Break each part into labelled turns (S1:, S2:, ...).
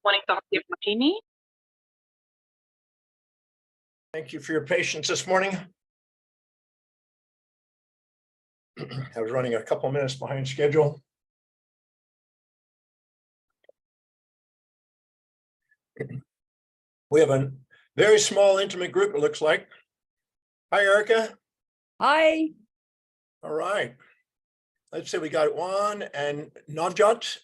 S1: Morning, Dr. Martini.
S2: Thank you for your patience this morning. I was running a couple minutes behind schedule. We have a very small, intimate group, it looks like. Hi, Erica.
S3: Hi.
S2: All right. Let's say we got Juan and Navjot.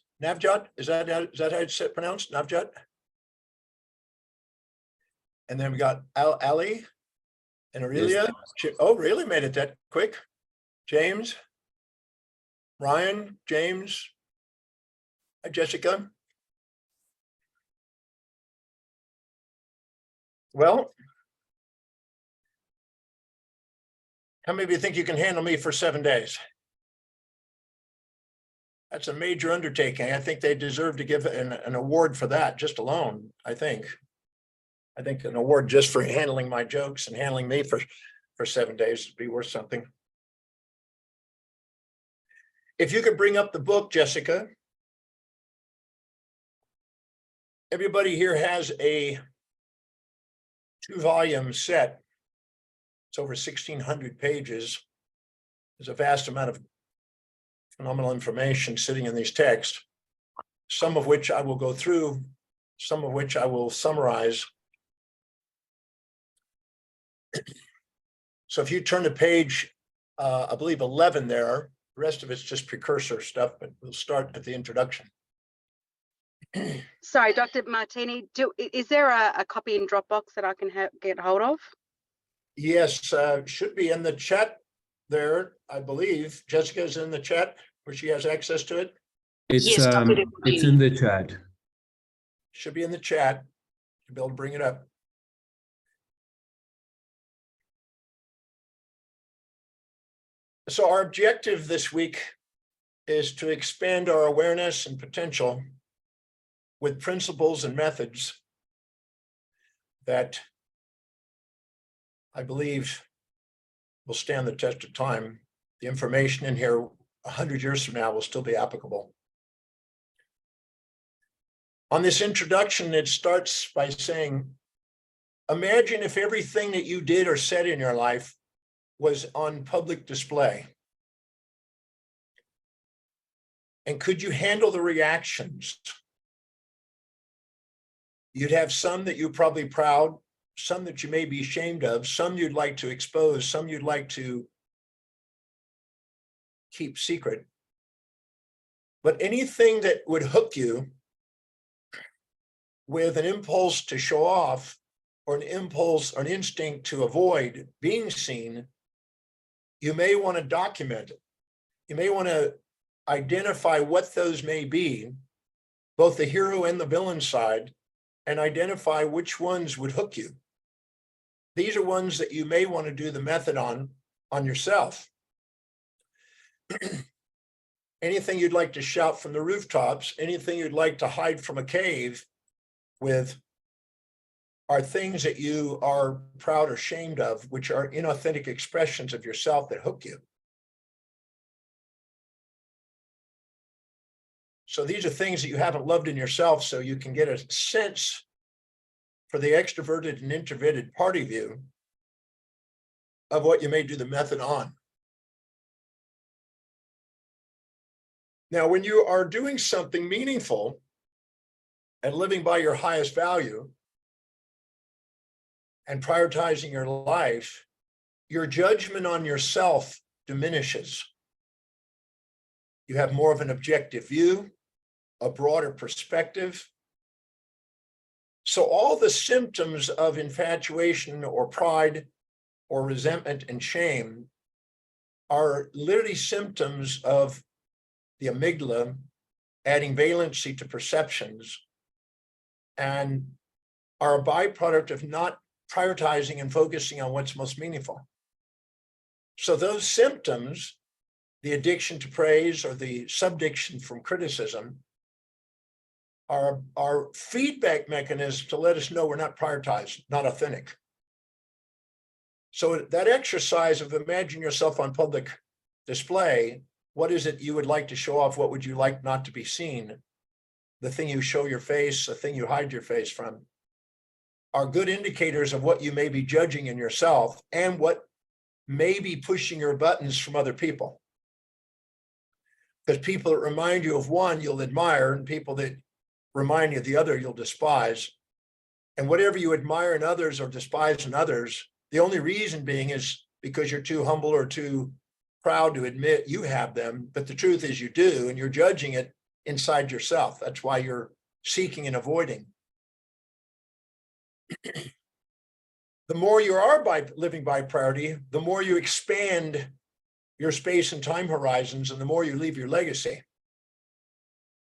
S2: Is that how it's pronounced? Navjot? And then we got Ali and Aurelia. Oh, really? Made it that quick. James, Ryan, James, hi, Jessica. Well, how many of you think you can handle me for 7 days? That's a major undertaking. I think they deserve to give an award for that just alone, I think an award just for handling my jokes and handling me for 7 days would be worth something. If you could bring up the book, Jessica. Everybody here has a 2-volume set. It's over 1,600 pages. There's a vast amount of phenomenal information sitting in these texts, some of which I will go through, some of which I will summarize. So if you turn to page, I believe 11 there, the rest of it's just precursor stuff, but we'll start at the introduction.
S4: Sorry, Dr. Martini, is there a copy in Dropbox that I can get hold of?
S2: Yes, should be in the chat there, I believe. Jessica's in the chat where she has access to it.
S1: Yes,
S5: It's in the chat.
S2: Should be in the chat. You'll be able to bring it up. So our objective this week is to expand our awareness and potential with principles and methods that I believe will stand the test of time. The information in here 100 years from now will still be applicable. On this introduction, it starts by saying, imagine if everything that you did or said in your life was on public display. And could you handle the reactions? You'd have some that you're probably proud, some that you may be ashamed of, some you'd like to expose, some you'd like to keep secret. But anything that would hook you with an impulse to show off or an impulse or an instinct to avoid being seen, you may want to document it. You may want to identify what those may be, both the hero and the villain side, and identify which ones would hook you. These are ones that you may want to do the method on yourself. Anything you'd like to shout from the rooftops, anything you'd like to hide from a cave with are things that you are proud or ashamed of, which are inauthentic expressions of yourself that hook you. So these are things that you haven't loved in yourself, so you can get a sense for the extroverted and introverted part of you of what you may do the method on. Now, when you are doing something meaningful and living by your highest value and prioritizing your life, your judgment on yourself diminishes. You have more of an objective view, a broader perspective. So all the symptoms of infatuation or pride or resentment and shame are literally symptoms of the amygdala adding valency to perceptions and are a byproduct of not prioritizing and focusing on what's most meaningful. So those symptoms, the addiction to praise or the subdiction from criticism, are feedback mechanisms to let us know we're not prioritized, not authentic. So that exercise of imagine yourself on public display, what is it you would like to show off? What would you like not to be seen? the thing you show your face, the thing you hide your face from, are good indicators of what you may be judging in yourself and what may be pushing your buttons from other people. Because people that remind you of one, you'll admire, and people that remind you of the other, you'll despise. And whatever you admire in others or despise in others, the only reason being is because you're too humble or too proud to admit you have them. But the truth is you do, and you're judging it inside yourself. That's why you're seeking and avoiding. The more you are by living by priority, the more you expand your space and time horizons, and the more you leave your legacy.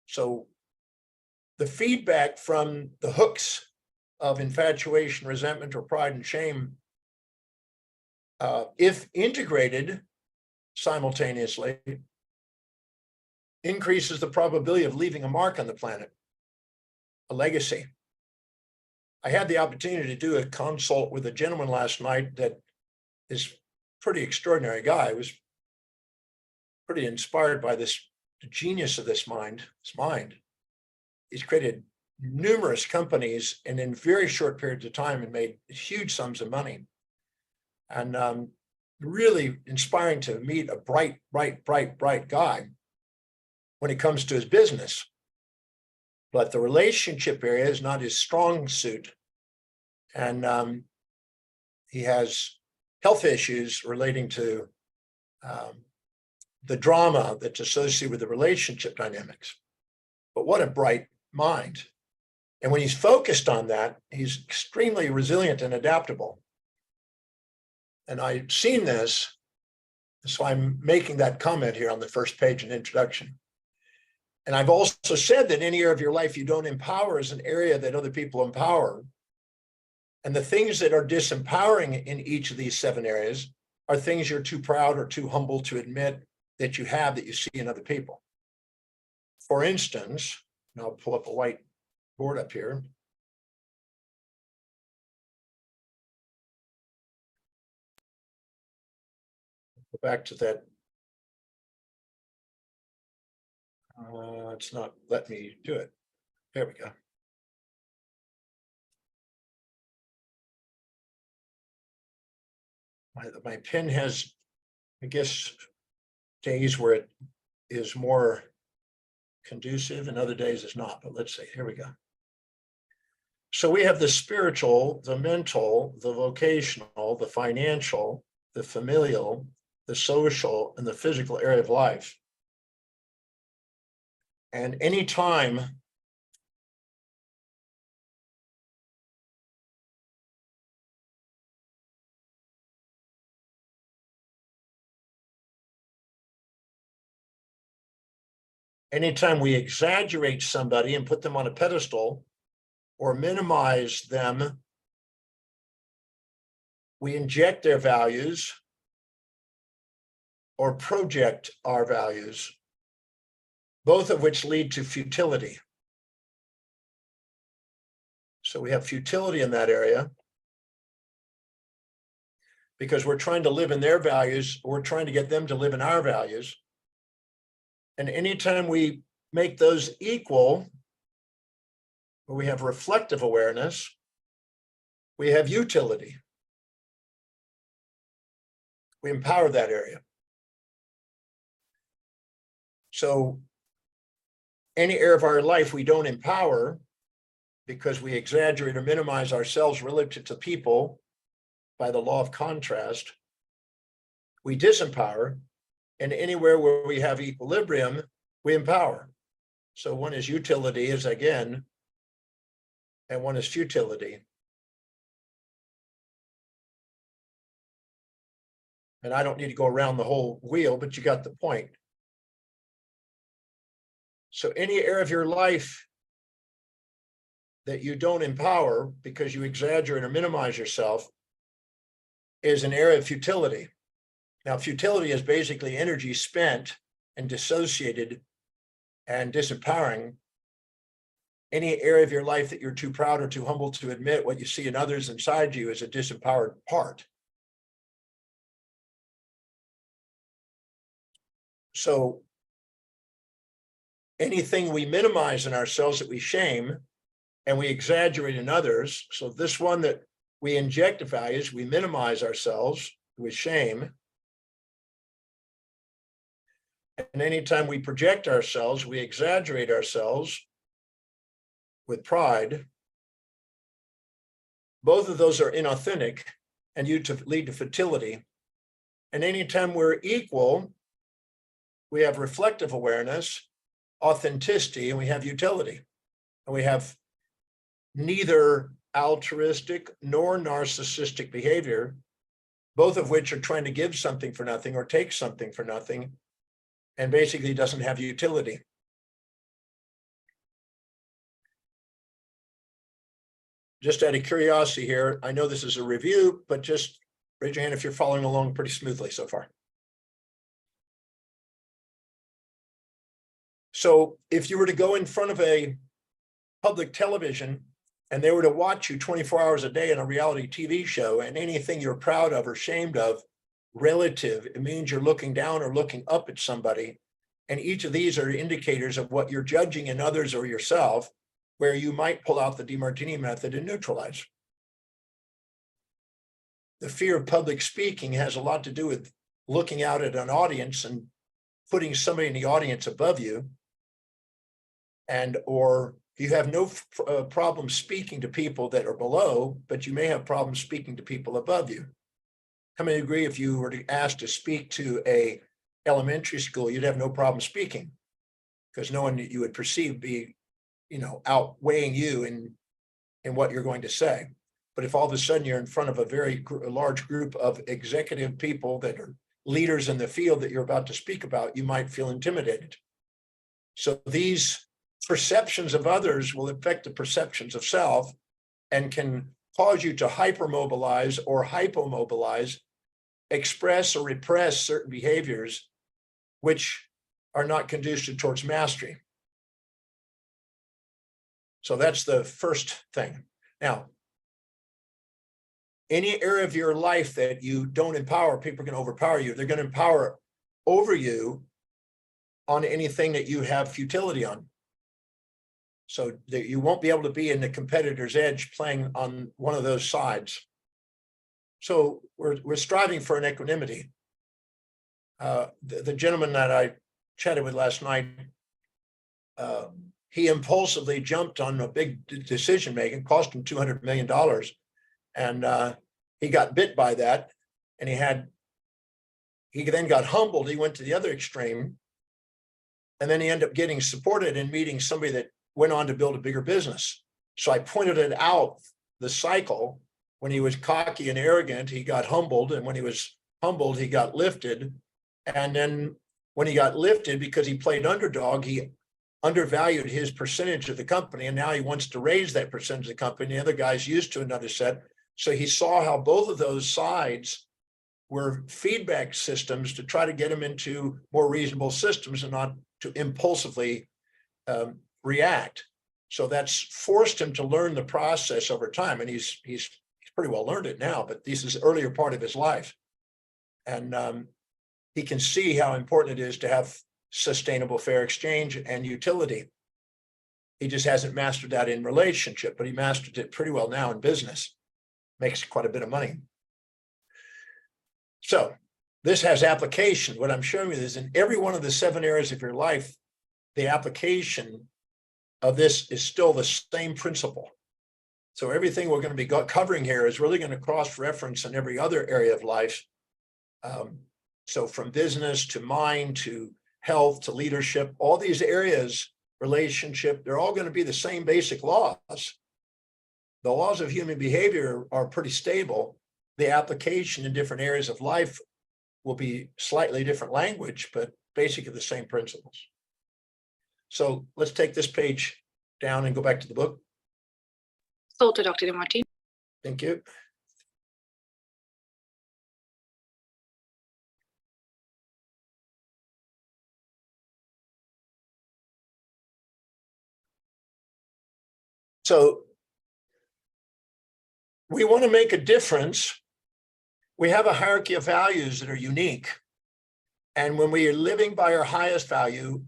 S2: So the feedback from the hooks of infatuation, resentment, or pride and shame, if integrated simultaneously, increases the probability of leaving a mark on the planet, a legacy. I had the opportunity to do a consult with a gentleman last night that is pretty extraordinary guy. I was pretty inspired by the genius of this mind, his mind. He's created numerous companies and in very short periods of time and made huge sums of money. And really inspiring to meet a bright guy when it comes to his business. But the relationship area is not his strong suit. And he has health issues relating to the drama that's associated with the relationship dynamics. But what a bright mind. And when he's focused on that, he's extremely resilient and adaptable. And I've seen this, so I'm making that comment here on the first page in introduction. And I've also said that any area of your life you don't empower is an area that other people empower. And the things that are disempowering in each of these 7 areas are things you're too proud or too humble to admit that you have, that you see in other people. For instance, and I'll pull up a white board up here. Go back to that. It's not letting me do it. There we go. My pen has, I guess, days where it is more conducive and other days it's not, but let's see, here we go. So we have the spiritual, the mental, the vocational, the financial, the familial, the social, and the physical area of life. And anytime we exaggerate somebody and put them on a pedestal or minimize them, we inject their values or project our values, both of which lead to futility. So we have futility in that area because we're trying to live in their values, or we're trying to get them to live in our values. And anytime we make those equal, where we have reflective awareness, we have utility. We empower that area. So any area of our life we don't empower because we exaggerate or minimize ourselves relative to people by the law of contrast, we disempower. And anywhere where we have equilibrium, we empower. So one is utility, is again, and one is futility. And I don't need to go around the whole wheel, but you got the point. So any area of your life that you don't empower because you exaggerate or minimize yourself is an area of futility. Now, futility is basically energy spent and dissociated and disempowering. Any area of your life that you're too proud or too humble to admit what you see in others inside you is a disempowered part. So anything we minimize in ourselves that we shame and we exaggerate in others. So this one that we inject values, we minimize ourselves with shame. And anytime we project ourselves, we exaggerate ourselves with pride. Both of those are inauthentic and lead to futility. And anytime we're equal, we have reflective awareness, authenticity, and we have utility. And we have neither altruistic nor narcissistic behavior, both of which are trying to give something for nothing or take something for nothing, and basically doesn't have utility. Just out of curiosity here, I know this is a review, but just raise your hand if you're following along pretty smoothly so far. So if you were to go in front of a public television and they were to watch you 24 hours a day in a reality TV show, and anything you're proud of or ashamed of relative, it means you're looking down or looking up at somebody. And each of these are indicators of what you're judging in others or yourself, where you might pull out the DeMartini method and neutralize. The fear of public speaking has a lot to do with looking out at an audience and putting somebody in the audience above you, and or you have no problem speaking to people that are below, but you may have problems speaking to people above you. How many agree if you were asked to speak to a elementary school, you'd have no problem speaking because no one that you would perceive be, outweighing you in what you're going to say. But if all of a sudden you're in front of a very large group of executive people that are leaders in the field that you're about to speak about, you might feel intimidated. So these perceptions of others will affect the perceptions of self and can cause you to hypermobilize or hypomobilize, express or repress certain behaviors which are not conducive towards mastery. So that's the first thing. Now, any area of your life that you don't empower, people are going to overpower you. They're going to empower over you on anything that you have futility on. So that you won't be able to be in the competitor's edge playing on one of those sides. So we're striving for an equanimity. The gentleman that I chatted with last night, he impulsively jumped on a big decision making, cost him $200 million. And he got bit by that. And he then got humbled. He went to the other extreme. And then he ended up getting supported and meeting somebody that went on to build a bigger business. So I pointed it out, the cycle. When he was cocky and arrogant, he got humbled. And when he was humbled, he got lifted. And then when he got lifted, because he played underdog, he undervalued his percentage of the company. And now he wants to raise that percentage of the company. The other guy's used to another set. So he saw how both of those sides were feedback systems to try to get him into more reasonable systems and not to impulsively react. So that's forced him to learn the process over time. And he's pretty well learned it now, but this is the earlier part of his life. And he can see how important it is to have sustainable fair exchange and utility. He just hasn't mastered that in relationship, but he mastered it pretty well now in business. Makes quite a bit of money. So this has application. What I'm showing you is in every one of the 7 areas of your life, the application of this is still the same principle. So everything we're going to be covering here is really going to cross-reference in every other area of life. So from business to mind to health to leadership, all these areas, relationship, they're all going to be the same basic laws. The laws of human behavior are pretty stable. The application in different areas of life will be slightly different language, but basically the same principles. So let's take this page down and go back to the book.
S1: Sold to Dr. DeMartini.
S2: Thank you. So we want to make a difference. We have a hierarchy of values that are unique. And when we are living by our highest value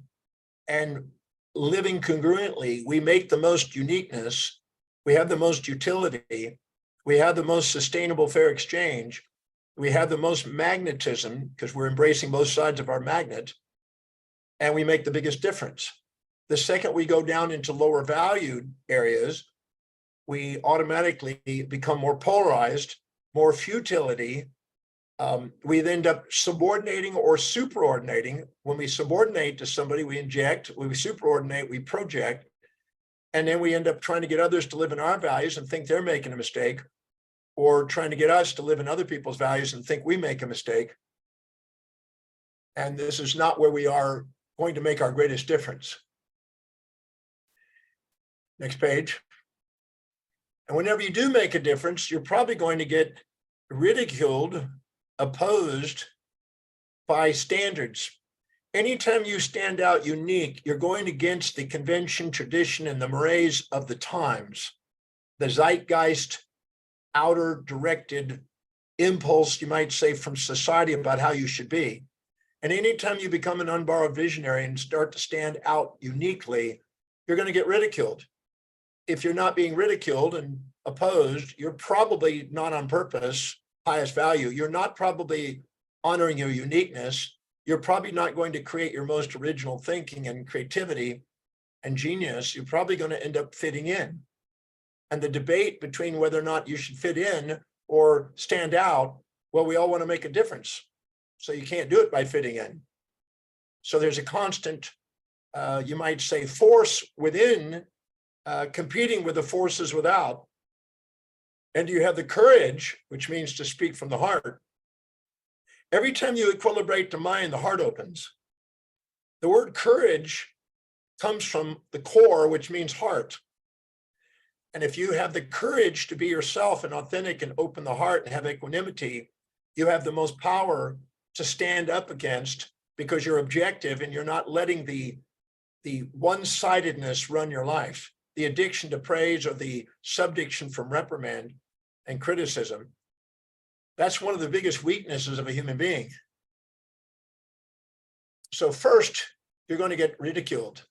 S2: and living congruently, we make the most uniqueness, we have the most utility, we have the most sustainable fair exchange, we have the most magnetism because we're embracing both sides of our magnet, and we make the biggest difference. The second we go down into lower valued areas, we automatically become more polarized, more futility. We end up subordinating or superordinating. When we subordinate to somebody, we inject. When we superordinate, we project. And then we end up trying to get others to live in our values and think they're making a mistake, or trying to get us to live in other people's values and think we make a mistake. And this is not where we are going to make our greatest difference. Next page. And whenever you do make a difference, you're probably going to get ridiculed, opposed by standards. Anytime you stand out unique, you're going against the convention, tradition, and the mores of the times, the zeitgeist, outer directed impulse, you might say, from society about how you should be. And anytime you become an unborrowed visionary and start to stand out uniquely, you're going to get ridiculed. If you're not being ridiculed and opposed, you're probably not on purpose, highest value. You're not probably honoring your uniqueness. You're probably not going to create your most original thinking and creativity and genius. You're probably going to end up fitting in. And the debate between whether or not you should fit in or stand out, well, we all want to make a difference. So you can't do it by fitting in. So there's a constant, you might say, force within competing with the forces without. And you have the courage, which means to speak from the heart. Every time you equilibrate the mind, the heart opens. The word courage comes from the core, which means heart. And if you have the courage to be yourself and authentic and open the heart and have equanimity, you have the most power to stand up against, because you're objective and you're not letting the one-sidedness run your life, the addiction to praise or the subdiction from reprimand and criticism. That's one of the biggest weaknesses of a human being. So first, you're going to get ridiculed.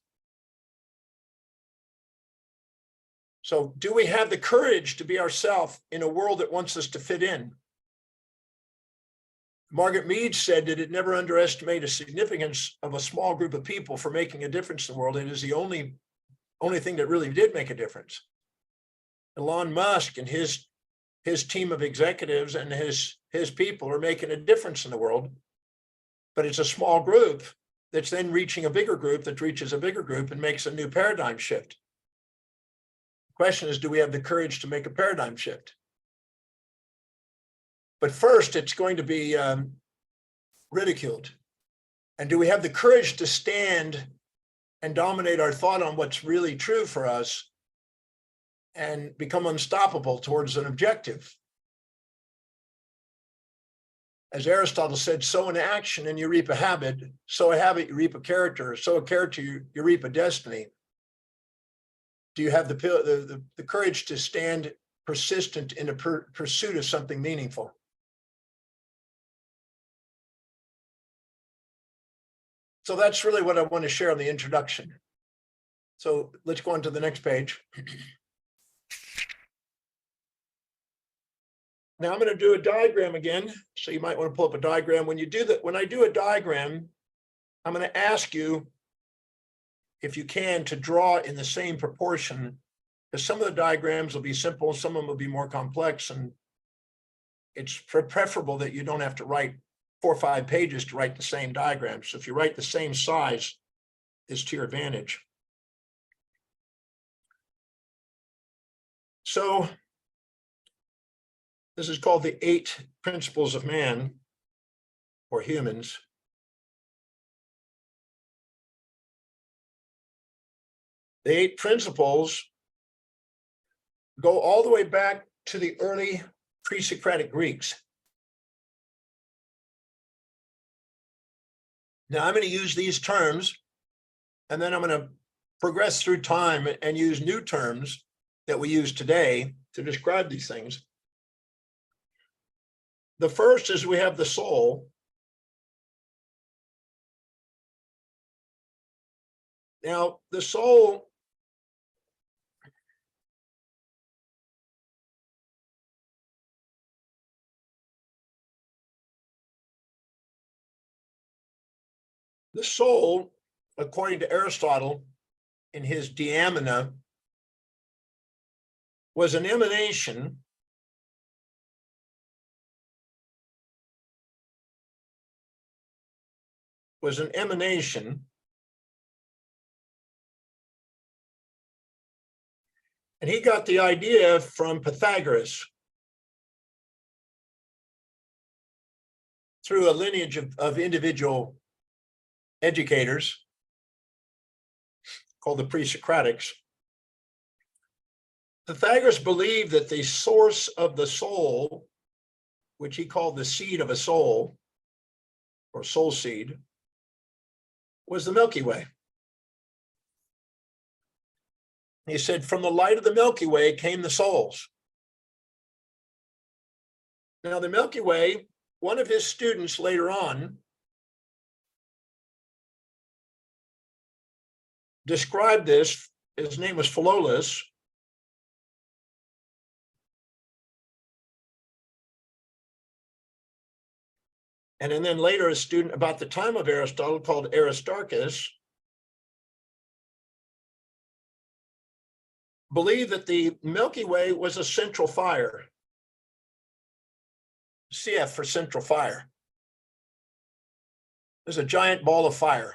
S2: So do we have the courage to be ourselves in a world that wants us to fit in? Margaret Mead said that it never underestimate the significance of a small group of people for making a difference in the world. It is the only thing that really did make a difference. Elon Musk and his team of executives and his people are making a difference in the world, but it's a small group that's then reaching a bigger group that reaches a bigger group and makes a new paradigm shift. The question is, do we have the courage to make a paradigm shift? But first, it's going to be ridiculed. And do we have the courage to stand and dominate our thought on what's really true for us and become unstoppable towards an objective? As Aristotle said, sow an action and you reap a habit, sow a habit, you reap a character, sow a character, you reap a destiny. Do you have the courage to stand persistent in the pursuit of something meaningful? So that's really what I want to share on the introduction. So let's go on to the next page. Now I'm going to do a diagram again. So you might want to pull up a diagram. When you do that, when I do a diagram, I'm going to ask you, if you can, to draw in the same proportion, because some of the diagrams will be simple, some of them will be more complex, and it's preferable that you don't have to write 4 or 5 pages to write the same diagram. So if you write the same size, it's to your advantage. So this is called the 8 principles of man, or humans. The 8 principles go all the way back to the early pre-Socratic Greeks. Now I'm going to use these terms, and then I'm going to progress through time and use new terms that we use today to describe these things. The first is we have the soul. Now, the soul according to Aristotle in his Diamina, was an emanation and he got the idea from Pythagoras through a lineage of individual educators called the pre-Socratics. Pythagoras believed that the source of the soul, which he called the seed of a soul, or soul seed, was the Milky Way. He said, from the light of the Milky Way came the souls. Now, the Milky Way, one of his students later on described this. His name was Philolaus. And then later a student about the time of Aristotle called Aristarchus believed that the Milky Way was a central fire. CF for central fire. There's a giant ball of fire.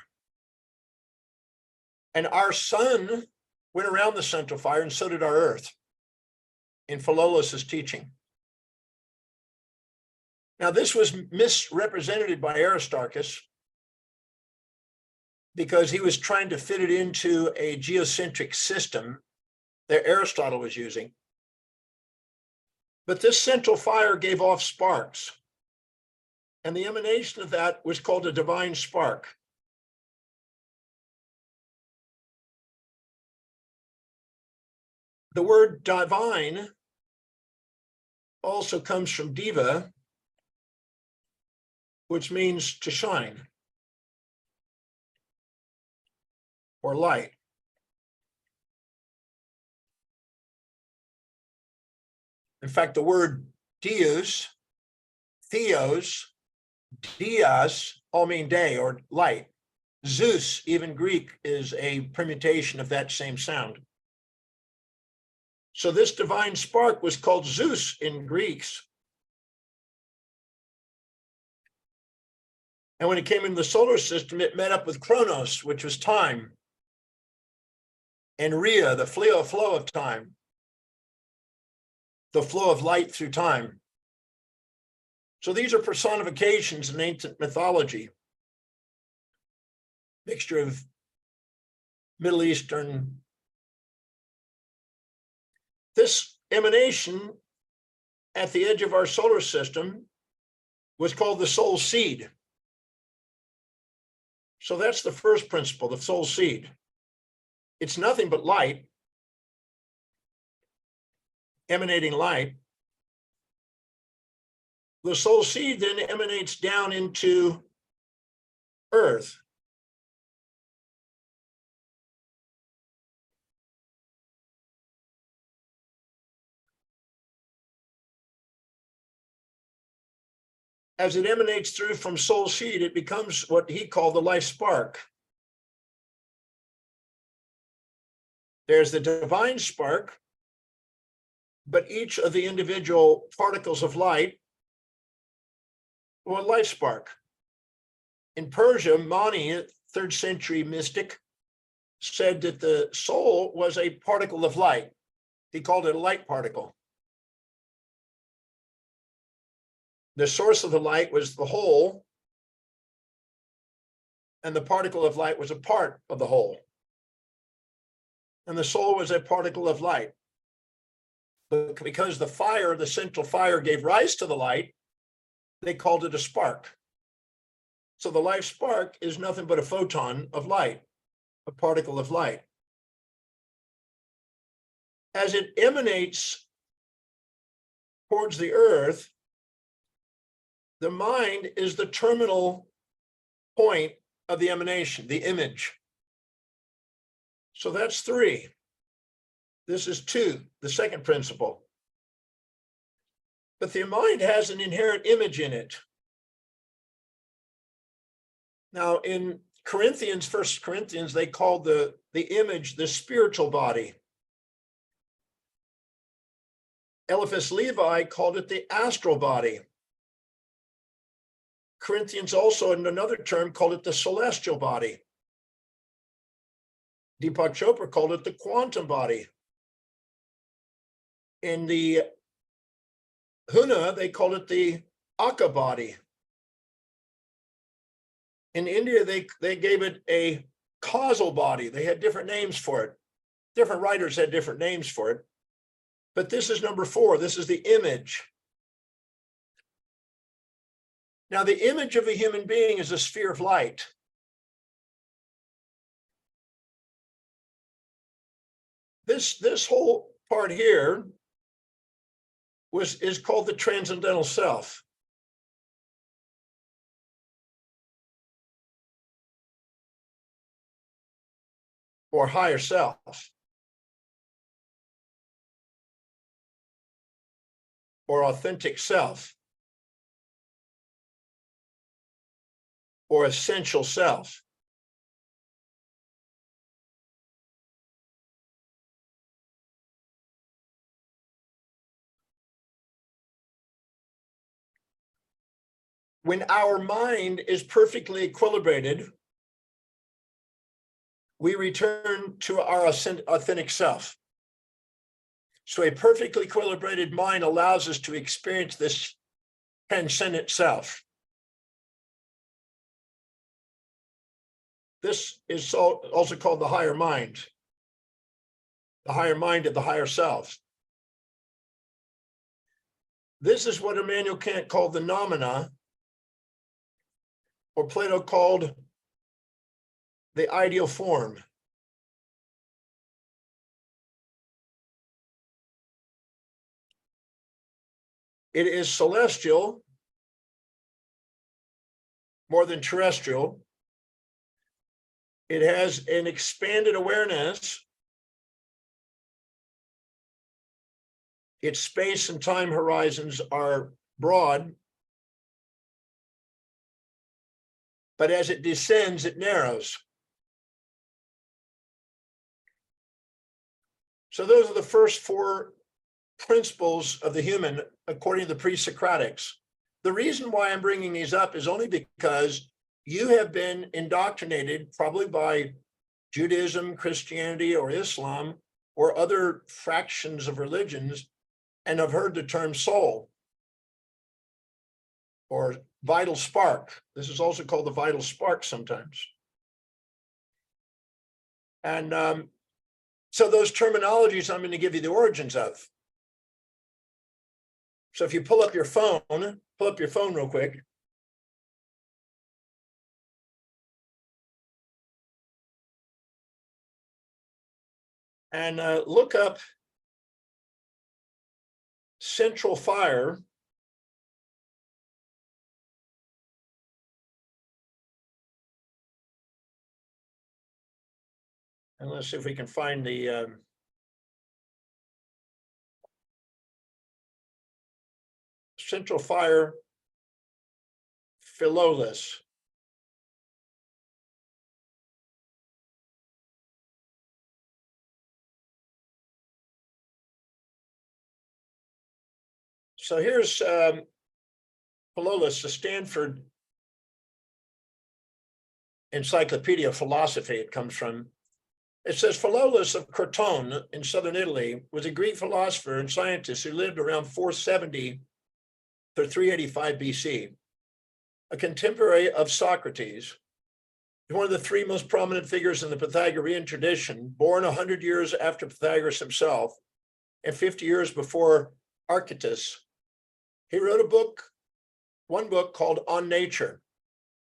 S2: And our sun went around the central fire, and so did our earth in Philolaus's teaching. Now, this was misrepresented by Aristarchus because he was trying to fit it into a geocentric system that Aristotle was using. But this central fire gave off sparks, and the emanation of that was called a divine spark. The word divine also comes from diva, which means to shine or light. In fact, the word Deus, Theos, Dias all mean day or light. Zeus, even Greek, is a permutation of that same sound. So this divine spark was called Zeus in Greeks. And when it came into the solar system, it met up with Chronos, which was time, and Rhea, the flow of time, the flow of light through time. So these are personifications in ancient mythology, mixture of Middle Eastern. This emanation at the edge of our solar system was called the soul seed. So that's the first principle, the soul seed. It's nothing but light, emanating light. The soul seed then emanates down into earth. As it emanates through from soul seed, it becomes what he called the life spark. There's the divine spark, but each of the individual particles of light were a life spark. In Persia, Mani, a 3rd century mystic, said that the soul was a particle of light. He called it a light particle. The source of the light was the whole, and the particle of light was a part of the whole. And the soul was a particle of light. But because the fire, the central fire, gave rise to the light, they called it a spark. So the life spark is nothing but a photon of light, a particle of light. As it emanates towards the earth, the mind is the terminal point of the emanation, the image. So that's 3. This is 2, the second principle. But the mind has an inherent image in it. Now in Corinthians, 1 Corinthians, they called the image the spiritual body. Eliphas Levi called it the astral body. Corinthians also, in another term, called it the celestial body. Deepak Chopra called it the quantum body. In the Huna, they called it the Akka body. In India, they gave it a causal body. They had different names for it. Different writers had different names for it. But this is number 4. This is the image. Now, the image of a human being is a sphere of light. This whole part here is called the transcendental self. Or higher self. Or authentic self. Or essential self. When our mind is perfectly equilibrated, we return to our authentic self. So a perfectly equilibrated mind allows us to experience this transcendent self. This is also called the higher mind of the higher self. This is what Immanuel Kant called the noumena, or Plato called the ideal form. It is celestial more than terrestrial. It has an expanded awareness. Its space and time horizons are broad, but as it descends, it narrows. So those are the first 4 principles of the human, according to the pre-Socratics. The reason why I'm bringing these up is only because you have been indoctrinated, probably by Judaism, Christianity, or Islam, or other fractions of religions, and have heard the term soul or vital spark. This is also called the vital spark sometimes. And so those terminologies, I'm going to give you the origins of. So if you pull up your phone real quick. And look up central fire. And let's see if we can find the central fire Philolaus. So here's Philolaus, the Stanford Encyclopedia of Philosophy it comes from. It says Philolaus of Crotone in southern Italy was a Greek philosopher and scientist who lived around 470 to 385 BC, a contemporary of Socrates. He's one of the 3 most prominent figures in the Pythagorean tradition, born 100 years after Pythagoras himself and 50 years before Archytas. He wrote one book called On Nature,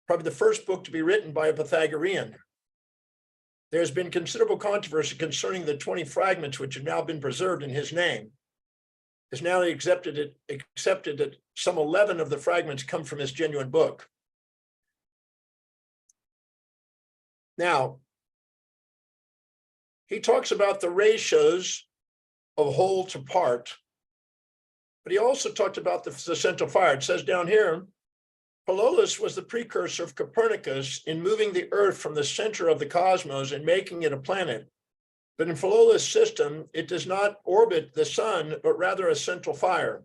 S2: probably the first book to be written by a Pythagorean. There's been considerable controversy concerning the 20 fragments which have now been preserved in his name. It's now accepted that some 11 of the fragments come from his genuine book. Now, he talks about the ratios of whole to part, but he also talked about the central fire. It says down here, Philolaus was the precursor of Copernicus in moving the Earth from the center of the cosmos and making it a planet. But in Philolaus' system, it does not orbit the sun, but rather a central fire.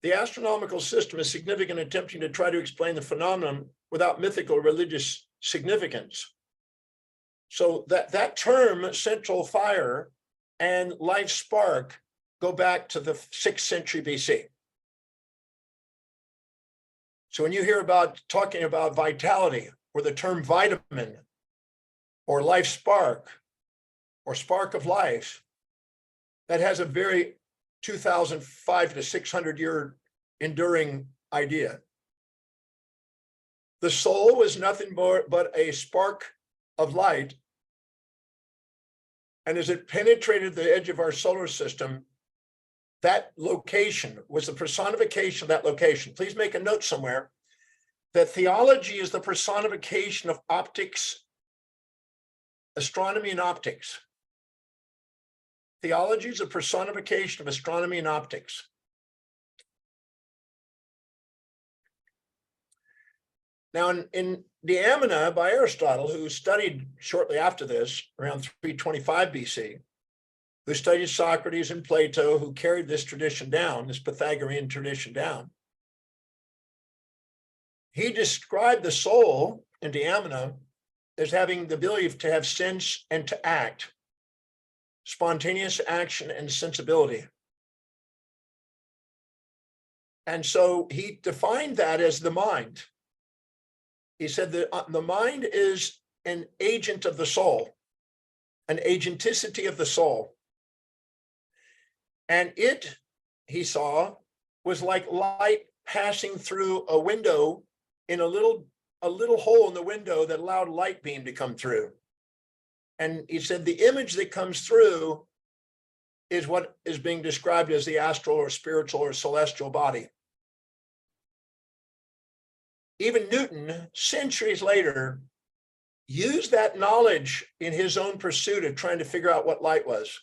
S2: The astronomical system is significant in attempting to try to explain the phenomenon without mythical religious significance. So that term, central fire and life spark, go back to the 6th century BC. So when you hear about talking about vitality, or the term vitamin, or life spark, or spark of life, that has a very 2,005 to 600 year enduring idea. The soul was nothing more but a spark of light. And as it penetrated the edge of our solar system, that location was the personification of that location. Please make a note somewhere that theology is the personification of optics, astronomy and optics. Theology is a personification of astronomy and optics. Now, in De Amina by Aristotle, who studied shortly after this, around 325 BC, who studied Socrates and Plato, who carried this tradition down, this Pythagorean tradition down, he described the soul in De Amina as having the ability to have sense and to act, spontaneous action and sensibility. And so he defined that as the mind. He said that the mind is an agent of the soul, an agenticity of the soul. And it, he saw, was like light passing through a window in a little hole in the window that allowed light beam to come through. And he said the image that comes through is what is being described as the astral or spiritual or celestial body. Even Newton, centuries later, used that knowledge in his own pursuit of trying to figure out what light was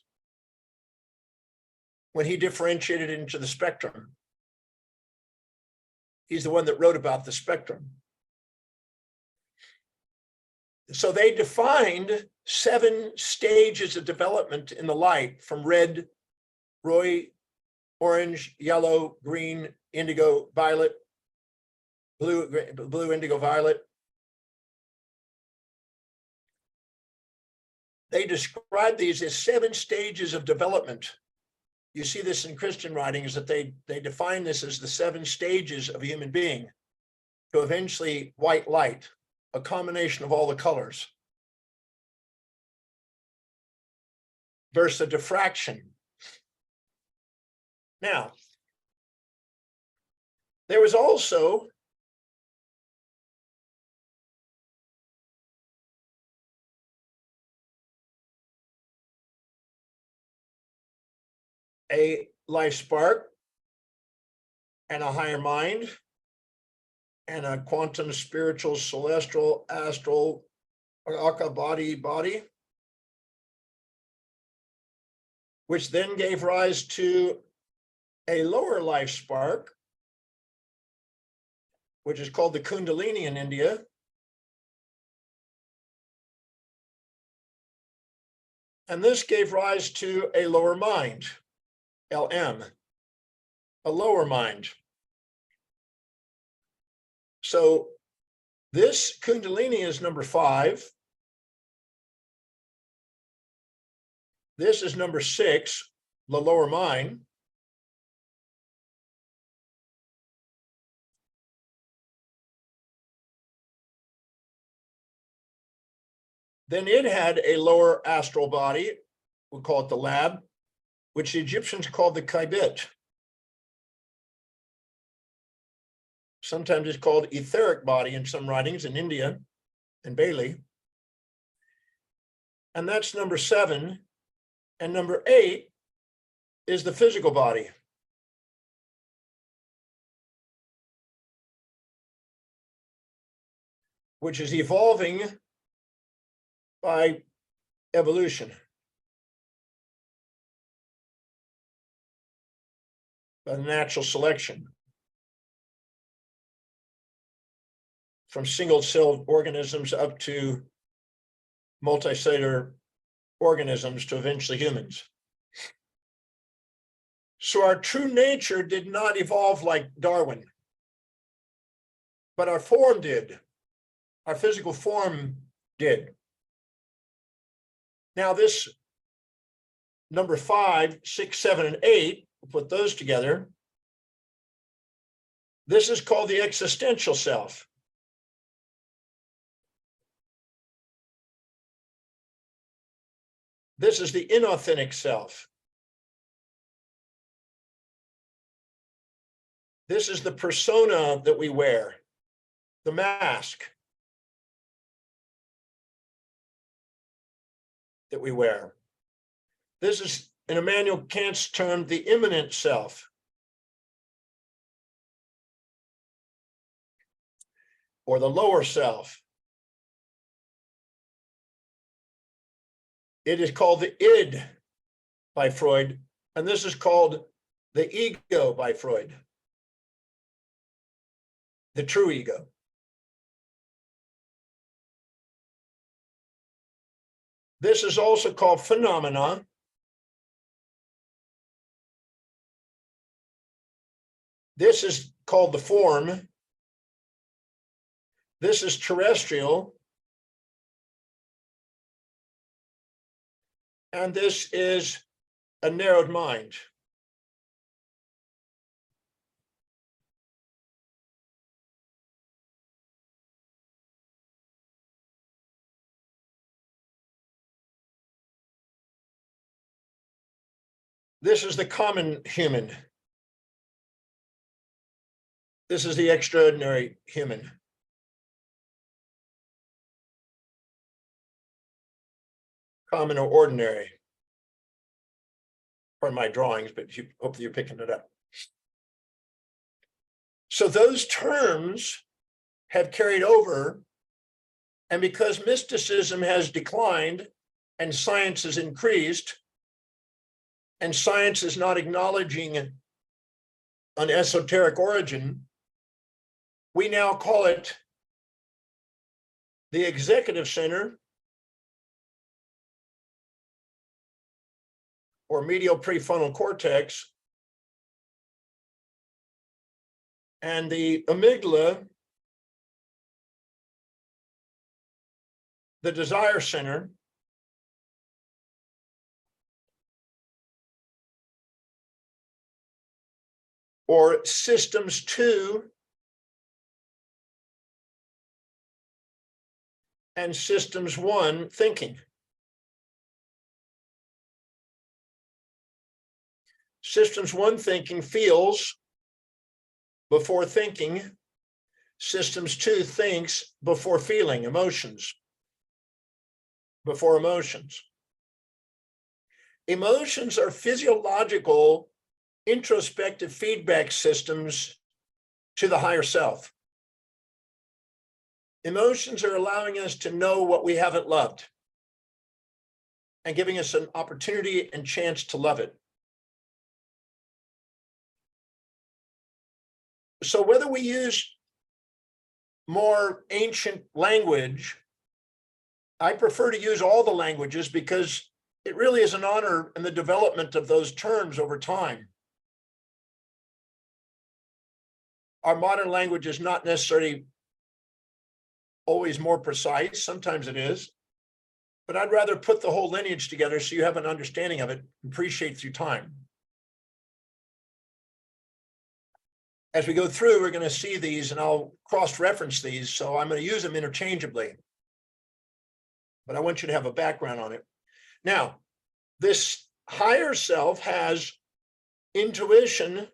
S2: when he differentiated it into the spectrum. He's the one that wrote about the spectrum. So they defined 7 stages of development in the light, from red, orange, yellow, green, indigo, violet, blue, indigo, violet. They describe these as 7 stages of development. You see this in Christian writings, that they define this as the 7 stages of a human being to eventually white light, a combination of all the colors. Versus diffraction. Now, there was also a life spark and a higher mind and a quantum, spiritual, celestial, astral, Aka body, which then gave rise to a lower life spark, which is called the Kundalini in India. And this gave rise to a lower mind, LM, a lower mind. So this Kundalini is number 5. This is number 6, the lower mind. Then it had a lower astral body, we call it the lab, which the Egyptians called the Kaibit. Sometimes it's called etheric body in some writings in India and Bailey. And that's number 7. And number 8 is the physical body. Which is evolving by evolution. by natural selection. From single-celled organisms up to multicellular organisms to eventually humans. So our true nature did not evolve like Darwin, but our form did. Our physical form did. Now this number 5, 6, 7, and 8, we'll put those together. This is called the existential self. This is the inauthentic self. This is the persona that we wear, the mask that we wear. This is, in Immanuel Kant's term, the immanent self. Or the lower self. It is called the id by Freud, and this is called the ego by Freud, the true ego. This is also called phenomena. This is called the form. This is terrestrial. And this is a narrowed mind. This is the common human. This is the extraordinary human. Common or ordinary. Pardon my drawings, but hopefully you're picking it up. So those terms have carried over, and because mysticism has declined and science has increased, and science is not acknowledging an esoteric origin, we now call it the executive center, or medial prefrontal cortex, and the amygdala, the desire center, or systems 2 and systems 1 thinking. Systems 1 thinking feels before thinking. Systems 2 thinks before feeling, emotions. Before emotions. Emotions are physiological, introspective feedback systems to the higher self. Emotions are allowing us to know what we haven't loved and giving us an opportunity and chance to love it. So whether we use more ancient language, I prefer to use all the languages because it really is an honor in the development of those terms over time. Our modern language is not necessarily always more precise. Sometimes it is, but I'd rather put the whole lineage together so you have an understanding of it, appreciate through time. As we go through, we're going to see these and I'll cross-reference these, so I'm going to use them interchangeably. But I want you to have a background on it. Now, this higher self has intuition,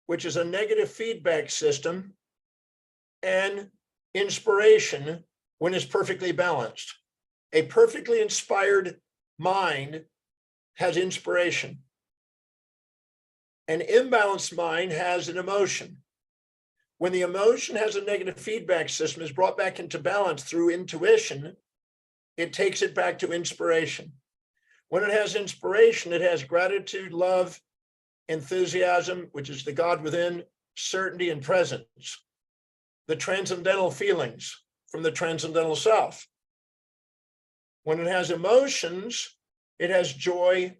S2: which is a negative feedback system, and inspiration when it's perfectly balanced. A perfectly inspired mind has inspiration. An imbalanced mind has an emotion. When the emotion has a negative feedback system, is brought back into balance through intuition, it takes it back to inspiration. When it has inspiration, it has gratitude, love, enthusiasm, which is the God within, certainty and presence, the transcendental feelings from the transcendental self. When it has emotions, it has joy,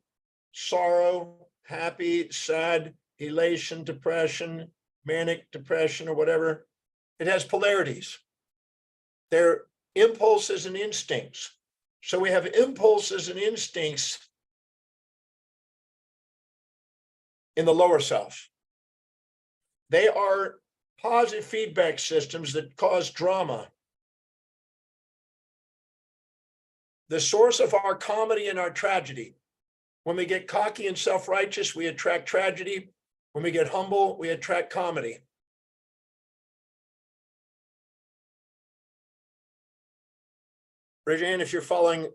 S2: sorrow, happy, sad, elation, depression, manic depression, or whatever. It has polarities. They're impulses and instincts. So we have impulses and instincts in the lower self. They are positive feedback systems that cause drama. The source of our comedy and our tragedy. When we get cocky and self-righteous, we attract tragedy. When we get humble, we attract comedy. Raise your hand if you're following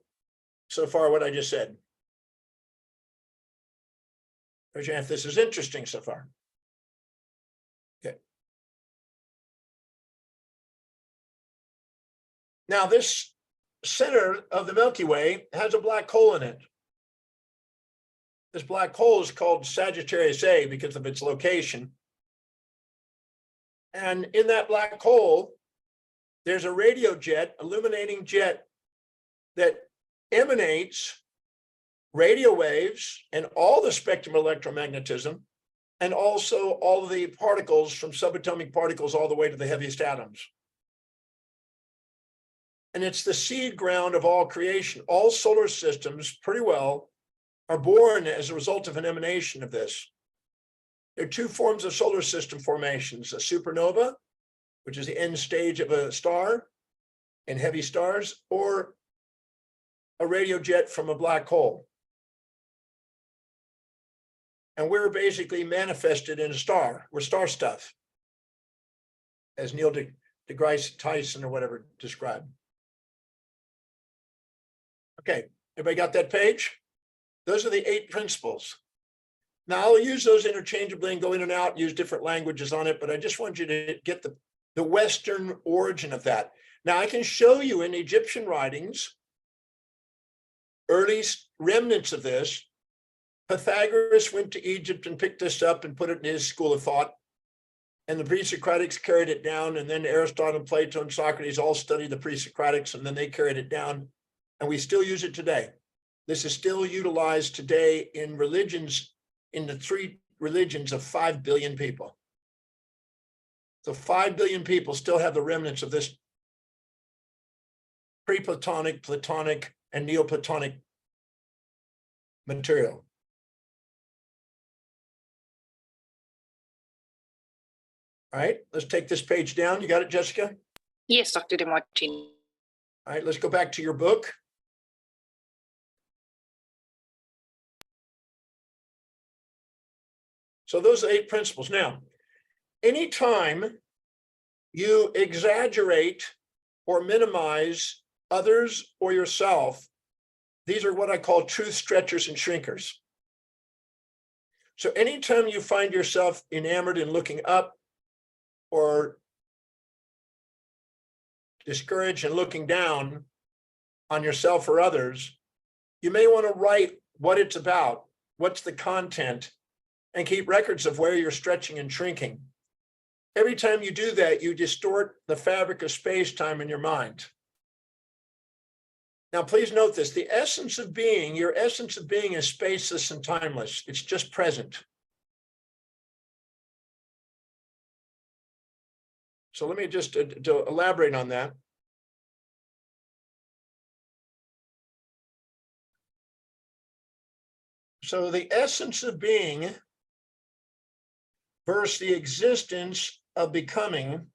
S2: so far what I just said. Raise your hand if this is interesting so far. Okay. Now, this center of the Milky Way has a black hole in it. This black hole is called Sagittarius A because of its location. And in that black hole, there's a radio jet, illuminating jet, that emanates radio waves and all the spectrum of electromagnetism, and also all of the particles from subatomic particles all the way to the heaviest atoms. And it's the seed ground of all creation. All solar systems, pretty well, are born as a result of an emanation of this. There are two forms of solar system formations: a supernova, which is the end stage of a star and heavy stars, or a radio jet from a black hole. And we're basically manifested in a star. We're star stuff, as Neil deGrasse Tyson or whatever described. Okay, everybody got that page? Those are the 8 principles. Now, I'll use those interchangeably and go in and out, use different languages on it, but I just want you to get the Western origin of that. Now, I can show you in Egyptian writings, early remnants of this. Pythagoras went to Egypt and picked this up and put it in his school of thought. And the pre-Socratics carried it down, and then Aristotle, Plato, and Socrates all studied the pre-Socratics, and then they carried it down, and we still use it today. This is still utilized today in religions, in the 3 religions of 5 billion people. So 5 billion people still have the remnants of this pre-Platonic, Platonic, and Neoplatonic material. All right, let's take this page down. You got it, Jessica?
S1: Yes, Dr. Demartini.
S2: All right, let's go back to your book. So those are 8 principles. Now, anytime you exaggerate or minimize others or yourself, these are what I call truth stretchers and shrinkers. So anytime you find yourself enamored in looking up, or discouraged and looking down on yourself or others, you may want to write what it's about, what's the content, and keep records of where you're stretching and shrinking. Every time you do that, you distort the fabric of space-time in your mind. Now, please note this: the essence of being, your essence of being, is spaceless and timeless. It's just present. So let me just to elaborate on that. So the essence of being versus the existence of becoming.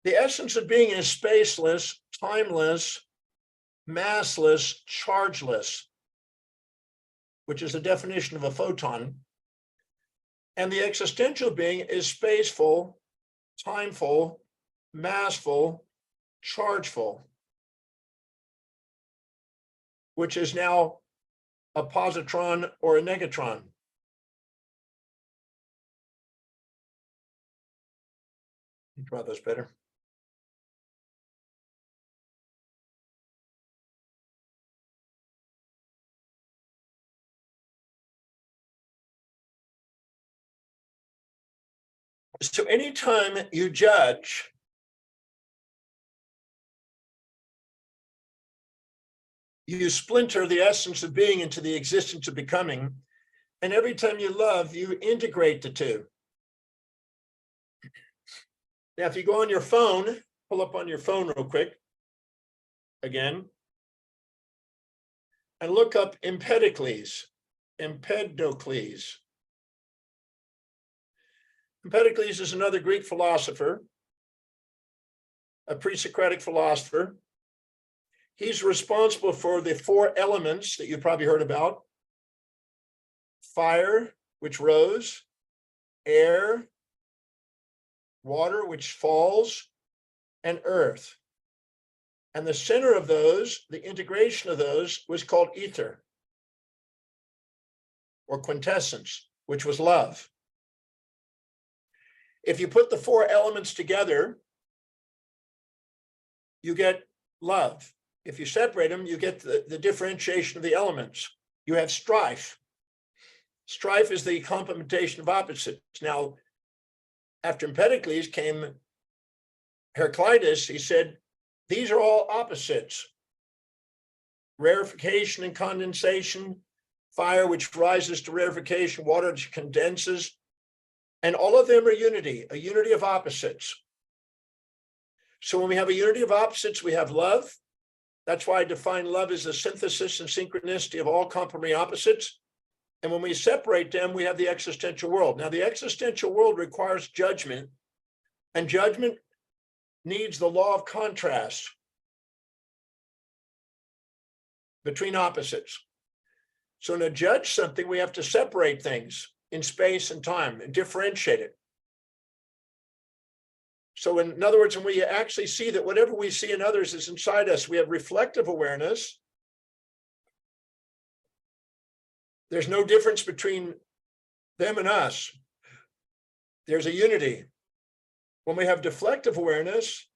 S2: The essence of being is spaceless, timeless, massless, chargeless, which is the definition of a photon. And the existential being is spaceful, timeful, massful, chargeful, which is now a positron or a negatron. Draw those better. So anytime you judge, you splinter the essence of being into the existence of becoming. And every time you love, you integrate the two. Now, if you go on your phone, pull up on your phone real quick, again, and look up Empedocles. Empedocles. Empedocles is another Greek philosopher, a pre-Socratic philosopher. He's responsible for the 4 elements that you've probably heard about: fire, which rose, air, water, which falls, and earth. And the center of those, the integration of those, was called ether, or quintessence, which was love. If you put the 4 elements together, you get love. If you separate them, you get the differentiation of the elements. You have strife. Strife is the complementation of opposites. Now, after Empedocles came Heraclitus. He said, these are all opposites: rarefication and condensation, fire which rises to rarefication, water which condenses, and all of them are unity, a unity of opposites. So when we have a unity of opposites, we have love. That's why I define love as the synthesis and synchronicity of all complementary opposites. And when we separate them, we have the existential world. Now, the existential world requires judgment, and judgment needs the law of contrast between opposites. So to judge something, we have to separate things in space and time and differentiate it. So in other words, when we actually see that whatever we see in others is inside us, we have reflective awareness. There's no difference between them and us. There's a unity. When we have deflective awareness,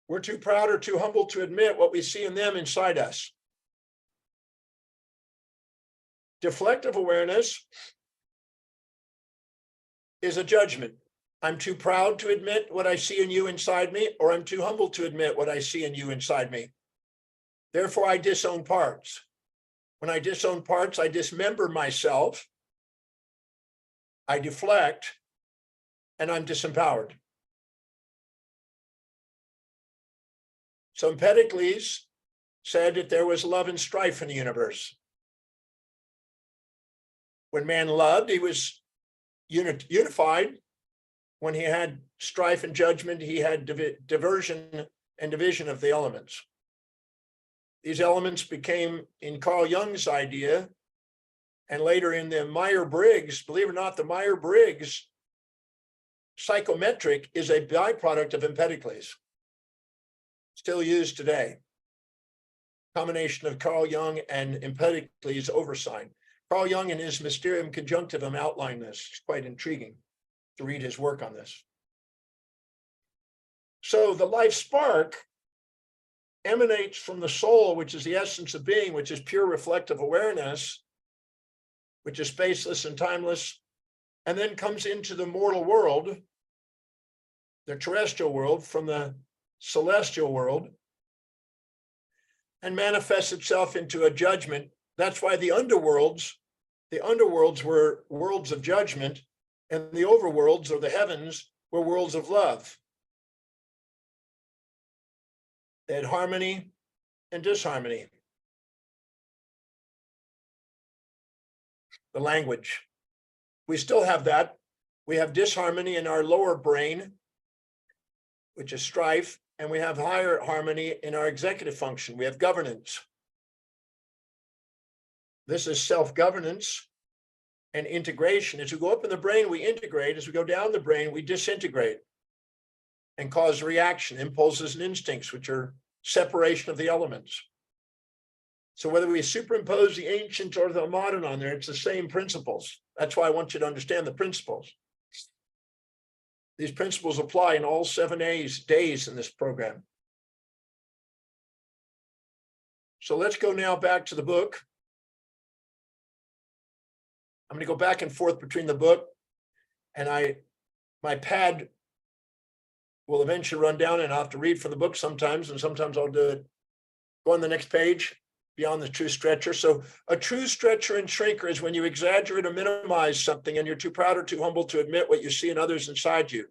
S2: we're too proud or too humble to admit what we see in them inside us. Deflective awareness is a judgment. I'm too proud to admit what I see in you inside me, or I'm too humble to admit what I see in you inside me. Therefore, I disown parts. When I disown parts, I dismember myself, I deflect, and I'm disempowered. So Empedocles said that there was love and strife in the universe. When man loved, he was unified. When he had strife and judgment, he had diversion and division of the elements. These elements became, in Carl Jung's idea, and later in the Myers-Briggs, believe it or not, the Myers-Briggs psychometric is a byproduct of Empedocles, still used today. Combination of Carl Jung and Empedocles oversight. Carl Jung in his Mysterium Conjunctivum outlined this. It's quite intriguing to read his work on this. So the life spark emanates from the soul, which is the essence of being, which is pure reflective awareness, which is spaceless and timeless, and then comes into the mortal world, the terrestrial world, from the celestial world, and manifests itself into a judgment. That's why the underworlds were worlds of judgment, and the overworlds, or the heavens, were worlds of love. They had harmony and disharmony. The language. We still have that. We have disharmony in our lower brain, which is strife, and we have higher harmony in our executive function. We have governance. This is self-governance and integration. As we go up in the brain, we integrate. As we go down the brain, we disintegrate and cause reaction, impulses and instincts, which are separation of the elements. So whether we superimpose the ancient or the modern on there, it's the same principles. That's why I want you to understand the principles. These principles apply in all 7 days in this program. So let's go now back to the book. I'm going to go back and forth between the book And my pad will eventually run down and I'll have to read from the book sometimes, and sometimes I'll do it. Go on the next page, beyond the true stretcher. So a true stretcher and shrinker is when you exaggerate or minimize something and you're too proud or too humble to admit what you see in others inside you.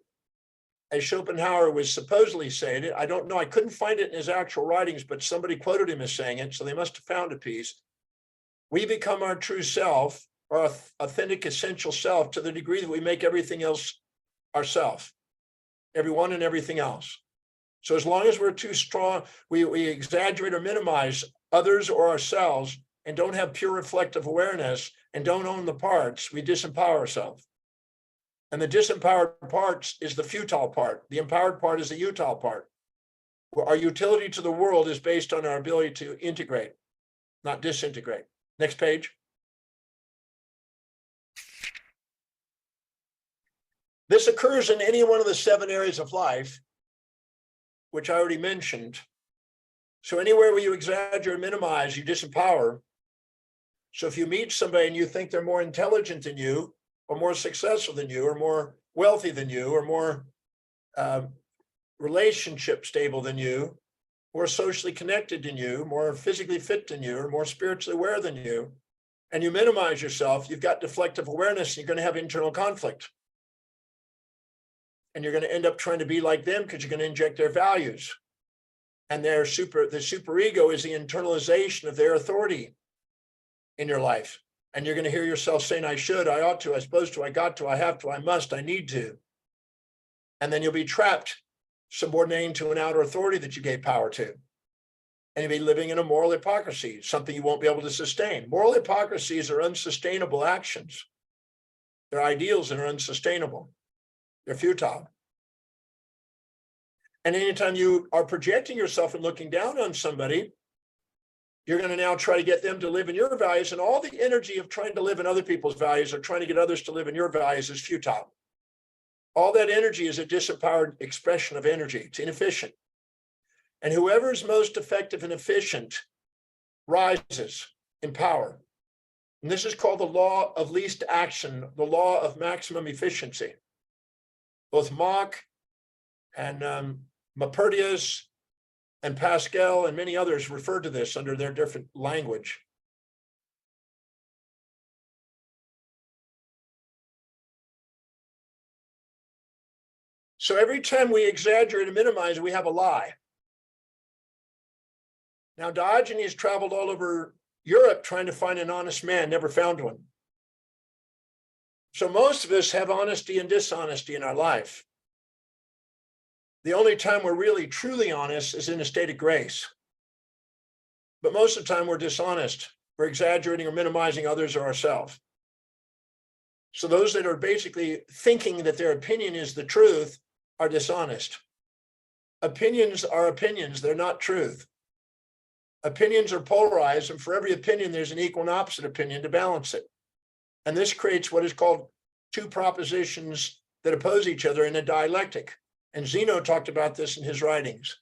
S2: As Schopenhauer was supposedly saying it, I don't know, I couldn't find it in his actual writings, but somebody quoted him as saying it, so they must have found a piece. We become our true self, or authentic essential self, to the degree that we make everything else ourself, everyone and everything else. So as long as we're too strong, we exaggerate or minimize others or ourselves and don't have pure reflective awareness and don't own the parts, we disempower ourselves. And the disempowered parts is the futile part. The empowered part is the utile part. Our utility to the world is based on our ability to integrate, not disintegrate. Next page. This occurs in any one of the 7 areas of life, which I already mentioned. So anywhere where you exaggerate or minimize, you disempower. So if you meet somebody and you think they're more intelligent than you, or more successful than you, or more wealthy than you, or more relationship stable than you, more socially connected than you, more physically fit than you, or more spiritually aware than you, and you minimize yourself, you've got deflective awareness, and you're going to have internal conflict. And you're going to end up trying to be like them because you're going to inject their values. And the superego is the internalization of their authority in your life. And you're going to hear yourself saying, I should, I ought to, I supposed to, I got to, I have to, I must, I need to. And then you'll be trapped, subordinating to an outer authority that you gave power to. And you'll be living in a moral hypocrisy, something you won't be able to sustain. Moral hypocrisies are unsustainable actions. They're ideals that are unsustainable. They're futile. And anytime you are projecting yourself and looking down on somebody, you're going to now try to get them to live in your values, and all the energy of trying to live in other people's values or trying to get others to live in your values is futile. All that energy is a disempowered expression of energy. It's inefficient. And whoever is most effective and efficient rises in power. And this is called the law of least action, the law of maximum efficiency. Both Mach and Maupertuis and Pascal and many others refer to this under their different language. So every time we exaggerate and minimize, we have a lie. Now, Diogenes traveled all over Europe trying to find an honest man, never found one. So most of us have honesty and dishonesty in our life. The only time we're really truly honest is in a state of grace. But most of the time we're dishonest. We're exaggerating or minimizing others or ourselves. So those that are basically thinking that their opinion is the truth are dishonest. Opinions are opinions, they're not truth. Opinions are polarized, and for every opinion, there's an equal and opposite opinion to balance it. And this creates what is called two propositions that oppose each other in a dialectic. And Zeno talked about this in his writings.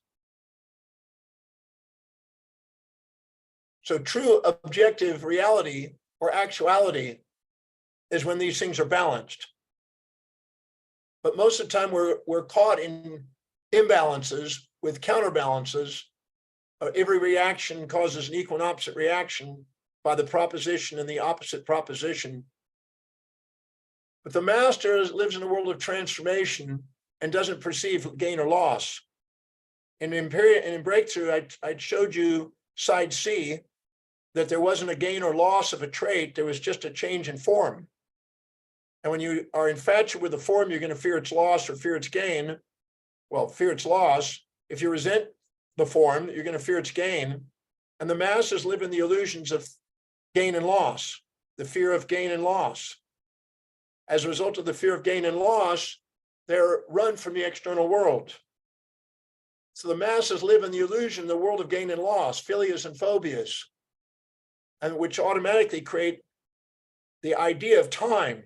S2: So true objective reality or actuality is when these things are balanced. But most of the time we're caught in imbalances with counterbalances. Every reaction causes an equal and opposite reaction by the proposition and the opposite proposition. But the master lives in a world of transformation and doesn't perceive gain or loss. And in Breakthrough, I showed you side C, that there wasn't a gain or loss of a trait, there was just a change in form. And when you are infatuated with the form, you're going to fear its loss or fear its gain. Well, fear its loss. If you resent the form, you're going to fear its gain. And the masses live in the illusions of gain and loss, the fear of gain and loss. As a result of the fear of gain and loss, they're run from the external world. So the masses live in the illusion, the world of gain and loss, philias and phobias, and which automatically create the idea of time.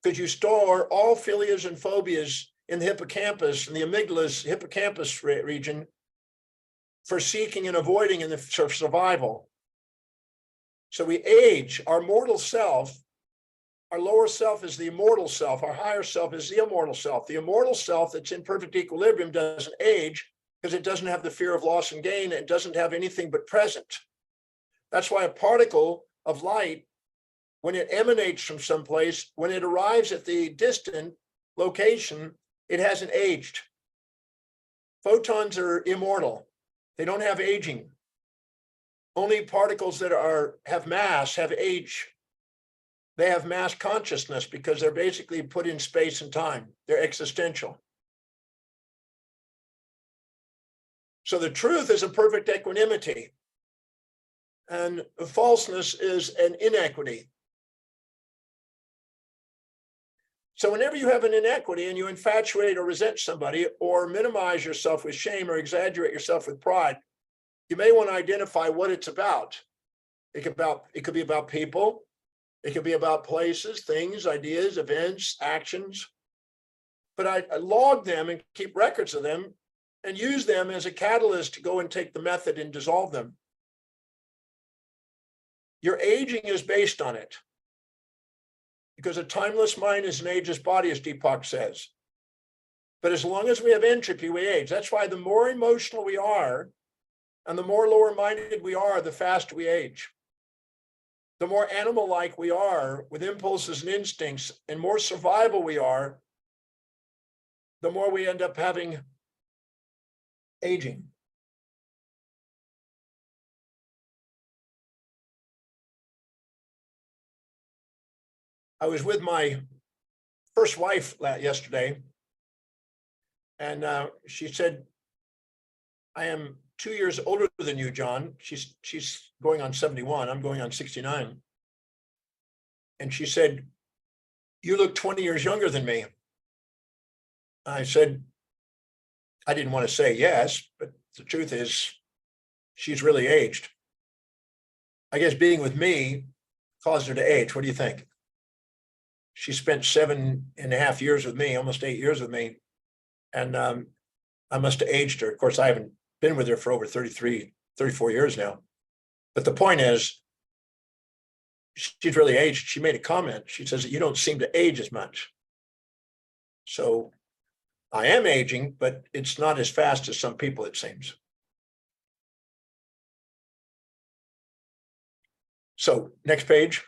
S2: Because you store all philias and phobias in the hippocampus, in the amygdala's hippocampus region, for seeking and avoiding in the survival. So we age, our mortal self, Our lower self is the immortal self. Our higher self is the immortal self. The immortal self that's in perfect equilibrium doesn't age because it doesn't have the fear of loss and gain. It doesn't have anything but present. That's why a particle of light, when it emanates from someplace, when it arrives at the distant location, it hasn't aged. Photons are immortal. They don't have aging. Only particles that have mass have age. They have mass consciousness because they're basically put in space and time. They're existential. So the truth is a perfect equanimity, and falseness is an inequity. So whenever you have an inequity and you infatuate or resent somebody or minimize yourself with shame or exaggerate yourself with pride, you may want to identify what it's about. It could be about people. It could be about places, things, ideas, events, actions. But I log them and keep records of them and use them as a catalyst to go and take the method and dissolve them. Your aging is based on it. Because a timeless mind is an ageless body, as Deepak says. But as long as we have entropy, we age. That's why the more emotional we are and the more lower-minded we are, the faster we age. The more animal-like we are with impulses and instincts and more survival we are, the more we end up having aging. I was with my first wife yesterday, and she said, I am 2 years older than you, John. She's going on 71. I'm going on 69. And she said, you look 20 years younger than me. I said, I didn't want to say yes, but the truth is she's really aged. I guess being with me caused her to age. What do you think? She spent 7.5 years with me, almost 8 years with me. And I must have aged her. Of course, I haven't been with her for over 34 years now. But the point is, she's really aged. She made a comment. She says that you don't seem to age as much. So I am aging, but it's not as fast as some people, it seems. So next page.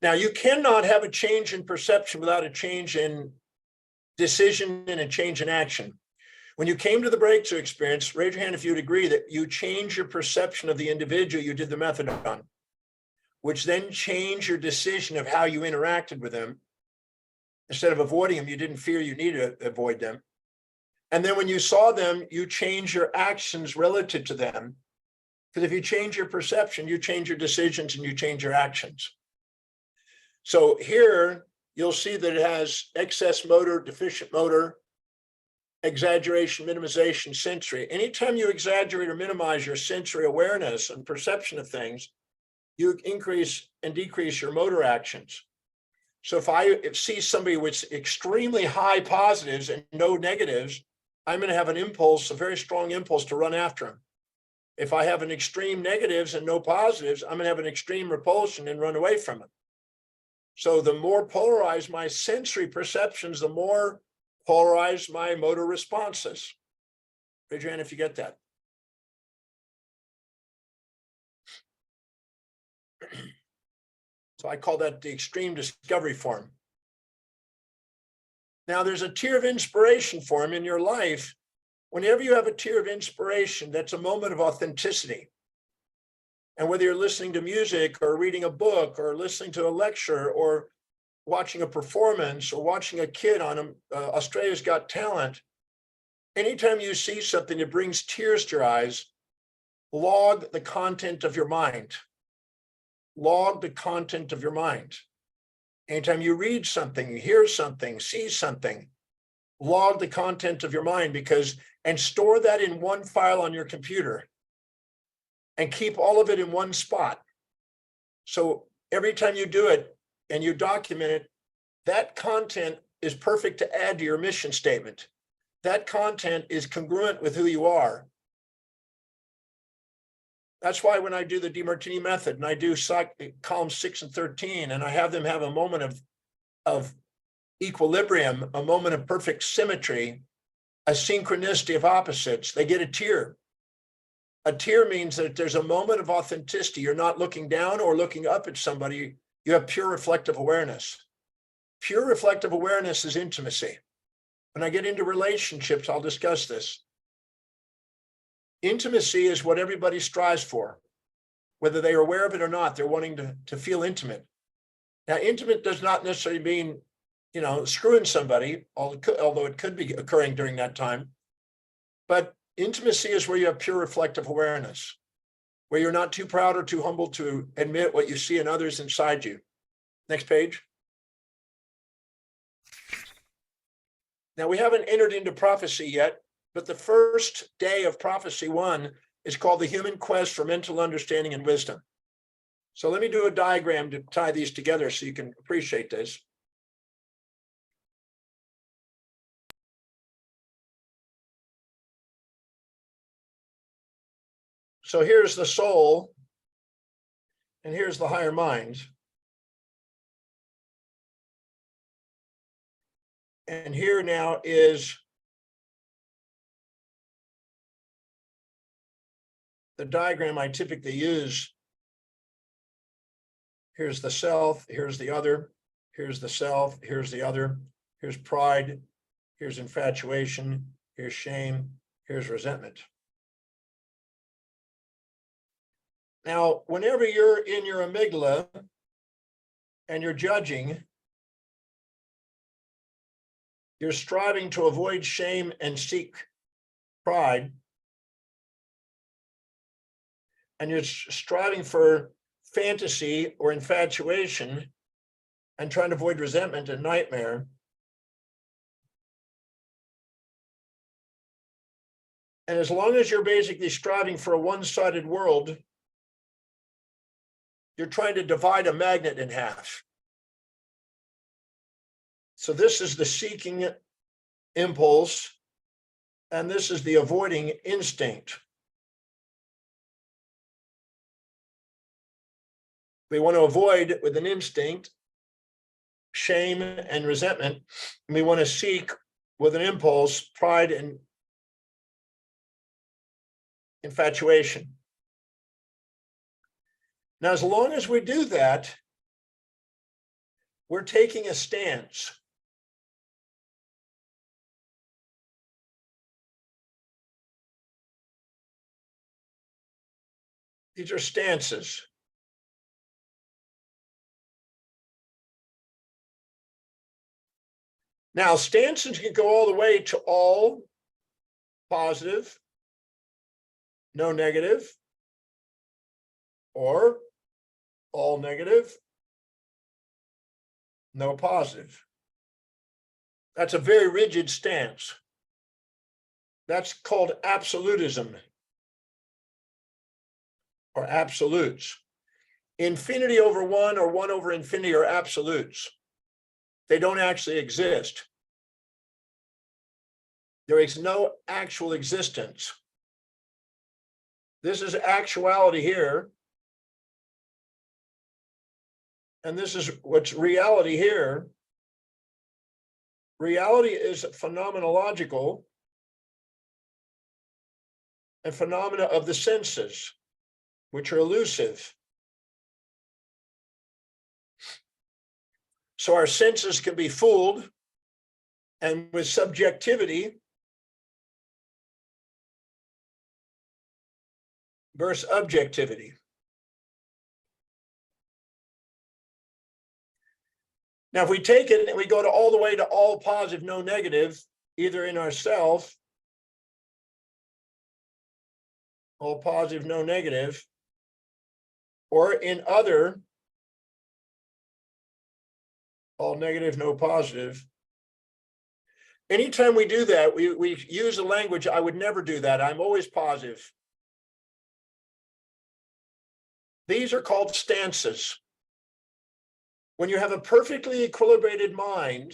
S2: Now, you cannot have a change in perception without a change in decision and a change in action. When you came to the breakthrough experience, raise your hand if you'd agree that you change your perception of the individual you did the method on, which then changed your decision of how you interacted with them. Instead of avoiding them, you didn't fear you needed to avoid them. And then when you saw them, you change your actions relative to them. Because if you change your perception, you change your decisions and you change your actions. So here, you'll see that it has excess motor, deficient motor, exaggeration, minimization, sensory. Anytime you exaggerate or minimize your sensory awareness and perception of things, you increase and decrease your motor actions. So if I see somebody with extremely high positives and no negatives, I'm going to have an impulse, a very strong impulse to run after them. If I have an extreme negatives and no positives, I'm going to have an extreme repulsion and run away from them. So the more polarized my sensory perceptions, the more polarized my motor responses. Raise your hand if you get that. So I call that the extreme discovery form. Now there's a tier of inspiration form in your life. Whenever you have a tier of inspiration, that's a moment of authenticity. And whether you're listening to music or reading a book or listening to a lecture or watching a performance or watching a kid on Australia's Got Talent, anytime you see something that brings tears to your eyes, log the content of your mind. Log the content of your mind. Anytime you read something, you hear something, see something, log the content of your mind and store that in one file on your computer. And keep all of it in one spot. So every time you do it and you document it, that content is perfect to add to your mission statement. That content is congruent with who you are. That's why when I do the DeMartini method and I do columns 6 and 13, and I have them have a moment of equilibrium, a moment of perfect symmetry, a synchronicity of opposites, they get a tear. A tear means that there's a moment of authenticity. You're not looking down or looking up at somebody. You have pure reflective awareness. Pure reflective awareness is intimacy. When I get into relationships, I'll discuss this. Intimacy is what everybody strives for. Whether they are aware of it or not, they're wanting to feel intimate. Now, intimate does not necessarily mean, screwing somebody, although it could be occurring during that time. But intimacy is where you have pure reflective awareness, where you're not too proud or too humble to admit what you see in others inside you. Next page. Now, we haven't entered into prophecy yet, but the first day of prophecy 1 is called the human quest for mental understanding and wisdom. So let me do a diagram to tie these together so you can appreciate this. So here's the soul, and here's the higher mind. And here now is the diagram I typically use. Here's the self, here's the other, here's the self, here's the other, here's pride, here's infatuation, here's shame, here's resentment. Now, whenever you're in your amygdala and you're judging, you're striving to avoid shame and seek pride. And you're striving for fantasy or infatuation and trying to avoid resentment and nightmare. And as long as you're basically striving for a one-sided world, you're trying to divide a magnet in half. So this is the seeking impulse, and this is the avoiding instinct. We want to avoid with an instinct shame and resentment. And we want to seek with an impulse pride and infatuation. Now, as long as we do that, we're taking a stance. These are stances. Now, stances can go all the way to all positive, no negative, or all negative, no positive. That's a very rigid stance. That's called absolutism or absolutes. Infinity over 1 or 1 over infinity are absolutes. They don't actually exist. There is no actual existence. This is actuality here. And this is what's reality here. Reality is phenomenological and phenomena of the senses, which are elusive. So our senses can be fooled, and with subjectivity versus objectivity. Now, if we take it and we go to all the way to all positive, no negative, either in ourself, all positive, no negative, or in other, all negative, no positive. Anytime we do that, we use a language, I would never do that. I'm always positive. These are called stances. When you have a perfectly equilibrated mind,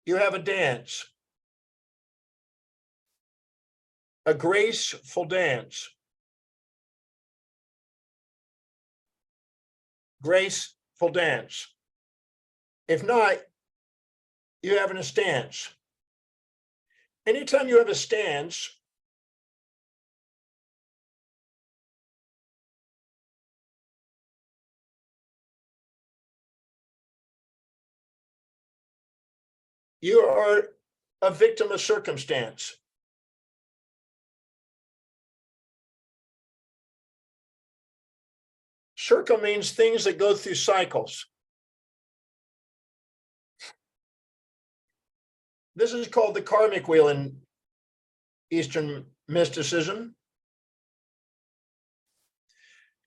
S2: you have a dance, a graceful dance. graceful dance. If not, you're having a stance. Anytime you have a stance, you are a victim of circumstance. Circle means things that go through cycles. This is called the karmic wheel in Eastern mysticism.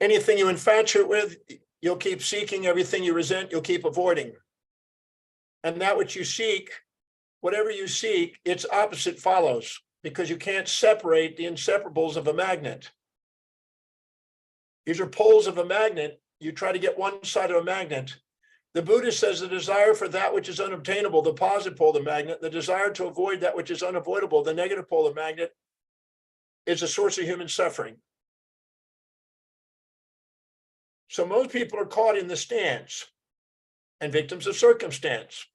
S2: Anything you infatuate with, you'll keep seeking. Everything you resent, you'll keep avoiding. And that which you seek, whatever you seek, its opposite follows, because you can't separate the inseparables of a magnet. These are poles of a magnet. You try to get one side of a magnet. The Buddha says the desire for that which is unobtainable, the positive pole of the magnet, the desire to avoid that which is unavoidable, the negative pole of the magnet, is a source of human suffering. So most people are caught in the stance and victims of circumstance,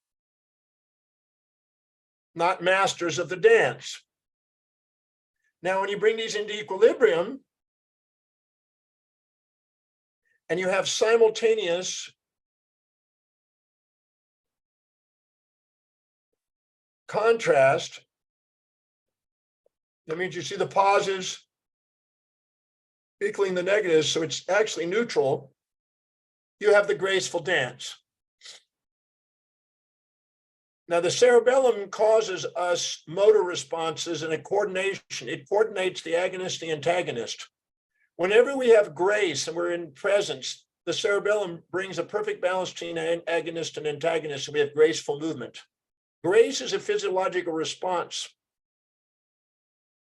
S2: not masters of the dance. Now, when you bring these into equilibrium and you have simultaneous contrast, that means you see the positives equaling the negatives, so it's actually neutral. You have the graceful dance. Now, the cerebellum causes us motor responses and a coordination. It coordinates the agonist, the antagonist. Whenever we have grace and we're in presence, the cerebellum brings a perfect balance between agonist and antagonist, and we have graceful movement. Grace is a physiological response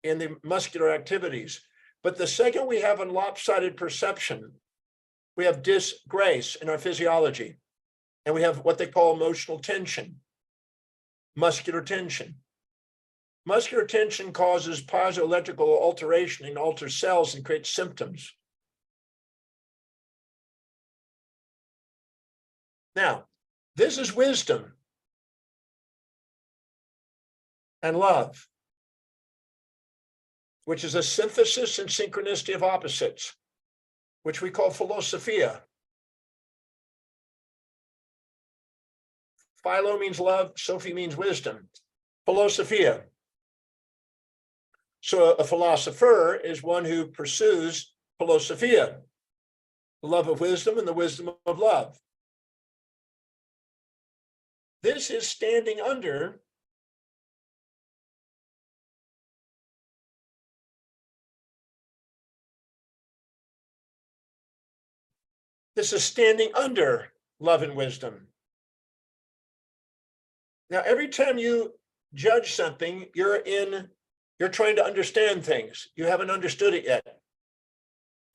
S2: in the muscular activities. But the second we have a lopsided perception, we have disgrace in our physiology. And we have what they call emotional tension, muscular tension. Muscular tension causes piezoelectrical alteration and alters cells and creates symptoms. Now, this is wisdom and love, which is a synthesis and synchronicity of opposites, which we call philosophia. Philo means love, Sophie means wisdom. Philosophia. So a philosopher is one who pursues philosophia, the love of wisdom and the wisdom of love. This is standing under love and wisdom. Now, every time you judge something, you're trying to understand things. You haven't understood it yet.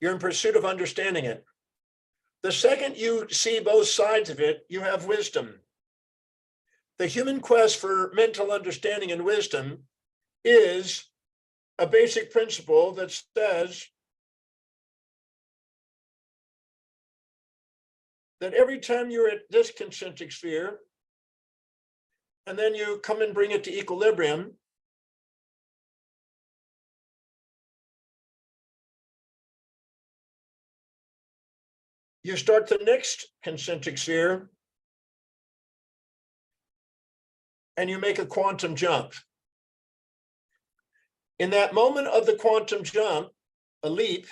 S2: You're in pursuit of understanding it. The second you see both sides of it, you have wisdom. The human quest for mental understanding and wisdom is a basic principle that says that every time you're at this concentric sphere, and then you come and bring it to equilibrium, you start the next concentric sphere, and you make a quantum jump. In that moment of the quantum jump, a leap,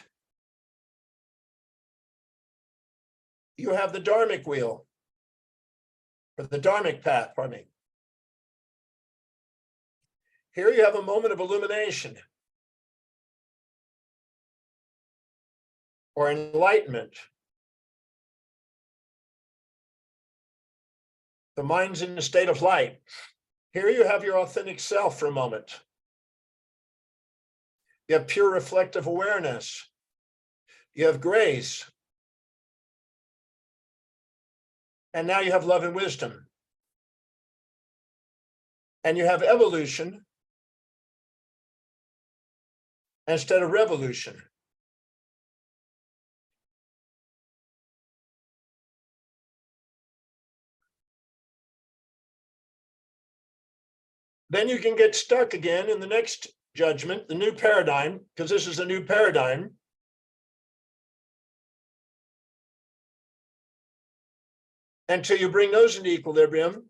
S2: you have the dharmic wheel, or the dharmic path, pardon me. Here you have a moment of illumination or enlightenment. The mind's in a state of light. Here you have your authentic self for a moment. You have pure reflective awareness. You have grace. And now you have love and wisdom. And you have evolution instead of revolution. Then you can get stuck again in the next judgment, the new paradigm, because this is a new paradigm. Until you bring those into equilibrium.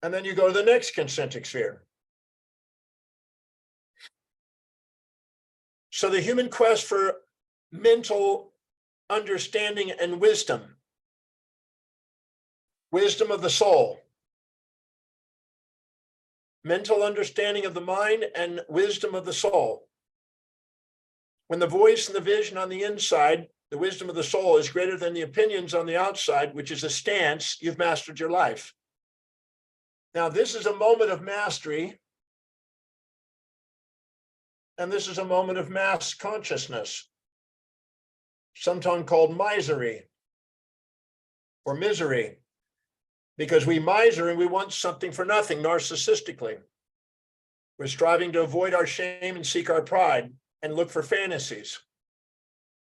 S2: And then you go to the next concentric sphere. So the human quest for mental understanding and wisdom of the soul, mental understanding of the mind and wisdom of the soul. When the voice and the vision on the inside, the wisdom of the soul is greater than the opinions on the outside, which is a stance, you've mastered your life. Now, this is a moment of mastery. And this is a moment of mass consciousness, sometimes called misery or misery, because we miser and we want something for nothing narcissistically. We're striving to avoid our shame and seek our pride and look for fantasies.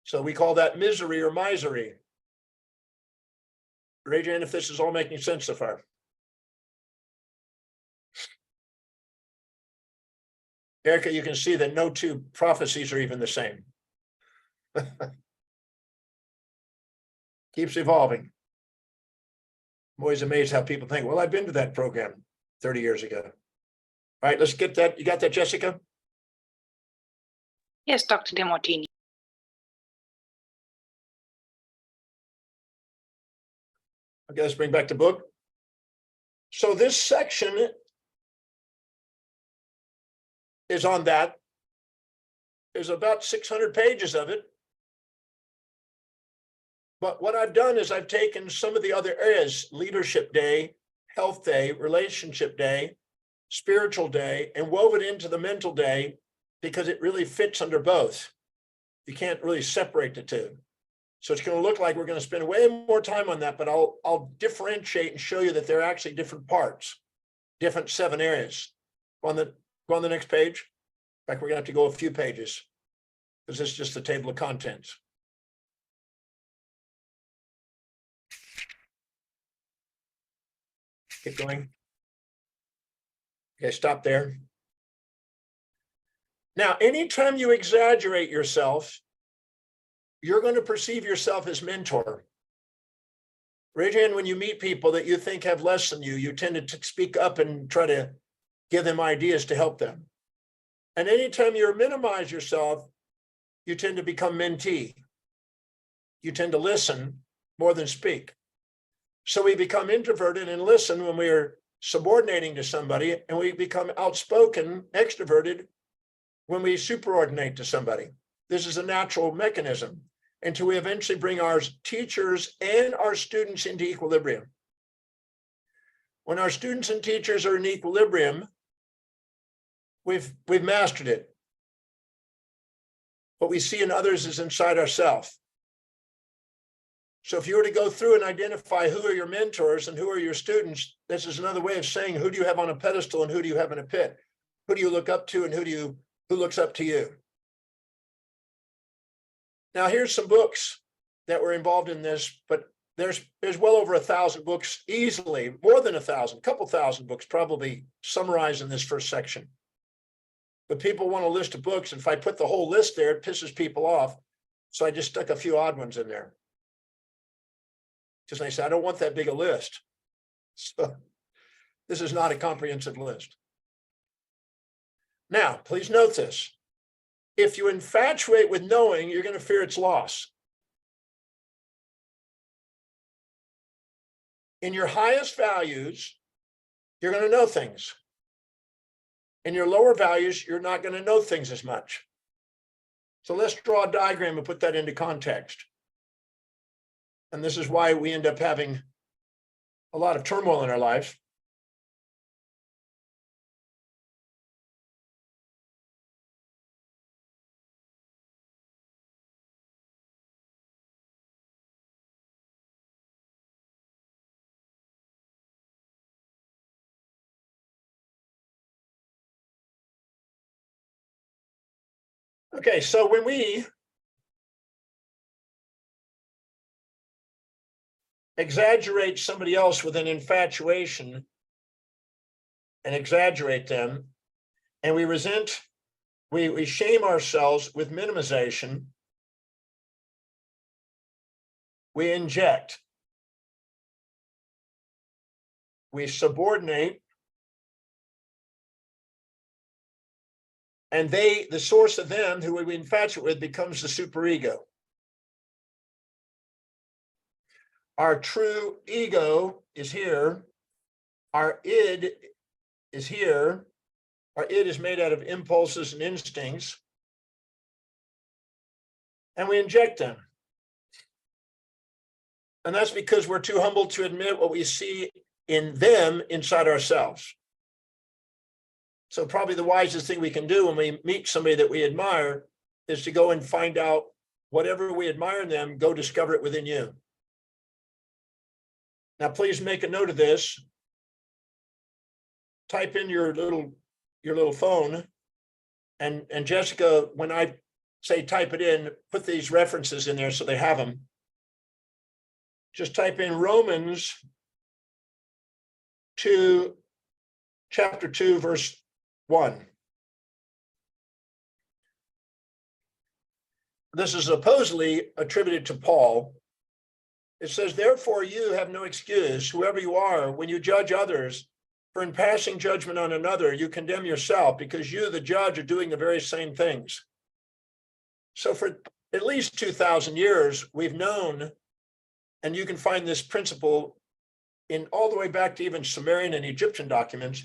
S2: So we call that misery or misery. Raise your hand if this is all making sense so far. Erica, you can see that no two prophecies are even the same. Keeps evolving. I'm always amazed how people think, well, I've been to that program 30 years ago. All right, let's get that. You got that, Jessica?
S1: Yes, Dr. Demartini.
S2: Okay, let's bring back the book. So this section is on that. There's about 600 pages of it. But what I've done is I've taken some of the other areas, leadership day, health day, relationship day, spiritual day, and wove it into the mental day because it really fits under both. You can't really separate the two. So it's going to look like we're going to spend way more time on that, but I'll differentiate and show you that they're actually different parts, different 7 areas. Go on the next page. In fact, we're going to have to go a few pages because this is just the table of contents. Keep going. Okay, stop there. Now, anytime you exaggerate yourself, you're going to perceive yourself as mentor. Raise your hand when you meet people that you think have less than you. You tend to speak up and try to give them ideas to help them. And anytime you minimize yourself, you tend to become mentee. You tend to listen more than speak. So we become introverted and listen when we're subordinating to somebody, and we become outspoken, extroverted when we superordinate to somebody. This is a natural mechanism until we eventually bring our teachers and our students into equilibrium. When our students and teachers are in equilibrium, we've mastered it. What we see in others is inside ourselves. So if you were to go through and identify who are your mentors and who are your students, this is another way of saying who do you have on a pedestal and who do you have in a pit? Who do you look up to and who looks up to you? Now here's some books that were involved in this, but there's well over 1,000 books, easily more than 1,000, a couple thousand books probably summarized in this first section. But people want a list of books, and if I put the whole list there, it pisses people off. So I just stuck a few odd ones in there. Just I said, I don't want that big a list. So this is not a comprehensive list. Now, please note this. If you infatuate with knowing, you're going to fear its loss. In your highest values, you're going to know things. In your lower values, you're not going to know things as much. So let's draw a diagram and put that into context. And this is why we end up having a lot of turmoil in our life. Okay, so when we exaggerate somebody else with an infatuation and exaggerate them, and we resent, we shame ourselves with minimization, we inject, we subordinate, and the source of them, who we infatuate with, becomes the superego. Our true ego is here. Our id is here. Our id is made out of impulses and instincts, and we inject them. And that's because we're too humble to admit what we see in them inside ourselves. So probably the wisest thing we can do when we meet somebody that we admire is to go and find out whatever we admire in them, go discover it within you. Now, please make a note of this. Type in your little phone, and Jessica, when I say type it in, put these references in there so they have them. Just type in Romans 2, chapter 2, verse 1. This is supposedly attributed to Paul. It says, therefore you have no excuse, whoever you are, when you judge others, for in passing judgment on another, you condemn yourself, because you, the judge, are doing the very same things. So for at least 2,000 years, we've known, and you can find this principle in all the way back to even Sumerian and Egyptian documents.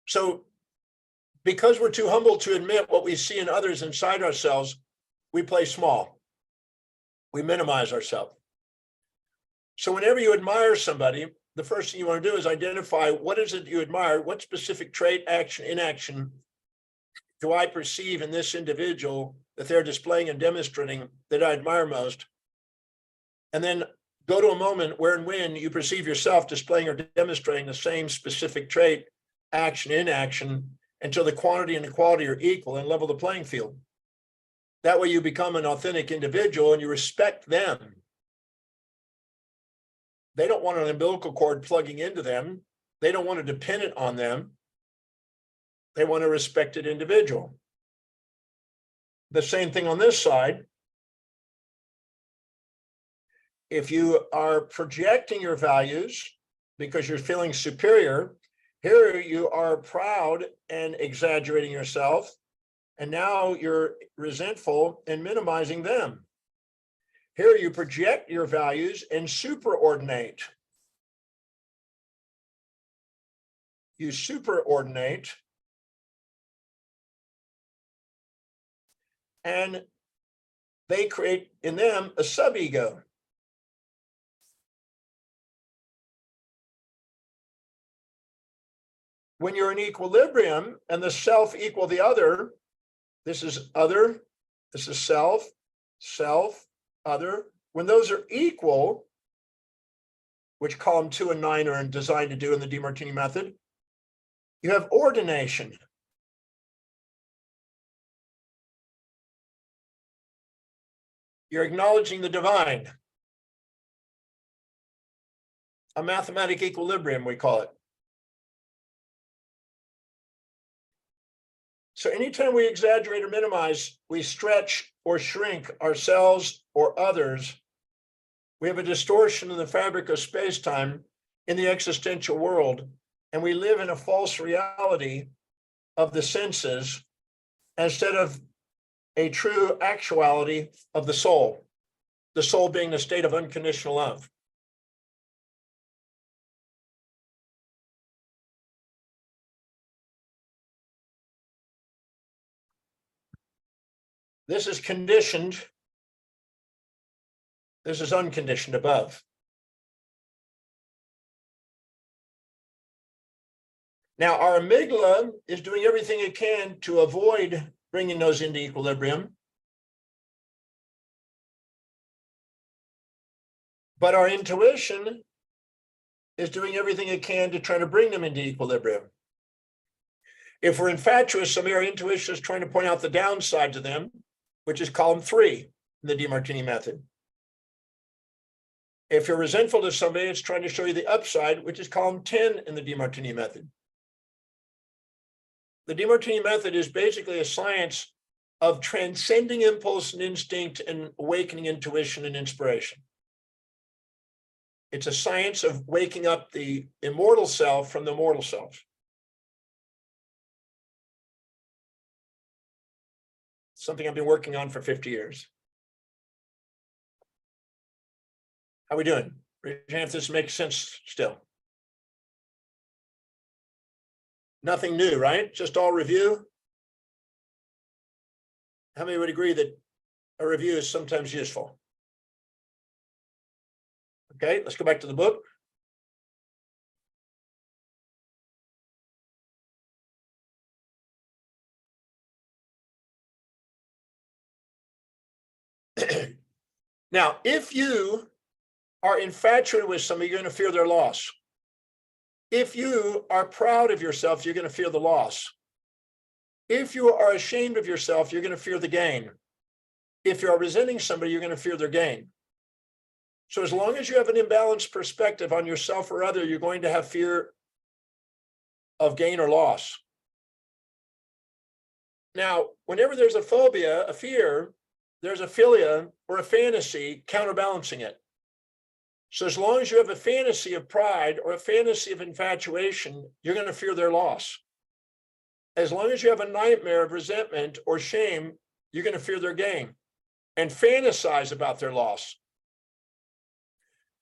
S2: So because we're too humble to admit what we see in others inside ourselves, we play small. We minimize ourselves. So whenever you admire somebody, the first thing you want to do is identify what is it you admire, what specific trait, action, inaction do I perceive in this individual that they're displaying and demonstrating that I admire most? And then go to a moment where and when you perceive yourself displaying or demonstrating the same specific trait, action, inaction, until the quantity and the quality are equal and level the playing field. That way you become an authentic individual and you respect them. They don't want an umbilical cord plugging into them. They don't want a dependent on them. They want a respected individual. The same thing on this side. If you are projecting your values because you're feeling superior, here you are proud and exaggerating yourself, and now you're resentful and minimizing them. Here you project your values and superordinate. You superordinate, and they create in them a subego. When you're in equilibrium and the self equal the other, this is other, this is self, self, other. When those are equal, which column 2 and 9 are designed to do in the DeMartini method, you have ordination. You're acknowledging the divine. A mathematic equilibrium, we call it. So anytime we exaggerate or minimize, we stretch or shrink ourselves or others. We have a distortion in the fabric of space-time in the existential world, and we live in a false reality of the senses instead of a true actuality of the soul being the state of unconditional love. This is conditioned. This is unconditioned above. Now, our amygdala is doing everything it can to avoid bringing those into equilibrium. But our intuition is doing everything it can to try to bring them into equilibrium. If we're infatuous, some of our intuition is trying to point out the downside to them, which is column 3. in the DeMartini method. If you're resentful to somebody, it's trying to show you the upside, which is column 10 in the DeMartini method. The DeMartini method is basically a science of transcending impulse and instinct and awakening intuition and inspiration. It's a science of waking up the immortal self from the mortal self. Something I've been working on for 50 years. How we doing? Raise your hand if this makes sense still. Nothing new, right? Just all review. How many would agree that a review is sometimes useful? Okay, let's go back to the book. Now, if you are infatuated with somebody, you're going to fear their loss. If you are proud of yourself, you're going to fear the loss. If you are ashamed of yourself, you're going to fear the gain. If you're resenting somebody, you're going to fear their gain. So as long as you have an imbalanced perspective on yourself or other, you're going to have fear of gain or loss. Now, whenever there's a phobia, a fear, there's a philia or a fantasy counterbalancing it. So as long as you have a fantasy of pride or a fantasy of infatuation, you're going to fear their loss. As long as you have a nightmare of resentment or shame, you're going to fear their gain and fantasize about their loss.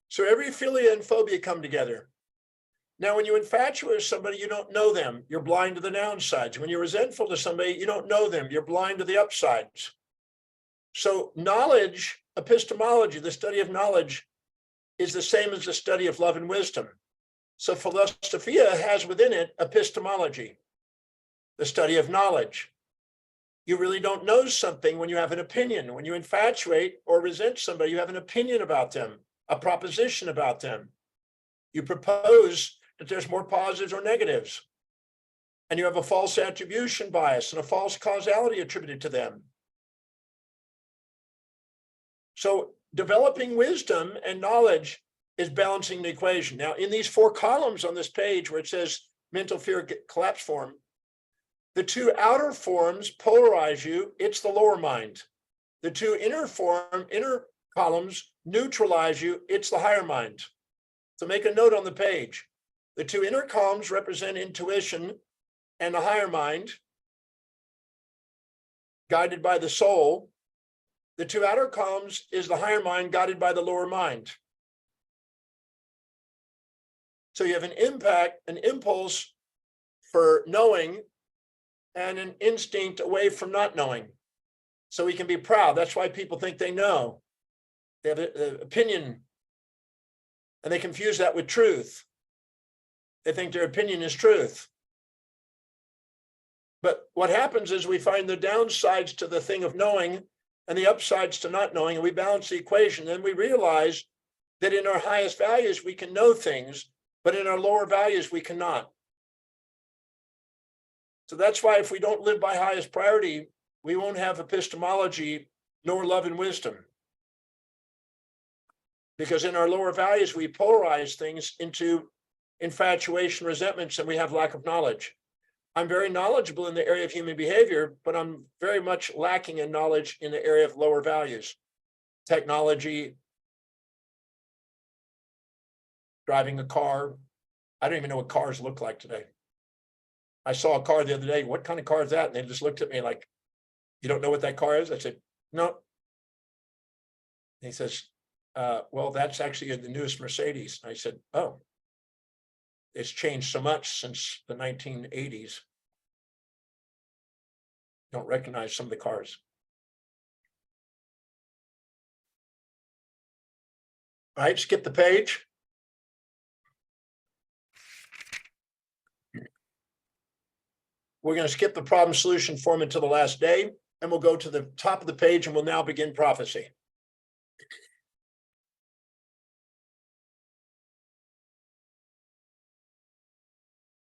S2: So every philia and phobia come together. Now, when you infatuate with somebody, you don't know them. You're blind to the downsides. When you're resentful to somebody, you don't know them. You're blind to the upsides. So knowledge, epistemology, the study of knowledge, is the same as the study of love and wisdom. So philosophia has within it epistemology, the study of knowledge. You really don't know something when you have an opinion. When you infatuate or resent somebody, you have an opinion about them, a proposition about them. You propose that there's more positives or negatives. And you have a false attribution bias and a false causality attributed to them. So developing wisdom and knowledge is balancing the equation. Now, in these 4 columns on this page where it says mental fear collapse form, the 2 outer forms polarize you. It's the lower mind. The 2 inner columns neutralize you. It's the higher mind. So make a note on the page. The 2 inner columns represent intuition and the higher mind, guided by the soul. The 2 outer columns is the higher mind guided by the lower mind. So you have an impact, an impulse for knowing and an instinct away from not knowing. So we can be proud. That's why people think they know. They have an opinion and they confuse that with truth. They think their opinion is truth. But what happens is we find the downsides to the thing of knowing and the upsides to not knowing, and we balance the equation. Then we realize that in our highest values, we can know things, but in our lower values, we cannot. So that's why if we don't live by highest priority, we won't have epistemology nor love and wisdom. Because in our lower values, we polarize things into infatuation, resentments, and we have lack of knowledge. I'm very knowledgeable in the area of human behavior, but I'm very much lacking in knowledge in the area of lower values, technology, driving a car. I don't even know what cars look like today. I saw a car the other day. What kind of car is that? And they just looked at me like, you don't know what that car is? I said, no. And he says, well, that's actually the newest Mercedes. And I said, oh, it's changed so much since the 1980s. Don't recognize some of the cars. All right, skip the page. We're going to skip the problem solution form until the last day, and we'll go to the top of the page and we'll now begin prophecy.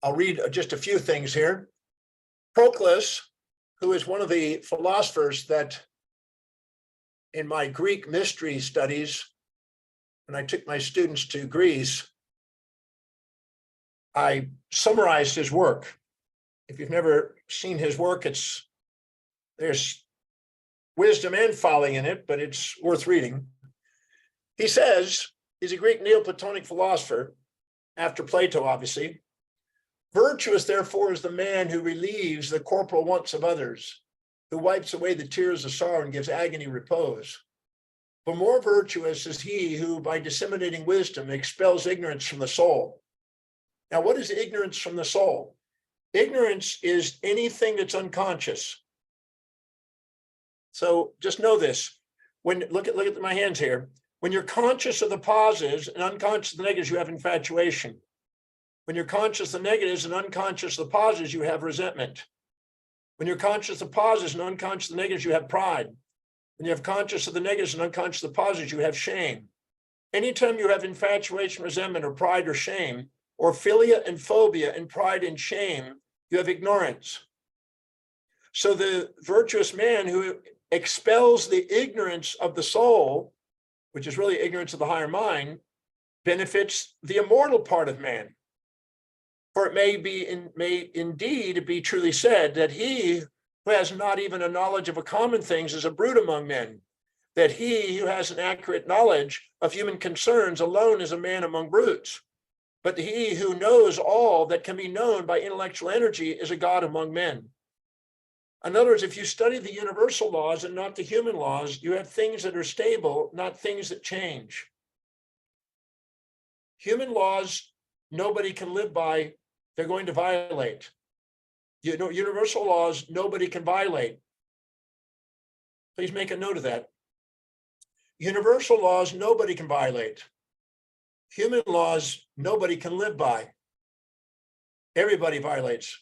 S2: I'll read just a few things here. Proclus, who is one of the philosophers that in my Greek mystery studies, when I took my students to Greece, I summarized his work. If you've never seen his work, there's wisdom and folly in it, but it's worth reading. He says, he's a Greek Neoplatonic philosopher, after Plato, obviously. Virtuous, therefore, is the man who relieves the corporal wants of others, who wipes away the tears of sorrow and gives agony repose. But more virtuous is he who, by disseminating wisdom, expels ignorance from the soul. Now, what is ignorance from the soul? Ignorance is anything that's unconscious. So just know this. Look at my hands here. When you're conscious of the positives and unconscious of the negatives, you have infatuation. When you're conscious of the negatives and unconscious of the positives, you have resentment. When you're conscious of the positives and unconscious of the negatives, you have pride. When you have conscious of the negatives and unconscious of the positives, you have shame. Anytime you have infatuation, resentment, or pride or shame, or philia and phobia and pride and shame, you have ignorance. So the virtuous man who expels the ignorance of the soul, which is really ignorance of the higher mind, benefits the immortal part of man. For it may indeed be truly said that he who has not even a knowledge of a common things is a brute among men, that he who has an accurate knowledge of human concerns alone is a man among brutes. But he who knows all that can be known by intellectual energy is a god among men. In other words, if you study the universal laws and not the human laws, you have things that are stable, not things that change. Human laws, nobody can live by, they're going to violate. Universal laws, nobody can violate. Please make a note of that. Universal laws, nobody can violate. Human laws, nobody can live by. Everybody violates.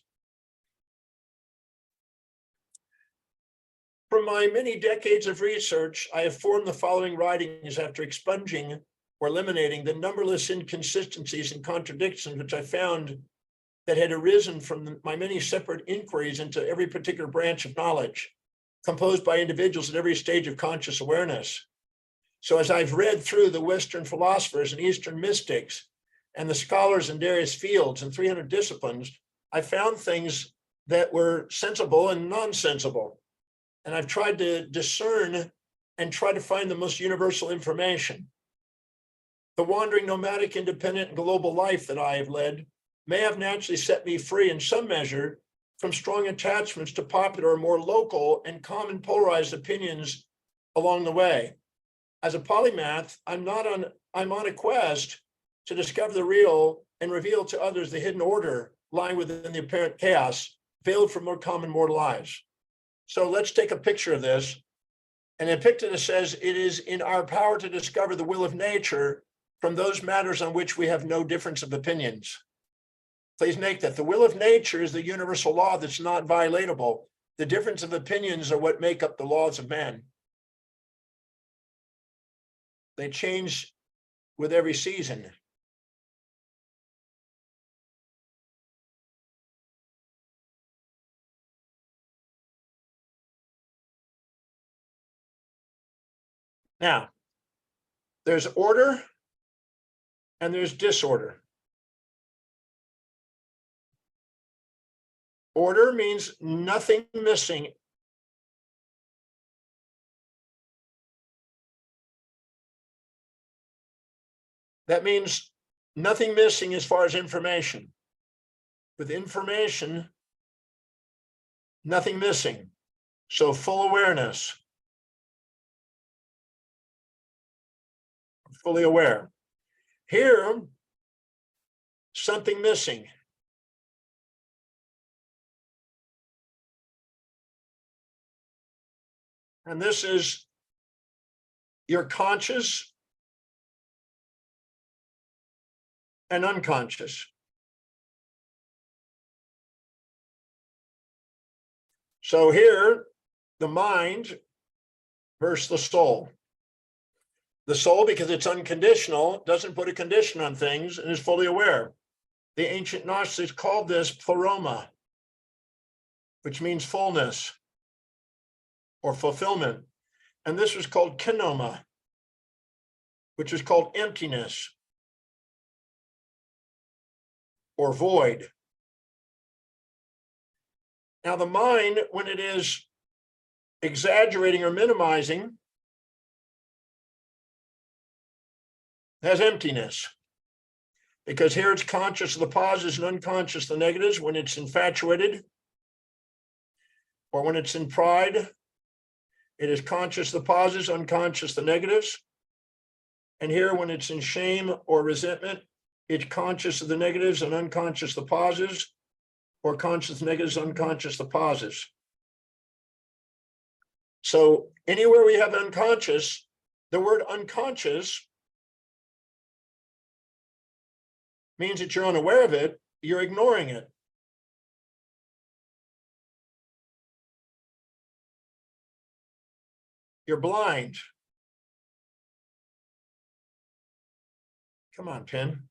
S2: From my many decades of research, I have formed the following writings after expunging or eliminating the numberless inconsistencies and contradictions which I found that had arisen from my many separate inquiries into every particular branch of knowledge, composed by individuals at every stage of conscious awareness. So as I've read through the Western philosophers and Eastern mystics and the scholars in various fields and 300 disciplines, I found things that were sensible and nonsensible. And I've tried to discern and try to find the most universal information. The wandering, nomadic, independent, and global life that I have led may have naturally set me free in some measure from strong attachments to popular or more local and common polarized opinions along the way. As a polymath, I'm on a quest to discover the real and reveal to others the hidden order lying within the apparent chaos, veiled from more common mortal eyes. So let's take a picture of this. And Epictetus says, it is in our power to discover the will of nature from those matters on which we have no difference of opinions. Please note that the will of nature is the universal law that's not violatable. The difference of opinions are what make up the laws of man. They change with every season. Now, there's order and there's disorder. Order means nothing missing. That means nothing missing as far as information. With information, nothing missing. So full awareness. Fully aware. Here, something missing. And this is your conscious and unconscious. So here, the mind versus the soul. The soul, because it's unconditional, doesn't put a condition on things and is fully aware. The ancient Gnostics called this pleroma, which means fullness or fulfillment. And this was called kenoma, which is called emptiness or void. Now, the mind, when it is exaggerating or minimizing, has emptiness. Because here it's conscious of the positives and unconscious the negatives. When it's infatuated or when it's in pride, it is conscious of the positives, unconscious the negatives. And here, when it's in shame or resentment, it's conscious of the negatives and unconscious the positives, or conscious negatives, unconscious the positives. So anywhere we have unconscious, the word unconscious means that you're unaware of it, you're ignoring it. You're blind. Come on, pen.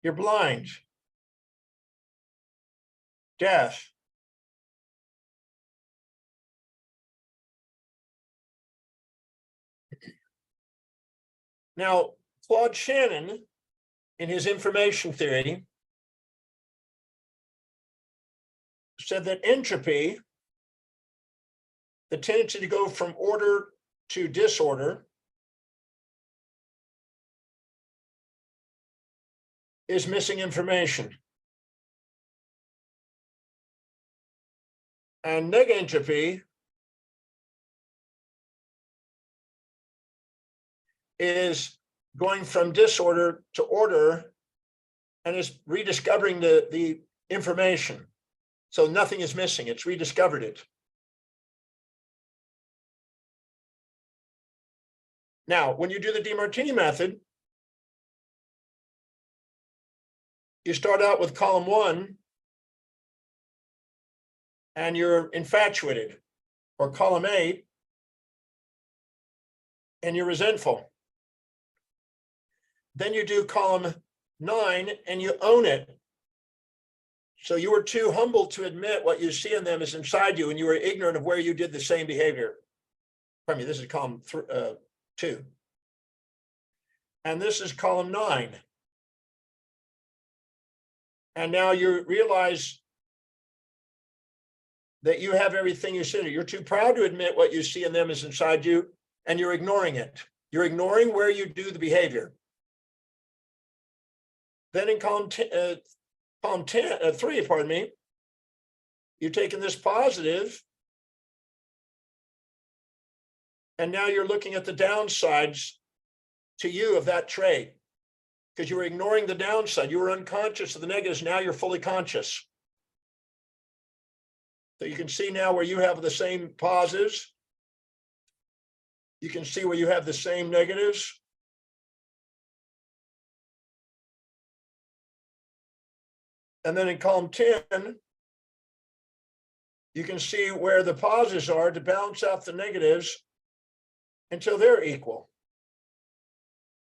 S2: You're blind. Deaf. Now, Claude Shannon, in his information theory, said that entropy, the tendency to go from order to disorder, is missing information. And negentropy is going from disorder to order and is rediscovering the information. So nothing is missing, it's rediscovered it. Now, when you do the DeMartini method, you start out with column 1 and you're infatuated, or column 8 and you're resentful. Then you do column 9 and you own it. So you were too humble to admit what you see in them is inside you, and you were ignorant of where you did the same behavior. Pardon me, this is column 2. And this is column 9. And now you realize that you have everything you see. You're too proud to admit what you see in them is inside you, and you're ignoring it. You're ignoring where you do the behavior. Then in column 3, you've taken this positive, and now you're looking at the downsides to you of that trait, because you were ignoring the downside. You were unconscious of the negatives. Now you're fully conscious. So you can see now where you have the same positives. You can see where you have the same negatives. And then in column 10, you can see where the positives are to balance out the negatives until they're equal.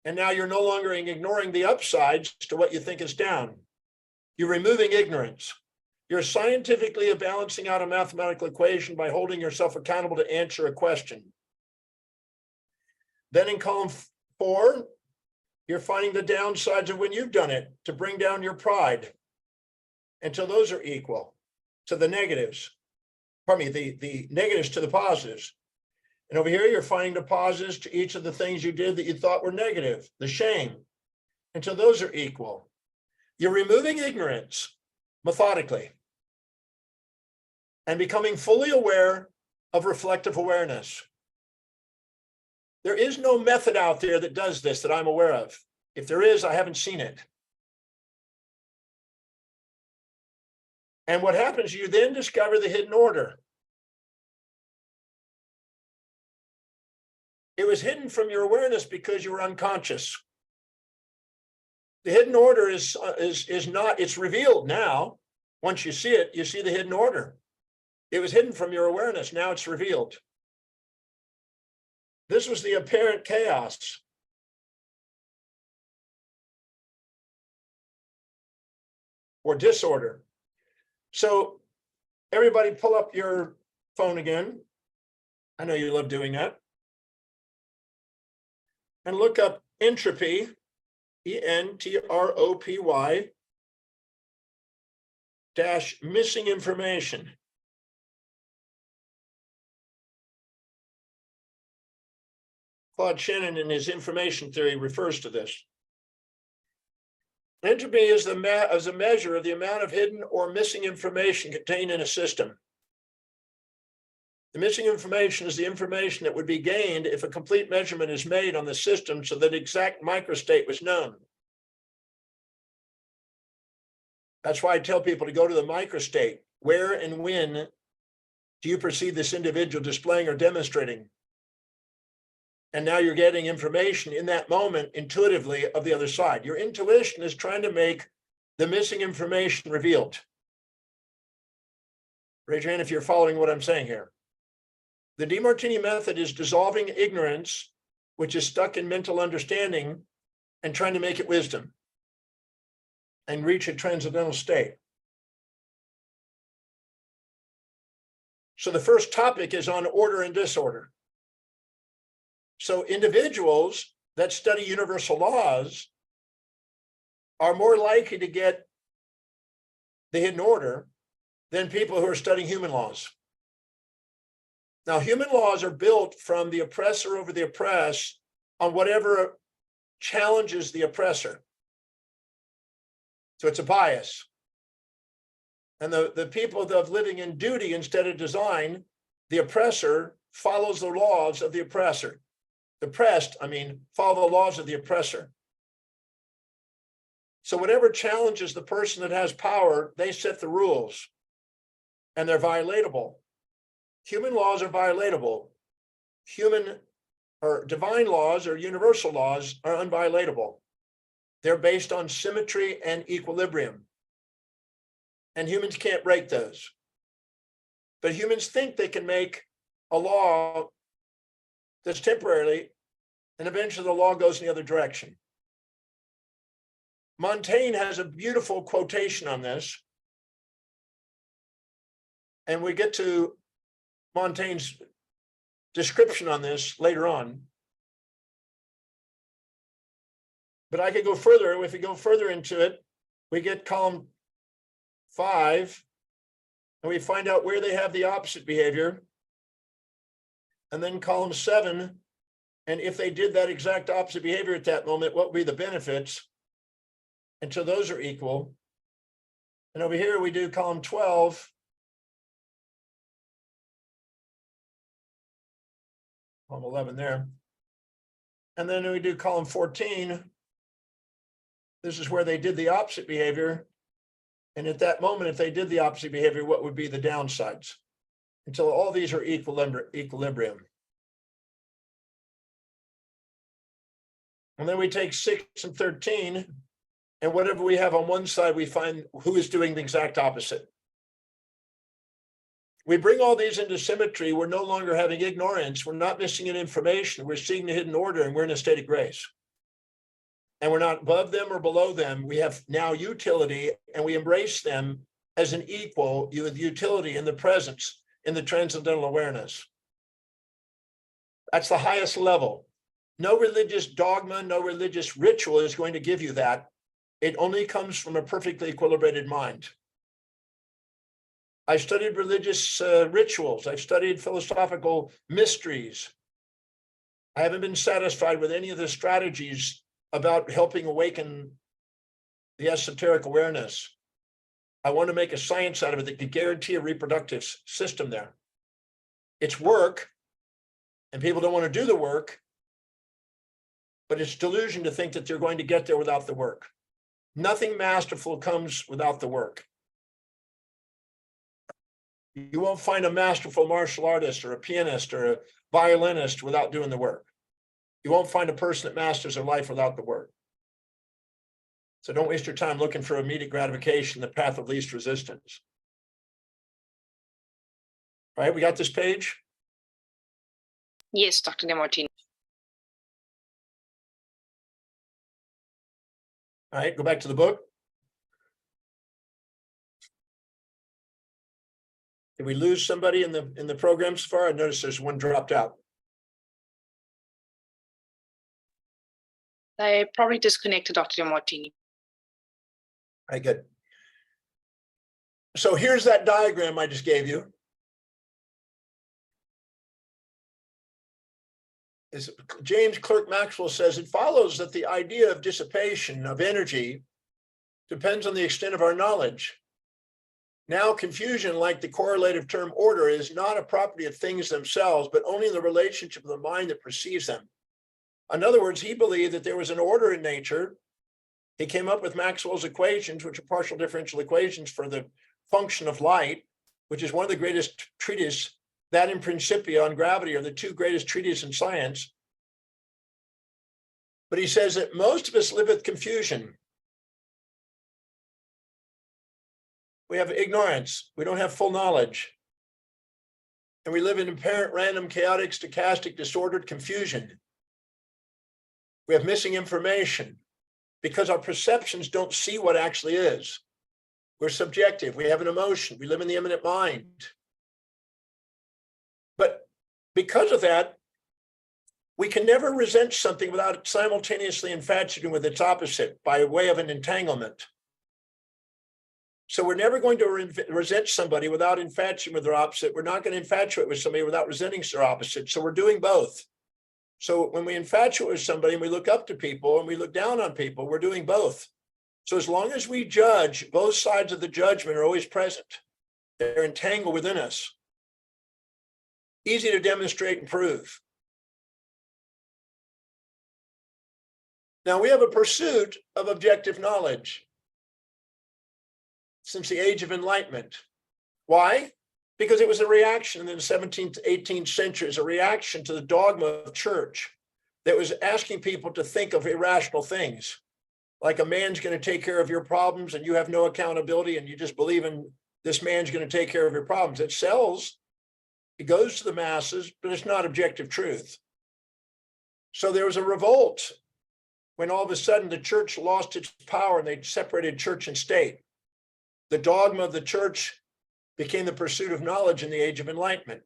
S2: And now you're no longer ignoring the upsides to what you think is down. You're removing ignorance. You're scientifically balancing out a mathematical equation by holding yourself accountable to answer a question. Then in column 4, you're finding the downsides of when you've done it to bring down your pride until those are equal to the negatives. Pardon me, the negatives to the positives. And over here, you're finding the positives to each of the things you did that you thought were negative, the shame, until those are equal. You're removing ignorance methodically and becoming fully aware of reflective awareness. There is no method out there that does this that I'm aware of. If there is, I haven't seen it. And what happens, you then discover the hidden order. It was hidden from your awareness because you were unconscious. The hidden order is not, it's revealed now. Once you see it, you see the hidden order. It was hidden from your awareness. Now it's revealed. This was the apparent chaos. or disorder. So everybody pull up your phone again. I know you love doing that. And look up entropy, ENTROPY, dash missing information. Claude Shannon in his information theory refers to this. Entropy is a measure of the amount of hidden or missing information contained in a system. The missing information is the information that would be gained if a complete measurement is made on the system so that exact microstate was known. That's why I tell people to go to the microstate. Where and when do you perceive this individual displaying or demonstrating? And now you're getting information in that moment intuitively of the other side. Your intuition is trying to make the missing information revealed. Raise your hand if you're following what I'm saying here. The DeMartini method is dissolving ignorance, which is stuck in mental understanding, and trying to make it wisdom and reach a transcendental state. So the first topic is on order and disorder. So individuals that study universal laws are more likely to get the hidden order than people who are studying human laws. Now, human laws are built from the oppressor over the oppressed on whatever challenges the oppressor. So it's a bias. And the people of living in duty instead of design, the oppressor follows the laws of the oppressor. The oppressed, follow the laws of the oppressor. So whatever challenges the person that has power, they set the rules, and they're violatable. Human laws are violatable. Human or divine laws or universal laws are unviolatable. They're based on symmetry and equilibrium. And humans can't break those. But humans think they can make a law that's temporarily, and eventually the law goes in the other direction. Montaigne has a beautiful quotation on this. And we get to Montaigne's description on this later on. But I could go further. If we go further into it, we get column 5, and we find out where they have the opposite behavior. And then column 7, and if they did that exact opposite behavior at that moment, what would be the benefits? And so those are equal. And over here we do column 12. Column 11 there. And then we do column 14. This is where they did the opposite behavior. And at that moment, if they did the opposite behavior, what would be the downsides? Until all these are equilibrium. And then we take 6 and 13, and whatever we have on one side, we find who is doing the exact opposite. We bring all these into symmetry. We're no longer having ignorance. We're not missing any information. We're seeing the hidden order, and we're in a state of grace. And we're not above them or below them. We have now utility, and we embrace them as an equal with utility in the presence, in the transcendental awareness. That's the highest level. No religious dogma, no religious ritual is going to give you that. It only comes from a perfectly equilibrated mind. I studied religious rituals. I've studied philosophical mysteries. I haven't been satisfied with any of the strategies about helping awaken the esoteric awareness. I want to make a science out of it that could guarantee a reproductive system there. It's work, and people don't want to do the work, but it's delusion to think that they're going to get there without the work. Nothing masterful comes without the work. You won't find a masterful martial artist or a pianist or a violinist without doing the work. You won't find a person that masters their life without the work. So don't waste your time looking for immediate gratification, the path of least resistance. All right, we got this page?
S1: Yes, Dr. DeMartini.
S2: All right, go back to the book. Did we lose somebody in the program so far? I noticed there's one dropped out.
S1: They probably disconnected Dr. Demartini.
S2: All right, good. So here's that diagram I just gave you. As James Clerk Maxwell says, it follows that the idea of dissipation of energy depends on the extent of our knowledge. Now, confusion, like the correlative term order, is not a property of things themselves, but only in the relationship of the mind that perceives them. In other words, he believed that there was an order in nature. He came up with Maxwell's equations, which are partial differential equations for the function of light, which is one of the greatest treatises. That in Principia on gravity are the two greatest treatises in science. But he says that most of us live with confusion. We have ignorance. We don't have full knowledge. And we live in apparent, random, chaotic, stochastic, disordered confusion. We have missing information because our perceptions don't see what actually is. We're subjective. We have an emotion. We live in the immanent mind. But because of that, we can never resent something without simultaneously infatuating with its opposite by way of an entanglement. So we're never going to resent somebody without infatuating with their opposite. We're not going to infatuate with somebody without resenting their opposite. So we're doing both. So when we infatuate with somebody and we look up to people and we look down on people, we're doing both. So as long as we judge, both sides of the judgment are always present. They're entangled within us. Easy to demonstrate and prove. Now we have a pursuit of objective knowledge since the age of enlightenment. Why? Because it was a reaction in the 17th, 18th centuries, a reaction to the dogma of church that was asking people to think of irrational things. Like a man's going to take care of your problems and you have no accountability and you just believe in this man's going to take care of your problems. It sells, it goes to the masses, but it's not objective truth. So there was a revolt when all of a sudden the church lost its power and they separated church and state. The dogma of the church became the pursuit of knowledge in the age of enlightenment.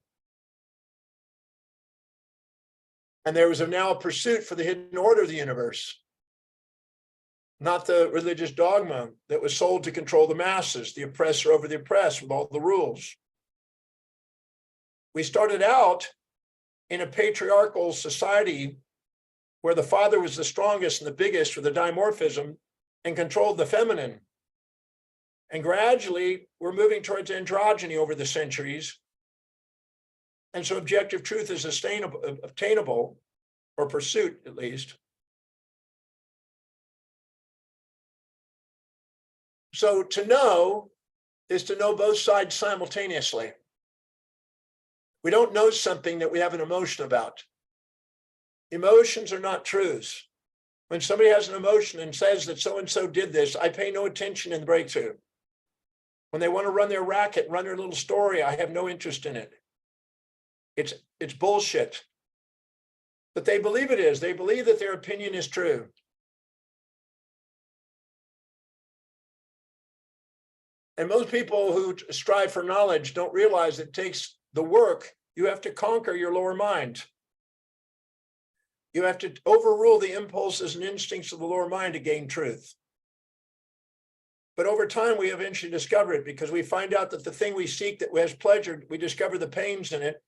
S2: And there was now a pursuit for the hidden order of the universe, not the religious dogma that was sold to control the masses, the oppressor over the oppressed with all the rules. We started out in a patriarchal society where the father was the strongest and the biggest for the dimorphism and controlled the feminine. And gradually, we're moving towards androgyny over the centuries. And so objective truth is obtainable, or pursuit at least. So to know is to know both sides simultaneously. We don't know something that we have an emotion about. Emotions are not truths. When somebody has an emotion and says that so-and-so did this, I pay no attention in the breakthrough. When they want to run their racket, run their little story, I have no interest in it. It's bullshit. But they believe it is. They believe that their opinion is true. And most people who strive for knowledge don't realize it takes the work. You have to conquer your lower mind. You have to overrule the impulses and instincts of the lower mind to gain truth. But over time, we eventually discover it because we find out that the thing we seek that has pleasure, we discover the pains in it,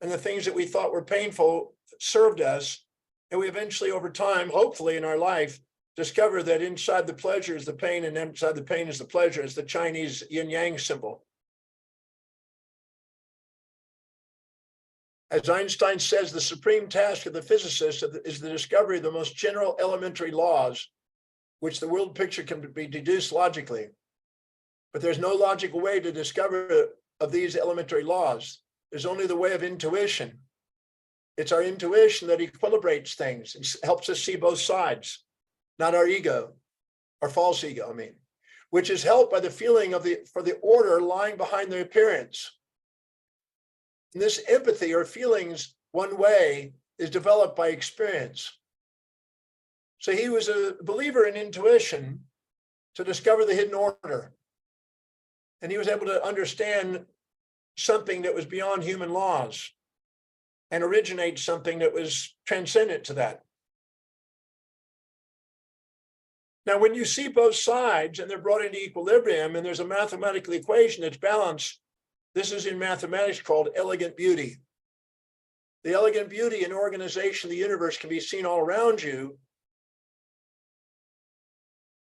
S2: and the things that we thought were painful served us. And we eventually, over time, hopefully in our life, discover that inside the pleasure is the pain and inside the pain is the pleasure. It's the Chinese yin-yang symbol. As Einstein says, the supreme task of the physicist is the discovery of the most general elementary laws, which the world picture can be deduced logically. But there's no logical way to discover of these elementary laws. There's only the way of intuition. It's our intuition that equilibrates things and helps us see both sides, not our ego, our false ego, which is helped by the feeling for the order lying behind the appearance. And this empathy or feelings one way is developed by experience. So he was a believer in intuition to discover the hidden order. And he was able to understand something that was beyond human laws and originate something that was transcendent to that. Now, when you see both sides and they're brought into equilibrium and there's a mathematical equation that's balanced, this is in mathematics called elegant beauty. The elegant beauty and organization of the universe can be seen all around you.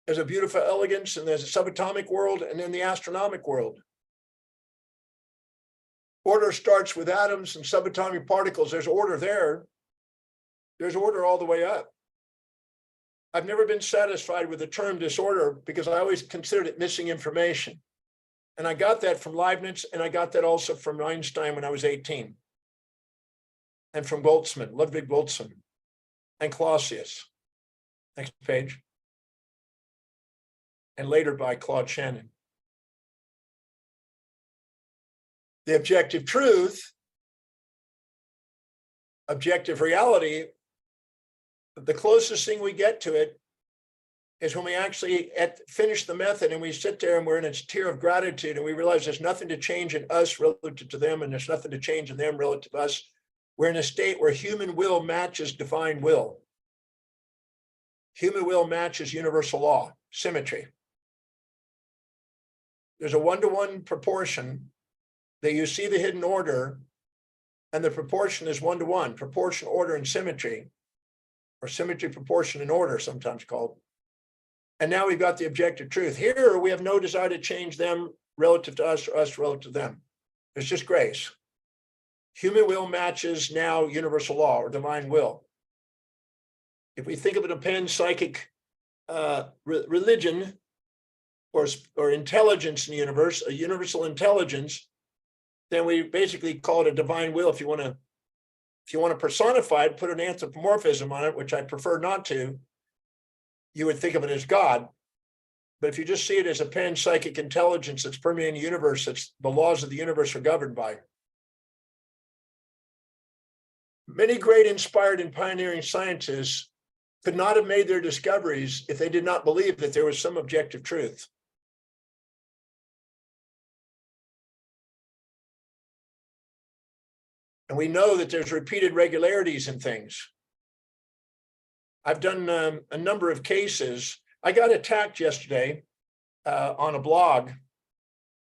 S2: There's a beautiful elegance, and there's a subatomic world, and then the astronomic world. Order starts with atoms and subatomic particles. There's order there. There's order all the way up. I've never been satisfied with the term disorder because I always considered it missing information. And I got that from Leibniz, and I got that also from Einstein when I was 18. And from Boltzmann, Ludwig Boltzmann, and Clausius. Next page. And later by Claude Shannon. The objective truth, objective reality, the closest thing we get to it is when we actually finish the method and we sit there and we're in a tear of gratitude and we realize there's nothing to change in us relative to them and there's nothing to change in them relative to us. We're in a state where human will matches divine will. Human will matches universal law, symmetry. There's a one-to-one proportion that you see the hidden order, and the proportion is one-to-one, proportion, order, and symmetry, or symmetry, proportion, and order, sometimes called. And now we've got the objective truth. Here, we have no desire to change them relative to us or us relative to them. There's just grace. Human will matches now universal law or divine will. If we think of it a panpsychic religion or intelligence in the universe, a universal intelligence, then we basically call it a divine will. If you want to personify it, put an anthropomorphism on it, which I prefer not to, you would think of it as God. But if you just see it as a panpsychic intelligence that's permeating the universe, that's the laws of the universe are governed by. Many great inspired and pioneering scientists could not have made their discoveries if they did not believe that there was some objective truth. And we know that there's repeated regularities in things. I've done a number of cases. I got attacked yesterday on a blog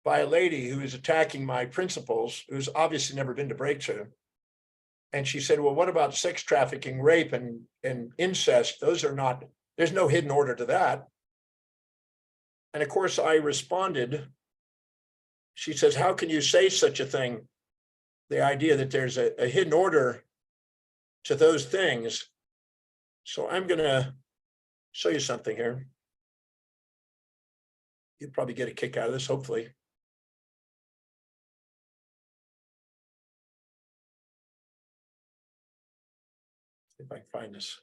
S2: by a lady who was attacking my principles, who's obviously never been to Breakthrough. And she said, well, what about sex trafficking, rape, and incest? Those are not, there's no hidden order to that. And of course, I responded. She says, how can you say such a thing? The idea that there's a hidden order to those things. So I'm going to show you something here. You'll probably get a kick out of this, hopefully. If I can find this.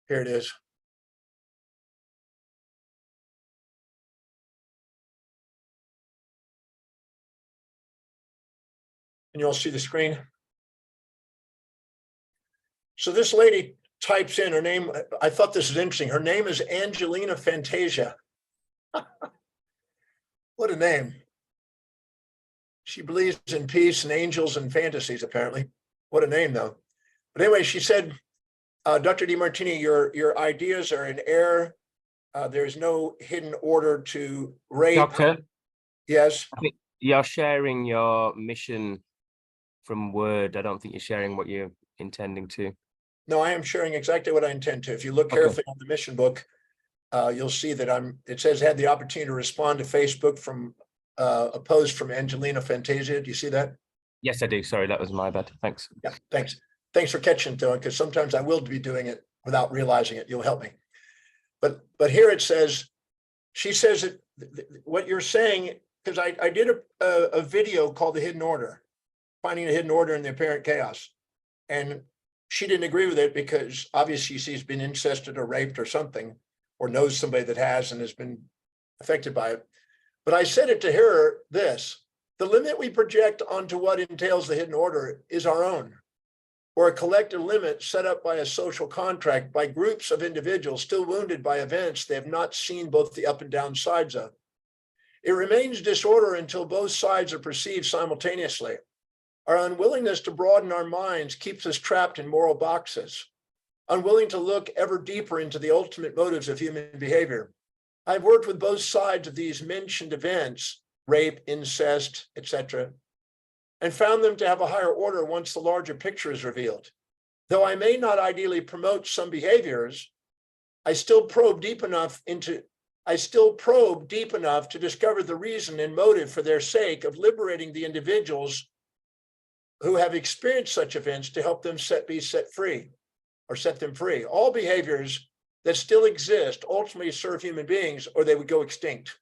S2: Here it is. And you all see the screen. So this lady types in her name. I thought this was interesting. Her name is Angelina Fantasia. What a name. She believes in peace and angels and fantasies, apparently. What a name, though. But anyway, she said, Dr. Demartini, your ideas are in error. There's no hidden order to rape.
S3: Doctor,
S2: Yes.
S3: I think you're sharing your mission from Word. I don't think you're sharing what you're intending to.
S2: No, I am sharing exactly what I intend to. If you look carefully on the mission book, you'll see that it says had the opportunity to respond to Facebook from a post from Angelina Fantasia. Do you see that?
S3: Yes, I do. Sorry, that was my bad. Thanks.
S2: Yeah, thanks. Thanks for catching it, though, because sometimes I will be doing it without realizing it. You'll help me. But here it says, she says that what you're saying, because I did a video called The Hidden Order, finding the hidden order in the apparent chaos. And she didn't agree with it because obviously she's been incested or raped or something, or knows somebody that has and has been affected by it. But I said it to her this, The limit we project onto what entails the hidden order is our own, or a collective limit set up by a social contract by groups of individuals still wounded by events they have not seen both the up and down sides of. It remains disorder until both sides are perceived simultaneously. Our unwillingness to broaden our minds keeps us trapped in moral boxes, unwilling to look ever deeper into the ultimate motives of human behavior. I've worked with both sides of these mentioned events, rape, incest, etc., and found them to have a higher order once the larger picture is revealed. Though I may not ideally promote some behaviors, I still probe deep enough to discover the reason and motive for their sake of liberating the individuals who have experienced such events to help them be set free or set them free. All behaviors that still exist ultimately serve human beings or they would go extinct.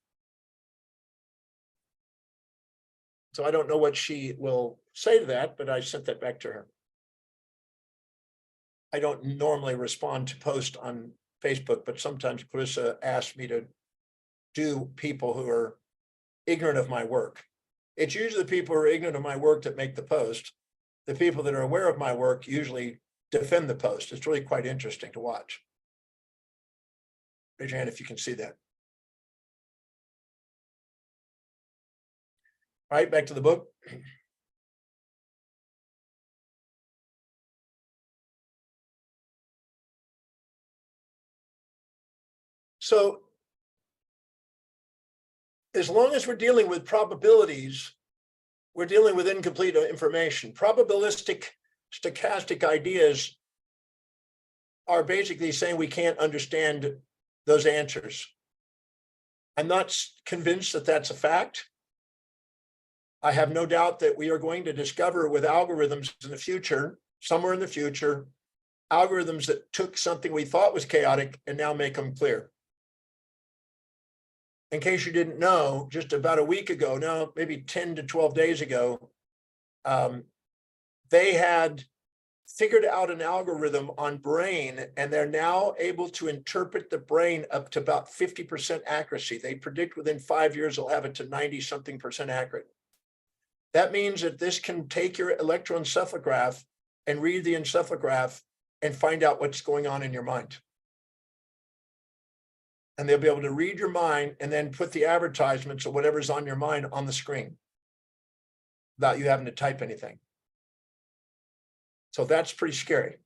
S2: So I don't know what she will say to that, but I sent that back to her. I don't normally respond to posts on Facebook, but sometimes Clarissa asks me to do people who are ignorant of my work. It's usually the people who are ignorant of my work that make the post. The people that are aware of my work usually defend the post. It's really quite interesting to watch. Raise your hand if you can see that. All right, back to the book. So, as long as we're dealing with probabilities, we're dealing with incomplete information. Probabilistic, stochastic ideas are basically saying we can't understand those answers. I'm not convinced that that's a fact. I have no doubt that we are going to discover with algorithms in the future, somewhere in the future, algorithms that took something we thought was chaotic and now make them clear. In case you didn't know, just about a week ago, no, maybe 10 to 12 days ago, they had figured out an algorithm on brain, and they're now able to interpret the brain up to about 50% accuracy. They predict within 5 years, they'll have it to 90-something% accurate. That means that this can take your electroencephalograph and read the encephalograph and find out what's going on in your mind. And they'll be able to read your mind and then put the advertisements or whatever's on your mind on the screen without you having to type anything. So that's pretty scary.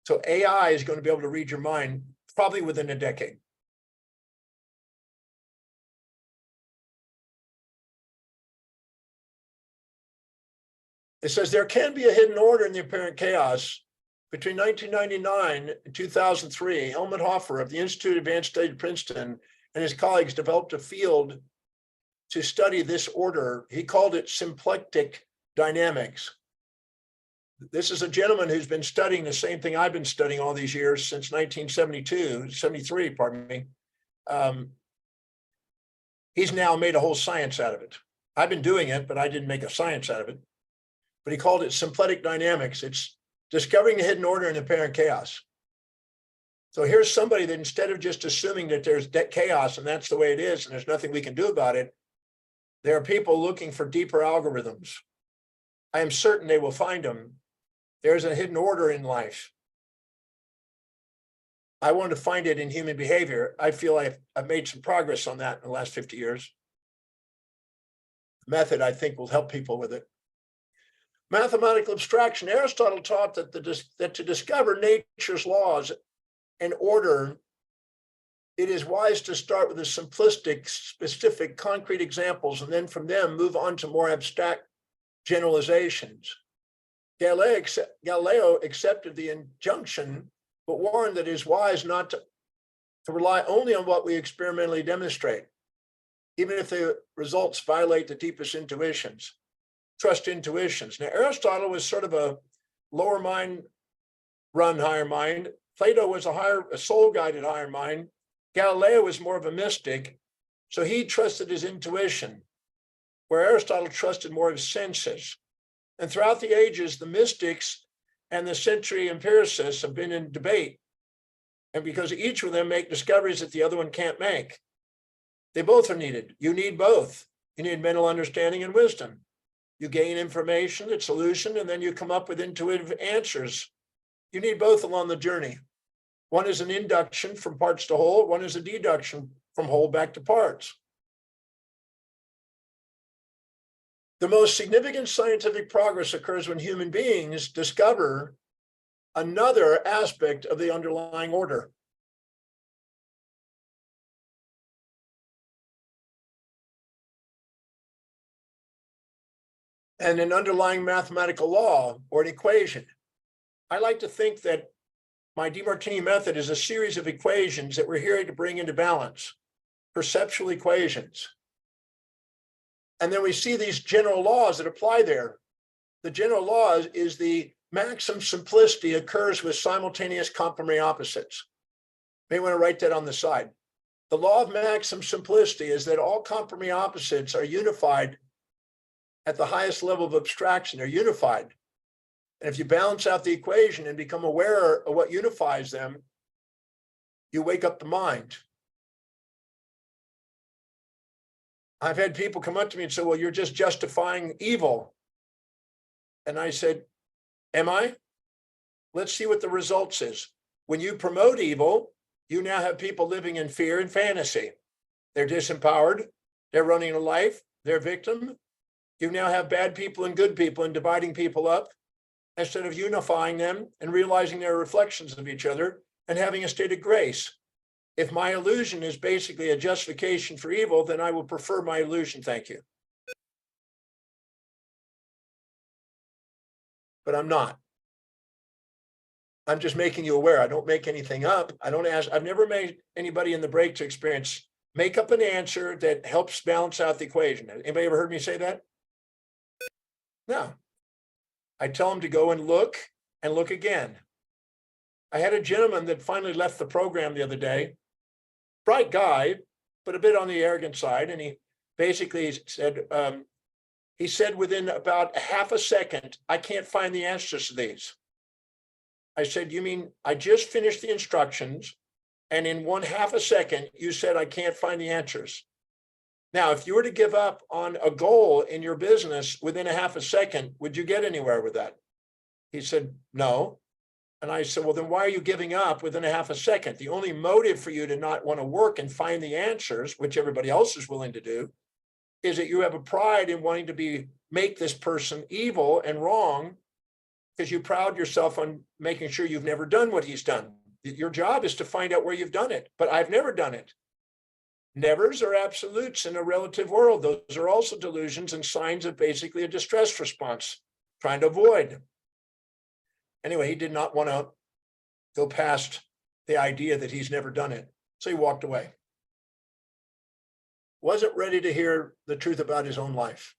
S2: So AI is going to be able to read your mind probably within a decade. It says there can be a hidden order in the apparent chaos. Between 1999 and 2003, Helmut Hofer of the Institute of Advanced Study at Princeton and his colleagues developed a field to study this order. He called it symplectic dynamics. This is a gentleman who's been studying the same thing I've been studying all these years since 73, pardon me. He's now made a whole science out of it. I've been doing it, but I didn't make a science out of it. But he called it symplectic dynamics. It's discovering the hidden order in apparent chaos. So here's somebody that instead of just assuming that there's chaos and that's the way it is and there's nothing we can do about it, there are people looking for deeper algorithms. I am certain they will find them. There's a hidden order in life. I want to find it in human behavior. I feel I've made some progress on that in the last 50 years. The method, I think, will help people with it. Mathematical abstraction. Aristotle taught that to discover nature's laws and order, it is wise to start with the simplistic, specific, concrete examples, and then from them move on to more abstract generalizations. Galileo accepted the injunction, but warned that it is wise not to rely only on what we experimentally demonstrate, even if the results violate the deepest intuitions. Trust intuitions. Now, Aristotle was sort of a lower mind run higher mind. Plato was a soul-guided higher mind. Galileo was more of a mystic, so he trusted his intuition, where Aristotle trusted more of his senses. And throughout the ages, the mystics and the century empiricists have been in debate, and because each of them make discoveries that the other one can't make. They both are needed. You need both. You need mental understanding and wisdom. You gain information, its solution, and then you come up with intuitive answers. You need both along the journey. One is an induction from parts to whole. One is a deduction from whole back to parts. The most significant scientific progress occurs when human beings discover another aspect of the underlying order. And an underlying mathematical law or an equation. I like to think that my DeMartini method is a series of equations that we're here to bring into balance, perceptual equations. And then we see these general laws that apply there. The general law is the maximum simplicity occurs with simultaneous complementary opposites. May want to write that on the side. The law of maximum simplicity is that all complementary opposites are unified at the highest level of abstraction. They're unified. And if you balance out the equation and become aware of what unifies them, you wake up the mind. I've had people come up to me and say, well, you're just justifying evil. And I said, am I? Let's see what the results is. When you promote evil, you now have people living in fear and fantasy. They're disempowered. They're running a life. They're victim. You now have bad people and good people and dividing people up instead of unifying them and realizing they're reflections of each other and having a state of grace. If my illusion is basically a justification for evil, then I would prefer my illusion. Thank you. But I'm not. I'm just making you aware. I don't make anything up. I don't ask. I've never made anybody in the break to experience, make up an answer that helps balance out the equation. Anybody ever heard me say that? No. I tell them to go and look again. I had a gentleman that finally left the program the other day, bright guy, but a bit on the arrogant side. And he basically said, within about half a second, I can't find the answers to these. I said, you mean I just finished the instructions and in 1/2 a second, you said I can't find the answers. Now, if you were to give up on a goal in your business within 1/2 a second, would you get anywhere with that? He said, no. And I said, well, then why are you giving up within 1/2 a second? The only motive for you to not want to work and find the answers, which everybody else is willing to do, is that you have a pride in wanting to make this person evil and wrong because you pride yourself on making sure you've never done what he's done. Your job is to find out where you've done it, but I've never done it. Nevers are absolutes in a relative world. Those are also delusions and signs of basically a distress response, trying to avoid. Anyway, he did not want to go past the idea that he's never done it. So he walked away. Wasn't ready to hear the truth about his own life.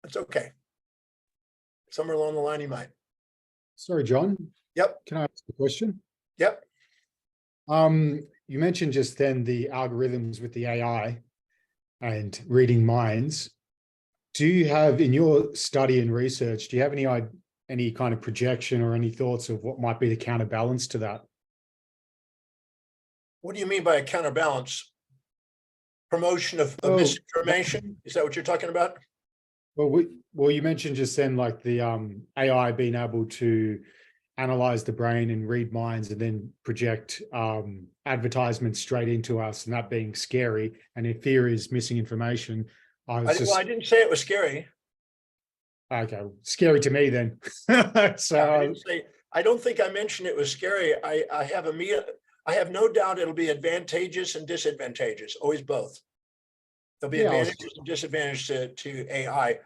S2: It's okay. Somewhere along the line, he might.
S6: Sorry, John.
S2: Yep.
S6: Can I ask a question?
S2: Yep.
S6: You mentioned just then the algorithms with the AI and reading minds. Do you have, in your study and research, do you have any kind of projection or any thoughts of what might be the counterbalance to that?
S2: What do you mean by a counterbalance? Promotion of misinformation? Is that what you're talking about?
S6: Well, you mentioned just then, like the AI being able to analyze the brain and read minds and then project advertisements straight into us, and that being scary. And if fear is missing information, I
S2: didn't say it was scary.
S6: Okay, scary to me then. So
S2: I don't think I mentioned it was scary. I have no doubt it'll be advantageous and disadvantageous, always both. There'll be advantages and disadvantages to AI.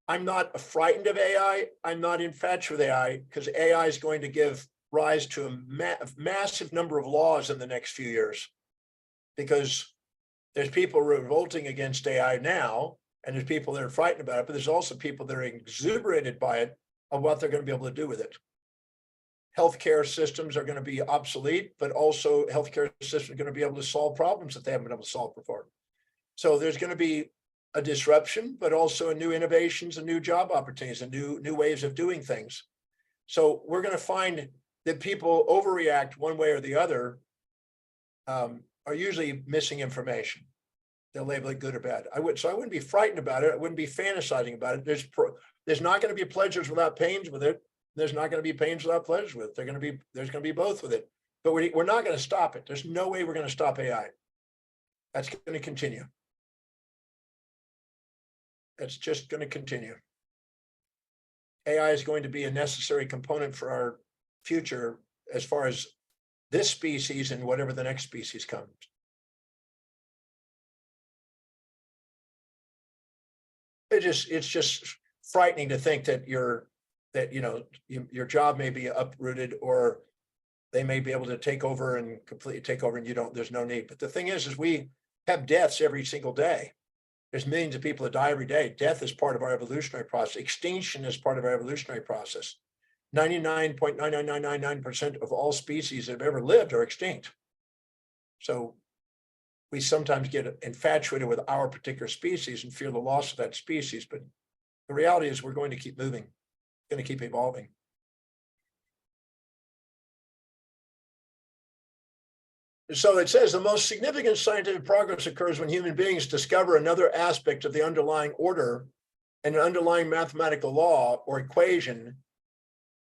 S2: I'm not frightened of AI. I'm not infatuated with AI because AI is going to give rise to a massive number of laws in the next few years, because there's people revolting against AI now, and there's people that are frightened about it, but there's also people that are exuberated by it of what they're going to be able to do with it. Healthcare systems are going to be obsolete, but also healthcare systems are going to be able to solve problems that they haven't been able to solve before. So there's going to be a disruption, but also a new innovations and new job opportunities and new ways of doing things. So we're going to find that people overreact one way or the other are usually missing information. They'll label it good or bad. I wouldn't be frightened about it. I wouldn't be fantasizing about it. There's not going to be pleasures without pains with it. There's not going to be pains without pleasures with it. There's going to be both with it. But we're not going to stop it. There's no way we're going to stop AI. That's going to continue. It's just going to continue. AI is going to be a necessary component for our future as far as this species and whatever the next species comes. It's just frightening to think that your job may be uprooted, or they may be able to take over and completely take over, and there's no need. But the thing is we have deaths every single day. There's millions of people that die every day. Death is part of our evolutionary process. Extinction is part of our evolutionary process. 99.99999% of all species that have ever lived are extinct. So we sometimes get infatuated with our particular species and fear the loss of that species. But the reality is we're going to keep moving, going to keep evolving. So it says the most significant scientific progress occurs when human beings discover another aspect of the underlying order and an underlying mathematical law or equation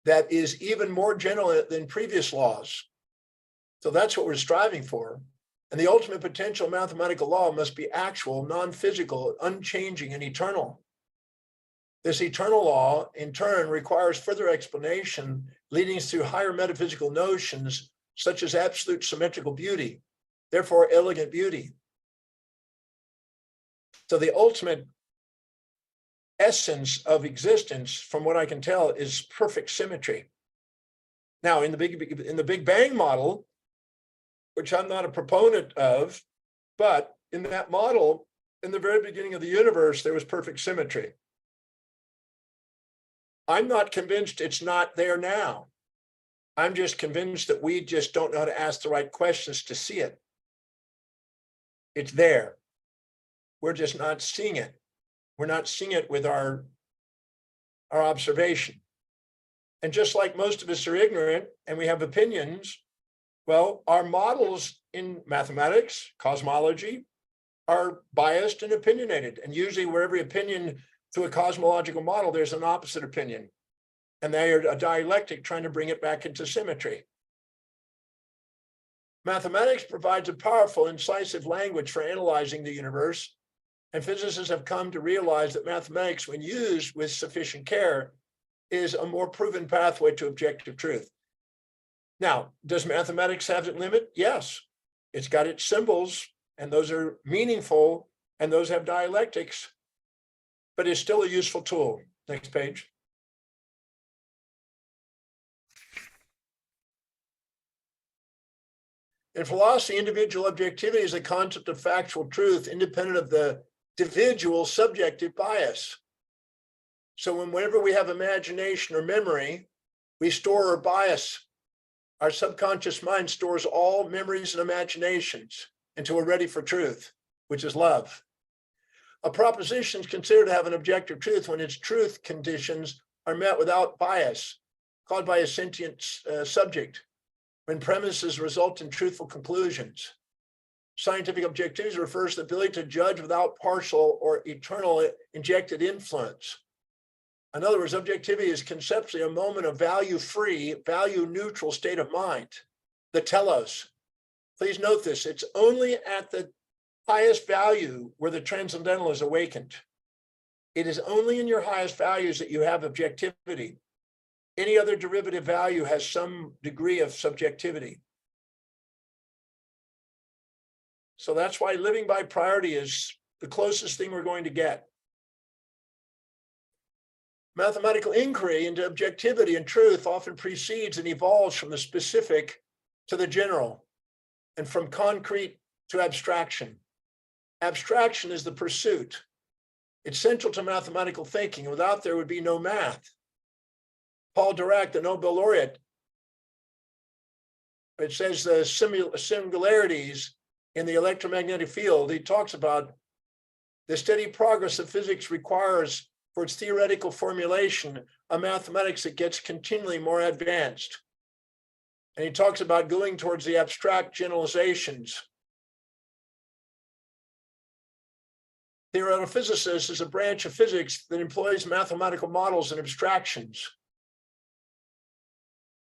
S2: that is even more general than previous laws. So that's what we're striving for. And the ultimate potential mathematical law must be actual, non-physical, unchanging, and eternal. This eternal law, in turn, requires further explanation, leading us to higher metaphysical notions such as absolute symmetrical beauty, therefore elegant beauty. So the ultimate essence of existence, from what I can tell, is perfect symmetry. Now, in the Big Bang model, which I'm not a proponent of, but in that model, in the very beginning of the universe, there was perfect symmetry. I'm not convinced it's not there now. I'm just convinced that we just don't know how to ask the right questions to see it. It's there. We're just not seeing it. We're not seeing it with our observation. And just like most of us are ignorant and we have opinions, well, our models in mathematics, cosmology, are biased and opinionated. And usually where every opinion through a cosmological model, there's an opposite opinion. And they are a dialectic trying to bring it back into symmetry. Mathematics provides a powerful, incisive language for analyzing the universe, and physicists have come to realize that mathematics, when used with sufficient care, is a more proven pathway to objective truth. Now, does mathematics have its limit? Yes. It's got its symbols, and those are meaningful, and those have dialectics, but it's still a useful tool. Next page. In philosophy, individual objectivity is a concept of factual truth independent of the individual subjective bias. So whenever we have imagination or memory, we store our bias. Our subconscious mind stores all memories and imaginations until we're ready for truth, which is love. A proposition is considered to have an objective truth when its truth conditions are met without bias, caused by a sentient subject, when premises result in truthful conclusions. Scientific objectivity refers to the ability to judge without partial or eternal injected influence. In other words, objectivity is conceptually a moment of value-free, value-neutral state of mind, the telos. Please note this, it's only at the highest value where the transcendental is awakened. It is only in your highest values that you have objectivity. Any other derivative value has some degree of subjectivity. So that's why living by priority is the closest thing we're going to get. Mathematical inquiry into objectivity and truth often precedes and evolves from the specific to the general, and from concrete to abstraction. Abstraction is the pursuit. It's central to mathematical thinking. Without there would be no math. Paul Dirac, the Nobel laureate, it says the singularities in the electromagnetic field. He talks about the steady progress that physics requires for its theoretical formulation, a mathematics that gets continually more advanced. And he talks about going towards the abstract generalizations Theoretical physicist is a branch of physics that employs mathematical models and abstractions.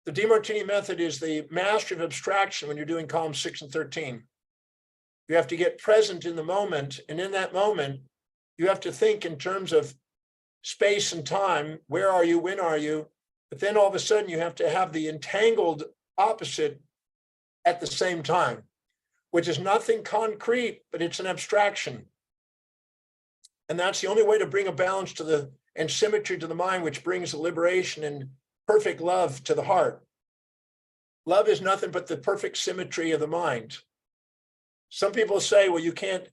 S2: The DeMartini method is the mastery of abstraction when you're doing columns 6 and 13. You have to get present in the moment, and in that moment, you have to think in terms of space and time. Where are you? When are you? But then all of a sudden, you have to have the entangled opposite at the same time, which is nothing concrete, but it's an abstraction. And that's the only way to bring a balance to the and symmetry to the mind, which brings liberation and perfect love to the heart. Love is nothing but the perfect symmetry of the mind. Some people say, well, you can't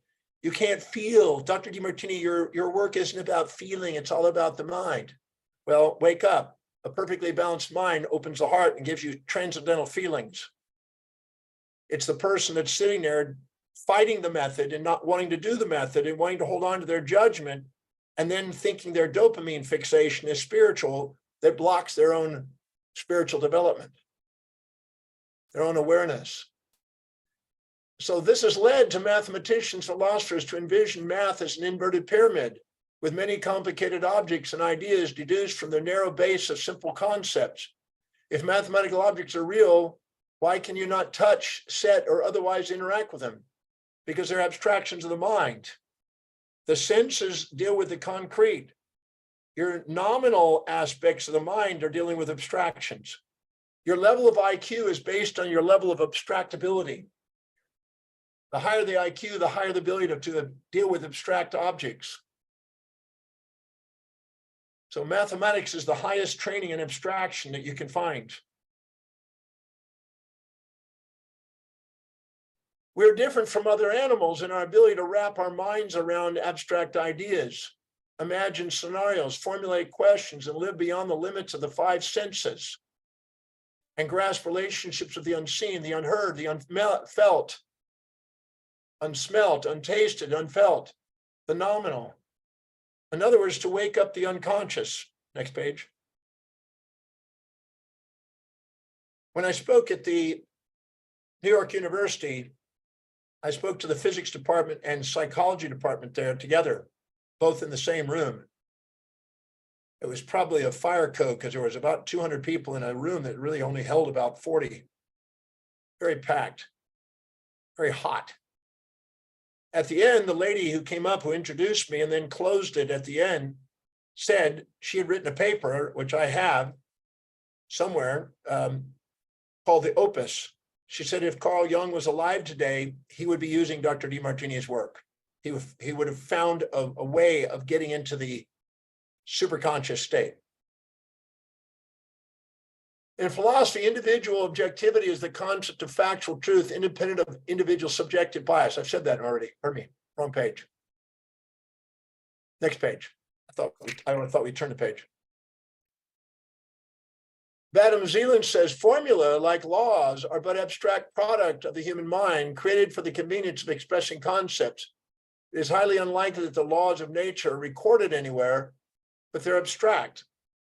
S2: feel. Dr. DeMartini, your work isn't about feeling, it's all about the mind. Well, wake up. A perfectly balanced mind opens the heart and gives you transcendental feelings. It's the person that's sitting there fighting the method and not wanting to do the method and wanting to hold on to their judgment and then thinking their dopamine fixation is spiritual that blocks their own spiritual development, their own awareness. So this has led to mathematicians, philosophers to envision math as an inverted pyramid with many complicated objects and ideas deduced from the narrow base of simple concepts. If mathematical objects are real, why can you not touch, set, or otherwise interact with them? Because they're abstractions of the mind. The senses deal with the concrete. Your nominal aspects of the mind are dealing with abstractions. Your level of IQ is based on your level of abstractability. The higher the IQ, the higher the ability to deal with abstract objects. So mathematics is the highest training in abstraction that you can find. We're different from other animals in our ability to wrap our minds around abstract ideas, imagine scenarios, formulate questions, and live beyond the limits of the five senses, and grasp relationships of the unseen, the unheard, the unfelt, unsmelt, untasted, unfelt, the nominal. In other words, to wake up the unconscious. Next page. When I spoke at the New York University, I spoke to the physics department and psychology department there together, both in the same room. It was probably a fire code because there was about 200 people in a room that really only held about 40. Very packed, very hot. At the end, the lady who came up, who introduced me and then closed it at the end, said she had written a paper, which I have somewhere, called the Opus. She said if Carl Jung was alive today, he would be using Dr. DeMartini's work. He would have found a way of getting into the superconscious state. In philosophy, individual objectivity is the concept of factual truth independent of individual subjective bias. I've said that already. Pardon me. Wrong page. Next page. I thought we turned the page. Adam Zeeland says formula, like laws, are but abstract product of the human mind created for the convenience of expressing concepts. It is highly unlikely that the laws of nature are recorded anywhere, but they're abstract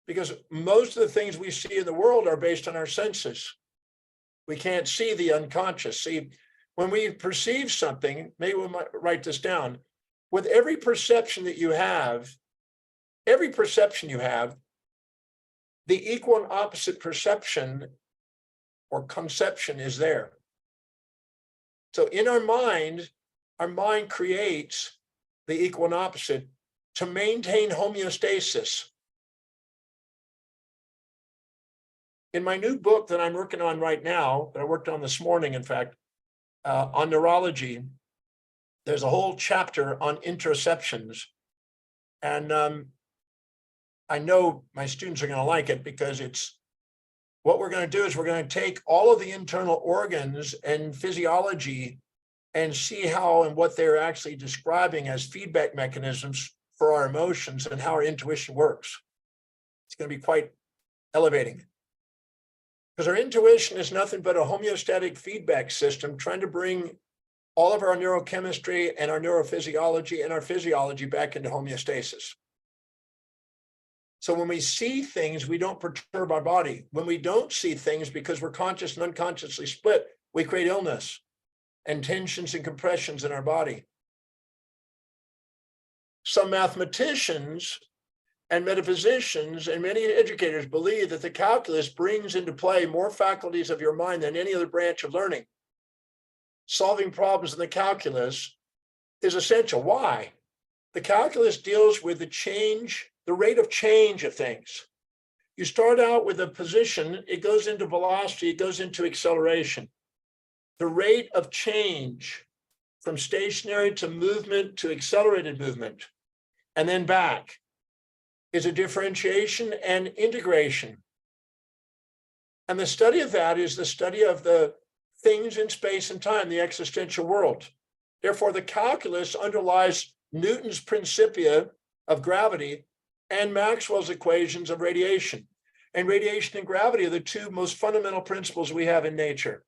S2: because most of the things we see in the world are based on our senses. We can't see the unconscious. See, when we perceive something, maybe we might write this down, with every perception you have, the equal and opposite perception or conception is there. So in our mind creates the equal and opposite to maintain homeostasis. In my new book that I'm working on right now, that I worked on this morning, in fact, on neurology, there's a whole chapter on interoceptions. And I know my students are going to like it because what we're going to do is we're going to take all of the internal organs and physiology and see how and what they're actually describing as feedback mechanisms for our emotions and how our intuition works. It's going to be quite elevating. Because our intuition is nothing but a homeostatic feedback system trying to bring all of our neurochemistry and our neurophysiology and our physiology back into homeostasis. So when we see things, we don't perturb our body. When we don't see things because we're conscious and unconsciously split, we create illness and tensions and compressions in our body. some mathematicians and metaphysicians and many educators believe that the calculus brings into play more faculties of your mind than any other branch of learning. Solving problems in the calculus is essential. Why? The calculus deals with the rate of change of things. You start out with a position, it goes into velocity, it goes into acceleration. The rate of change from stationary to movement to accelerated movement, and then back, is a differentiation and integration. And the study of that is the study of the things in space and time, the existential world. Therefore, the calculus underlies Newton's Principia of gravity and Maxwell's equations of radiation. And radiation and gravity are the two most fundamental principles we have in nature.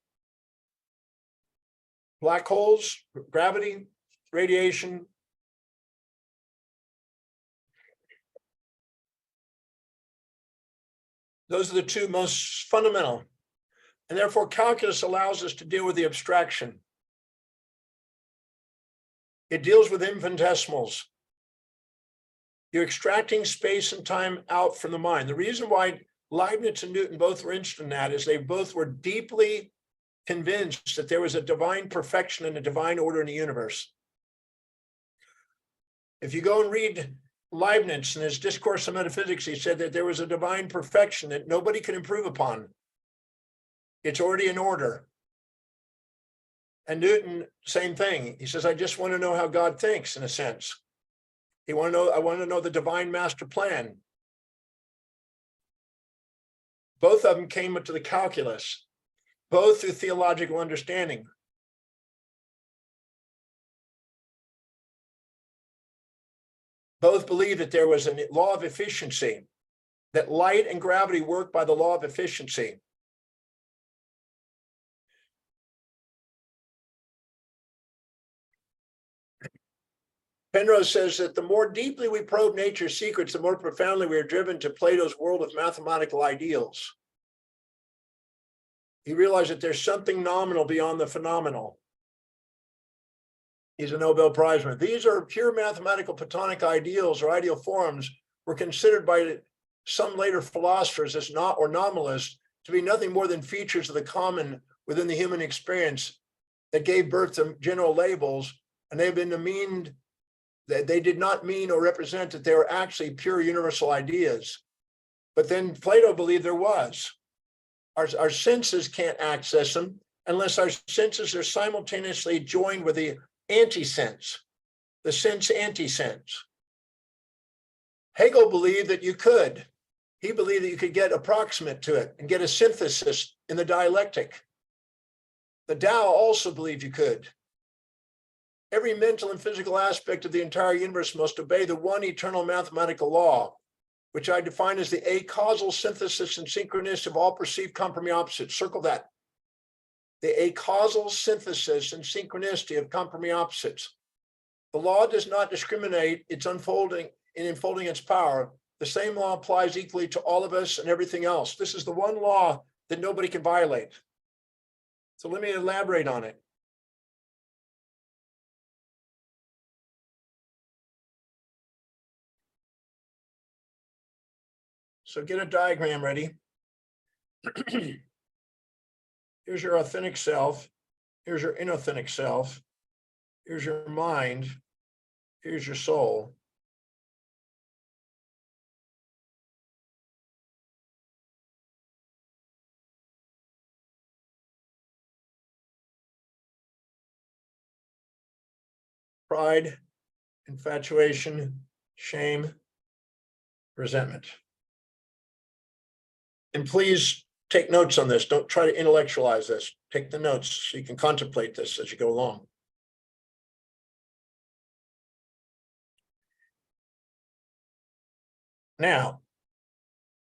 S2: Black holes, gravity, radiation. Those are the two most fundamental. And therefore, calculus allows us to deal with the abstraction. It deals with infinitesimals. You're extracting space and time out from the mind. The reason why Leibniz and Newton both were interested in that is they both were deeply convinced that there was a divine perfection and a divine order in the universe. If you go and read Leibniz in his Discourse on Metaphysics, he said that there was a divine perfection that nobody can improve upon. It's already in order. And Newton, same thing. He says, I just want to know how God thinks, in a sense. I want to know the divine master plan. Both of them came into the calculus, both through theological understanding. Both believed that there was a law of efficiency, that light and gravity work by the law of efficiency. Penrose says that the more deeply we probe nature's secrets, the more profoundly we are driven to Plato's world of mathematical ideals. He realized that there's something nominal beyond the phenomenal. He's a Nobel Prize winner. These are pure mathematical Platonic ideals or ideal forms were considered by some later philosophers as not or nominalists to be nothing more than features of the common within the human experience that gave birth to general labels, and they've been demeaned. They did not mean or represent that they were actually pure universal ideas. But then Plato believed there was. Our senses can't access them unless our senses are simultaneously joined with the anti-sense, the sense-anti-sense. Hegel believed that you could. He believed that you could get approximate to it and get a synthesis in the dialectic. The Tao also believed you could. Every mental and physical aspect of the entire universe must obey the one eternal mathematical law, which I define as the acausal synthesis and synchronicity of all perceived conforming opposites. Circle that. The acausal synthesis and synchronicity of conforming opposites. The law does not discriminate its unfolding in enfolding its power. The same law applies equally to all of us and everything else. This is the one law that nobody can violate. So let me elaborate on it. So get a diagram ready. Here's your authentic self. Here's your inauthentic self. Here's your mind. Here's your soul. Pride, infatuation, shame, resentment. And please take notes on this. Don't try to intellectualize this. Take the notes so you can contemplate this as you go along. Now,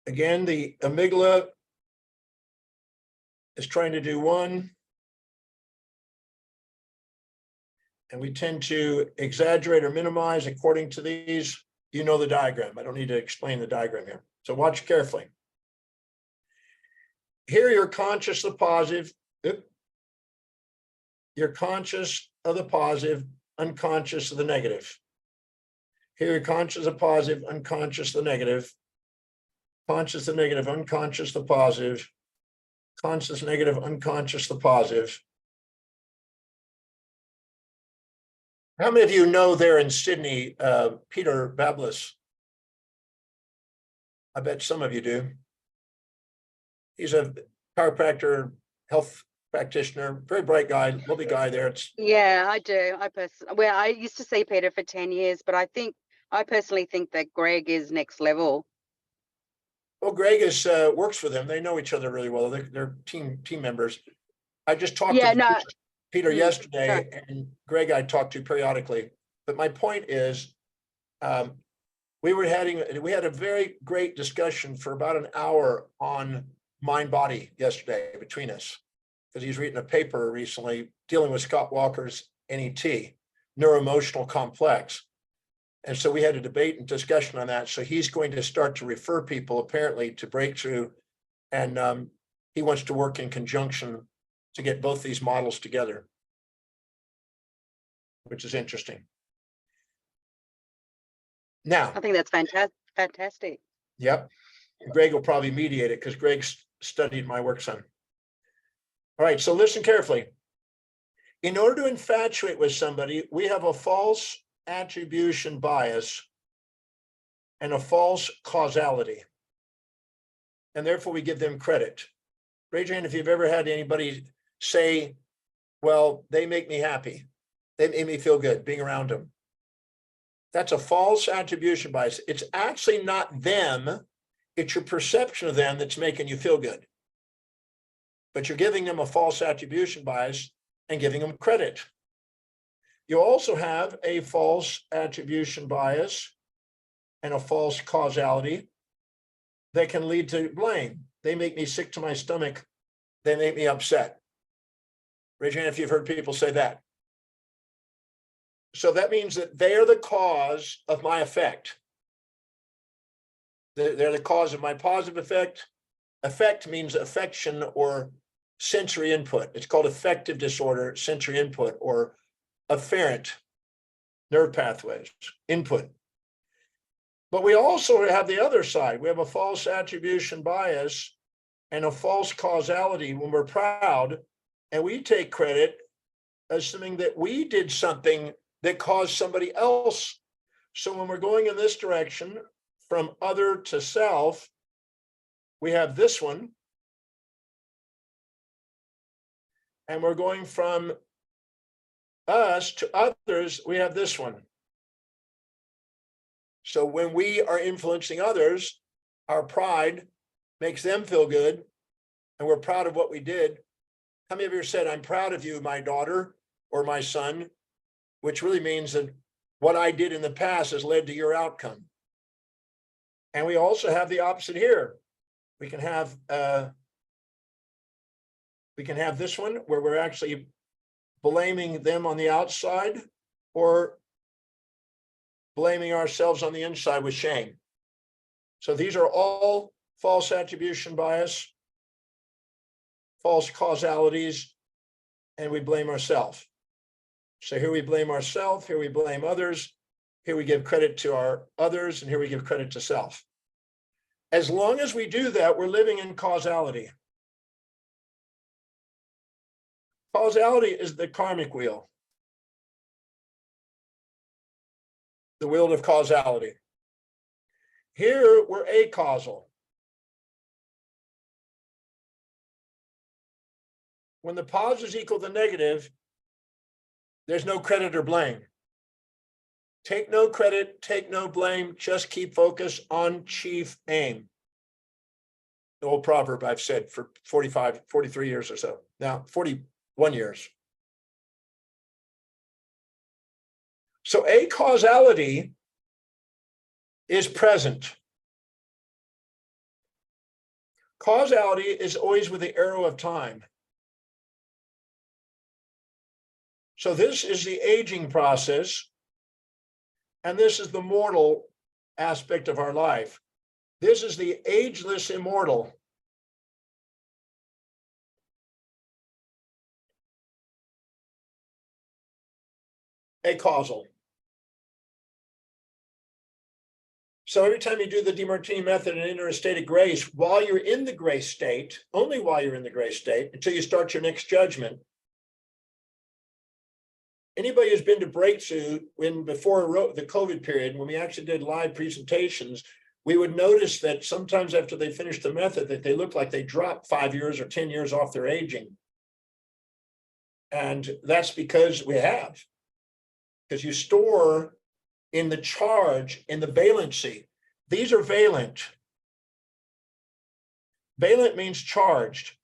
S2: again, the amygdala is trying to do one. And we tend to exaggerate or minimize according to these. You know the diagram. I don't need to explain the diagram here. So watch carefully. Here you're conscious of the positive. You're conscious of the positive, unconscious of the negative. Here, conscious the positive, unconscious the negative. Conscious the negative, unconscious the positive. Conscious negative, unconscious the positive. How many of you know there in Sydney, Peter Bablis? I bet some of you do. He's a chiropractor, health practitioner, very bright guy, lovely guy there. It's
S4: Yeah, I do. Well, I used to see Peter for 10 years, but I personally think that Greg is next level.
S2: well, Greg is works for them. They know each other really well. They're team members. I just talked
S4: Yeah,
S2: to
S4: no.
S2: Peter
S4: sorry.
S2: yesterday, and Greg I talked to periodically. But my point is, we had a very great discussion for about an hour on mind body yesterday between us, because he's written a paper recently dealing with Scott Walker's NET, neuroemotional complex. And so we had a debate and discussion on that. So he's going to start to refer people apparently to Breakthrough, and he wants to work in conjunction to get both these models together, which is interesting. Now,
S4: I think that's fantastic.
S2: yep, Greg will probably mediate it because Greg's studied my work son. All right, so listen carefully. In order to infatuate with somebody, we have a false attribution bias and a false causality. And therefore we give them credit. Raise your hand if you've ever had anybody say, well, they make me happy. They make me feel good being around them. That's a false attribution bias. It's actually not them. It's your perception of them that's making you feel good. But you're giving them a false attribution bias and giving them credit. You also have a false attribution bias and a false causality that can lead to blame. They make me sick to my stomach. They make me upset. Raise your hand if you've heard people say that. So that means that they are the cause of my effect. They're the cause of my positive effect. Affect means affection or sensory input. It's called affective disorder, sensory input, or afferent nerve pathways, input. But we also have the other side. We have a false attribution bias and a false causality when we're proud, and we take credit assuming that we did something that caused somebody else. So when we're going in this direction from other to self, we have this one. And we're going from us to others, we have this one. So when we are influencing others, our pride makes them feel good, and we're proud of what we did. How many of you said, I'm proud of you, my daughter or my son, which really means that what I did in the past has led to your outcome. And we also have the opposite here. We can have this one where we're actually blaming them on the outside or blaming ourselves on the inside with shame. So these are all false attribution bias, false causalities, and we blame ourselves. So here we blame ourselves, here we blame others, here we give credit to our others, and here we give credit to self. As long as we do that, we're living in causality. Causality is the karmic wheel. The wheel of causality. Here we're acausal. When the positives equal the negative, there's no credit or blame. Take no credit, take no blame, just keep focus on chief aim. The old proverb I've said for 43 years or so. Now, 41 years. So acausality is present. Causality is always with the arrow of time. So this is the aging process, and this is the mortal aspect of our life. This is the ageless immortal. Acausal. So every time you do the DeMartini method and enter a state of grace, while you're in the grace state, only while you're in the grace state, until you start your next judgment. Anybody who's been to Breakthrough before the COVID period, when we actually did live presentations, we would notice that sometimes after they finished the method that they looked like they dropped 5 years or 10 years off their aging. And that's because because you store in the charge, in the valency. These are valent. Valent means charged,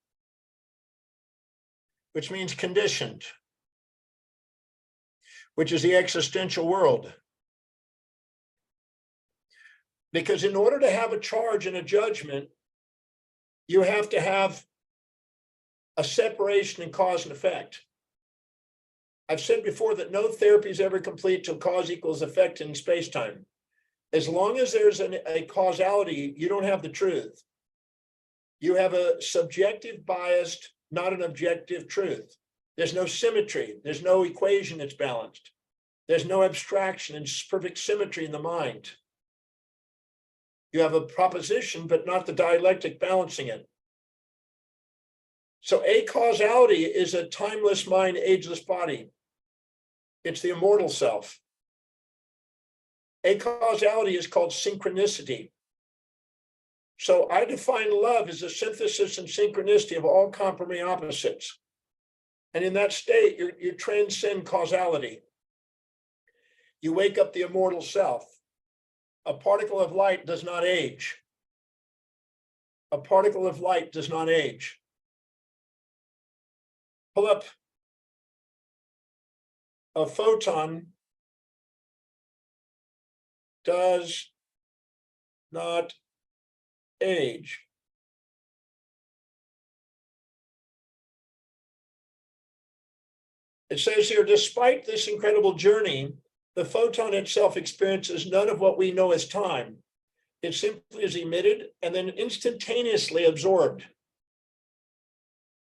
S2: which means conditioned, which is the existential world. Because in order to have a charge and a judgment, you have to have a separation in cause and effect. I've said before that no therapy is ever complete till cause equals effect in space-time. As long as there's a causality, you don't have the truth. You have a subjective biased, not an objective truth. There's no symmetry. There's no equation that's balanced. There's no abstraction and perfect symmetry in the mind. You have a proposition, but not the dialectic balancing it. So acausality is a timeless mind, ageless body. It's the immortal self. Acausality is called synchronicity. So I define love as a synthesis and synchronicity of all complementary opposites. And in that state, you transcend causality. You wake up the immortal self. A particle of light does not age. A particle of light does not age. Pull up a photon does not age. It says here, despite this incredible journey, the photon itself experiences none of what we know as time. It simply is emitted and then instantaneously absorbed,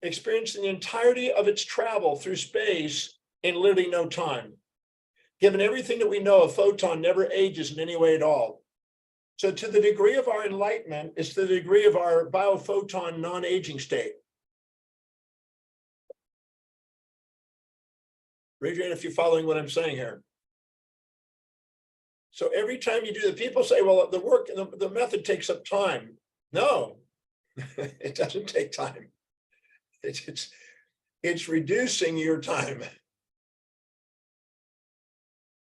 S2: experiencing the entirety of its travel through space in literally no time. Given everything that we know, a photon never ages in any way at all. So to the degree of our enlightenment, it's the degree of our biophoton non-aging state. Raise your hand if you're following what I'm saying here. So every time you do the people say, well, the work, the method takes up time. No, it doesn't take time. It's reducing your time.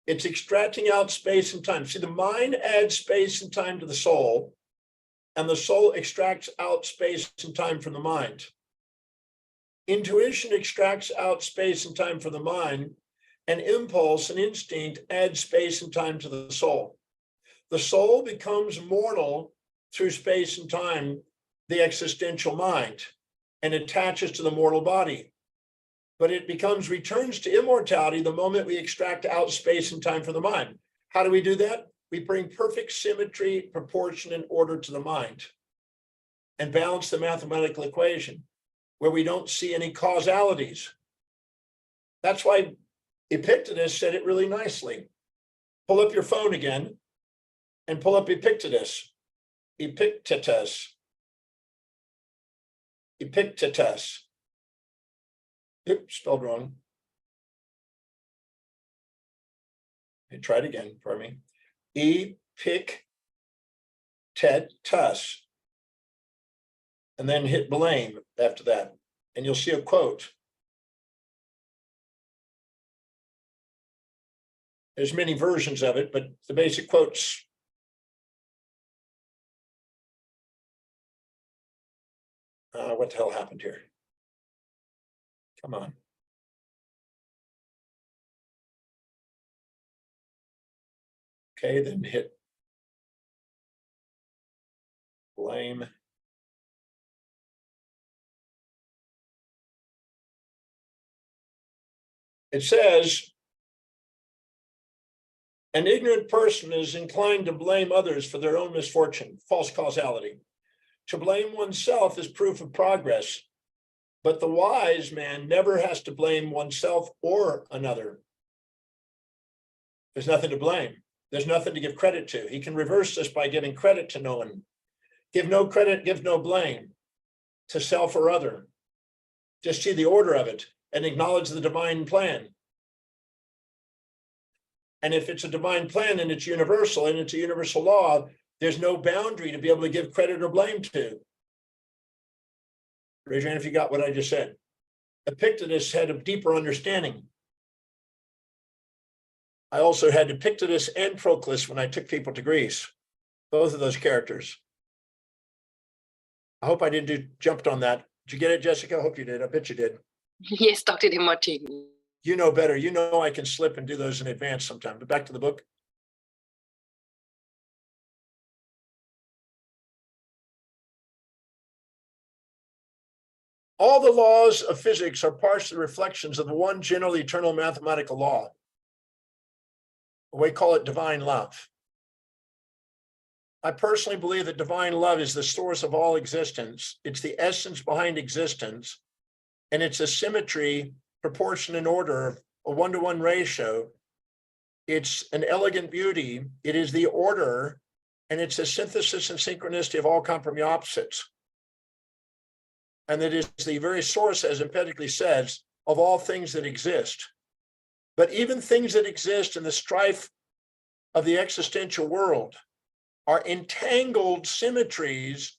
S2: It's extracting out space and time. See, the mind adds space and time to the soul, and the soul extracts out space and time from the mind. Intuition extracts out space and time from the mind, and impulse and instinct add space and time to the soul. The soul becomes mortal through space and time, the existential mind, and attaches to the mortal body. But it returns to immortality the moment we extract out space and time from the mind. How do we do that? We bring perfect symmetry, proportion, and order to the mind and balance the mathematical equation where we don't see any causalities. That's why Epictetus said it really nicely. Pull up your phone again and pull up Epictetus. Epictetus. Epictetus. Oops, spelled wrong. I tried again, pardon me. Epictetus. And then hit blame after that. And you'll see a quote. There's many versions of it, but the basic quotes. What the hell happened here? Come on. Okay, then hit blame. It says, an ignorant person is inclined to blame others for their own misfortune, false causality. To blame oneself is proof of progress. But the wise man never has to blame oneself or another. There's nothing to blame. There's nothing to give credit to. He can reverse this by giving credit to no one. Give no credit, give no blame to self or other. Just see the order of it and acknowledge the divine plan. And if it's a divine plan and it's universal and it's a universal law, there's no boundary to be able to give credit or blame to. Raise your hand if you got what I just said. Epictetus had a deeper understanding. I also had Epictetus and Proclus when I took people to Greece, both of those characters. I hope I didn't jumped on that. Did you get it, Jessica? I hope you did. I bet you did.
S1: Yes, Dr. Demartini.
S2: You know better. You know I can slip and do those in advance sometime. But back to the book. All the laws of physics are partial reflections of the one general eternal mathematical law. We call it divine love. I personally believe that divine love is the source of all existence. It's the essence behind existence, and it's a symmetry, proportion, and order, a one-to-one ratio. It's an elegant beauty. It is the order, and it's a synthesis and synchronicity of all complementary opposites. And it is the very source, as emphatically says, of all things that exist. But even things that exist in the strife of the existential world are entangled symmetries,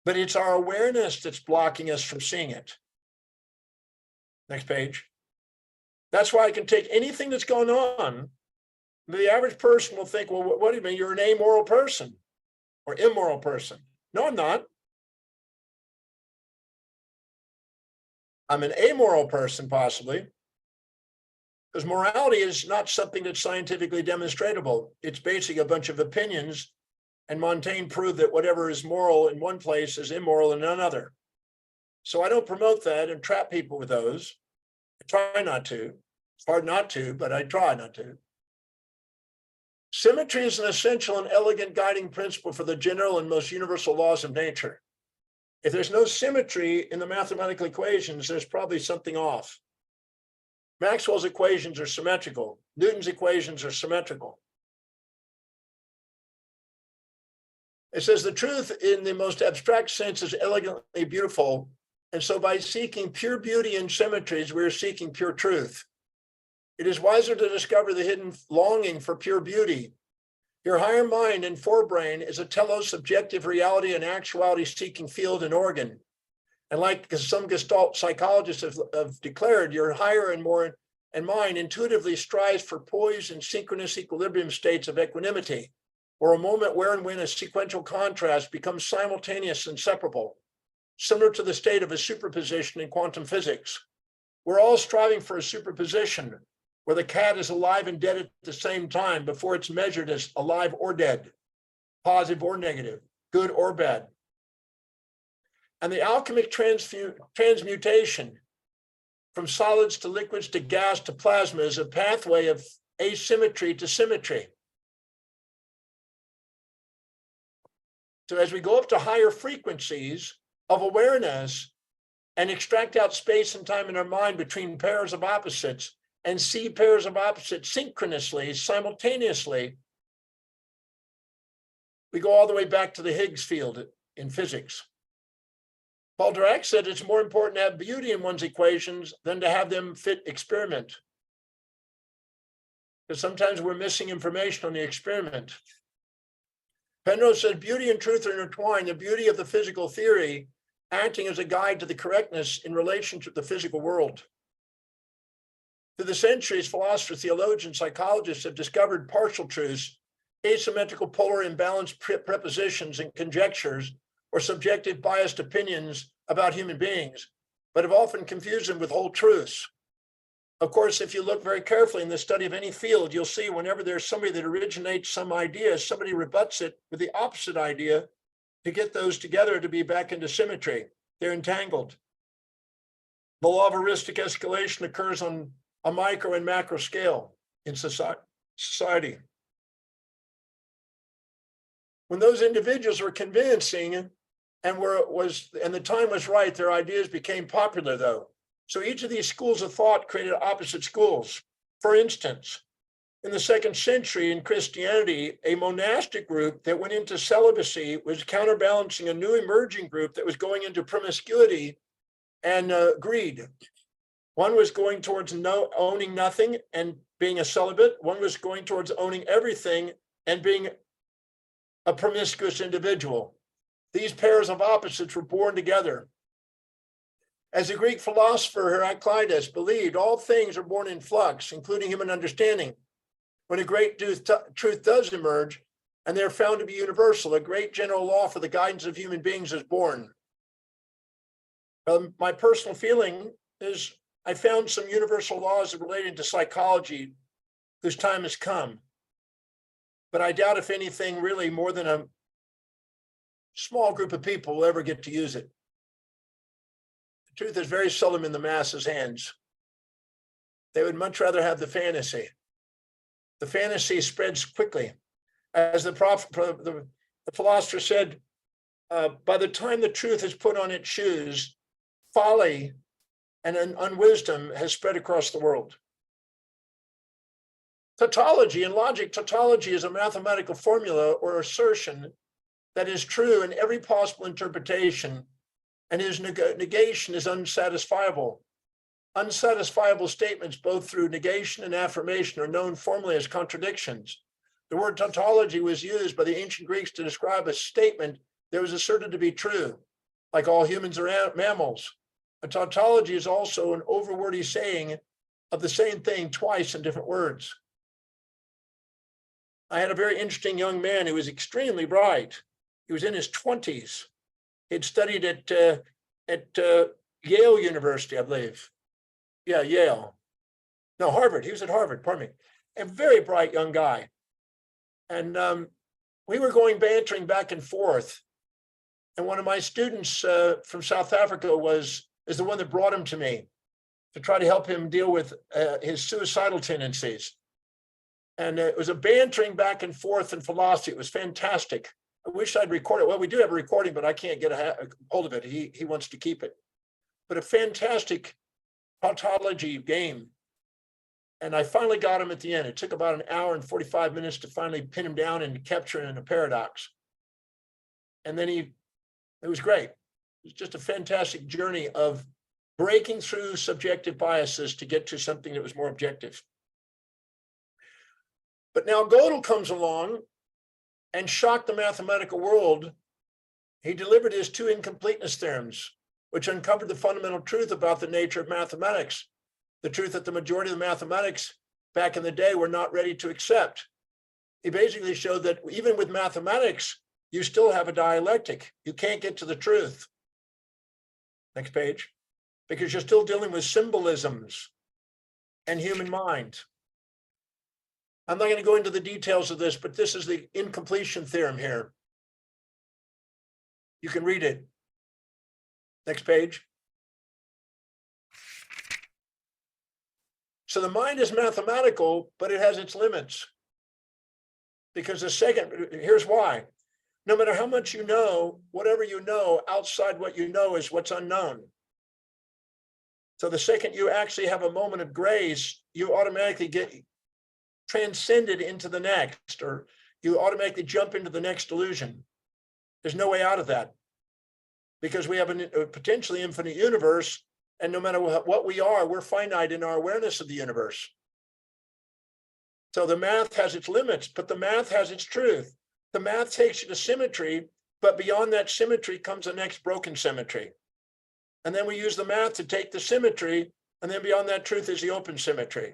S2: but it's our awareness that's blocking us from seeing it. Next page. That's why I can take anything that's going on. The average person will think, well, what do you mean? You're an amoral person or immoral person. No, I'm not. I'm an amoral person, possibly. Because morality is not something that's scientifically demonstratable. It's basically a bunch of opinions, and Montaigne proved that whatever is moral in one place is immoral in another. So I don't promote that and trap people with those. I try not to. It's hard not to, but I try not to. Symmetry is an essential and elegant guiding principle for the general and most universal laws of nature. If there's no symmetry in the mathematical equations, there's probably something off. Maxwell's equations are symmetrical. Newton's equations are symmetrical. It says the truth in the most abstract sense is elegantly beautiful. And so by seeking pure beauty and symmetries, we're seeking pure truth. It is wiser to discover the hidden longing for pure beauty. Your higher mind and forebrain is a telosubjective reality and actuality seeking field and organ. And like some Gestalt psychologists have declared, your higher and more and mind intuitively strives for poise and synchronous equilibrium states of equanimity, or a moment where and when a sequential contrast becomes simultaneous and separable, similar to the state of a superposition in quantum physics. We're all striving for a superposition where the cat is alive and dead at the same time before it's measured as alive or dead, positive or negative, good or bad. And the alchemic transmutation from solids to liquids to gas to plasma is a pathway of asymmetry to symmetry. So as we go up to higher frequencies of awareness and extract out space and time in our mind between pairs of opposites and see pairs of opposites synchronously, simultaneously, we go all the way back to the Higgs field in physics. Paul Dirac said it's more important to have beauty in one's equations than to have them fit experiment. Because sometimes we're missing information on the experiment. Penrose said beauty and truth are intertwined, the beauty of the physical theory acting as a guide to the correctness in relation to the physical world. Through the centuries, philosophers, theologians, psychologists have discovered partial truths, asymmetrical polar imbalanced prepositions and conjectures, or subjective biased opinions about human beings, but have often confused them with whole truths. Of course, if you look very carefully in the study of any field, you'll see whenever there's somebody that originates some idea, somebody rebuts it with the opposite idea to get those together to be back into symmetry. They're entangled. The law of heuristic escalation occurs on a micro and macro scale in society. When those individuals were convincing and the time was right, their ideas became popular though. So each of these schools of thought created opposite schools. For instance, in the 2nd century in Christianity, a monastic group that went into celibacy was counterbalancing a new emerging group that was going into promiscuity and greed. One was going towards owning nothing and being a celibate. One was going towards owning everything and being a promiscuous individual. These pairs of opposites were born together. As the Greek philosopher Heraclitus believed, all things are born in flux, including human understanding. When a great truth does emerge, and they're found to be universal, a great general law for the guidance of human beings is born. My personal feeling is I found some universal laws related to psychology whose time has come. But I doubt if anything really more than a small group of people will ever get to use it. The truth is very seldom in the masses' hands. They would much rather have the fantasy. The fantasy spreads quickly. As the philosopher said, by the time the truth is put on its shoes, folly and unwisdom has spread across the world. Tautology, in logic, tautology is a mathematical formula or assertion that is true in every possible interpretation, and his negation is unsatisfiable. Unsatisfiable statements, both through negation and affirmation, are known formally as contradictions. The word tautology was used by the ancient Greeks to describe a statement that was asserted to be true, like all humans are mammals. A tautology is also an overwordy saying of the same thing twice in different words. I had a very interesting young man who was extremely bright. He was in his 20s. He'd studied at Yale University, I believe. Yeah, Yale. No, Harvard. He was at Harvard, pardon me. A very bright young guy. And we were going bantering back and forth. And one of my students from South Africa is the one that brought him to me to try to help him deal with his suicidal tendencies. And it was a bantering back and forth in philosophy. It was fantastic. I wish I'd record it. Well, we do have a recording, but I can't get a hold of it. He wants to keep it. But a fantastic tautology game. And I finally got him at the end. It took about an hour and 45 minutes to finally pin him down and capture him in a paradox. And then it was great. It was just a fantastic journey of breaking through subjective biases to get to something that was more objective. But now Gödel comes along and shocked the mathematical world. He delivered his 2 incompleteness theorems, which uncovered the fundamental truth about the nature of mathematics, the truth that the majority of the mathematics back in the day were not ready to accept. He basically showed that even with mathematics, you still have a dialectic. You can't get to the truth. Next page. Because you're still dealing with symbolisms and human mind. I'm not going to go into the details of this, but this is the incompletion theorem here. You can read it. Next page. So the mind is mathematical, but it has its limits. Because here's why. No matter how much you know, whatever you know outside what you know is what's unknown. So the second you actually have a moment of grace, you automatically get transcended into the next, or you automatically jump into the next illusion. There's no way out of that, because we have a potentially infinite universe, and no matter what we are, we're finite in our awareness of the universe. So the math has its limits, but the math has its truth. The math takes you to symmetry, but beyond that symmetry comes the next broken symmetry. And then we use the math to take the symmetry, and then beyond that truth is the open symmetry.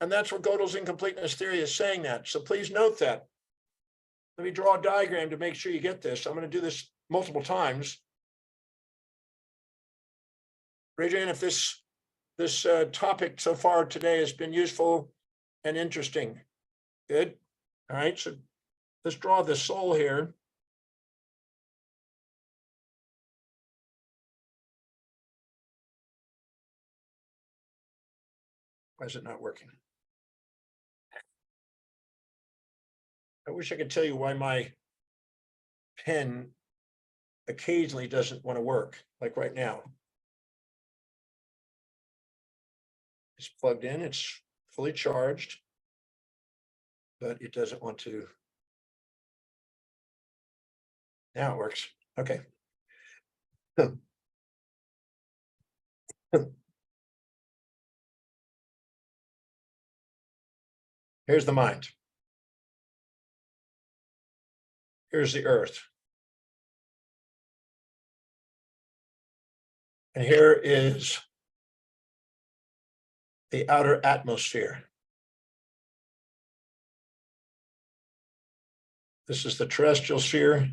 S2: And that's what Gödel's incompleteness theory is saying that. So please note that. Let me draw a diagram to make sure you get this. I'm going to do this multiple times. Raise your hand if this topic so far today has been useful and interesting. Good. All right. So let's draw the soul here. Why is it not working? I wish I could tell you why my pen occasionally doesn't want to work, like right now. It's plugged in, it's fully charged. but it doesn't want to. Now it works. Okay. Here's the mind. Here's the earth. And here is the outer atmosphere. This is the terrestrial sphere.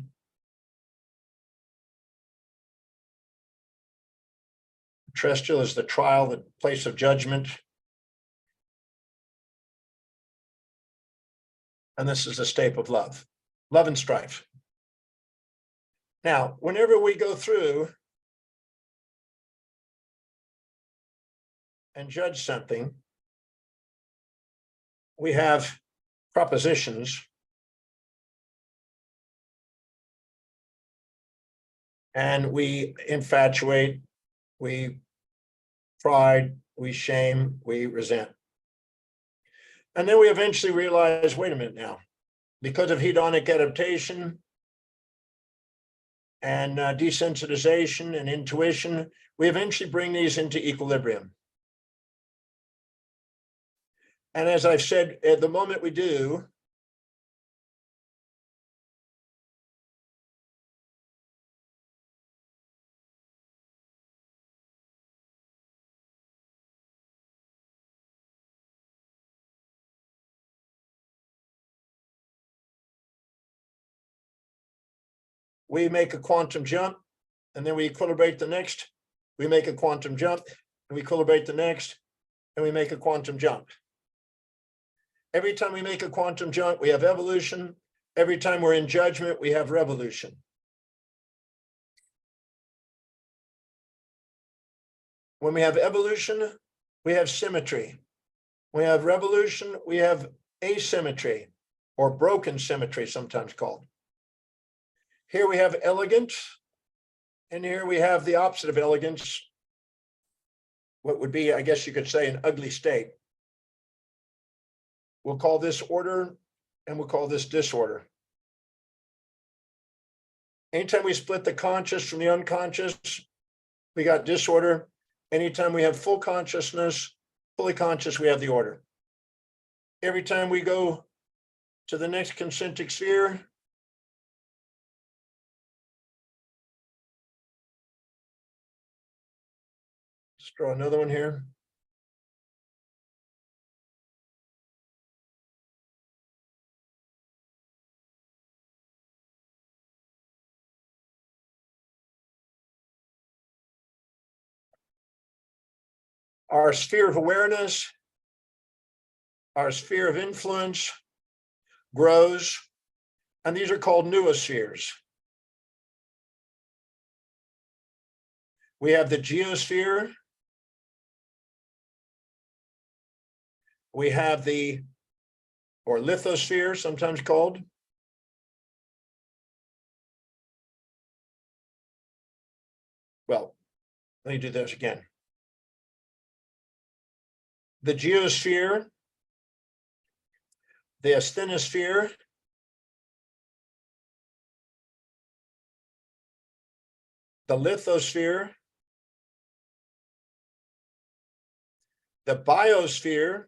S2: Terrestrial is the trial, the place of judgment. And this is the state of love and strife. Now, whenever we go through and judge something, we have propositions. And we infatuate, we pride, we shame, we resent. And then we eventually realize, wait a minute now, because of hedonic adaptation and desensitization and intuition, we eventually bring these into equilibrium. And as I've said, at the moment we do, we make a quantum jump, and then we equilibrate the next. We make a quantum jump, and we equilibrate the next, and we make a quantum jump. Every time we make a quantum jump, we have evolution. Every time we're in judgment, we have revolution. When we have evolution, we have symmetry. When we have revolution, we have asymmetry, or broken symmetry, sometimes called. Here we have elegance, and here we have the opposite of elegance, what would be, I guess you could say, an ugly state. We'll call this order, and we'll call this disorder. Anytime we split the conscious from the unconscious, we got disorder. Anytime we have full consciousness, fully conscious, we have the order. Every time we go to the next concentric sphere, let's draw another one here. Our sphere of awareness, our sphere of influence grows, and these are called noospheres. We have the geosphere. We have the, or lithosphere, sometimes called. Well, let me do this again. The geosphere, the asthenosphere, the lithosphere, the biosphere,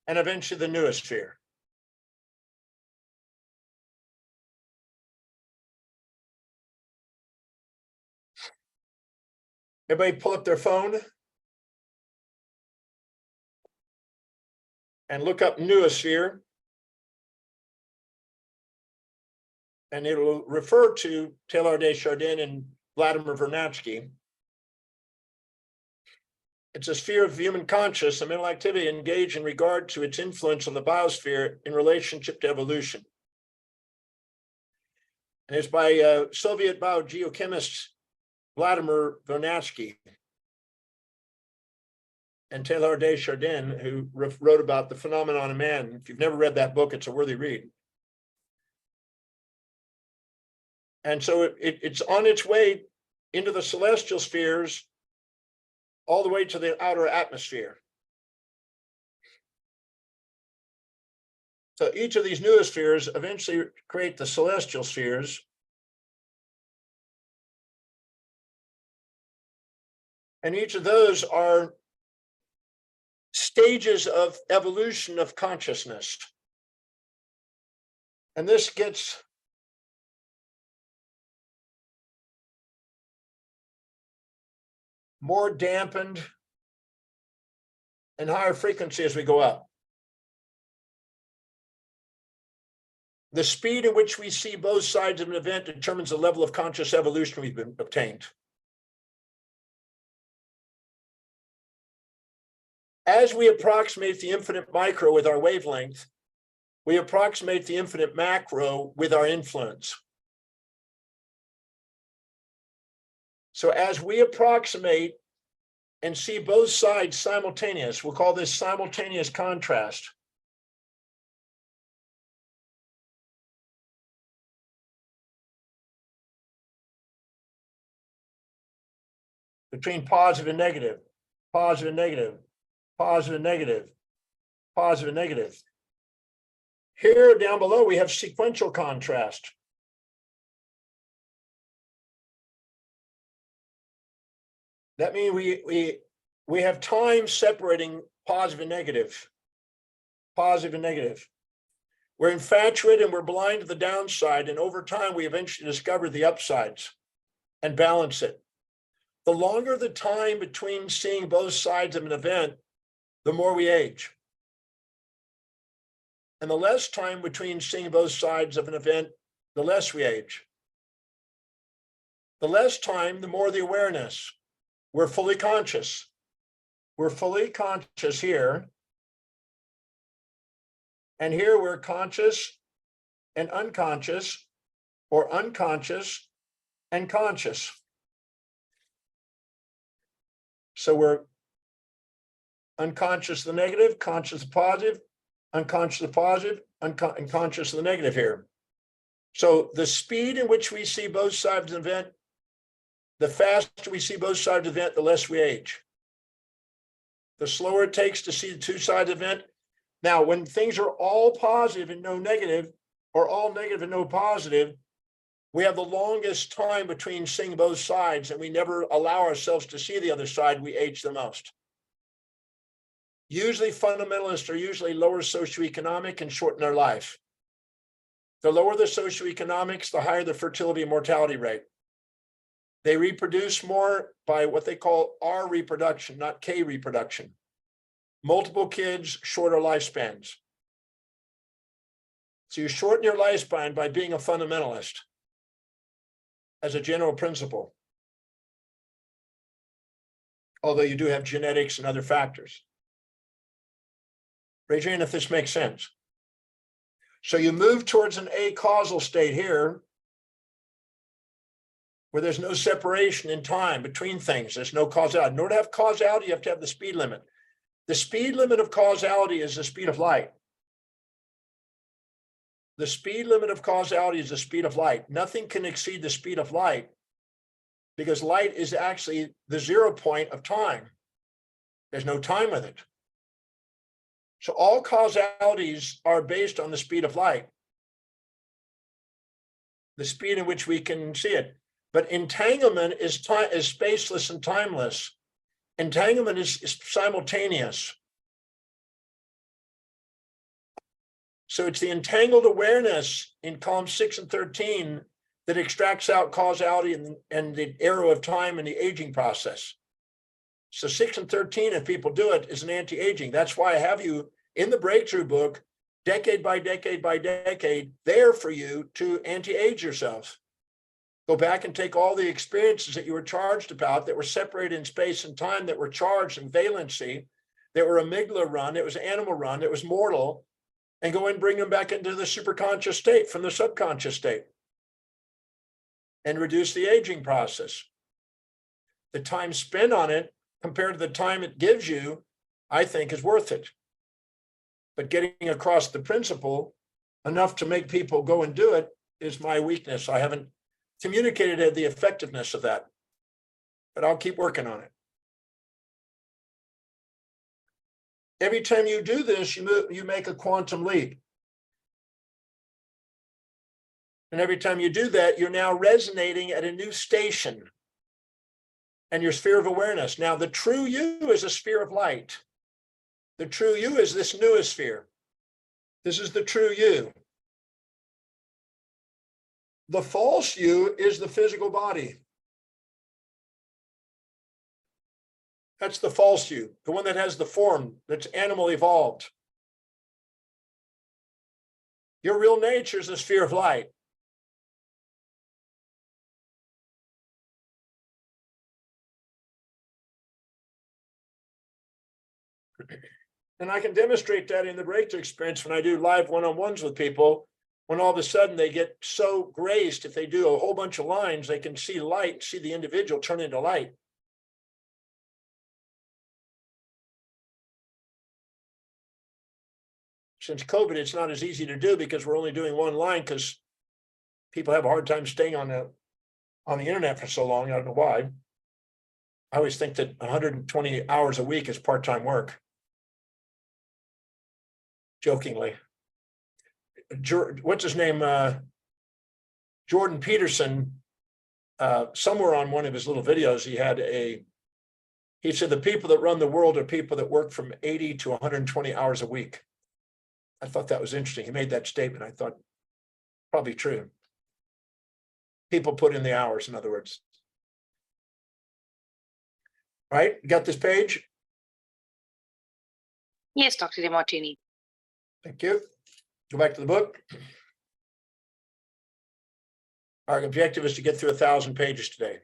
S2: and eventually the noosphere. Everybody pull up their phone and look up noosphere, and it'll refer to Teilhard de Chardin and Vladimir Vernadsky. It's a sphere of human conscious and mental activity engaged in regard to its influence on the biosphere in relationship to evolution. And it's by Soviet biogeochemist Vladimir Vernadsky and Teilhard de Chardin, who wrote about the phenomenon of man. If you've never read that book, it's a worthy read. And so it's on its way into the celestial spheres, all the way to the outer atmosphere. So each of these noospheres eventually create the celestial spheres. And each of those are stages of evolution of consciousness. And this gets more dampened and higher frequency as we go up. The speed at which we see both sides of an event determines the level of conscious evolution we've been obtained. As we approximate the infinite micro with our wavelength, we approximate the infinite macro with our influence. So as we approximate and see both sides simultaneous, we'll call this simultaneous contrast. Between positive and negative, positive and negative, positive and negative, positive and negative. Here down below, we have sequential contrast. That means we have time separating positive and negative, positive and negative. We're infatuated and we're blind to the downside, and over time, we eventually discover the upsides and balance it. The longer the time between seeing both sides of an event, the more we age. And the less time between seeing both sides of an event, the less we age. The less time, the more the awareness. We're fully conscious. We're fully conscious here. And here we're conscious and unconscious, or unconscious and conscious. So we're unconscious of the negative, conscious of the positive, unconscious of the positive, unconscious of the negative here. So the speed in which we see both sides of the event, the faster we see both sides of the event, the less we age. The slower it takes to see the two sides of the event. Now, when things are all positive and no negative, or all negative and no positive, we have the longest time between seeing both sides, and we never allow ourselves to see the other side. We age the most. Usually fundamentalists are usually lower socioeconomic and shorten their life. The lower the socioeconomics, the higher the fertility and mortality rate. They reproduce more by what they call R reproduction, not K reproduction. Multiple kids, shorter lifespans. So you shorten your lifespan by being a fundamentalist as a general principle. Although you do have genetics and other factors. Raise your hand if this makes sense. So you move towards an acausal state here, where there's no separation in time between things. There's no causality. In order to have causality, you have to have the speed limit. The speed limit of causality is the speed of light. The speed limit of causality is the speed of light. Nothing can exceed the speed of light, because light is actually the 0 point of time. There's no time with it. So all causalities are based on the speed of light, the speed in which we can see it. But entanglement is spaceless and timeless. Entanglement is simultaneous. So it's the entangled awareness in columns 6 and 13 that extracts out causality and the arrow of time and the aging process. So 6 and 13, if people do it, is an anti-aging. That's why I have you in the breakthrough book, decade by decade by decade, there for you to anti-age yourself. Go back and take all the experiences that you were charged about, that were separated in space and time, that were charged in valency, that were amygdala run, it was animal run, it was mortal, and go and bring them back into the superconscious state from the subconscious state and reduce the aging process. The time spent on it compared to the time it gives you, I think, is worth it. But getting across the principle enough to make people go and do it is my weakness. I haven't communicated the effectiveness of that, but I'll keep working on it. Every time you do this, you make a quantum leap. And every time you do that, you're now resonating at a new station and your sphere of awareness. Now, the true you is a sphere of light. The true you is this newest sphere. This is the true you. The false you is the physical body. That's the false you, the one that has the form, that's animal evolved. Your real nature is a sphere of light. And I can demonstrate that in the breakthrough experience when I do live one-on-ones with people, when all of a sudden they get so graced, if they do a whole bunch of lines, they can see light, see the individual turn into light. Since COVID, it's not as easy to do because we're only doing one line because people have a hard time staying on the internet for so long. I don't know why. I always think that 120 hours a week is part-time work. Jokingly. What's his name? Jordan Peterson, somewhere on one of his little videos, he said the people that run the world are people that work from 80 to 120 hours a week. I thought that was interesting. He made that statement. I thought probably true. People put in the hours, in other words. Right? You got this page?
S1: Yes, Dr. Demartini.
S2: Thank you. Go back to the book. Our objective is to get through 1,000 pages today.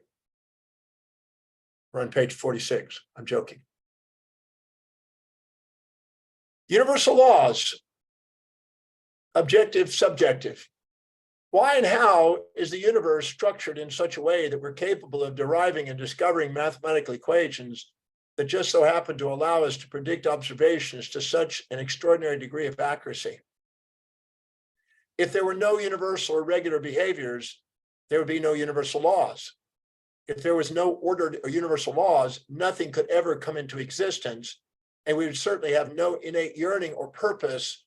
S2: We're on page 46. I'm joking. Universal laws. Objective, subjective. Why and how is the universe structured in such a way that we're capable of deriving and discovering mathematical equations that just so happen to allow us to predict observations to such an extraordinary degree of accuracy? If there were no universal or regular behaviors, there would be no universal laws. If there was no ordered or universal laws, nothing could ever come into existence, and we would certainly have no innate yearning or purpose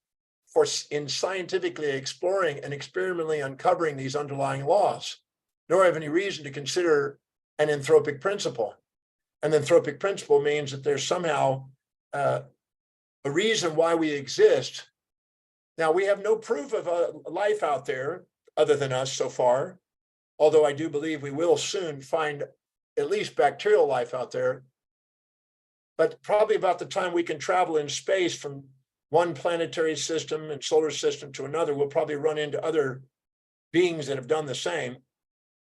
S2: in scientifically exploring and experimentally uncovering these underlying laws, nor have any reason to consider an anthropic principle. An anthropic principle means that there's somehow a reason why we exist. Now, we have no proof of a life out there other than us so far, although I do believe we will soon find at least bacterial life out there. But probably about the time we can travel in space from one planetary system and solar system to another, we'll probably run into other beings that have done the same.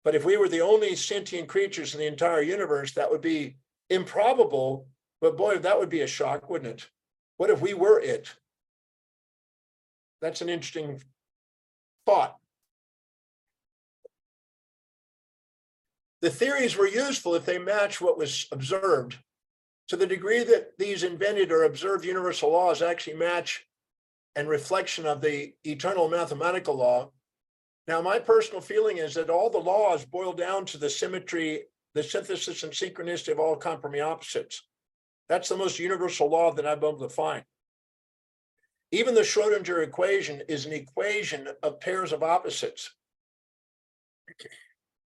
S2: But if we were the only sentient creatures in the entire universe, that would be improbable. But boy, that would be a shock, wouldn't it? What if we were it? That's an interesting thought. The theories were useful if they match what was observed. To the degree that these invented or observed universal laws actually match and reflection of the eternal mathematical law. Now, my personal feeling is that all the laws boil down to the symmetry, the synthesis and synchronicity of all compriming opposites. That's the most universal law that I've been able to find. Even the Schrodinger equation is an equation of pairs of opposites.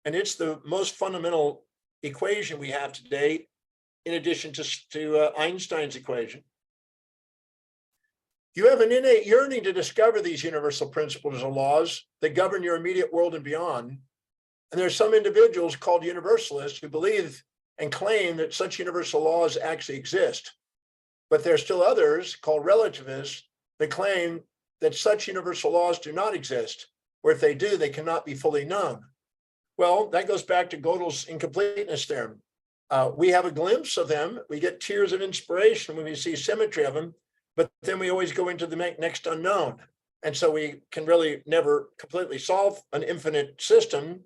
S2: And it's the most fundamental equation we have today, in addition to Einstein's equation. You have an innate yearning to discover these universal principles and laws that govern your immediate world and beyond. And there are some individuals called universalists who believe and claim that such universal laws actually exist. But there are still others called relativists that claim that such universal laws do not exist, or if they do, they cannot be fully known. Well, that goes back to Gödel's incompleteness theorem. We have a glimpse of them. We get tears of inspiration when we see symmetry of them, but then we always go into the next unknown. And so we can really never completely solve an infinite system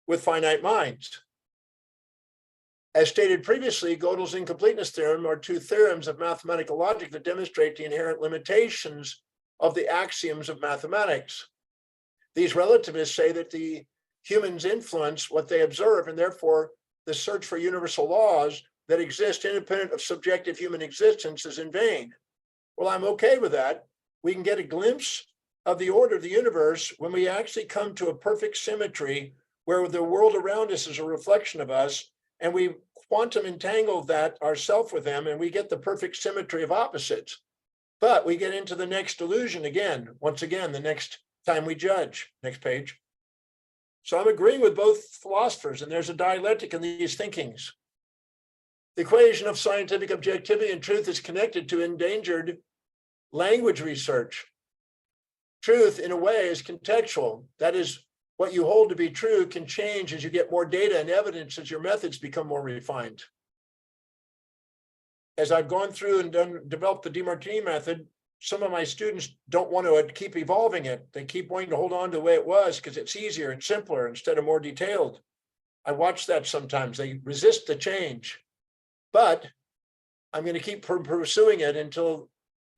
S2: with finite minds. As stated previously, Gödel's incompleteness theorem are two theorems of mathematical logic that demonstrate the inherent limitations of the axioms of mathematics. These relativists say that the humans influence what they observe, and therefore the search for universal laws that exist independent of subjective human existence is in vain. Well, I'm okay with that. We can get a glimpse of the order of the universe when we actually come to a perfect symmetry where the world around us is a reflection of us, and we quantum entangle that ourself with them, and we get the perfect symmetry of opposites. But we get into the next illusion again, once again, the next time we judge. Next page. So I'm agreeing with both philosophers, and there's a dialectic in these thinkings. The equation of scientific objectivity and truth is connected to endangered language research. Truth, in a way, is contextual. That is, what you hold to be true can change as you get more data and evidence, as your methods become more refined. As I've gone through and developed the Demartini method, some of my students don't want to keep evolving it. They keep wanting to hold on to the way it was because it's easier and simpler instead of more detailed. I watch that sometimes. They resist the change, but I'm going to keep pursuing it until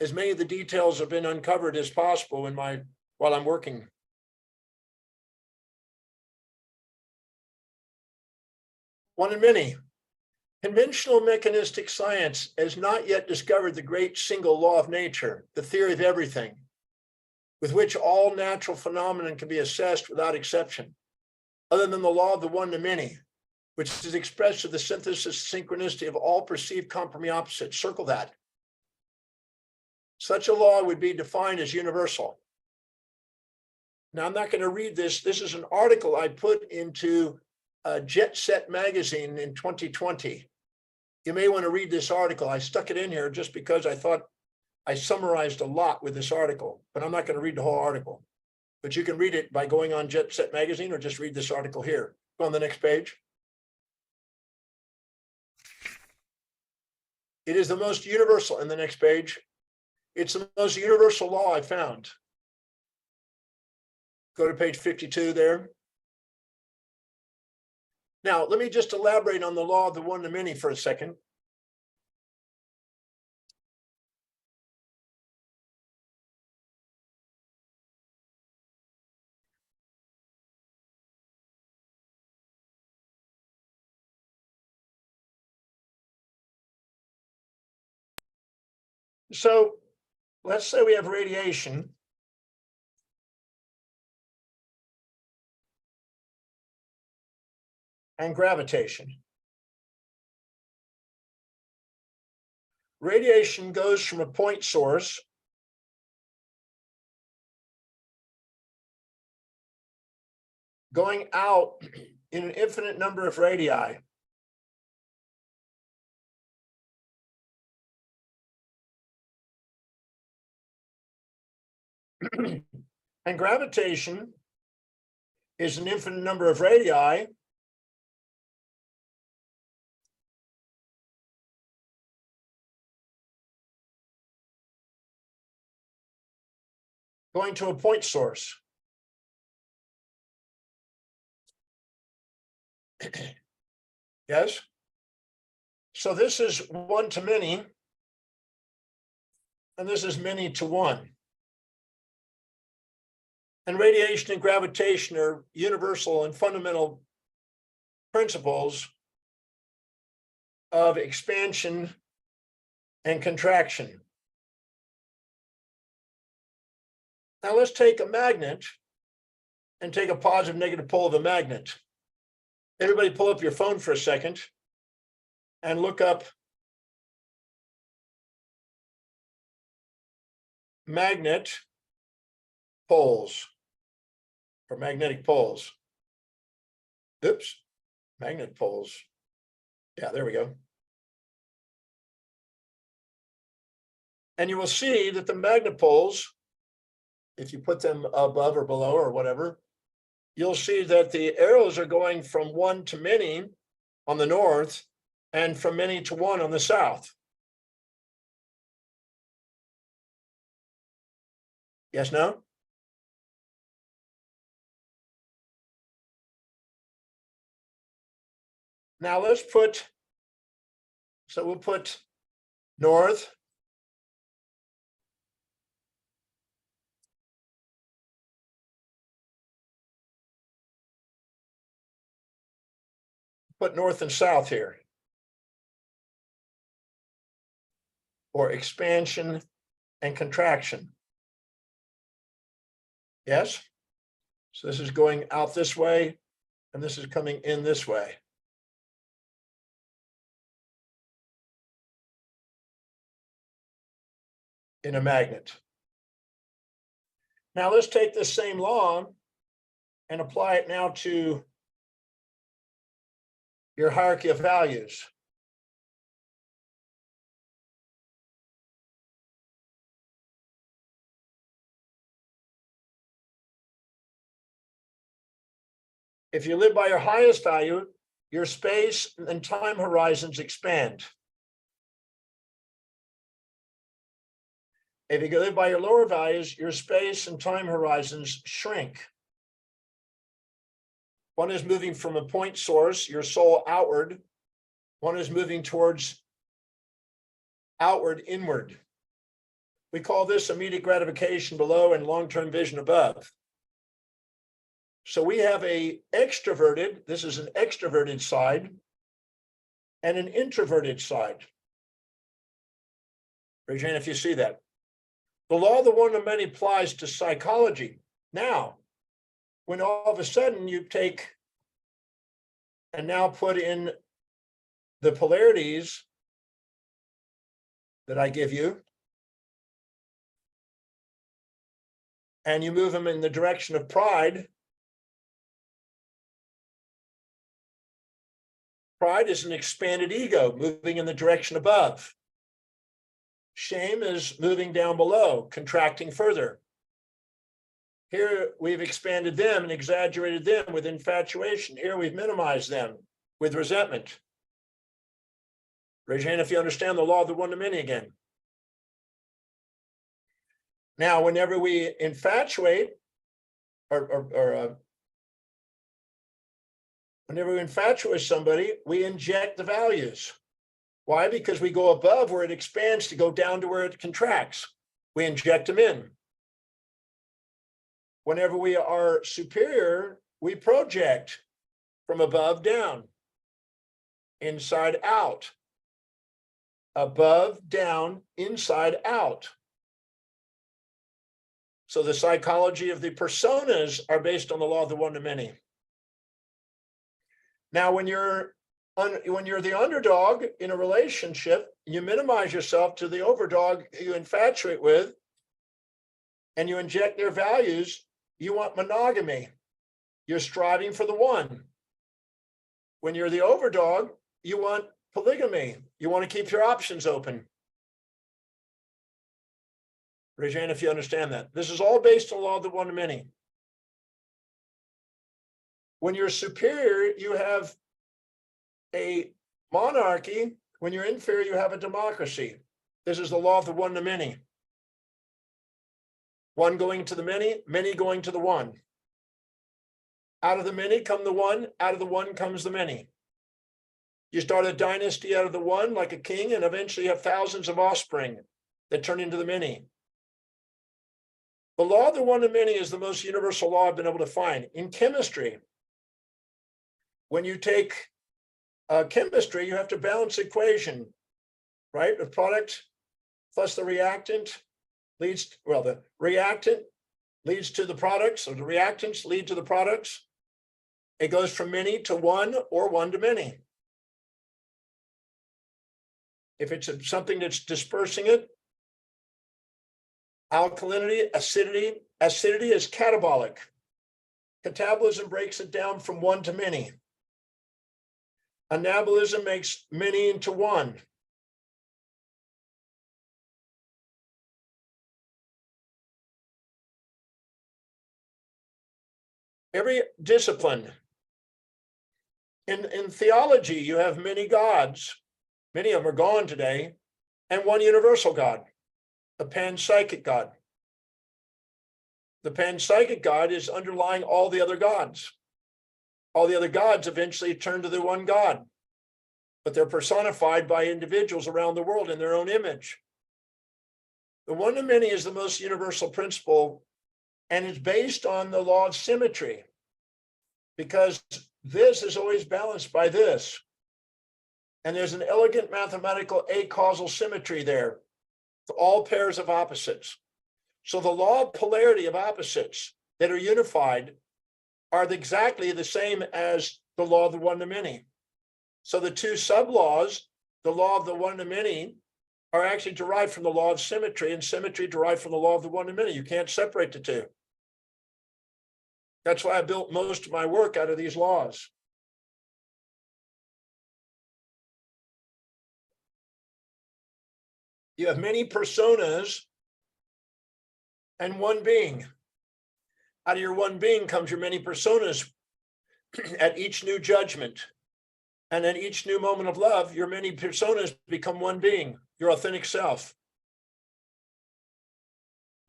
S2: as many of the details have been uncovered as possible while I'm working. One in many. Conventional mechanistic science has not yet discovered the great single law of nature, the theory of everything, with which all natural phenomena can be assessed without exception, other than the law of the one to many, which is expressed as the synthesis synchronicity of all perceived compriming opposites. Circle that. Such a law would be defined as universal. Now, I'm not going to read this. This is an article I put into Jet Set magazine in 2020. You may want to read this article. I stuck it in here just because I thought I summarized a lot with this article, but I'm not going to read the whole article. But you can read it by going on Jet Set magazine or just read this article here. Go on the next page. It is the most universal, in the next page. It's the most universal law I found. Go to page 52 there. Now, let me just elaborate on the law of the one to many for a second. So let's say we have radiation. And gravitation. Radiation goes from a point source going out in an infinite number of radii. And gravitation is an infinite number of radii going to a point source. Yes? So this is one to many, and this is many to one. And radiation and gravitation are universal and fundamental principles of expansion and contraction. Now let's take a magnet and take a positive negative pole of a magnet. Everybody pull up your phone for a second and look up magnet poles or magnetic poles. Oops, magnet poles. Yeah, there we go. And you will see that the magnet poles, if you put them above or below or whatever, you'll see that the arrows are going from one to many on the north and from many to one on the south. Yes, no? Now let's put, so we'll put north, put north and south here, or expansion and contraction. Yes? So this is going out this way, and this is coming in this way. In a magnet. Now let's take this same law and apply it now to your hierarchy of values. If you live by your highest value, your space and time horizons expand. If you live by your lower values, your space and time horizons shrink. One is moving from a point source, your soul, outward. One is moving towards outward, inward. We call this immediate gratification below and long-term vision above. So we have this is an extroverted side and an introverted side. Raise your hand if you see that. The law of the one-to-many applies to psychology. Now, when all of a sudden you take and now put in the polarities that I give you, and you move them in the direction of pride. Pride is an expanded ego moving in the direction above. Shame is moving down below, contracting further. Here we've expanded them and exaggerated them with infatuation. Here we've minimized them with resentment. Raise your hand if you understand the law of the one-to-many again. Now, whenever we infatuate whenever we infatuate somebody, we inject the values. Why? Because we go above where it expands to go down to where it contracts. We inject them in. Whenever we are superior, we project from above down, inside out, above, down, inside out. So the psychology of the personas are based on the law of the one-to-many. Now, when you're the underdog in a relationship, you minimize yourself to the overdog you infatuate with, and you inject their values. You want monogamy. You're striving for the one. When you're the overdog, you want polygamy. You want to keep your options open. Raise your hand if you understand that. This is all based on the law of the one-to-many. When you're superior, you have a monarchy. When you're inferior, you have a democracy. This is the law of the one-to-many. One going to the many, many going to the one. Out of the many come the one, out of the one comes the many. You start a dynasty out of the one like a king, and eventually you have thousands of offspring that turn into the many. The law of the one-to-many is the most universal law I've been able to find. In chemistry, when you take chemistry, you have to balance the equation, right? The product plus the reactant the reactant leads to the products, or the reactants lead to the products. It goes from many to one or one to many. If it's something that's dispersing it, alkalinity, acidity is catabolic. Catabolism breaks it down from one to many. Anabolism makes many into one. Every discipline. In theology, you have many gods. Many of them are gone today, and one universal God, the panpsychic God. The panpsychic God is underlying all the other gods. All the other gods eventually turn to the one God, but they're personified by individuals around the world in their own image. The one-to-many is the most universal principle, and it's based on the law of symmetry, because this is always balanced by this. And there's an elegant mathematical acausal symmetry there for all pairs of opposites. So the law of polarity of opposites, that are unified are exactly the same as the law of the one to many. So the two sub-laws, the law of the one to many, are actually derived from the law of symmetry, and symmetry derived from the law of the one to many. You can't separate the two. That's why I built most of my work out of these laws. You have many personas and one being. Out of your one being comes your many personas. At each new judgment and at each new moment of love, your many personas become one being, your authentic self.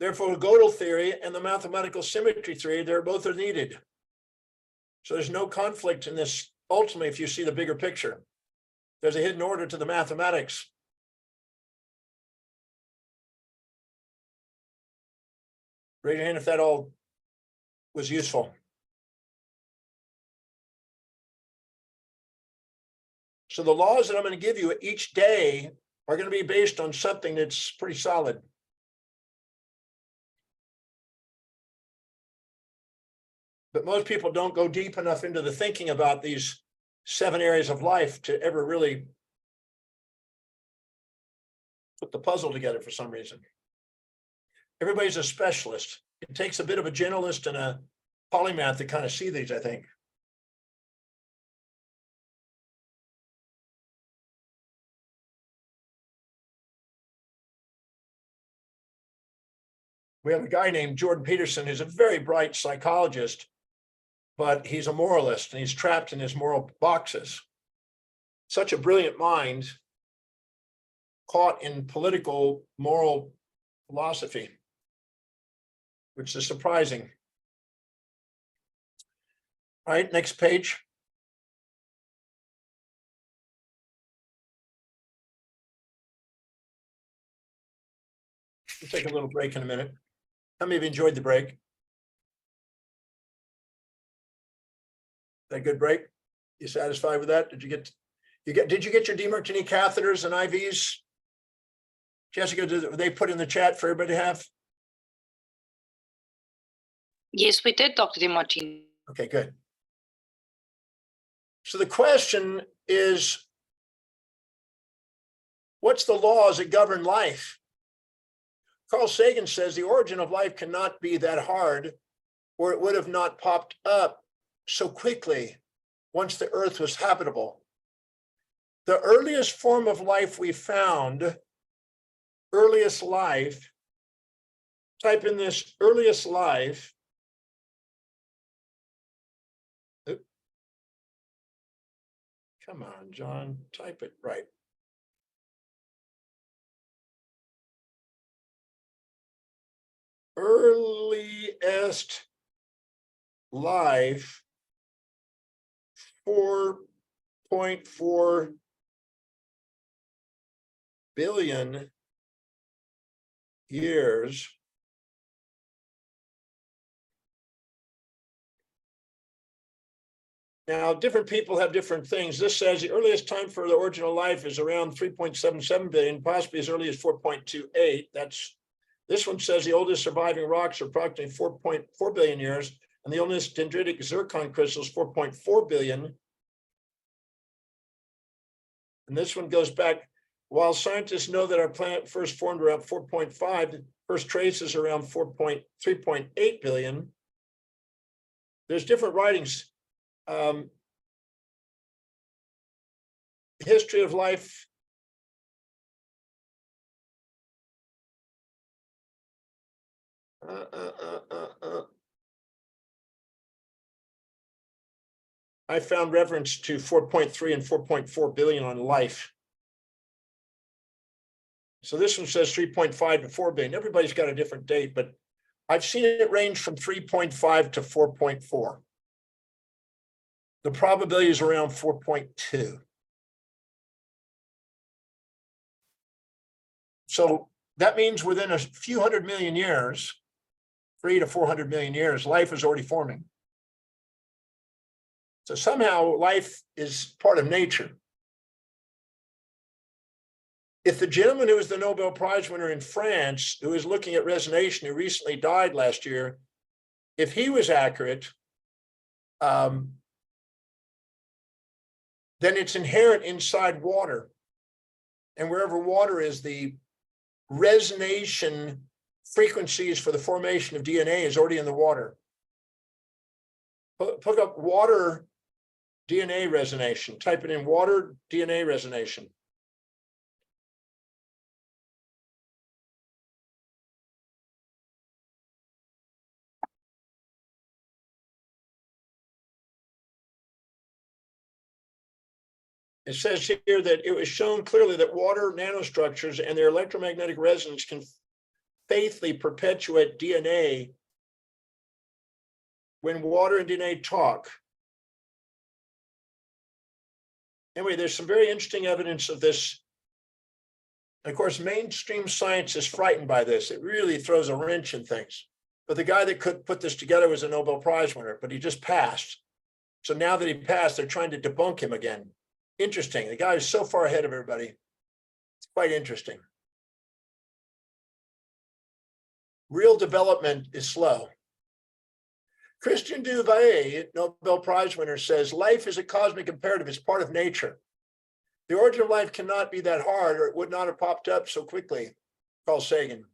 S2: Therefore, Gödel theory and the mathematical symmetry theory, they're both are needed. So there's no conflict in this. Ultimately, if you see the bigger picture, there's a hidden order to the mathematics. Raise your hand if that all was useful. So the laws that I'm going to give you each day are going to be based on something that's pretty solid. But most people don't go deep enough into the thinking about these 7 areas of life to ever really put the puzzle together for some reason. Everybody's a specialist. It takes a bit of a generalist and a polymath to kind of see these, I think. We have a guy named Jordan Peterson who's a very bright psychologist, but he's a moralist and he's trapped in his moral boxes. Such a brilliant mind caught in political moral philosophy, which is surprising. All right, next page. We'll take a little break in a minute. How many of you enjoyed the break? That good break? You satisfied with that? Did you get your DeMartini catheters and IVs? Jessica, did they put in the chat for everybody to have?
S1: Yes, we did, Dr. DeMartini.
S2: Okay, good. So the question is, what's the laws that govern life? Carl Sagan says the origin of life cannot be that hard, or it would have not popped up so quickly once the earth was habitable. The earliest form of life we found, earliest life, type in this earliest life. Come on, John, type it right. Earliest life, 4.4 billion years. Now, different people have different things. This says the earliest time for the original life is around 3.77 billion, possibly as early as 4.28. This one says the oldest surviving rocks are approximately 4.4 billion years, and the oldest dendritic zircon crystals 4.4 billion. And this one goes back, while scientists know that our planet first formed around 4.5, the first traces around 3.8 billion. There's different writings. History of life. I found reference to 4.3 and 4.4 billion on life. So this one says 3.5 to 4 billion. Everybody's got a different date, but I've seen it range from 3.5 to 4.4. The probability is around 4.2. So that means within a few 100 million years, 300 to 400 million years, life is already forming. So somehow life is part of nature. If the gentleman who was the Nobel Prize winner in France, who is looking at resonation, who recently died last year, if he was accurate, then it's inherent inside water. And wherever water is, the resonation frequencies for the formation of DNA is already in the water. Look up water DNA resonation. Type it in, water DNA resonation. It says here that it was shown clearly that water nanostructures and their electromagnetic resonance can faithfully perpetuate DNA when water and DNA talk. Anyway, there's some very interesting evidence of this. And of course, mainstream science is frightened by this. It really throws a wrench in things. But the guy that could put this together was a Nobel Prize winner, but he just passed. So now that he passed, they're trying to debunk him again. Interesting. The guy is so far ahead of everybody. It's quite interesting. Real development is slow. Christian Duvay, Nobel Prize winner, says life is a cosmic imperative. It's part of nature. The origin of life cannot be that hard, or it would not have popped up so quickly. Carl Sagan.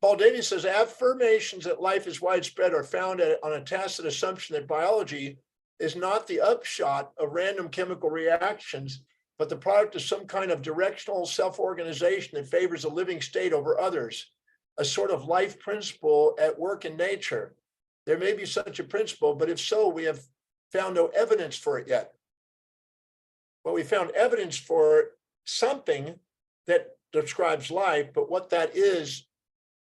S2: Paul Davies says affirmations that life is widespread are found on a tacit assumption that biology is not the upshot of random chemical reactions, but the product of some kind of directional self-organization that favors a living state over others, a sort of life principle at work in nature. There may be such a principle, but if so, we have found no evidence for it yet. Well, we found evidence for something that describes life, but what that is,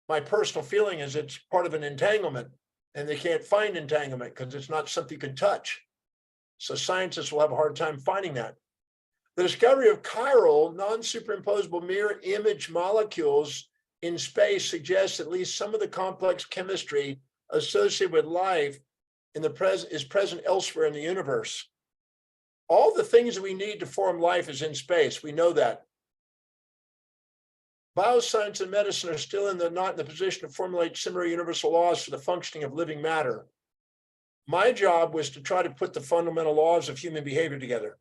S2: my personal feeling is it's part of an entanglement, and they can't find entanglement because it's not something you can touch. So scientists will have a hard time finding that. The discovery of chiral, non-superimposable mirror image molecules in space suggests at least some of the complex chemistry associated with life in the present is present elsewhere in the universe. All the things that we need to form life is in space. We know that. Bioscience and medicine are still not in the position to formulate similar universal laws for the functioning of living matter. My job was to try to put the fundamental laws of human behavior together.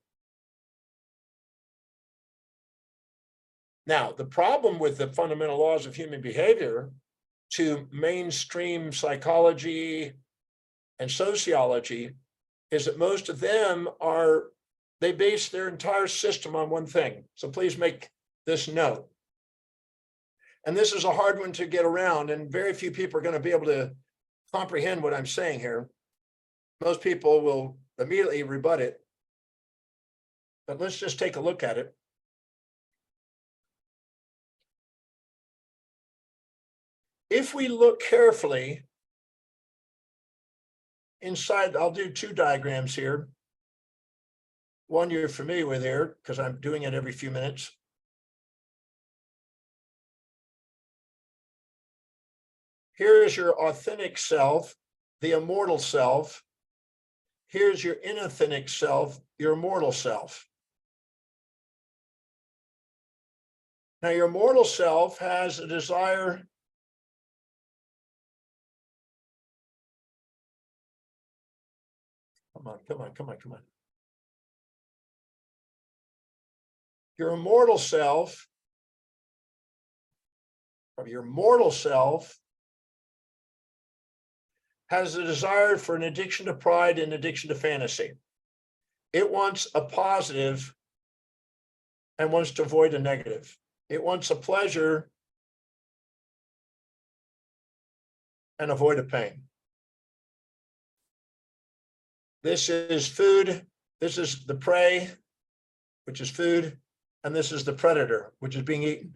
S2: Now, the problem with the fundamental laws of human behavior to mainstream psychology and sociology is that most of them they base their entire system on one thing. So please make this note. And this is a hard one to get around, and very few people are going to be able to comprehend what I'm saying here. Most people will immediately rebut it. But let's just take a look at it. If we look carefully inside, I'll do two diagrams here. One you're familiar with here, because I'm doing it every few minutes. Here is your authentic self, the immortal self. Here's your inauthentic self, your mortal self. Now, your mortal self has a desire come on. Your immortal self, or your mortal self, has a desire for an addiction to pride and addiction to fantasy. It wants a positive and wants to avoid a negative. It wants a pleasure and avoid a pain. This is food. This is the prey, which is food. And this is the predator, which is being eaten.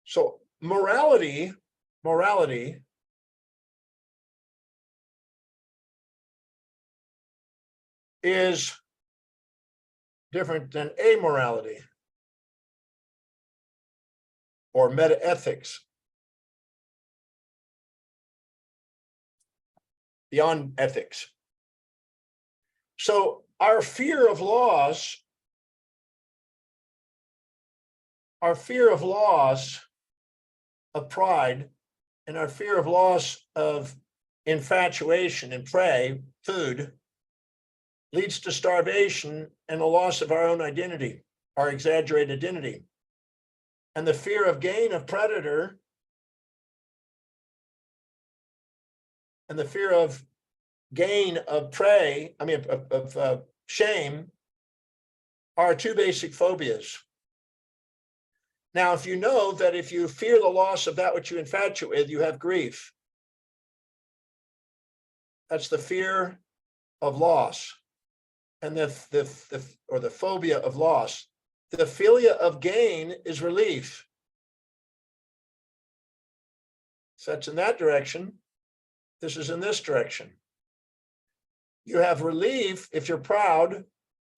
S2: So morality is different than amorality or metaethics. Beyond ethics. So our fear of laws of pride And our fear of loss of infatuation and prey, food, leads to starvation and the loss of our own identity, our exaggerated identity. And the fear of gain of predator and the fear of gain of prey, of shame, are two basic phobias. Now, if you know that if you fear the loss of that which you infatuate with, you have grief. That's the fear of loss, and the phobia of loss. The philia of gain is relief. So that's in that direction. This is in this direction. You have relief if you're proud.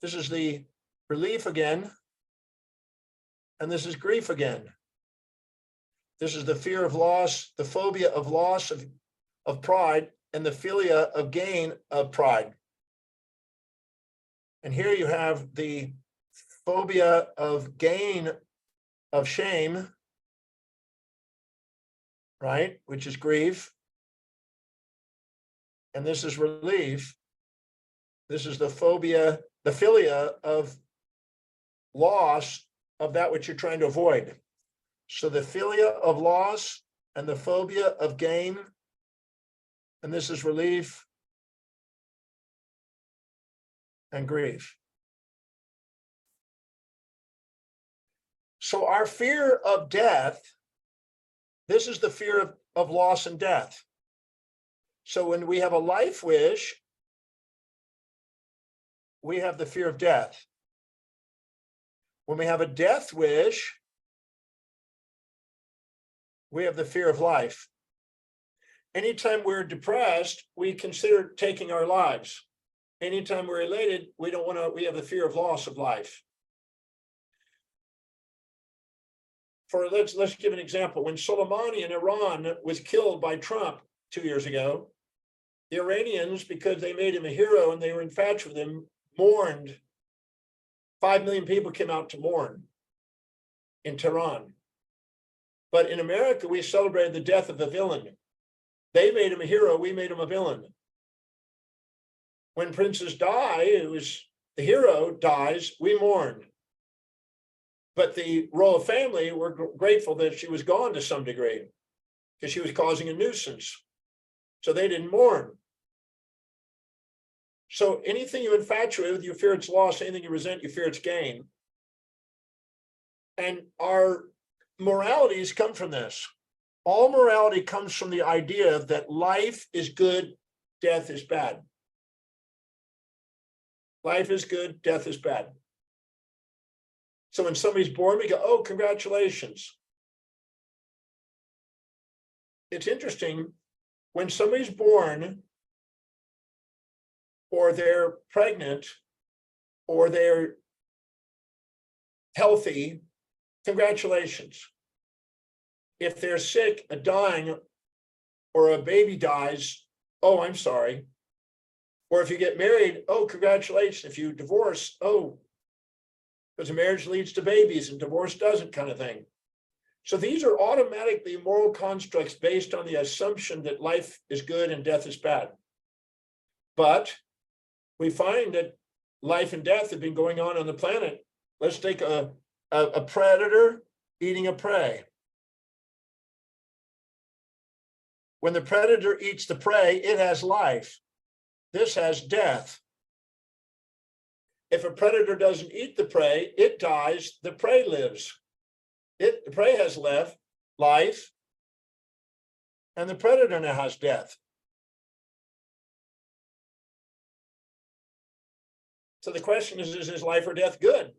S2: This is the relief again. And this is grief again. This is the fear of loss, the phobia of loss of pride, and the philia of gain of pride. And here you have the phobia of gain of shame, right? Which is grief. And this is relief. This is the phobia, the philia of loss of that which you're trying to avoid. So the philia of loss and the phobia of gain, and this is relief and grief. So our fear of death, this is the fear of loss and death. So when we have a life wish, we have the fear of death. When we have a death wish, we have the fear of life. Anytime we're depressed, we consider taking our lives. Anytime we're elated, we have the fear of loss of life. Let's give an example. When Soleimani in Iran was killed by Trump 2 years ago, the Iranians, because they made him a hero and they were infatuated with him, mourned. 5 million people came out to mourn in Tehran. But in America, we celebrated the death of a villain. They made him a hero, we made him a villain. When princes die, the hero dies, we mourn. But the royal family were grateful that she was gone to some degree because she was causing a nuisance. So they didn't mourn. So anything you infatuate with, you fear its loss. Anything you resent, you fear its gain. And our moralities come from this. All morality comes from the idea that life is good, death is bad. Life is good, death is bad. So when somebody's born, we go, oh, congratulations. It's interesting, when somebody's born, or they're pregnant, or they're healthy, congratulations. If they're sick, dying, or a baby dies, oh, I'm sorry. Or if you get married, oh, congratulations. If you divorce, oh, because a marriage leads to babies and divorce doesn't, kind of thing. So these are automatically moral constructs based on the assumption that life is good and death is bad. But we find that life and death have been going on the planet. Let's take a predator eating a prey. When the predator eats the prey, it has life. This has death. If a predator doesn't eat the prey, it dies, the prey lives. The prey has life, and the predator now has death. So the question is life or death good?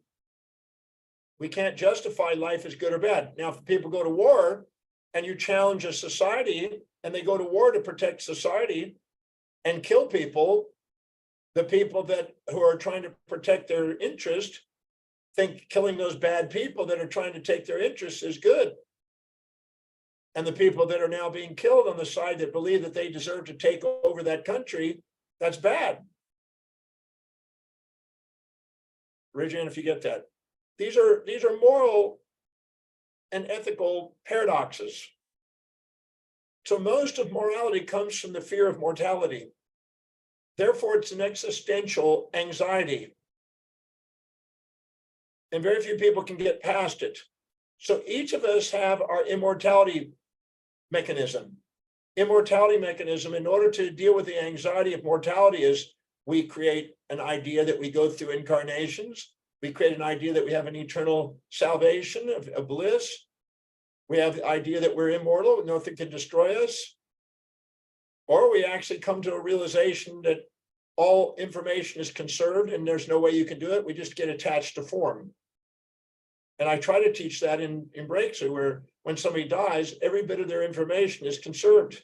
S2: We can't justify life as good or bad. Now, if people go to war and you challenge a society and they go to war to protect society and kill people, the people who are trying to protect their interest think killing those bad people that are trying to take their interests is good. And the people that are now being killed on the side that believe that they deserve to take over that country, that's bad. Raise your hand if you get that. These are moral and ethical paradoxes. So most of morality comes from the fear of mortality. Therefore, it's an existential anxiety. And very few people can get past it. So each of us have our immortality mechanism. Immortality mechanism, in order to deal with the anxiety of mortality, is we create an idea that we go through incarnations. We create an idea that we have an eternal salvation of bliss. We have the idea that we're immortal, nothing can destroy us. Or we actually come to a realization that all information is conserved and there's no way you can do it. We just get attached to form. And I try to teach that in Breakthrough, where when somebody dies, every bit of their information is conserved.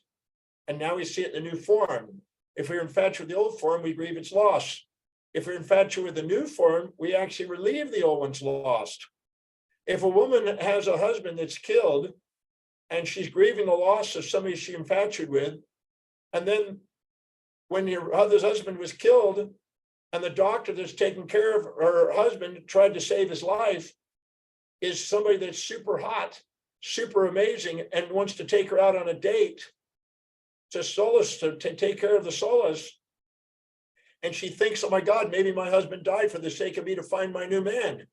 S2: And now we see it in a new form. If we're infatuated with the old form, we grieve its loss. If we're infatuated with the new form, we actually relieve the old one's lost. If a woman has a husband that's killed and she's grieving the loss of somebody she infatuated with, and then when your other's husband was killed and the doctor that's taking care of her husband tried to save his life is somebody that's super hot, super amazing, and wants to take her out on a date to solace, to take care of the solace. And she thinks, oh my God, maybe my husband died for the sake of me to find my new man.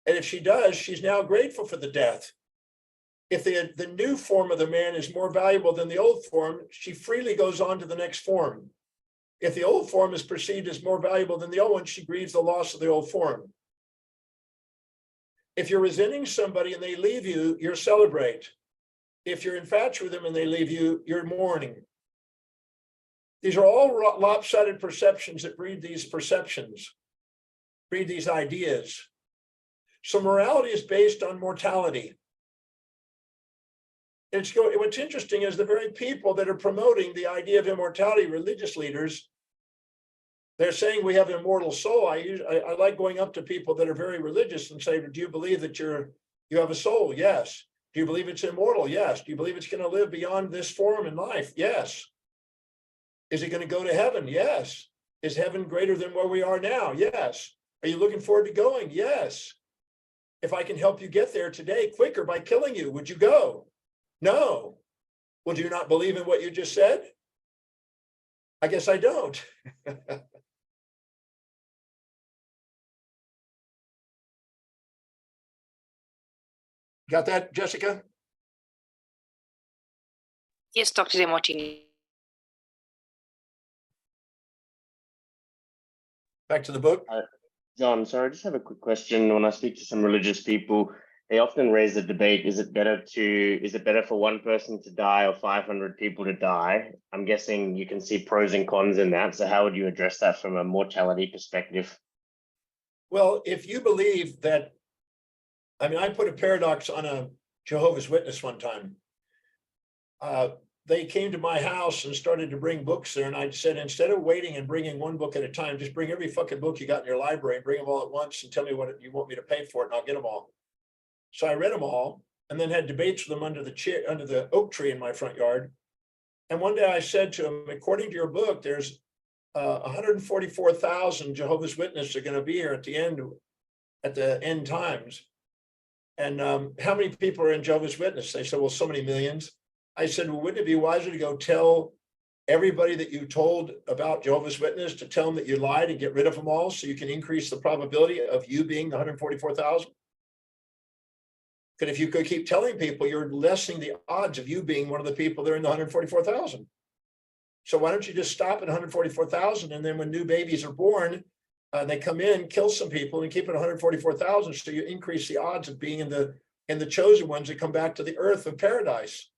S2: And if she does, she's now grateful for the death. If the new form of the man is more valuable than the old form, she freely goes on to the next form. If the old form is perceived as more valuable than the old one, she grieves the loss of the old form. If you're resenting somebody and they leave you, you're celebrate. If you're infatuated with them and they leave you, you're mourning. These are all lopsided perceptions that breed these perceptions, breed these ideas. So morality is based on mortality. What's interesting is the very people that are promoting the idea of immortality, religious leaders, they're saying we have an immortal soul. I like going up to people that are very religious and say, do you believe that you have a soul? Yes. Do you believe it's immortal? Yes. Do you believe it's going to live beyond this form in life? Yes. Is it going to go to heaven? Yes. Is heaven greater than where we are now? Yes. Are you looking forward to going? Yes. If I can help you get there today quicker by killing you, would you go? No. Well, do you not believe in what you just said? I guess I don't. Got that, Jessica?
S1: Yes, Dr. Demartini.
S2: Back to the book.
S7: John, sorry, I just have a quick question. When I speak to some religious people, they often raise the debate, is it better for one person to die or 500 people to die? I'm guessing you can see pros and cons in that. So how would you address that from a mortality perspective?
S2: Well, if you believe that, I put a paradox on a Jehovah's Witness one time. They came to my house and started to bring books there. And I said, instead of waiting and bringing one book at a time, just bring every fucking book you got in your library and bring them all at once and tell me what you want me to pay for it and I'll get them all. So I read them all and then had debates with them under the oak tree in my front yard. And one day I said to them, according to your book, there's 144,000 Jehovah's Witnesses are going to be here at the end times. And how many people are in Jehovah's Witness? They said, well, so many millions. I said, well, wouldn't it be wiser to go tell everybody that you told about Jehovah's Witness to tell them that you lied and get rid of them all so you can increase the probability of you being the 144,000? Because if you could keep telling people, you're lessening the odds of you being one of the people that are in the 144,000. So why don't you just stop at 144,000 and then when new babies are born, they come in, kill some people and keep it 144,000 so you increase the odds of being in the chosen ones that come back to the earth of paradise.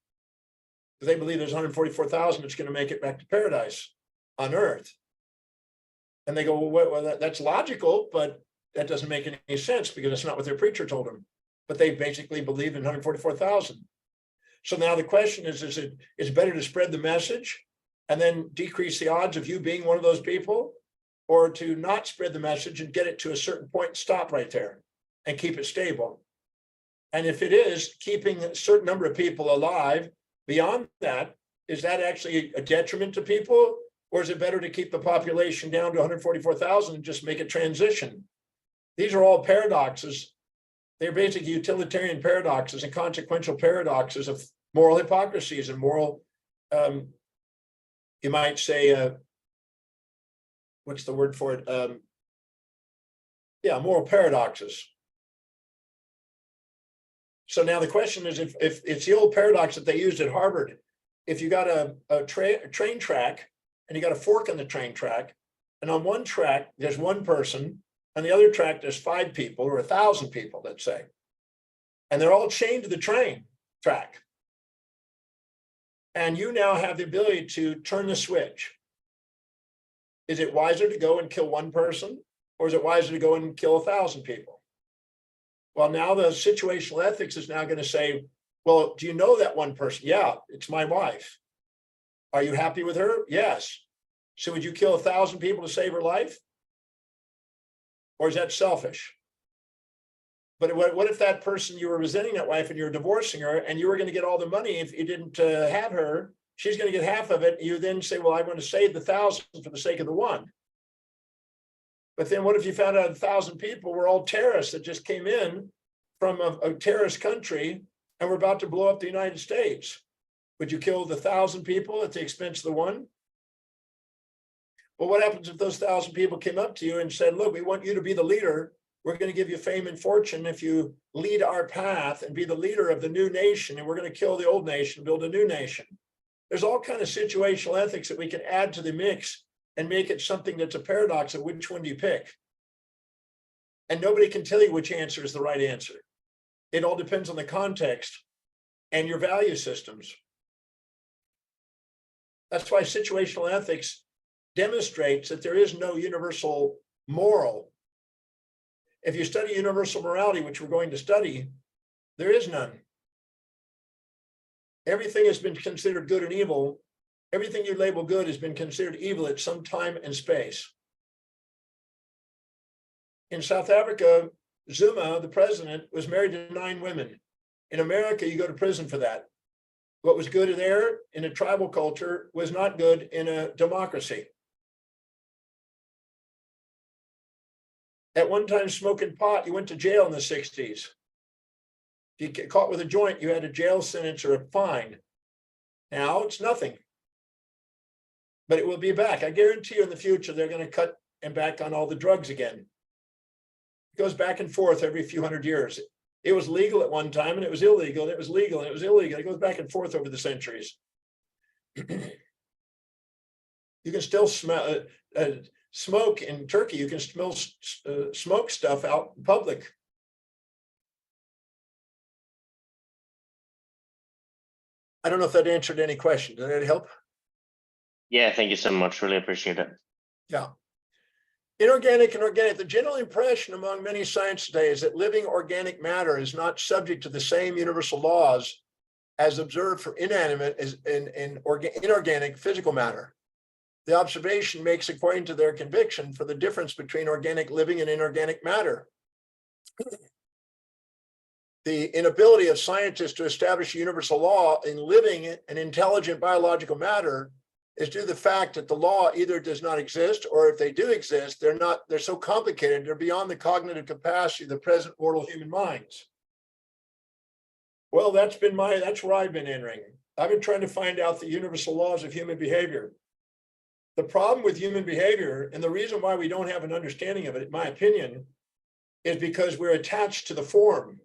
S2: They believe there's 144,000 that's going to make it back to paradise on earth. And they go, well, that's logical, but that doesn't make any sense because it's not what their preacher told them. But they basically believe in 144,000. So now the question is it better to spread the message and then decrease the odds of you being one of those people, or to not spread the message and get it to a certain point, stop right there and keep it stable? And if it is keeping a certain number of people alive, beyond that, is that actually a detriment to people? Or is it better to keep the population down to 144,000 and just make a transition? These are all paradoxes. They're basically utilitarian paradoxes and consequential paradoxes of moral hypocrisies and moral you might say, what's the word for it? Yeah, moral paradoxes. So now the question is, if it's the old paradox that they used at Harvard, if you got a train track and you got a fork in the train track, and on one track there's one person, on the other track there's 5 people or 1,000 people, let's say, and they're all chained to the train track. And you now have the ability to turn the switch. Is it wiser to go and kill one person, or is it wiser to go and kill 1,000 people? Well, now the situational ethics is now going to say, well, do you know that one person? Yeah, it's my wife. Are you happy with her? Yes. So would you kill 1,000 people to save her life? Or is that selfish? But what if that person, you were resenting that wife and you're divorcing her, and you were going to get all the money if you didn't have her? She's going to get half of it. You then say, well, I want to save the 1,000 for the sake of the one. But then what if you found out 1,000 people were all terrorists that just came in from a terrorist country and were about to blow up the United States? Would you kill the 1,000 people at the expense of the one? Well, what happens if those 1,000 people came up to you and said, look, we want you to be the leader. We're going to give you fame and fortune if you lead our path and be the leader of the new nation, and we're going to kill the old nation, build a new nation. There's all kinds of situational ethics that we can add to the mix and make it something that's a paradox of which one do you pick? And nobody can tell you which answer is the right answer. It all depends on the context and your value systems. That's why situational ethics demonstrates that there is no universal moral. If you study universal morality, which we're going to study, there is none. Everything has been considered good and evil. Everything you label good has been considered evil at some time and space. In South Africa, Zuma, the president, was married to 9 women. In America, you go to prison for that. What was good there in a tribal culture was not good in a democracy. At one time, smoking pot, you went to jail in the 60s. If you get caught with a joint, you had a jail sentence or a fine. Now it's nothing. But it will be back. I guarantee you in the future, they're going to cut and back on all the drugs again. It goes back and forth every few hundred years. It was legal at one time and it was illegal, and it was legal and it was illegal. It goes back and forth over the centuries. You can still smell smoke in Turkey. You can smell smoke stuff out in public. I don't know if that answered any question. Did that help?
S7: Yeah, thank you so much. Really appreciate it.
S2: Yeah. Inorganic and organic. The general impression among many science today is that living organic matter is not subject to the same universal laws as observed for inanimate as in inorganic physical matter. The observation makes according to their conviction for the difference between organic living and inorganic matter. The inability of scientists to establish a universal law in living and intelligent biological matter is due to the fact that the law either does not exist, or if they do exist, they're so complicated, they're beyond the cognitive capacity of the present mortal human minds. Well, that's where I've been entering. I've been trying to find out the universal laws of human behavior. The problem with human behavior, and the reason why we don't have an understanding of it, in my opinion, is because we're attached to the form.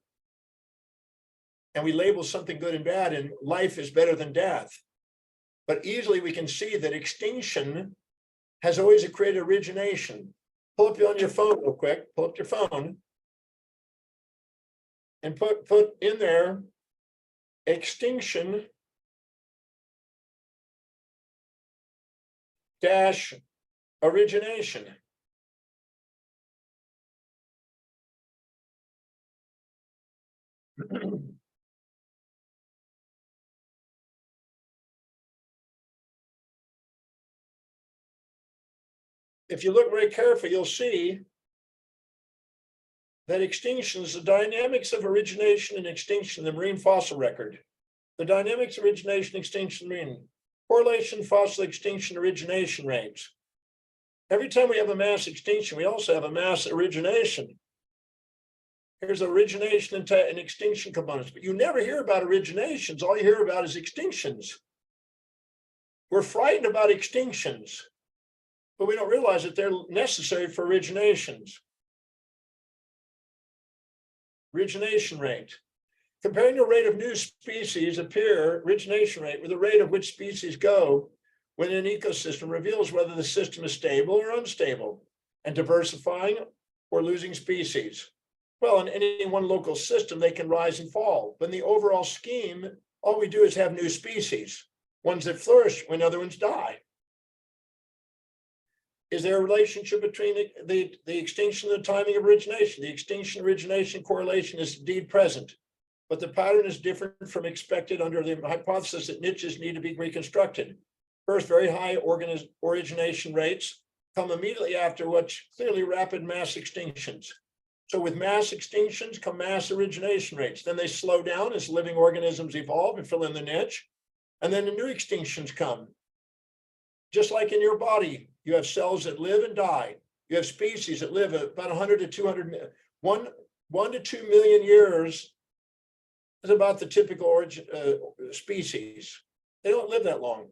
S2: And we label something good and bad, and life is better than death. But easily we can see that extinction has always created origination. Pull up on your phone real quick, pull up your phone and put in there extinction dash origination. If you look very carefully, you'll see that extinctions, the dynamics of origination and extinction, the marine fossil record, the dynamics of origination, extinction, marine, correlation, fossil extinction, origination rates. Every time we have a mass extinction, we also have a mass origination. Here's origination and extinction components, but you never hear about originations. All you hear about is extinctions. We're frightened about extinctions, but we don't realize that they're necessary for originations. Origination rate. Comparing the rate of new species appear, origination rate, with the rate of which species go when an ecosystem reveals whether the system is stable or unstable and diversifying or losing species. Well, in any one local system, they can rise and fall. But in the overall scheme, all we do is have new species, ones that flourish when other ones die. Is there a relationship between the extinction and the timing of origination? The extinction origination correlation is indeed present, but the pattern is different from expected under the hypothesis that niches need to be reconstructed. First, very high origination rates come immediately after what's clearly rapid mass extinctions. So with mass extinctions come mass origination rates. Then they slow down as living organisms evolve and fill in the niche. And then the new extinctions come. Just like in your body, you have cells that live and die. You have species that live about 100 to 200, 1 to 2 million years is about the typical origin, species. They don't live that long.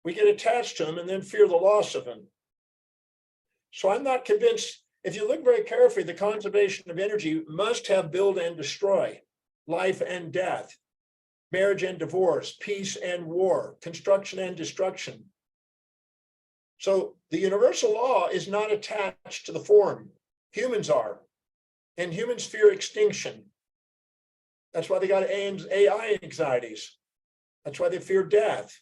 S2: We get attached to them and then fear the loss of them. So I'm not convinced. If you look very carefully, the conservation of energy must have build and destroy, life and death, marriage and divorce, peace and war, construction and destruction. So the universal law is not attached to the form. Humans are, and humans fear extinction. That's why they got AI anxieties. That's why they fear death.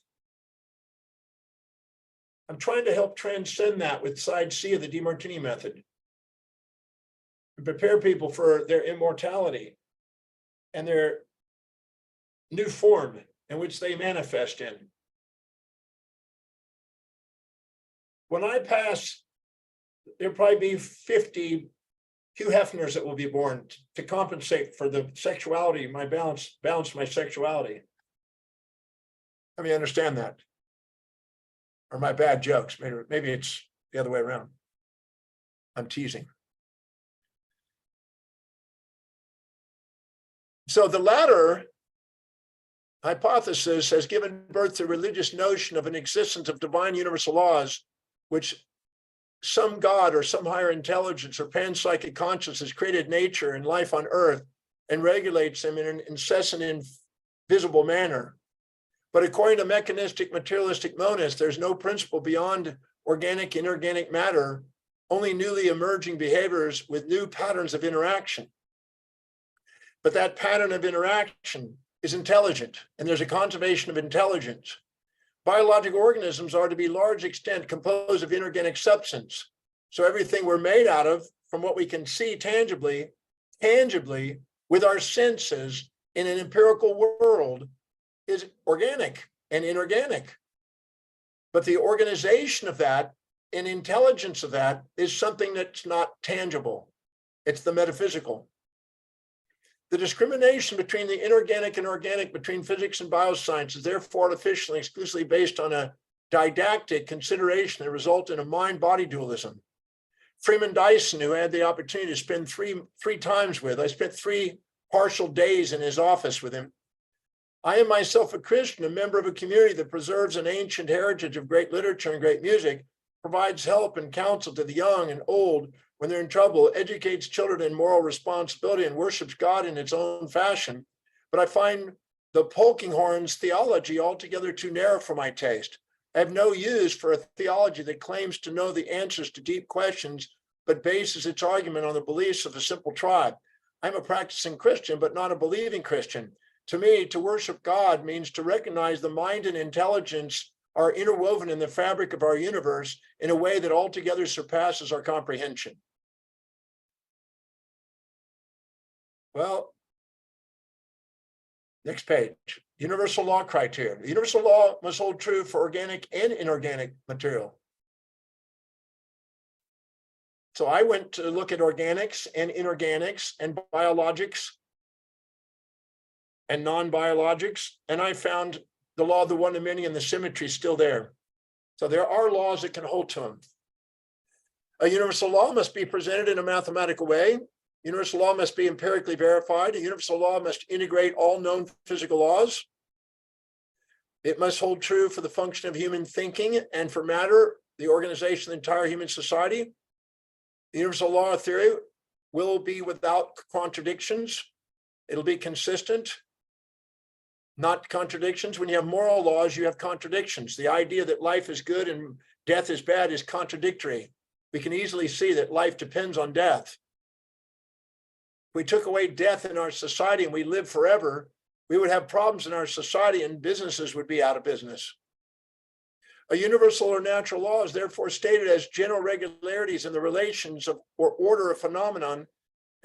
S2: I'm trying to help transcend that with side C of the DeMartini method and prepare people for their immortality and their new form in which they manifest in. When I pass, there'll probably be 50 Hugh Hefners that will be born to compensate for the sexuality, my balance my sexuality. Let me understand that. Or my bad jokes. Maybe it's the other way around. I'm teasing. So the latter hypothesis has given birth to a religious notion of an existence of divine universal laws, which some God or some higher intelligence or panpsychic consciousness created nature and life on earth and regulates them in an incessant, invisible manner. But according to mechanistic materialistic monists, there's no principle beyond organic, inorganic matter, only newly emerging behaviors with new patterns of interaction. But that pattern of interaction is intelligent, and there's a conservation of intelligence. Biological organisms are to be large extent composed of inorganic substance. So everything we're made out of, from what we can see tangibly with our senses in an empirical world, is organic and inorganic. But the organization of that and intelligence of that is something that's not tangible. It's the metaphysical. The discrimination between the inorganic and organic, between physics and bioscience, is therefore artificial and exclusively based on a didactic consideration that result in a mind-body dualism. Freeman Dyson, who I had the opportunity to spend three times with, I spent 3 partial days in his office with him. I am myself a Christian, a member of a community that preserves an ancient heritage of great literature and great music, provides help and counsel to the young and old when they're in trouble, educates children in moral responsibility, and worships God in its own fashion. But I find the Polkinghorn's theology altogether too narrow for my taste. I have no use for a theology that claims to know the answers to deep questions, but bases its argument on the beliefs of a simple tribe. I'm a practicing Christian, but not a believing Christian. To me, to worship God means to recognize the mind and intelligence are interwoven in the fabric of our universe in a way that altogether surpasses our comprehension. Well, next page. Universal law criteria. The universal law must hold true for organic and inorganic material. So I went to look at organics and inorganics and biologics and non-biologics, and I found the law of the one to many and the symmetry still there. So there are laws that can hold to them. A universal law must be presented in a mathematical way. Universal law must be empirically verified. A universal law must integrate all known physical laws. It must hold true for the function of human thinking and for matter, the organization of the entire human society. The universal law theory will be without contradictions. It'll be consistent, not contradictions. When you have moral laws, you have contradictions. The idea that life is good and death is bad is contradictory. We can easily see that life depends on death. If we took away death in our society and we live forever, we would have problems in our society and businesses would be out of business. A universal or natural law is therefore stated as general regularities in the relations of or order of phenomenon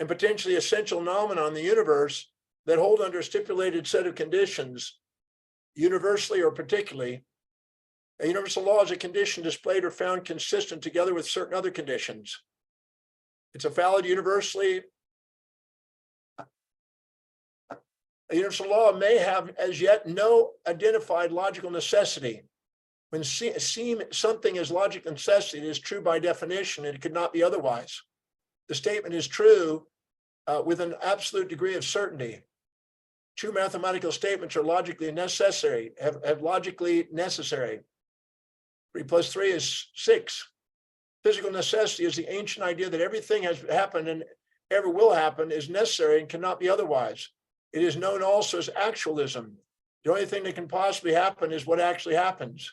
S2: and potentially essential phenomena in the universe that hold under a stipulated set of conditions, universally or particularly. A universal law is a condition displayed or found consistent together with certain other conditions. It's a valid universally. A universal law may have as yet no identified logical necessity. When something is logical necessity, it is true by definition, and it could not be otherwise. The statement is true with an absolute degree of certainty. True mathematical statements are logically necessary, have logically necessary. 3 + 3 is 6. Physical necessity is the ancient idea that everything has happened and ever will happen is necessary and cannot be otherwise. It is known also as actualism. The only thing that can possibly happen is what actually happens.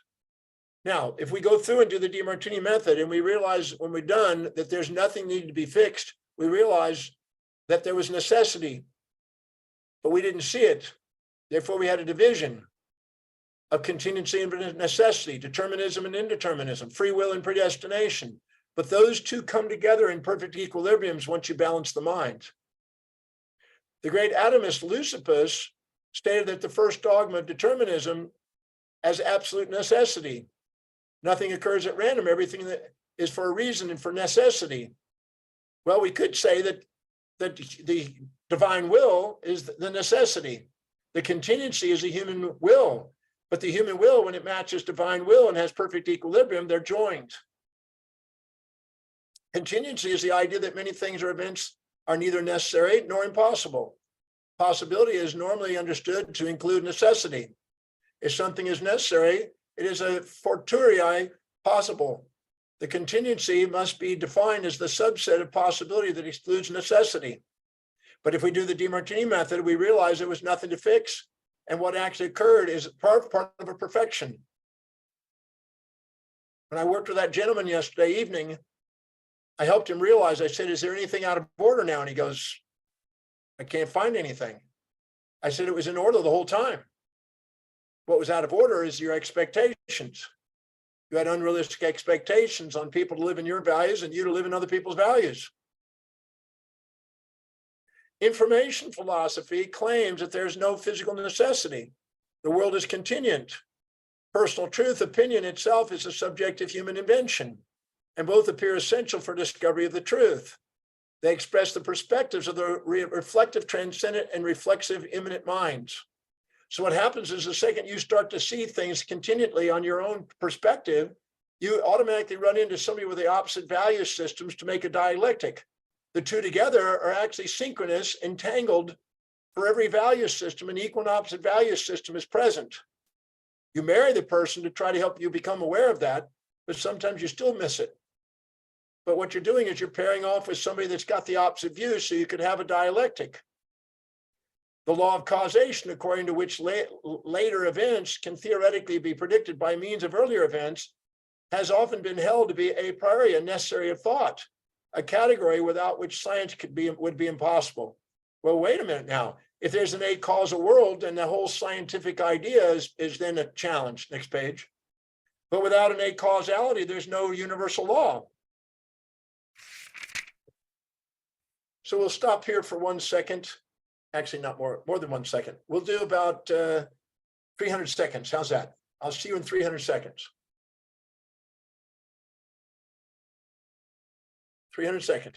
S2: Now, if we go through and do the DeMartini method and we realize when we're done that there's nothing needed to be fixed, we realize that there was necessity, but we didn't see it. Therefore, we had a division of contingency and necessity, determinism and indeterminism, free will and predestination. But those two come together in perfect equilibriums once you balance the mind. The great atomist Leucippus stated that the first dogma of determinism as absolute necessity. Nothing occurs at random. Everything that is for a reason and for necessity. Well, we could say that the divine will is the necessity. The contingency is the human will. But the human will, when it matches divine will and has perfect equilibrium, they're joined. Contingency is the idea that many things or events are neither necessary nor impossible. Possibility is normally understood to include necessity. If something is necessary, it is a fortiori possible. The contingency must be defined as the subset of possibility that excludes necessity. But if we do the DeMartini method, we realize there was nothing to fix. And what actually occurred is part of a perfection. When I worked with that gentleman yesterday evening, I helped him realize, I said, is there anything out of order now? And he goes, I can't find anything. I said, it was in order the whole time. What was out of order is your expectations. You had unrealistic expectations on people to live in your values and you to live in other people's values. Information philosophy claims that there's no physical necessity. The world is contingent. Personal truth, opinion itself is a subjective human invention, and both appear essential for discovery of the truth. They express the perspectives of the reflective, transcendent, and reflexive immanent minds. So what happens is the second you start to see things contingently on your own perspective, you automatically run into somebody with the opposite value systems to make a dialectic. The two together are actually synchronous, entangled. For every value system, an equal and opposite value system is present. You marry the person to try to help you become aware of that, but sometimes you still miss it. But what you're doing is you're pairing off with somebody that's got the opposite view so you could have a dialectic. The law of causation, according to which later events can theoretically be predicted by means of earlier events, has often been held to be a priori, a necessary of thought, a category without which science would be impossible. Well, wait a minute now. If there's an eight causal world, then the whole scientific idea is then a challenge. Next page. But without an eight causality, there's no universal law. So we'll stop here for 1 second. Actually, not more than 1 second. We'll do about 300 seconds. How's that? I'll see you in 300 seconds. 300 seconds.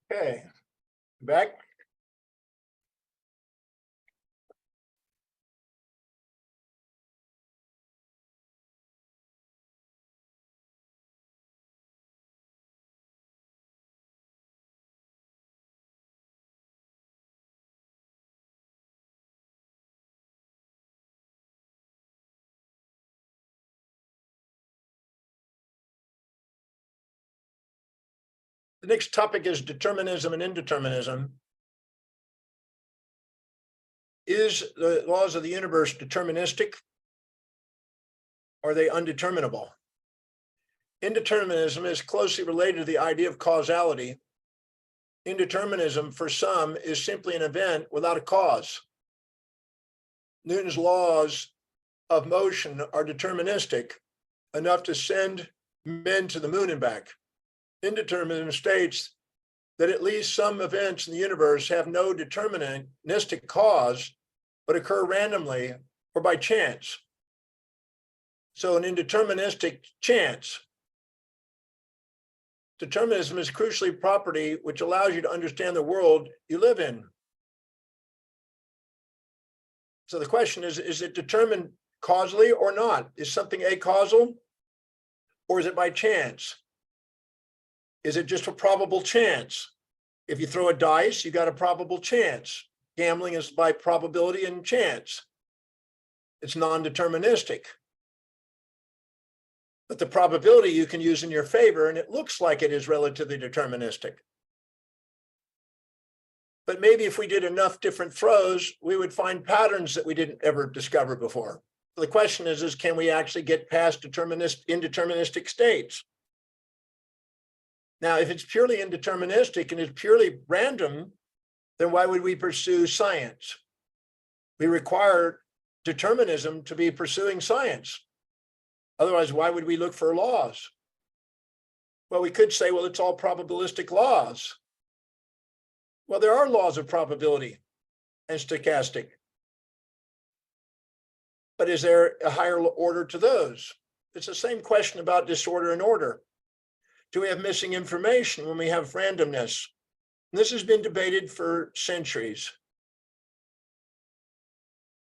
S2: Okay, back. The next topic is determinism and indeterminism. Is the laws of the universe deterministic? Or are they undeterminable? Indeterminism is closely related to the idea of causality. Indeterminism, for some, is simply an event without a cause. Newton's laws of motion are deterministic enough to send men to the moon and back. Indeterminism states that at least some events in the universe have no deterministic cause, but occur randomly or by chance. So an indeterministic chance. Determinism is crucially property which allows you to understand the world you live in. So the question is it determined causally or not? Is something acausal or is it by chance? Is it just a probable chance? If you throw a dice, you got a probable chance. Gambling is by probability and chance. It's non-deterministic. But the probability you can use in your favor, and it looks like it is relatively deterministic. But maybe if we did enough different throws, we would find patterns that we didn't ever discover before. So the question is can we actually get past indeterministic states? Now, if it's purely indeterministic and it's purely random, then why would we pursue science? We require determinism to be pursuing science. Otherwise, why would we look for laws? Well, we could say, well, it's all probabilistic laws. Well, there are laws of probability and stochastic. But is there a higher order to those? It's the same question about disorder and order. Do we have missing information when we have randomness? And this has been debated for centuries.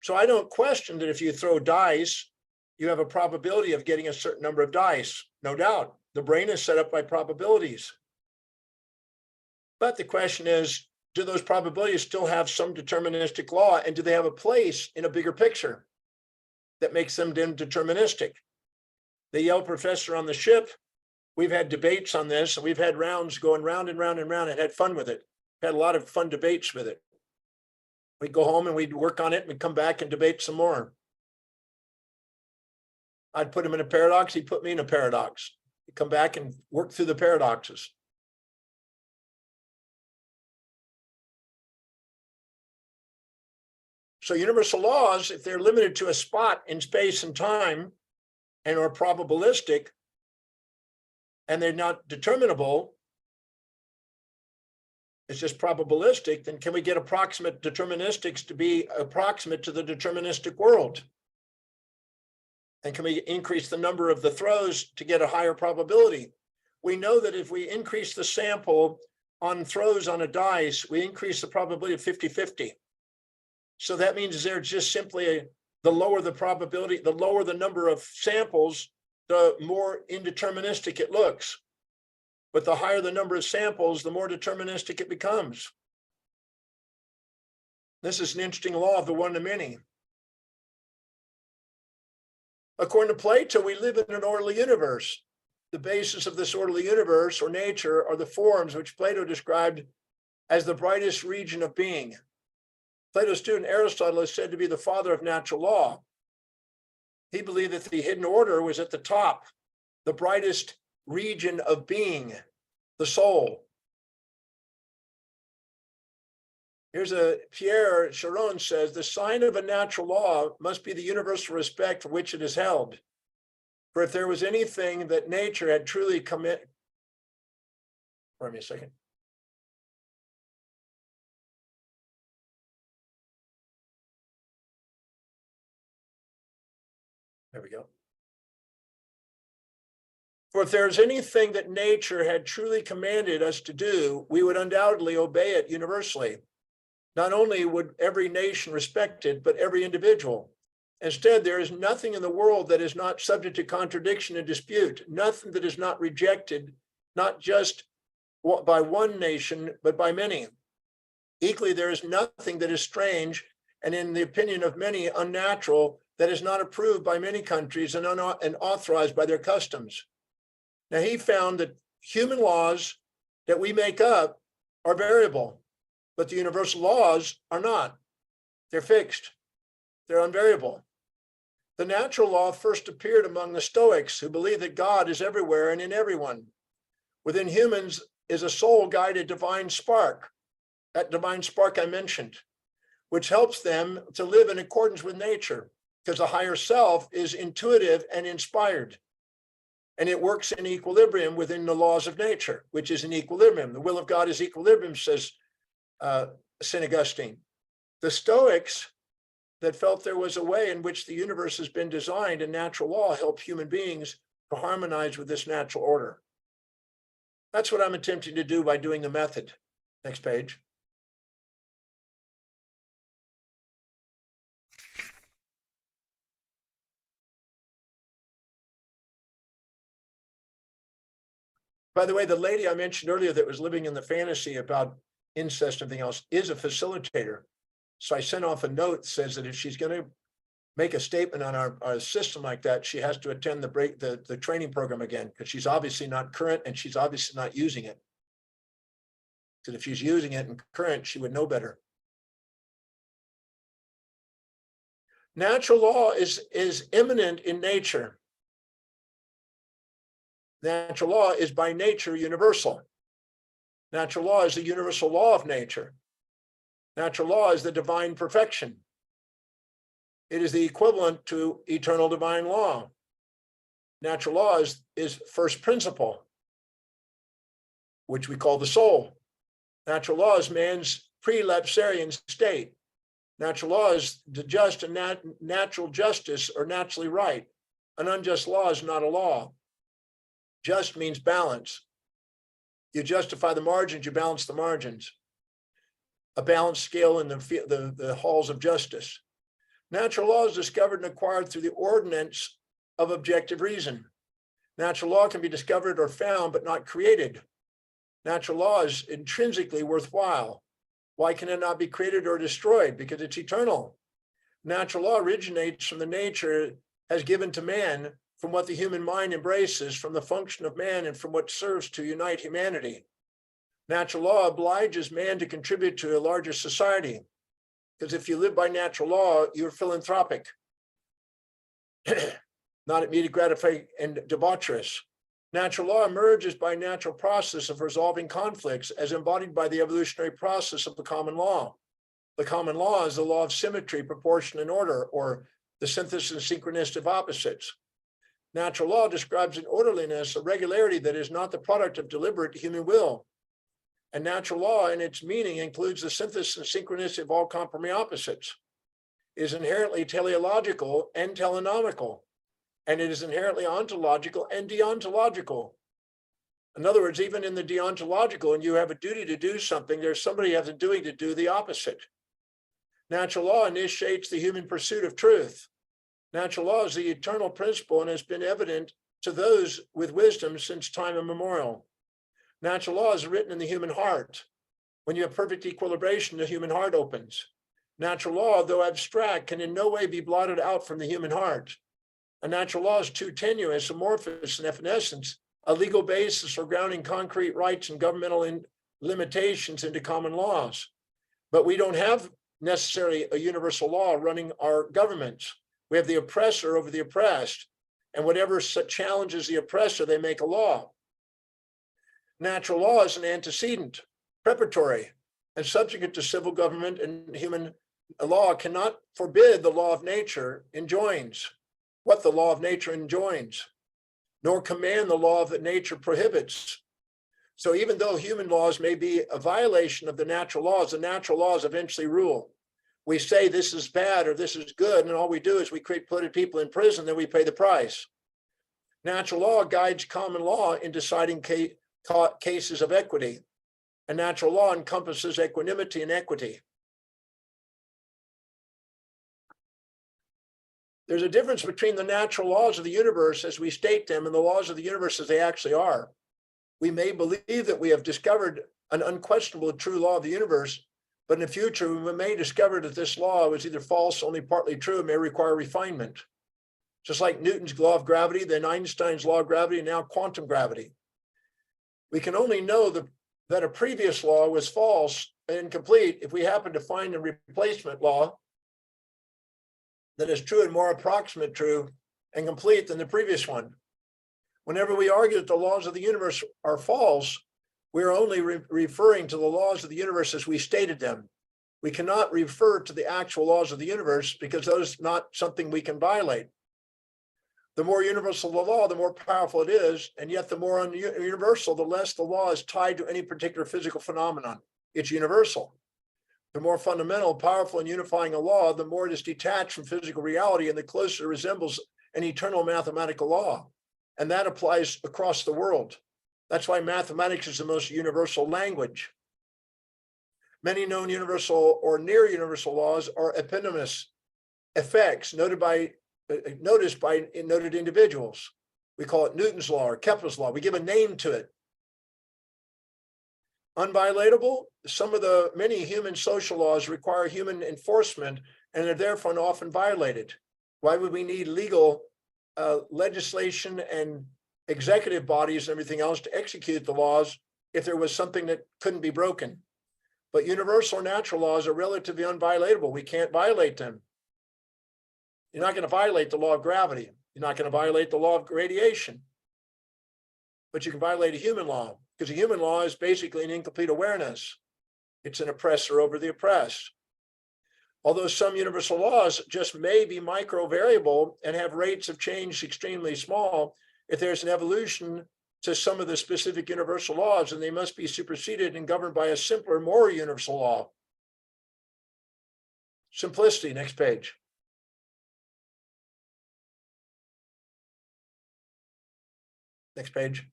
S2: So I don't question that if you throw dice, you have a probability of getting a certain number of dice. No doubt, the brain is set up by probabilities. But the question is, do those probabilities still have some deterministic law, and do they have a place in a bigger picture that makes them then deterministic? The Yale professor on the ship, we've had debates on this, and we've had rounds going round and round and round and had fun with it. Had a lot of fun debates with it. We'd go home and we'd work on it and we'd come back and debate some more. I'd put him in a paradox, he'd put me in a paradox. We'd come back and work through the paradoxes. So universal laws, if they're limited to a spot in space and time and are probabilistic, and they're not determinable, it's just probabilistic, then can we get approximate deterministics to be approximate to the deterministic world? And can we increase the number of the throws to get a higher probability? We know that if we increase the sample on throws on a dice, we increase the probability of 50-50. So that means there's just simply the lower the probability, the lower the number of samples, the more indeterministic it looks. But the higher the number of samples, the more deterministic it becomes. This is an interesting law of the one to many. According to Plato, we live in an orderly universe. The basis of this orderly universe or nature are the forms which Plato described as the brightest region of being. Plato's student Aristotle is said to be the father of natural law. He believed that the hidden order was at the top, the brightest region of being, the soul. Here's Pierre Charon says, the sign of a natural law must be the universal respect for which it is held. For if there was anything that nature had truly commit, pardon me a second. There we go. For if there's anything that nature had truly commanded us to do, we would undoubtedly obey it universally. Not only would every nation respect it, but every individual. Instead, there is nothing in the world that is not subject to contradiction and dispute, nothing that is not rejected, not just by one nation, but by many. Equally, there is nothing that is strange and, in the opinion of many, unnatural, that is not approved by many countries and authorized by their customs. Now, he found that human laws that we make up are variable, but the universal laws are not. They're fixed. They're unvariable. The natural law first appeared among the Stoics, who believe that God is everywhere and in everyone. Within humans is a soul-guided divine spark, that divine spark I mentioned, which helps them to live in accordance with nature, because the higher self is intuitive and inspired. And it works in equilibrium within the laws of nature, which is in equilibrium. The will of God is equilibrium, says St. Augustine. The Stoics that felt there was a way in which the universe has been designed and natural law help human beings to harmonize with this natural order. That's what I'm attempting to do by doing the method. Next page. By the way, the lady I mentioned earlier that was living in the fantasy about incest and everything else is a facilitator. So I sent off a note that says that if she's going to make a statement on our system like that, she has to attend the training program again, because she's obviously not current and she's obviously not using it. Because if she's using it and current, she would know better. Natural law is immanent in nature. Natural law is by nature universal. Natural law is the universal law of nature. Natural law is the divine perfection. It is the equivalent to eternal divine law. Natural law is first principle, which we call the soul. Natural law is man's pre-lapsarian state. Natural law is the just and natural justice, or naturally right. An unjust law is not a law. Just means balance. You justify the margins, you balance the margins. A balanced scale in the halls of justice. Natural law is discovered and acquired through the ordinance of objective reason. Natural law can be discovered or found, but not created. Natural law is intrinsically worthwhile. Why can it not be created or destroyed? Because it's eternal. Natural law originates from the nature as given to man, from what the human mind embraces, from the function of man, and from what serves to unite humanity. Natural law obliges man to contribute to a larger society, because if you live by natural law, you're philanthropic, not immediate gratifying and debaucherous. Natural law emerges by natural process of resolving conflicts as embodied by the evolutionary process of the common law. The common law is the law of symmetry, proportion, and order, or the synthesis and synchronicity of opposites. Natural law describes an orderliness, a regularity that is not the product of deliberate human will. And natural law in its meaning includes the synthesis and synchronicity of all complementary opposites. It is inherently teleological and telenomical, and it is inherently ontological and deontological. In other words, even in the deontological, and you have a duty to do something, there's somebody has a duty to do the opposite. Natural law initiates the human pursuit of truth. Natural law is the eternal principle and has been evident to those with wisdom since time immemorial. Natural law is written in the human heart. When you have perfect equilibration, the human heart opens. Natural law, though abstract, can in no way be blotted out from the human heart. A natural law is too tenuous, amorphous, and evanescence, a legal basis for grounding concrete rights and governmental limitations into common laws. But we don't have necessarily a universal law running our governments. We have the oppressor over the oppressed, and whatever challenges the oppressor, they make a law. Natural law is an antecedent, preparatory, and subsequent to civil government, and human law cannot forbid the law of nature enjoins what the law of nature enjoins, nor command the law of nature prohibits. So even though human laws may be a violation of the natural laws eventually rule. We say this is bad or this is good, and all we do is we create polluted people in prison, then we pay the price. Natural law guides common law in deciding cases of equity, and natural law encompasses equanimity and equity. There's a difference between the natural laws of the universe as we state them and the laws of the universe as they actually are. We may believe that we have discovered an unquestionable true law of the universe, but in the future, we may discover that this law was either false, only partly true, and may require refinement. Just like Newton's law of gravity, then Einstein's law of gravity, and now quantum gravity. We can only know that a previous law was false and incomplete if we happen to find a replacement law that is true and more approximate true and complete than the previous one. Whenever we argue that the laws of the universe are false, we are only referring to the laws of the universe as we stated them. We cannot refer to the actual laws of the universe because those are not something we can violate. The more universal the law, the more powerful it is, and yet the more universal, the less the law is tied to any particular physical phenomenon. It's universal. The more fundamental, powerful, and unifying a law, the more it is detached from physical reality and the closer it resembles an eternal mathematical law. And that applies across the world. That's why mathematics is the most universal language. Many known universal or near universal laws are eponymous effects noticed by noted individuals. We call it Newton's law or Kepler's law. We give a name to it. Unviolatable, some of the many human social laws require human enforcement and are therefore often violated. Why would we need legal legislation and executive bodies and everything else to execute the laws if there was something that couldn't be broken? But universal natural laws are relatively unviolatable. We can't violate them. You're not going to violate the law of gravity. You're not going to violate the law of radiation. But you can violate a human law, because a human law is basically an incomplete awareness. It's an oppressor over the oppressed. Although some universal laws just may be micro-variable and have rates of change extremely small, if there's an evolution to some of the specific universal laws, then they must be superseded and governed by a simpler, more universal law. Simplicity, next page. Next page.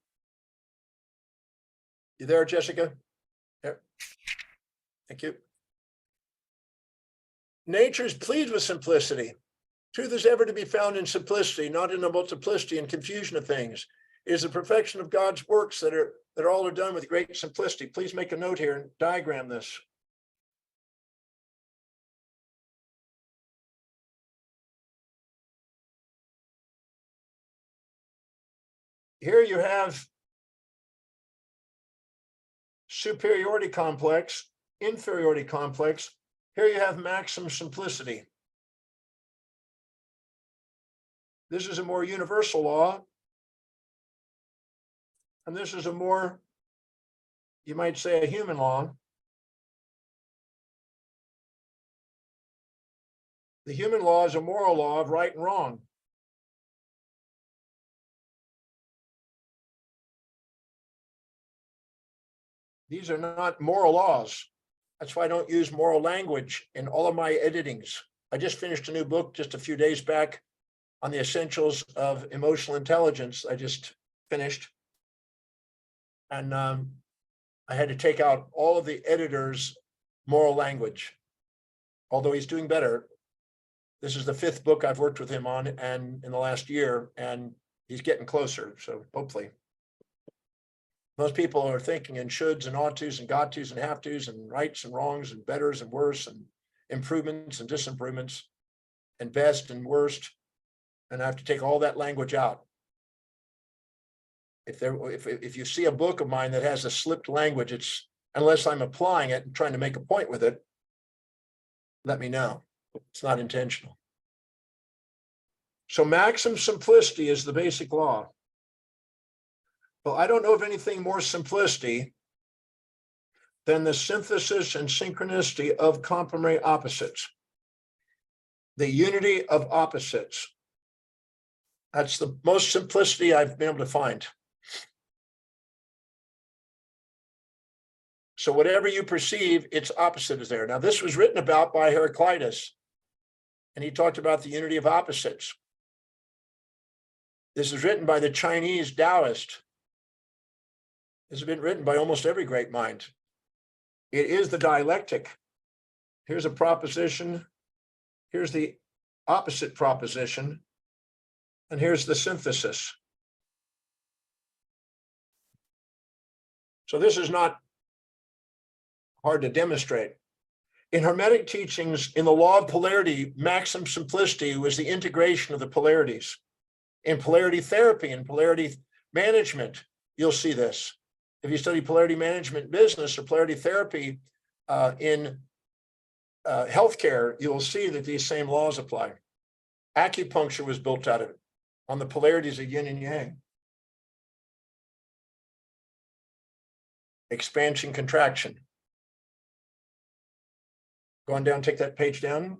S2: You there, Jessica? There. Thank you. Nature is pleased with simplicity. Truth is ever to be found in simplicity, not in the multiplicity and confusion of things. It is the perfection of God's works that all are done with great simplicity. Please make a note here and diagram this. Here you have superiority complex, inferiority complex. Here you have maximum simplicity. This is a more universal law. And this is a more, you might say, a human law. The human law is a moral law of right and wrong. These are not moral laws. That's why I don't use moral language in all of my editings. I just finished a new book just a few days back on the essentials of emotional intelligence. I just finished. And I had to take out all of the editor's moral language. Although he's doing better. This is the 5th book I've worked with him on and in the last year, and he's getting closer. So hopefully. Most people are thinking in shoulds and ought tos and got tos and have tos and rights and wrongs and betters and worse and improvements and disimprovements and best and worst. And I have to take all that language out. If you see a book of mine that has a slipped language, it's unless I'm applying it and trying to make a point with it, let me know. It's not intentional. So maximum simplicity is the basic law. Well, I don't know of anything more simplicity than the synthesis and synchronicity of complementary opposites. The unity of opposites. That's the most simplicity I've been able to find. So whatever you perceive, its opposite is there. Now, this was written about by Heraclitus, and he talked about the unity of opposites. This is written by the Chinese Taoist. This has been written by almost every great mind. It is the dialectic. Here's a proposition. Here's the opposite proposition. And here's the synthesis. So this is not hard to demonstrate. In Hermetic teachings, in the law of polarity, maximum simplicity was the integration of the polarities. In polarity therapy and polarity management, you'll see this. If you study polarity management business or polarity therapy in healthcare, you'll see that these same laws apply. Acupuncture was built out of it, on the polarities of yin and yang. Expansion, contraction. Go on down, take that page down.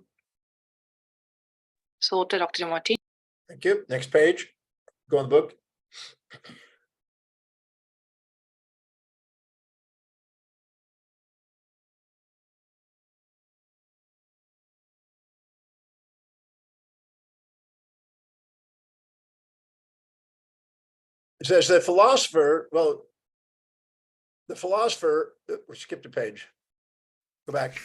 S1: Sorted, Dr. Demartini.
S2: Thank you. Next page. Go on the book. It says the philosopher, we skipped a page. Go back.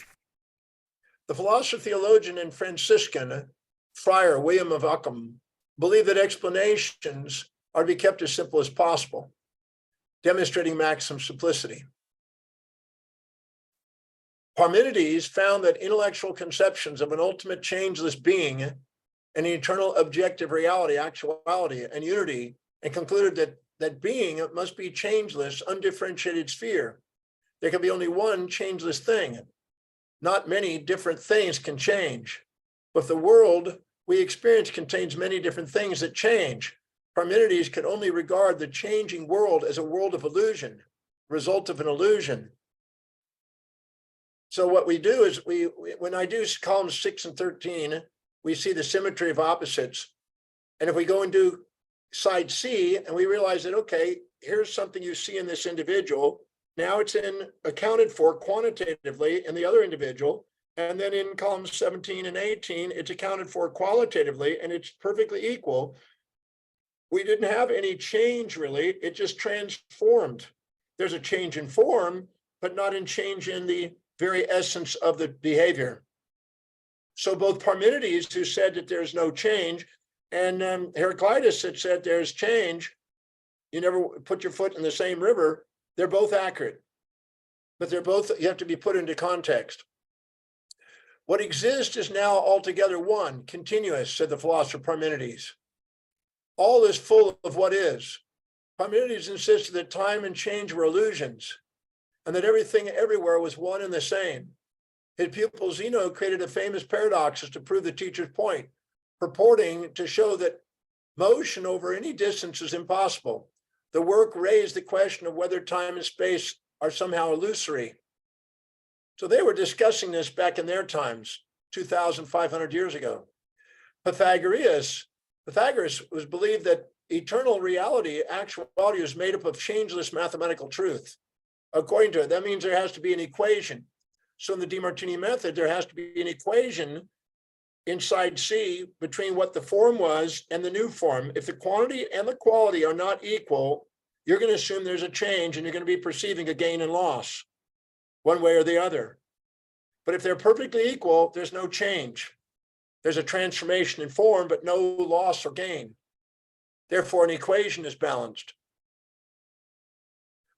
S2: The philosopher, theologian, and Franciscan friar William of Ockham believed that explanations are to be kept as simple as possible, demonstrating maximum simplicity. Parmenides found that intellectual conceptions of an ultimate changeless being and eternal objective reality, actuality, and unity, and concluded that being must be changeless, undifferentiated sphere. There can be only one changeless thing. Not many different things can change. But the world we experience contains many different things that change. Parmenides could only regard the changing world as a world of illusion, result of an illusion. So what we do is when I do columns 6 and 13, we see the symmetry of opposites. And if we go and do side C and we realize that, okay, here's something you see in this individual. Now it's accounted for quantitatively in the other individual. And then in columns 17 and 18, it's accounted for qualitatively and it's perfectly equal. We didn't have any change really, it just transformed. There's a change in form, but not in change in the very essence of the behavior. So both Parmenides, who said that there's no change, and Heraclitus had said there's change, you never put your foot in the same river, they're both accurate, but they're both, you have to be put into context. What exists is now altogether one, continuous, said the philosopher Parmenides. All is full of what is. Parmenides insisted that time and change were illusions, and that everything everywhere was one and the same. His pupil Zeno created a famous paradox to prove the teacher's point, purporting to show that motion over any distance is impossible. The work raised the question of whether time and space are somehow illusory. So they were discussing this back in their times, 2,500 years ago. Pythagoras was believed that eternal reality, actuality, is made up of changeless mathematical truth. According to it, that means there has to be an equation. So in the Demartini method, there has to be an equation inside C between what the form was and the new form. If the quantity and the quality are not equal, you're going to assume there's a change and you're going to be perceiving a gain and loss, one way or the other. But if they're perfectly equal, there's no change. There's a transformation in form, but no loss or gain. Therefore, an equation is balanced.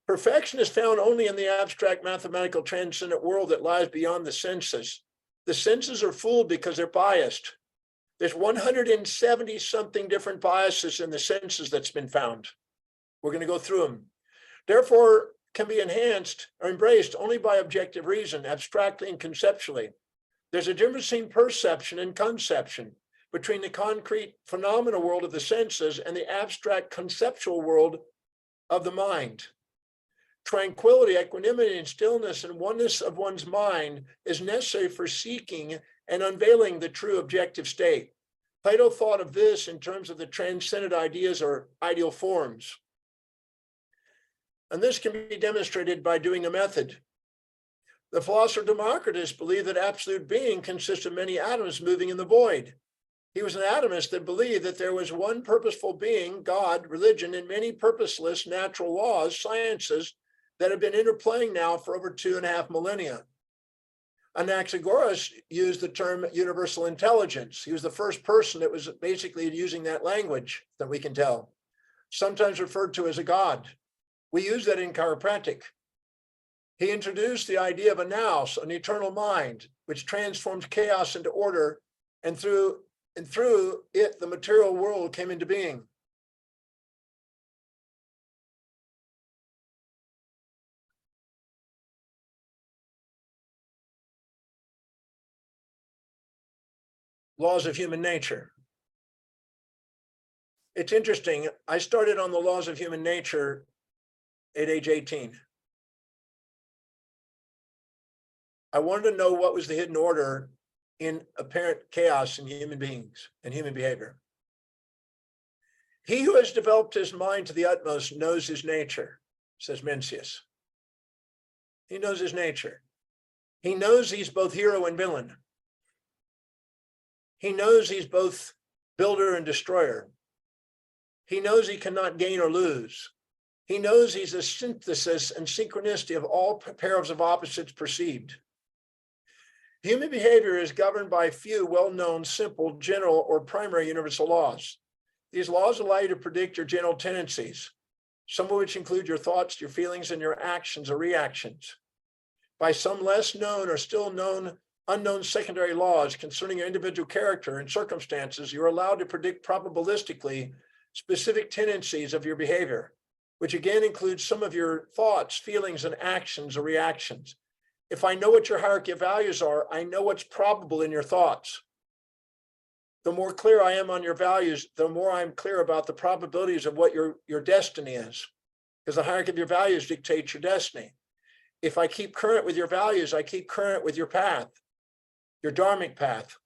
S2: Perfection is found only in the abstract mathematical transcendent world that lies beyond the senses. The senses are fooled because they're biased. There's 170 something different biases in the senses that's been found. We're going to go through them. Therefore, can be enhanced or embraced only by objective reason, abstractly and conceptually. There's a difference between perception and conception, between the concrete phenomenal world of the senses and the abstract conceptual world of the mind. Tranquility, equanimity, and stillness and oneness of one's mind is necessary for seeking and unveiling the true objective state. Plato thought of this in terms of the transcendent ideas or ideal forms. And this can be demonstrated by doing a method. The philosopher Democritus believed that absolute being consists of many atoms moving in the void. He was an atomist that believed that there was one purposeful being, God, religion, and many purposeless natural laws, sciences that have been interplaying now for over 2.5 millennia. Anaxagoras used the term universal intelligence. He was the first person that was basically using that language that we can tell, sometimes referred to as a God. We use that in chiropractic. He introduced the idea of a nous, an eternal mind, which transformed chaos into order, and through it, the material world came into being. Laws of human nature. It's interesting. I started on the laws of human nature at age 18. I wanted to know what was the hidden order in apparent chaos in human beings and human behavior. He who has developed his mind to the utmost knows his nature, says Mencius. He knows his nature. He knows he's both hero and villain. He knows he's both builder and destroyer. He knows he cannot gain or lose. He knows he's a synthesis and synchronicity of all pairs of opposites perceived. Human behavior is governed by few well-known, simple, general, or primary universal laws. These laws allow you to predict your general tendencies, some of which include your thoughts, your feelings, and your actions or reactions. By some less known or still unknown secondary laws concerning your individual character and circumstances, you're allowed to predict probabilistically specific tendencies of your behavior, which again includes some of your thoughts, feelings, and actions or reactions. If I know what your hierarchy of values are, I know what's probable in your thoughts. The more clear I am on your values, the more I'm clear about the probabilities of what your destiny is, because the hierarchy of your values dictates your destiny. If I keep current with your values, I keep current with your path, your dharmic path.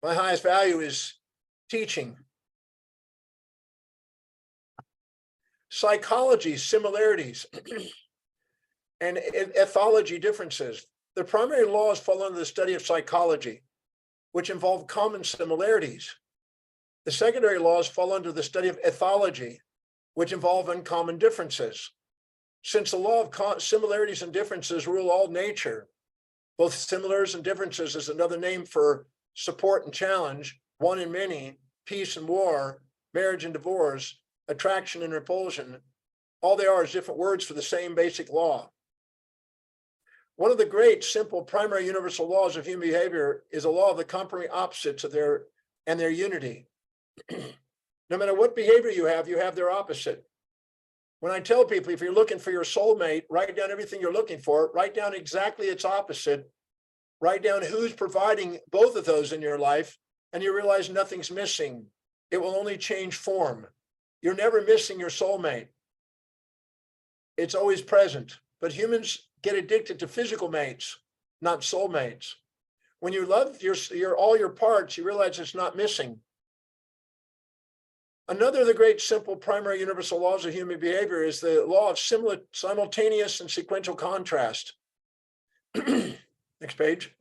S2: My highest value is teaching. Psychology, similarities, and ethology, differences. The primary laws fall under the study of psychology, which involve common similarities. The secondary laws fall under the study of ethology, which involve uncommon differences. Since the law of similarities and differences rule all nature, both similars and differences is another name for support and challenge, one and many, peace and war, marriage and divorce, attraction and repulsion. All they are is different words for the same basic law. One of the great, simple, primary universal laws of human behavior is a law of the complementary opposites of their unity. No matter what behavior you have their opposite. When I tell people, if you're looking for your soulmate, write down everything you're looking for, write down exactly its opposite, write down who's providing both of those in your life, and you realize nothing's missing. It will only change form. You're never missing your soulmate. It's always present. But humans get addicted to physical mates, not soulmates. When you love all your parts, you realize it's not missing. Another of the great simple primary universal laws of human behavior is the law of simultaneous and sequential contrast. Next page.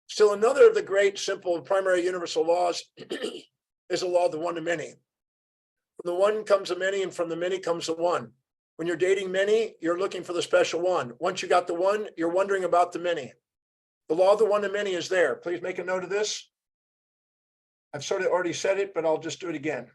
S2: Still another of the great simple primary universal laws is the law of the one to many. From the one comes the many, and from the many comes the one. When you're dating many, you're looking for the special one. Once you got the one, you're wondering about the many. The law of the one to many is there. Please make a note of this. I've sort of already said it, but I'll just do it again.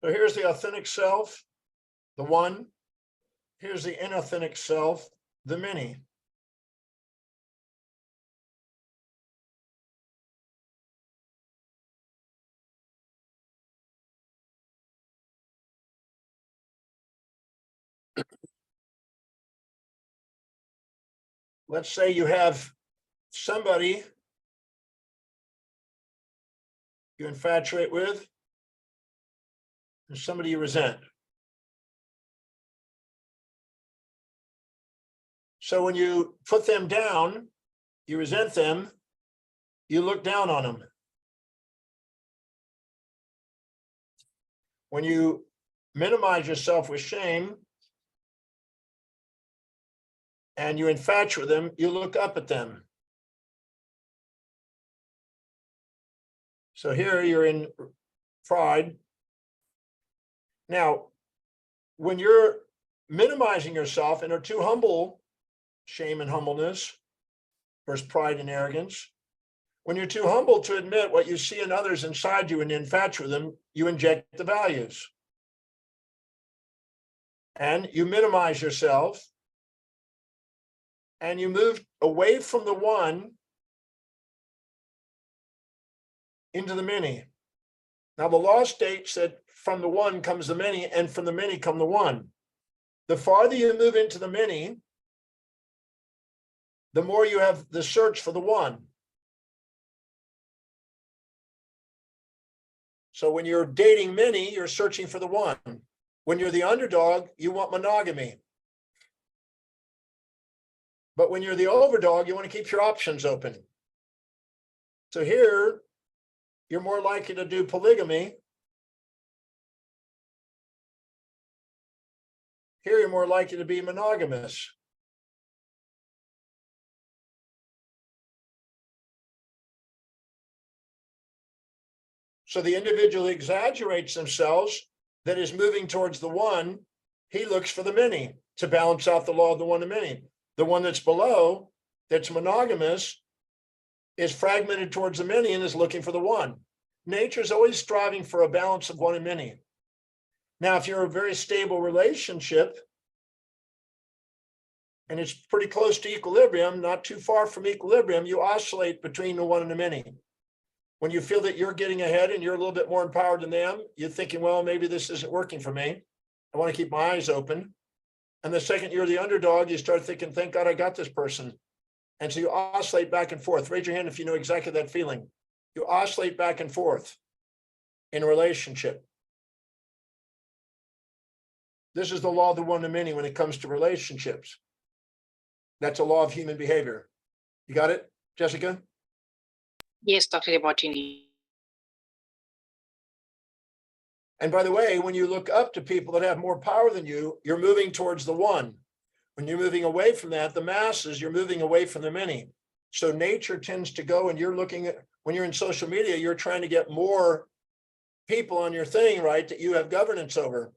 S2: So here's the authentic self, the one. Here's the inauthentic self, the many. Let's say you have somebody you infatuate with and somebody you resent. So when you put them down, you resent them, you look down on them. When you minimize yourself with shame and you infatuate them, you look up at them. So here you're in pride. Now, when you're minimizing yourself and are too humble, shame and humbleness versus pride and arrogance. When you're too humble to admit what you see in others inside you and infatuate them, you inject the values. And you minimize yourself and you move away from the one into the many. Now, the law states that from the one comes the many, and from the many come the one. The farther you move into the many, the more you have the search for the one. So when you're dating many, you're searching for the one. When you're the underdog, you want monogamy. But when you're the overdog, you want to keep your options open. So here, you're more likely to do polygamy. Here, you're more likely to be monogamous. So the individual exaggerates themselves that is moving towards the one. He looks for the many to balance out the law of the one to many. The one that's below, that's monogamous, is fragmented towards the many and is looking for the one. Nature is always striving for a balance of one and many. Now, if you're a very stable relationship and it's pretty close to equilibrium, not too far from equilibrium, you oscillate between the one and the many. When you feel that you're getting ahead and you're a little bit more empowered than them, you're thinking, well, maybe this isn't working for me. I want to keep my eyes open. And the second you're the underdog, you start thinking, thank God I got this person. And so you oscillate back and forth. Raise your hand if you know exactly that feeling. You oscillate back and forth in a relationship. This is the law of the one to many when it comes to relationships. That's a law of human behavior. You got it, Jessica?
S1: Yes, Dr. Demartini.
S2: And by the way, when you look up to people that have more power than you, you're moving towards the one. When you're moving away from that, the masses, you're moving away from the many. So nature tends to go, and you're looking at, when you're in social media, you're trying to get more people on your thing, right, that you have governance over.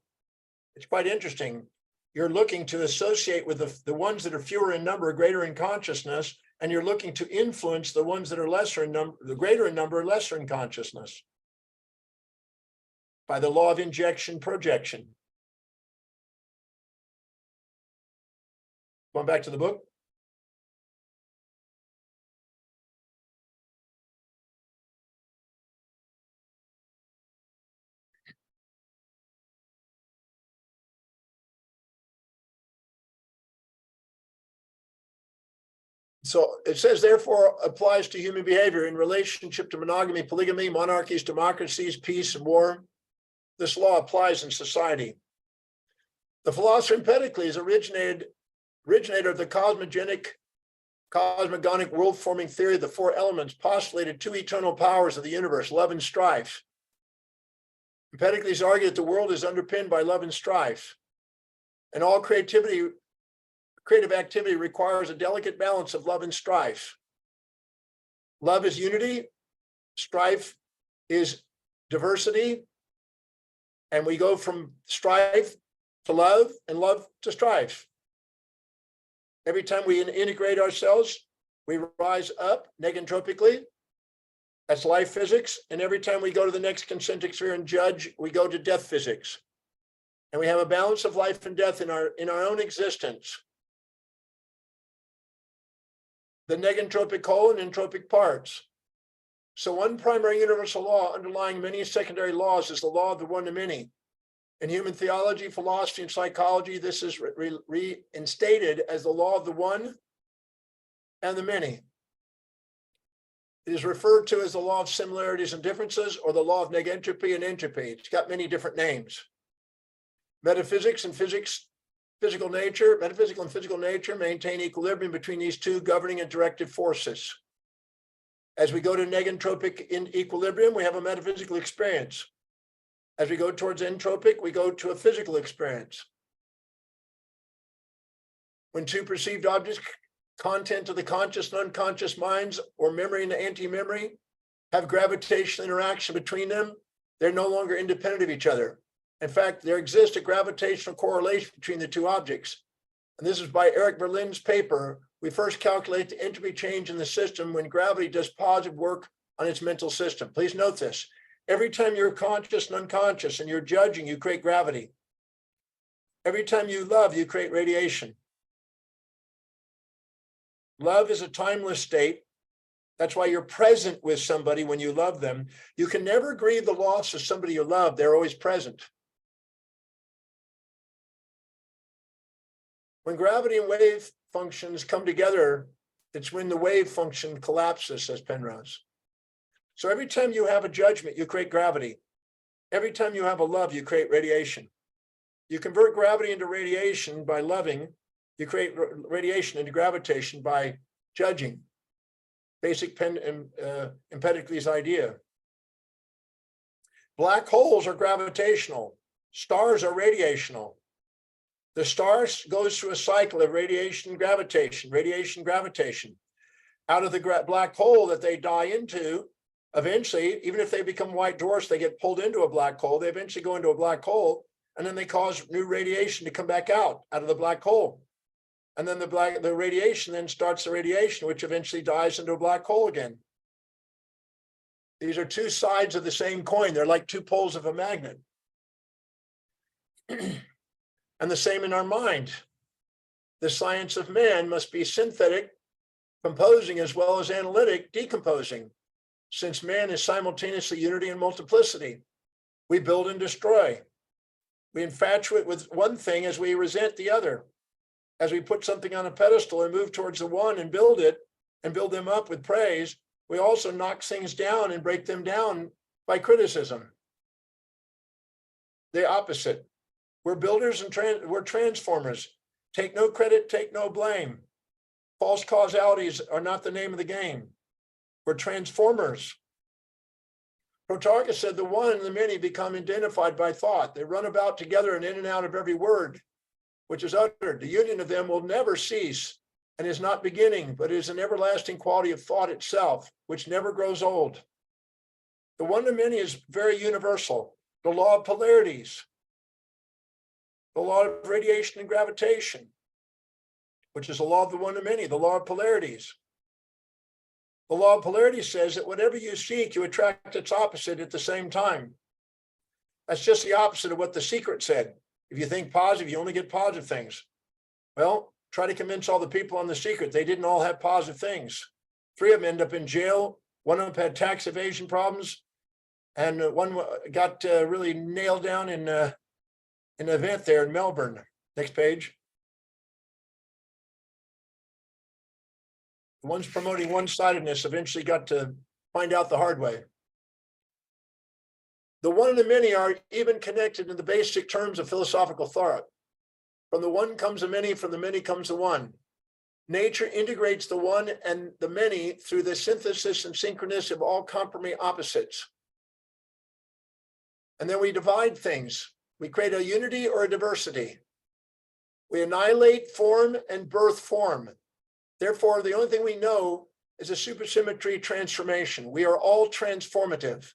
S2: It's quite interesting. You're looking to associate with the ones that are fewer in number, greater in consciousness, and you're looking to influence the ones that are lesser in number, the greater in number, lesser in consciousness, by the law of injection projection. Going back to the book. So it says, therefore, applies to human behavior in relationship to monogamy, polygamy, monarchies, democracies, peace, and war. This law applies in society. The philosopher Empedocles, originator of the cosmogonic world-forming theory of the four elements, postulated two eternal powers of the universe, love and strife. Empedocles argued that the world is underpinned by love and strife, and all creative activity requires a delicate balance of love and strife. Love is unity, strife is diversity, and we go from strife to love and love to strife. Every time we integrate ourselves, we rise up negentropically. That's life physics. And every time we go to the next concentric sphere and judge, we go to death physics. And we have a balance of life and death in our own existence. The negentropic whole and entropic parts. So one primary universal law underlying many secondary laws is the law of the one to many. In human theology, philosophy, and psychology, this is reinstated as the law of the one and the many. It is referred to as the law of similarities and differences, or the law of negentropy and entropy. It's got many different names. Metaphysics and physics physical nature, metaphysical and physical nature maintain equilibrium between these two governing and directive forces. As we go to negentropic in equilibrium, we have a metaphysical experience. As we go towards entropic, we go to a physical experience. When two perceived objects, content of the conscious and unconscious minds, or memory and anti-memory, have gravitational interaction between them, they're no longer independent of each other. In fact, there exists a gravitational correlation between the two objects. And this is by Eric Berlin's paper. We first calculate the entropy change in the system when gravity does positive work on its mental system. Please note this. Every time you're conscious and unconscious and you're judging, you create gravity. Every time you love, you create radiation. Love is a timeless state. That's why you're present with somebody when you love them. You can never grieve the loss of somebody you love. They're always present. When gravity and wave functions come together, it's when the wave function collapses, says Penrose. So every time you have a judgment, you create gravity. Every time you have a love, you create radiation. You convert gravity into radiation by loving. You create radiation into gravitation by judging. Basic Empedocles' idea. Black holes are gravitational. Stars are radiational. The star goes through a cycle of radiation, gravitation, radiation, gravitation. Out of the black hole that they die into, eventually, even if they become white dwarfs, they get pulled into a black hole. They eventually go into a black hole, and then they cause new radiation to come back out of the black hole. And then the radiation then starts the radiation, which eventually dies into a black hole again. These are two sides of the same coin. They're like two poles of a magnet. And the same in our mind. The science of man must be synthetic, composing, as well as analytic, decomposing, since man is simultaneously unity and multiplicity. We build and destroy. We infatuate with one thing as we resent the other. As we put something on a pedestal and move towards the one and build it and build them up with praise, we also knock things down and break them down by criticism. The opposite. We're builders and we're transformers. Take no credit, take no blame. False causalities are not the name of the game. We're transformers. Protarchus said the one and the many become identified by thought. They run about together and in and out of every word which is uttered. The union of them will never cease and is not beginning, but is an everlasting quality of thought itself, which never grows old. The one to many is very universal. The law of polarities, the law of radiation and gravitation, which is the law of the one to many, the law of polarities. The law of polarity says that whatever you seek, you attract its opposite at the same time. That's just the opposite of what The Secret said. If you think positive, you only get positive things. Well, try to convince all the people on The Secret. They didn't all have positive things. 3 of them end up in jail. 1 of them had tax evasion problems. And one got really nailed down in an event there in Melbourne. Next page. The ones promoting one-sidedness eventually got to find out the hard way. The one and the many are even connected in the basic terms of philosophical thought. From the one comes the many, from the many comes the one. Nature integrates the one and the many through the synthesis and synchronicity of all complementary opposites. And then we divide things. We create a unity or a diversity. We annihilate form and birth form. Therefore, the only thing we know is a supersymmetry transformation. We are all transformative.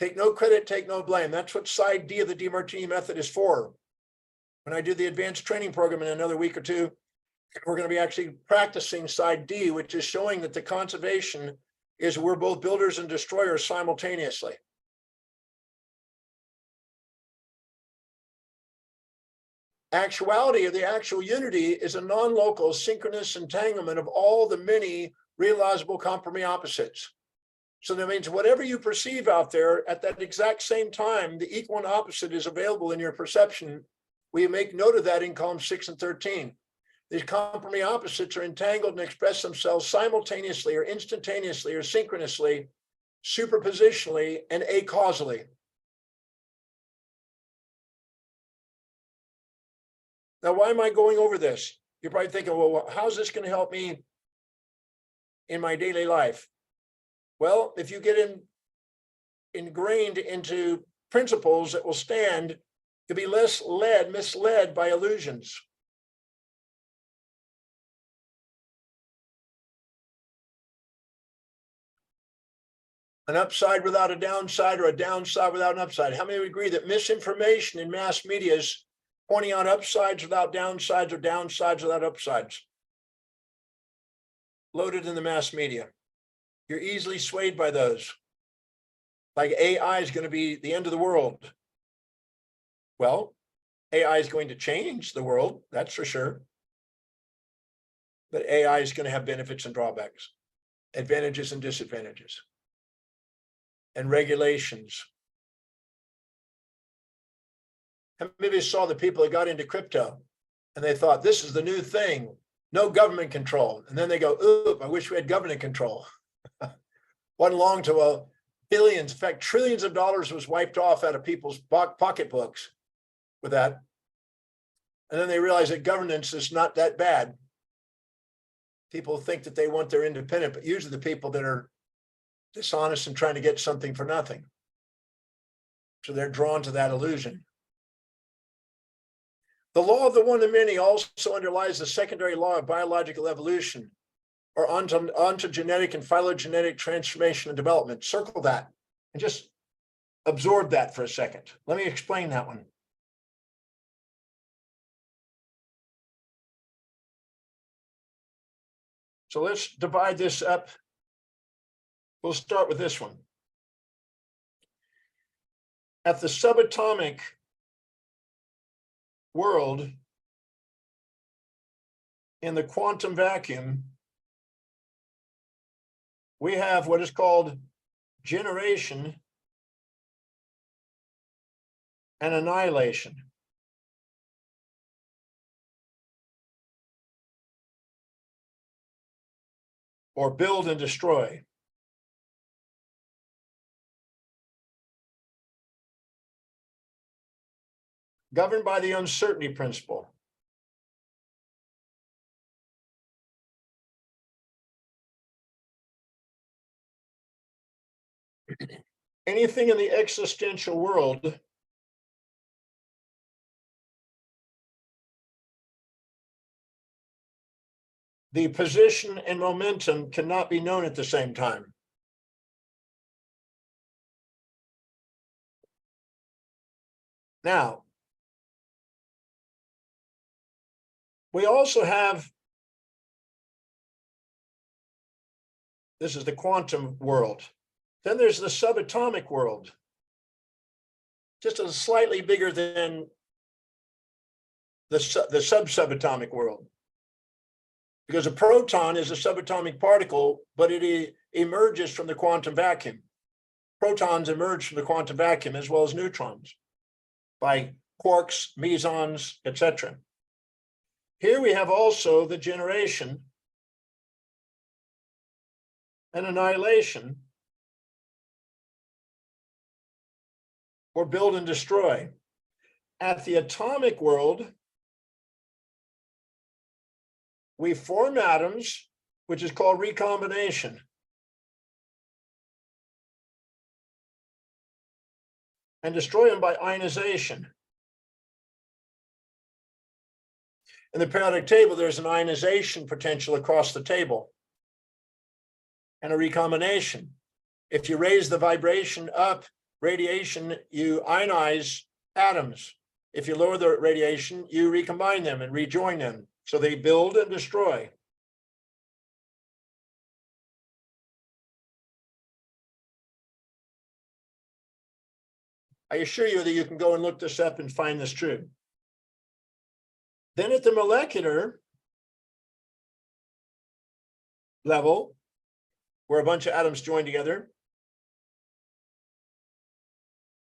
S2: Take no credit, take no blame. That's what side D of the DeMartini method is for. When I do the advanced training program in another week or two, we're going to be actually practicing side D, which is showing that the conservation is we're both builders and destroyers simultaneously. Actuality, or the actual unity, is a non-local synchronous entanglement of all the many realizable complementary opposites. So that means whatever you perceive out there at that exact same time, the equal and opposite is available in your perception. We make note of that in columns 6 and 13. These complementary opposites are entangled and express themselves simultaneously or instantaneously or synchronously, superpositionally, and acausally. Now, why am I going over this? You're probably thinking, well, how's this going to help me in my daily life? Well, if you get ingrained into principles that will stand, you'll be less misled by illusions. An upside without a downside, or a downside without an upside. How many would agree that misinformation in mass media is pointing out upsides without downsides, or downsides without upsides? Loaded in the mass media. You're easily swayed by those. Like AI is going to be the end of the world. Well, AI is going to change the world, that's for sure. But AI is going to have benefits and drawbacks, advantages and disadvantages, and regulations. And maybe you saw the people that got into crypto and they thought, this is the new thing, no government control. And then they go, oop, I wish we had government control. Wasn't long to billions, in fact, trillions of dollars was wiped off out of people's pocketbooks with that. And then they realized that governance is not that bad. People think that they want their independent, but usually the people that are dishonest and trying to get something for nothing. So they're drawn to that illusion. The law of the one to many also underlies the secondary law of biological evolution, or ontogenetic and phylogenetic transformation and development. Circle that and just absorb that for a second. Let me explain that one. So let's divide this up. We'll start with this one. At the subatomic world, in the quantum vacuum, we have what is called generation and annihilation. Or build and destroy. Governed by the uncertainty principle. Anything in the existential world the position and momentum cannot be known at the same time. Now, we also have, this is the quantum world. Then there's the subatomic world, just a slightly bigger than the sub-subatomic world. Because a proton is a subatomic particle, but it emerges from the quantum vacuum. Protons emerge from the quantum vacuum as well as neutrons by quarks, mesons, etc. Here we have also the generation and annihilation, or build and destroy. At the atomic world, we form atoms, which is called recombination. And destroy them by ionization. In the periodic table, there's an ionization potential across the table and a recombination. If you raise the vibration up, radiation, you ionize atoms. If you lower the radiation, you recombine them and rejoin them. So they build and destroy. I assure you that you can go and look this up and find this true. Then at the molecular level, where a bunch of atoms join together,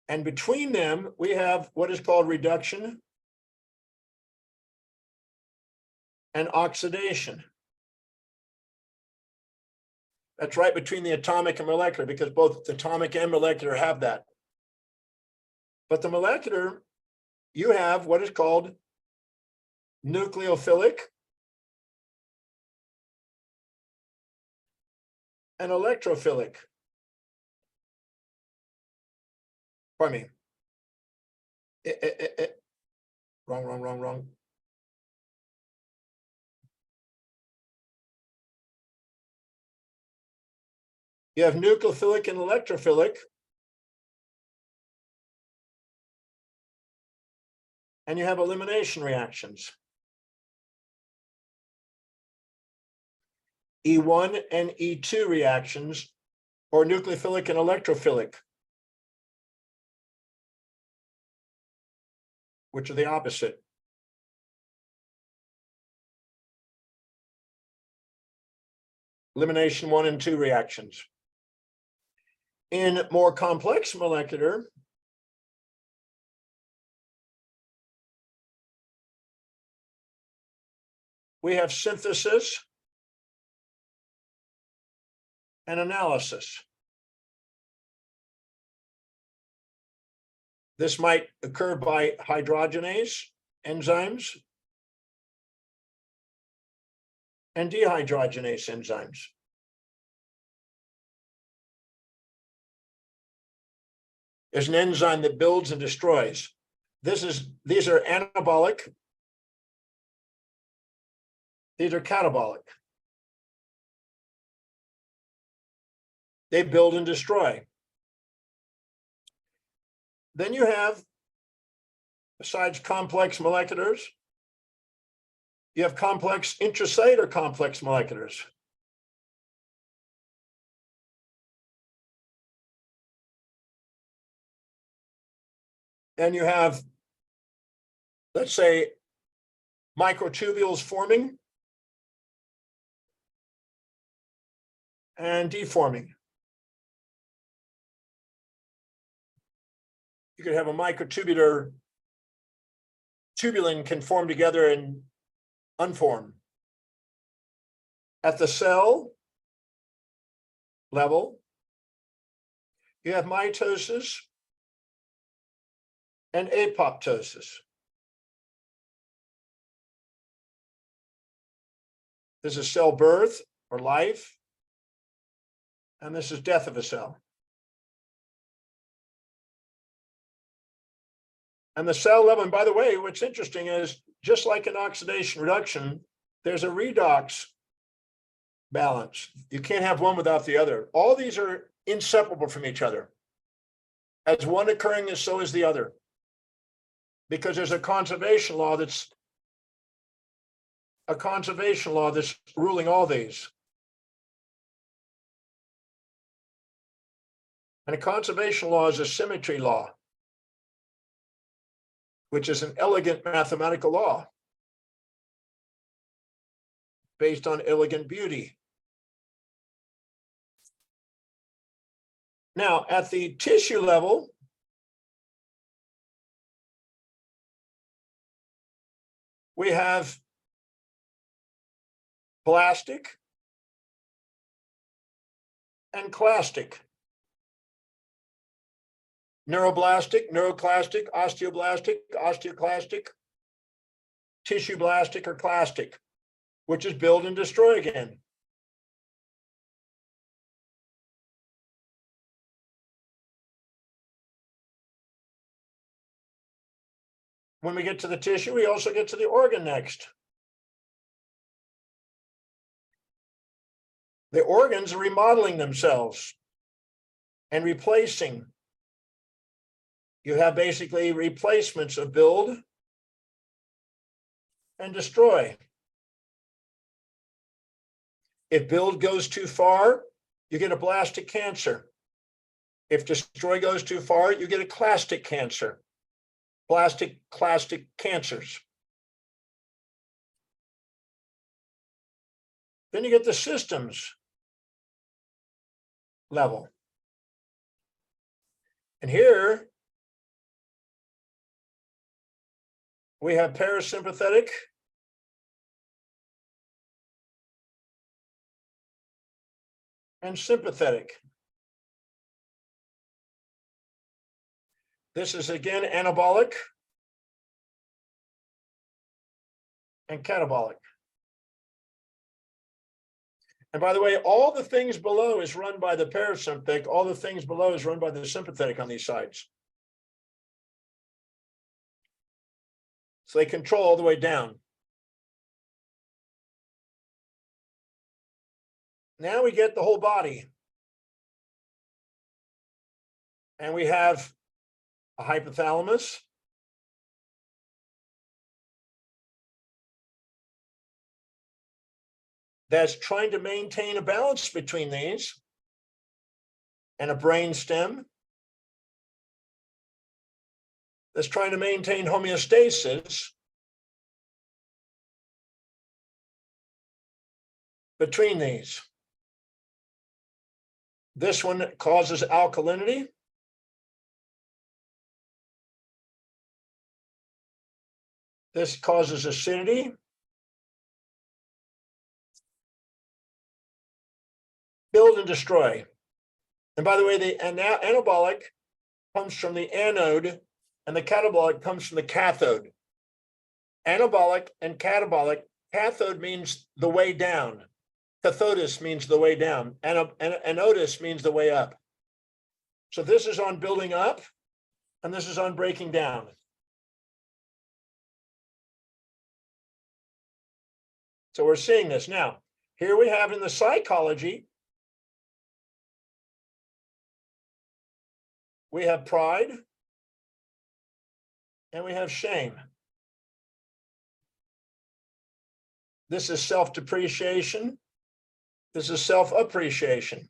S2: and between them, we have what is called reduction and oxidation. That's right between the atomic and molecular, because both atomic and molecular have that. But the molecular, you have what is called nucleophilic, and electrophilic. Pardon me. Wrong. You have nucleophilic and electrophilic. And you have elimination reactions. E1 and E2 reactions, or nucleophilic and electrophilic, which are the opposite. Elimination 1 and 2 reactions. In more complex molecular, we have synthesis and analysis. This might occur by hydrogenase enzymes and dehydrogenase enzymes. There's an enzyme that builds and destroys. These are anabolic. These are catabolic. They build and destroy. Then you have, besides complex moleculars, you have complex intracellular complex moleculars. And you have, let's say, microtubules forming and deforming. You could have a microtubular, tubulin can form together and unform. At the cell level, you have mitosis and apoptosis. This is cell birth or life, and this is death of a cell. And the cell level, and by the way, what's interesting is just like in oxidation reduction, there's a redox balance. You can't have one without the other. All these are inseparable from each other. As one occurring, so is the other. Because there's a conservation law that's ruling all these. And a conservation law is a symmetry law, which is an elegant mathematical law based on elegant beauty. Now, at the tissue level, we have blastic and clastic. Neuroblastic, neuroclastic, osteoblastic, osteoclastic, tissue blastic or clastic, which is build and destroy again. When we get to the tissue, we also get to the organ next. The organs are remodeling themselves and replacing. You have basically replacements of build and destroy. If build goes too far, you get a blastic cancer. If destroy goes too far, you get a clastic cancer. Blastic, clastic cancers. Then you get the systems level. And here we have parasympathetic and sympathetic. This is again anabolic and catabolic. And by the way, all the things below is run by the parasympathetic. All the things below is run by the sympathetic on these sides. So they control all the way down. Now we get the whole body. And we have a hypothalamus. That's trying to maintain a balance between these, and a brain stem that's trying to maintain homeostasis between these. This one causes alkalinity. This causes acidity. Build and destroy. And by the way, the anabolic comes from the anode and the catabolic comes from the cathode. Anabolic and catabolic. Cathode means the way down. Cathodis means the way down. Anodis means the way up. So this is on building up and this is on breaking down. So we're seeing this now. Here we have in the psychology, we have pride and we have shame. This is self-depreciation. This is self-appreciation.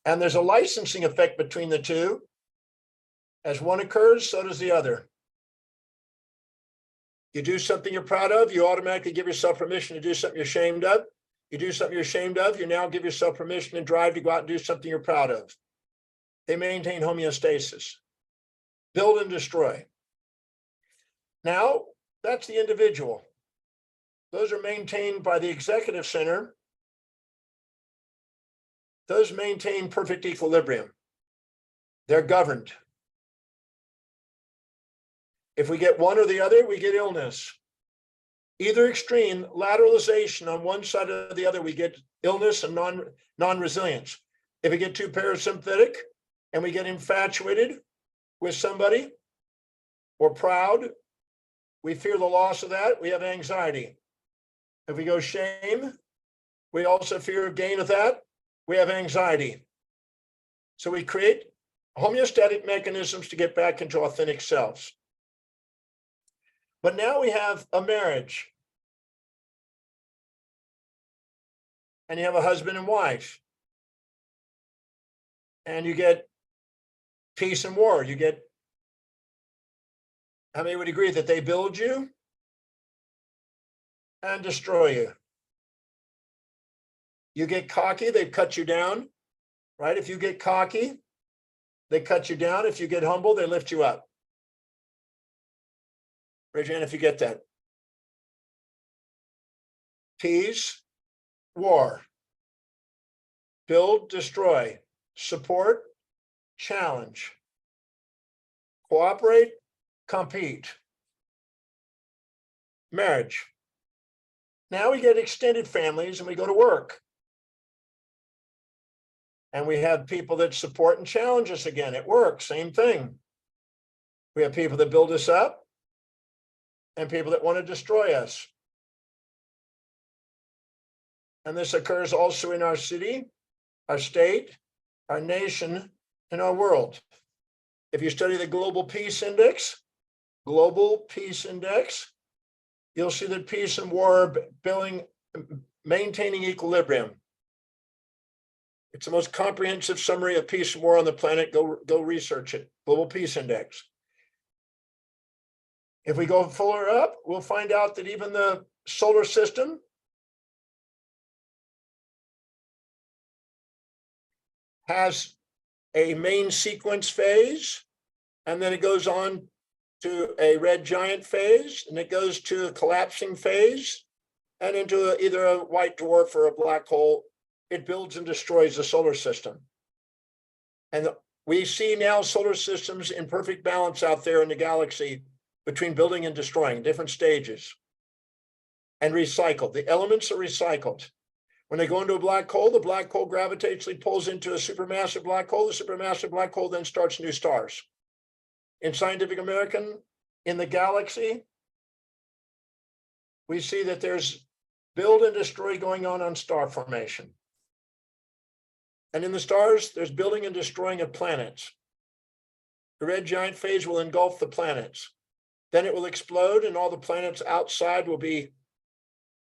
S2: And there's a licensing effect between the two. As one occurs, so does the other. You do something you're proud of, you automatically give yourself permission to do something you're ashamed of. You do something you're ashamed of, you now give yourself permission and drive to go out and do something you're proud of. They maintain homeostasis. Build and destroy. Now, that's the individual. Those are maintained by the executive center. Those maintain perfect equilibrium. They're governed. If we get one or the other, we get illness. Either extreme, lateralization on one side or the other, we get illness and non-resilience. If we get too parasympathetic and we get infatuated with somebody or proud, we fear the loss of that, we have anxiety. If we go shame, we also fear gain of that, we have anxiety. So we create homeostatic mechanisms to get back into authentic selves. But now we have a marriage. And you have a husband and wife. And you get peace and war. You get, how many would agree that they build you and destroy you? You get cocky, they cut you down, right? If you get cocky, they cut you down. If you get humble, they lift you up. Raise your hand if you get that. Peace, war. Build, destroy. Support, challenge. Cooperate, compete. Marriage. Now we get extended families and we go to work. And we have people that support and challenge us again at work, same thing. We have people that build us up and people that want to destroy us. And this occurs also in our city, our state, our nation, and our world. If you study the Global Peace Index, you'll see that peace and war are maintaining equilibrium. It's the most comprehensive summary of peace and war on the planet. Go research it, Global Peace Index. If we go fuller up, we'll find out that even the solar system has a main sequence phase, and then it goes on to a red giant phase, and it goes to a collapsing phase, and into either a white dwarf or a black hole. It builds and destroys the solar system. And we see now solar systems in perfect balance out there in the galaxy, between building and destroying, different stages, and recycled. The elements are recycled. When they go into a black hole, the black hole gravitationally pulls into a supermassive black hole. The supermassive black hole then starts new stars. In Scientific American, in the galaxy, we see that there's build and destroy going on star formation. And in the stars, there's building and destroying of planets. The red giant phase will engulf the planets. Then it will explode and all the planets outside will be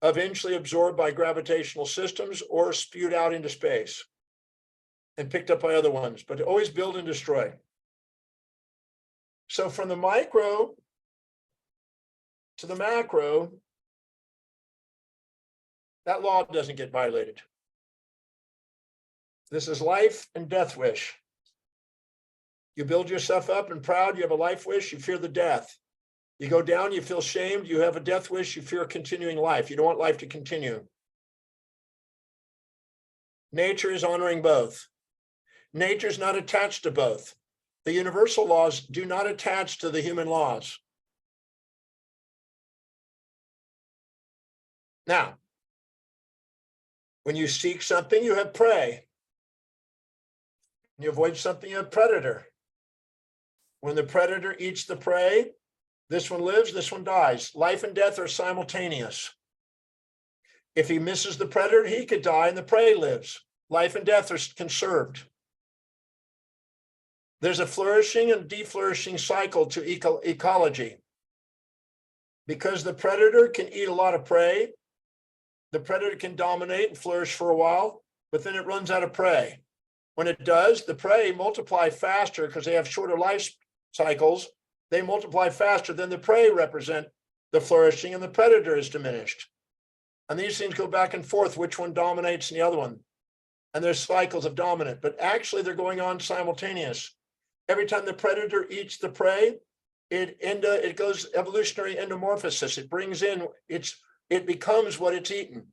S2: eventually absorbed by gravitational systems or spewed out into space and picked up by other ones, but always build and destroy. So from the micro to the macro, that law doesn't get violated. This is life and death wish. You build yourself up and proud, you have a life wish, you fear the death. You go down, you feel shamed, you have a death wish, you fear continuing life. You don't want life to continue. Nature is honoring both. Nature is not attached to both. The universal laws do not attach to the human laws. Now, when you seek something, you have prey. When you avoid something, you have predator. When the predator eats the prey, this one lives, this one dies. Life and death are simultaneous. If he misses the predator, he could die and the prey lives. Life and death are conserved. There's a flourishing and deflourishing cycle to ecology. Because the predator can eat a lot of prey, the predator can dominate and flourish for a while, but then it runs out of prey. When it does, the prey multiply faster because they have shorter life cycles. They multiply faster than the prey represent the flourishing, and the predator is diminished. And these things go back and forth, which one dominates in the other one. And there's cycles of dominant, but actually they're going on simultaneous. Every time the predator eats the prey, it goes evolutionary endomorphosis. It brings in, it becomes what it's eaten.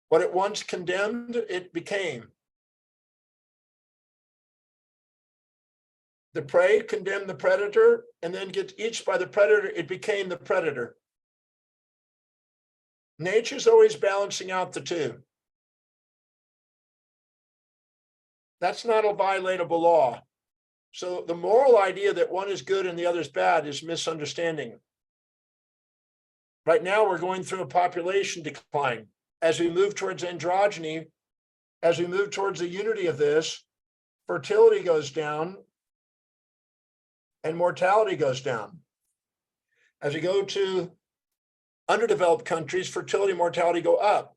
S2: What it once condemned, it became. The prey condemned the predator and then gets eaten by the predator, it became the predator. Nature's always balancing out the two. That's not a violatable law. So the moral idea that one is good and the other is bad is misunderstanding. Right now, we're going through a population decline. As we move towards androgyny, as we move towards the unity of this, fertility goes down and mortality goes down. As we go to underdeveloped countries, fertility and mortality go up.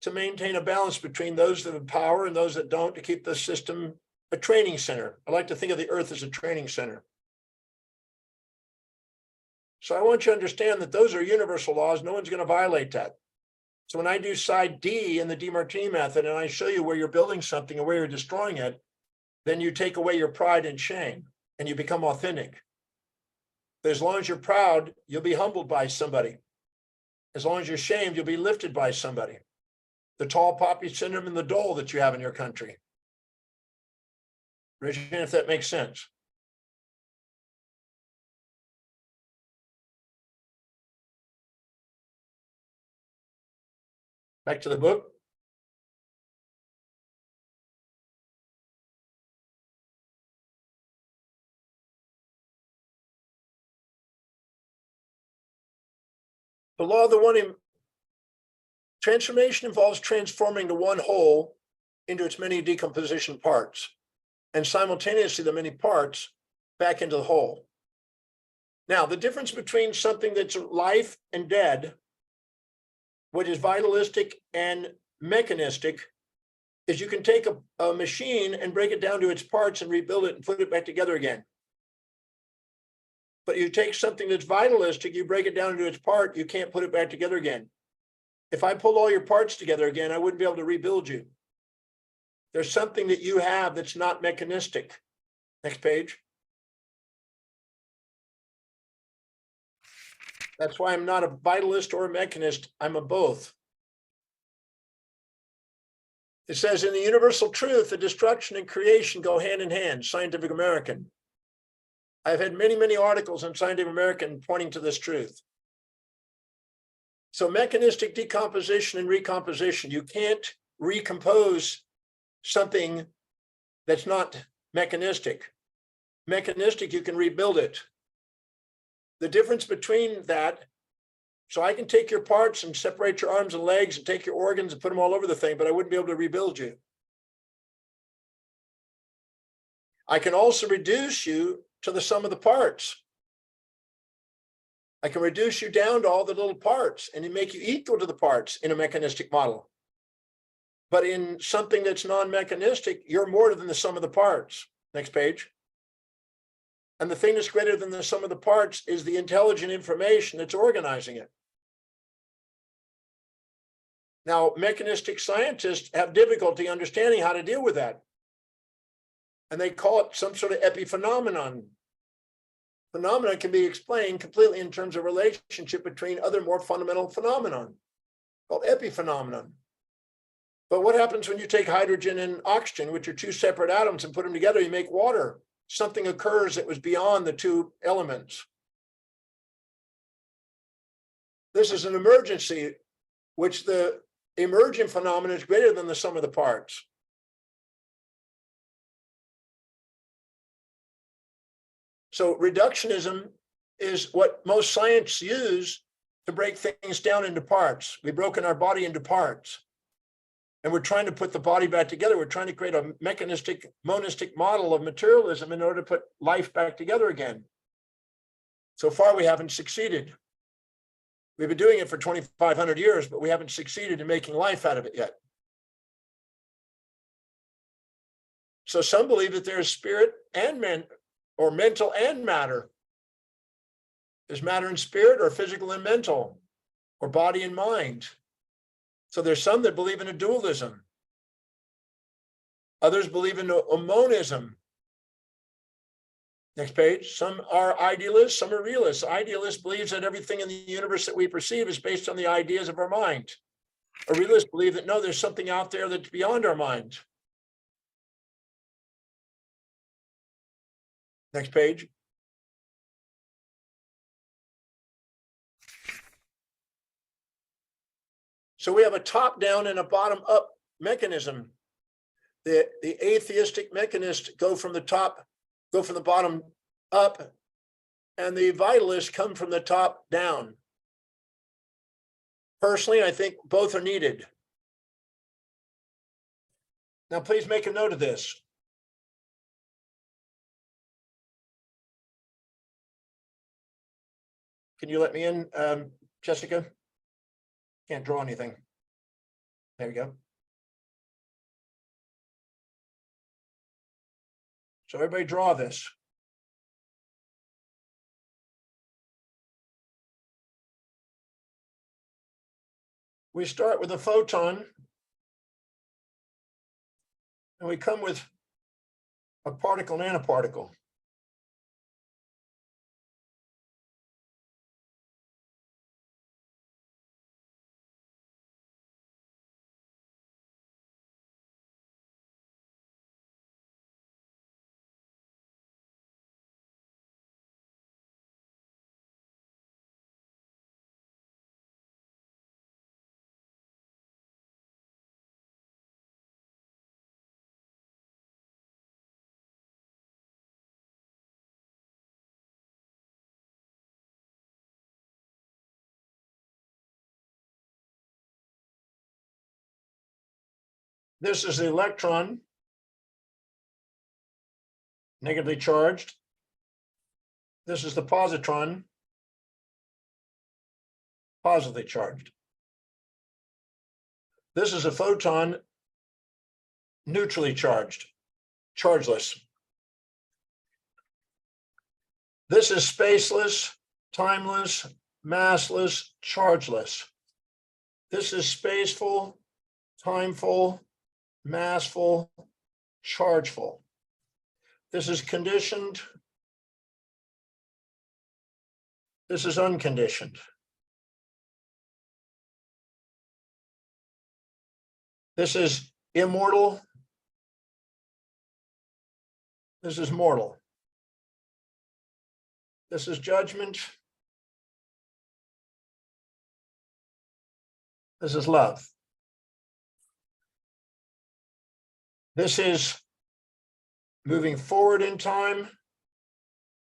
S2: To maintain a balance between those that have power and those that don't, to keep the system a training center. I like to think of the earth as a training center. So I want you to understand that those are universal laws. No one's going to violate that. So when I do side D in the DeMartini method, and I show you where you're building something and where you're destroying it, then you take away your pride and shame and you become authentic. But as long as you're proud, you'll be humbled by somebody. As long as you're shamed, you'll be lifted by somebody. The tall poppy syndrome and the dole that you have in your country. Raise your hand if that makes sense. Back to the book. The law of the one transformation involves transforming the one whole into its many decomposition parts, and simultaneously the many parts back into the whole. Now, the difference between something that's life and dead, what is vitalistic and mechanistic, is you can take a machine and break it down to its parts and rebuild it and put it back together again. But you take something that's vitalistic, you break it down into its part, you can't put it back together again. If I pull all your parts together again, I wouldn't be able to rebuild you. There's something that you have that's not mechanistic. Next page. That's why I'm not a vitalist or a mechanist. I'm a both. It says in the universal truth, the destruction and creation go hand in hand, Scientific American. I've had many, many articles in Scientific American pointing to this truth. So mechanistic decomposition and recomposition, you can't recompose something that's not mechanistic. Mechanistic, you can rebuild it. The difference between that, so I can take your parts and separate your arms and legs and take your organs and put them all over the thing, but I wouldn't be able to rebuild you. I can also reduce you to the sum of the parts. I can reduce you down to all the little parts and make you equal to the parts in a mechanistic model. But in something that's non-mechanistic, you're more than the sum of the parts. Next page. And the thing that's greater than the sum of the parts is the intelligent information that's organizing it. Now, mechanistic scientists have difficulty understanding how to deal with that. And they call it some sort of epiphenomenon. Phenomenon can be explained completely in terms of relationship between other more fundamental phenomenon called epiphenomenon. But what happens when you take hydrogen and oxygen, which are two separate atoms, and put them together, you make water? Something occurs that was beyond the two elements. This is an emergency, which the emergent phenomenon is greater than the sum of the parts. So reductionism is what most science use to break things down into parts. We've broken our body into parts. And we're trying to put the body back together. We're trying to create a mechanistic, monistic model of materialism in order to put life back together again. So far, we haven't succeeded. We've been doing it for 2,500 years, but we haven't succeeded in making life out of it yet. So some believe that there's spirit and or mental and matter. There's matter and spirit, or physical and mental, or body and mind. So there's some that believe in a dualism. Others believe in a monism. Next page. Some are idealists, some are realists. Idealist believes that everything in the universe that we perceive is based on the ideas of our mind. A realist believe that no, there's something out there that's beyond our mind. Next page. So we have a top-down and a bottom-up mechanism. The atheistic mechanists go from the bottom up, and the vitalists come from the top down. Personally, I think both are needed. Now, please make a note of this. Can you let me in, Jessica? Can't draw anything. There we go. So everybody draw this. We start with a photon, and we come with a particle, nanoparticle. This is the electron, negatively charged. This is the positron, positively charged. This is a photon, neutrally charged, chargeless. This is spaceless, timeless, massless, chargeless. This is spaceful, timeful, massful, chargeful. This is conditioned. This is unconditioned. This is immortal. This is mortal. This is judgment. This is love. This is moving forward in time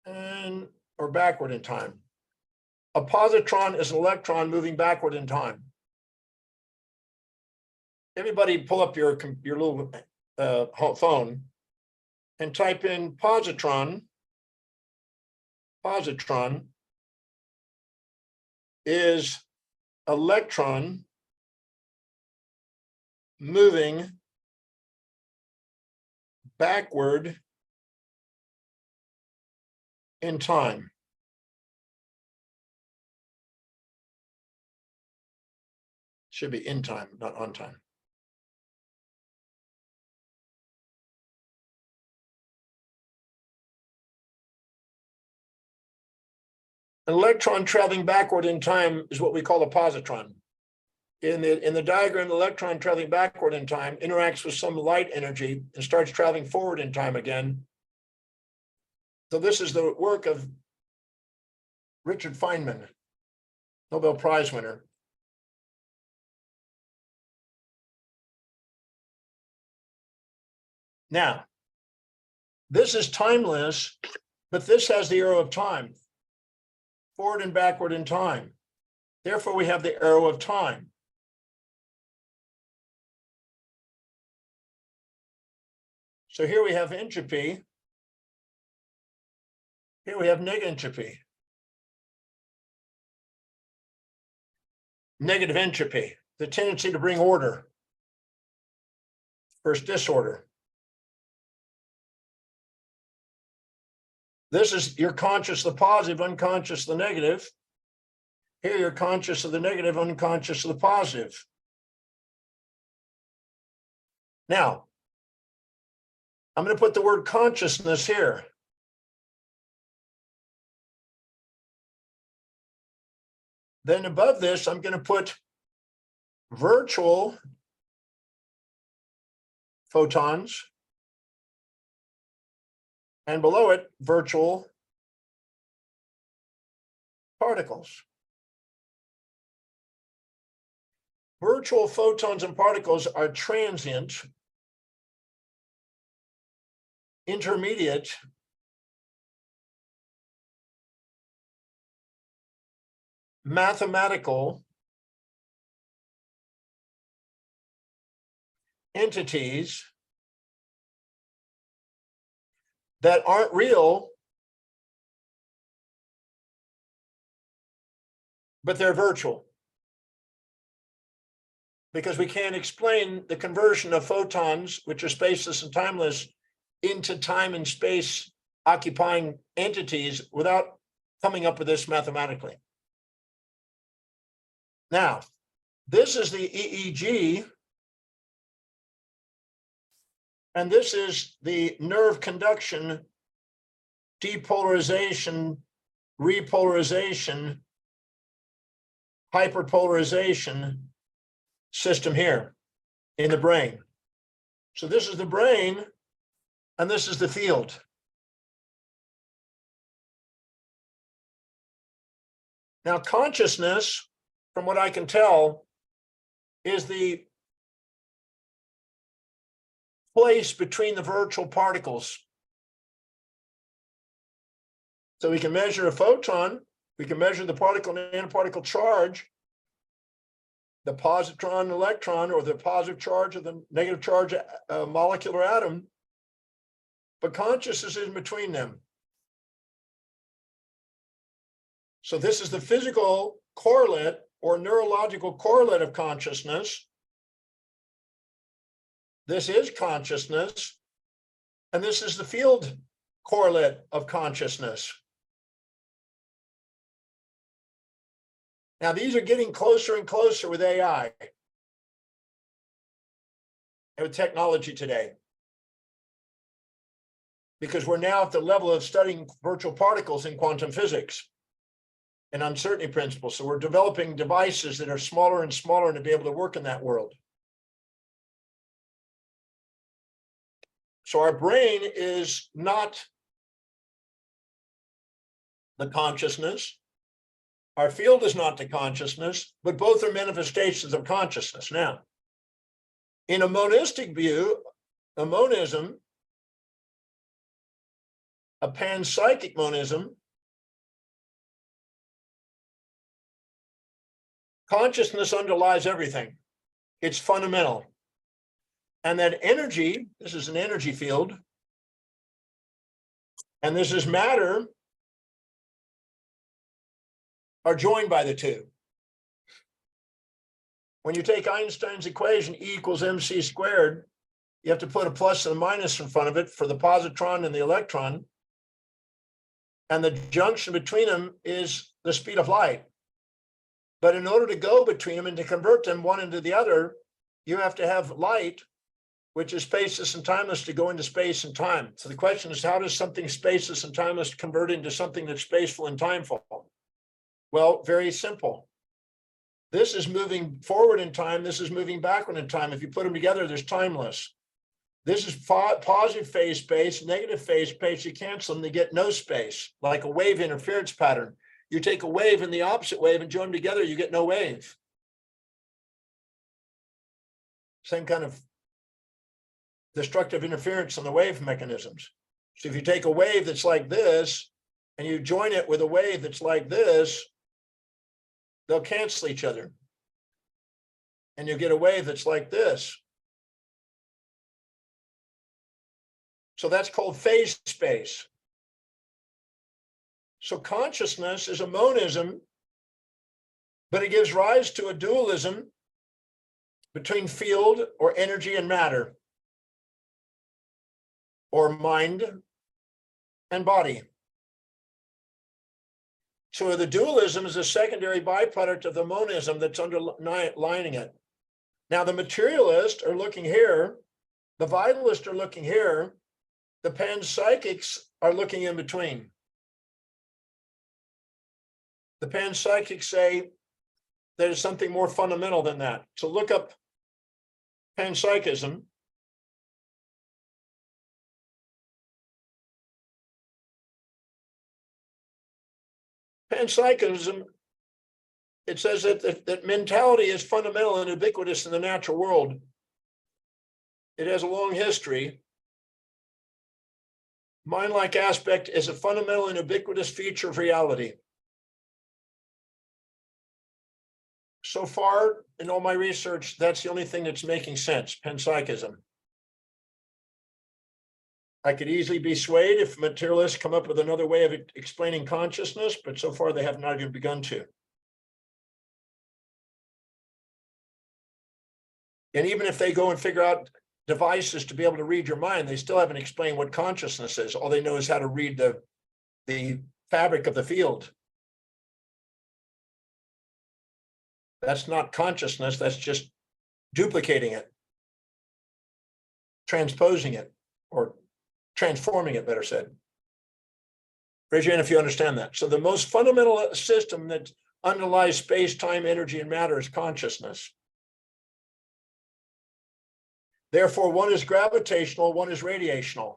S2: or backward in time. A positron is an electron moving backward in time. Everybody pull up your little phone and type in positron. Positron is electron moving backward in time. Should be in time, not on time. An electron traveling backward in time is what we call a positron. In the diagram, the electron traveling backward in time interacts with some light energy and starts traveling forward in time again. So this is the work of Richard Feynman, Nobel Prize winner. Now, this is timeless, but this has the arrow of time, forward and backward in time. Therefore, we have the arrow of time. So here we have entropy. Here we have negentropy. Negative entropy, the tendency to bring order versus disorder. This is you're conscious of the positive, unconscious of the negative. Here you're conscious of the negative, unconscious of the positive. Now, I'm going to put the word consciousness here. Then above this, I'm going to put virtual photons. And below it, virtual particles. Virtual photons and particles are transient, intermediate, mathematical entities that aren't real, but they're virtual. Because we can't explain the conversion of photons, which are spaceless and timeless, into time and space occupying entities without coming up with this mathematically. Now, this is the EEG, and this is the nerve conduction, depolarization, repolarization, hyperpolarization system here in the brain. So this is the brain, and this is the field. Now, consciousness, from what I can tell, is the place between the virtual particles. So we can measure a photon, we can measure the particle and nanoparticle charge, the positron electron, or the positive charge or the negative charge molecular atom, but consciousness is in between them. So this is the physical correlate or neurological correlate of consciousness. This is consciousness, and this is the field correlate of consciousness. Now, these are getting closer and closer with AI and with technology today, because we're now at the level of studying virtual particles in quantum physics and uncertainty principles. So we're developing devices that are smaller and smaller to be able to work in that world. So our brain is not the consciousness. Our field is not the consciousness, but both are manifestations of consciousness. Now, in a monistic view, a monism, a panpsychic monism, consciousness underlies everything. It's fundamental. And that energy, this is an energy field, and this is matter, are joined by the two. When you take Einstein's equation, E equals mc squared, you have to put a plus and a minus in front of it for the positron and the electron. And the junction between them is the speed of light. But in order to go between them and to convert them one into the other, you have to have light, which is spaceless and timeless, to go into space and time. So the question is, how does something spaceless and timeless convert into something that's spaceful and timeful? Well, very simple. This is moving forward in time. This is moving backward in time. If you put them together, there's timeless. This is positive phase space, negative phase space. You cancel them, they get no space, like a wave interference pattern. You take a wave and the opposite wave and join them together, you get no wave. Same kind of destructive interference on the wave mechanisms. So if you take a wave that's like this and you join it with a wave that's like this, they'll cancel each other. And you get a wave that's like this. So that's called phase space. So consciousness is a monism, but it gives rise to a dualism between field or energy and matter, or mind and body. So the dualism is a secondary byproduct of the monism that's underlining it. Now the materialists are looking here, the vitalists are looking here, the panpsychics are looking in between. The panpsychics say there's something more fundamental than that. So look up panpsychism. Panpsychism, it says that mentality is fundamental and ubiquitous in the natural world. It has a long history. Mind-like aspect is a fundamental and ubiquitous feature of reality. So far, in all my research, that's the only thing that's making sense, panpsychism. I could easily be swayed if materialists come up with another way of explaining consciousness, but so far they have not even begun to. And even if they go and figure out devices to be able to read your mind, they still haven't explained what consciousness is. All they know is how to read the fabric of the field. That's not consciousness, that's just duplicating it, transposing it, or transforming it, better said. Raise your hand if you understand that. So the most fundamental system that underlies space, time, energy, and matter is consciousness. Therefore, one is gravitational, one is radiational.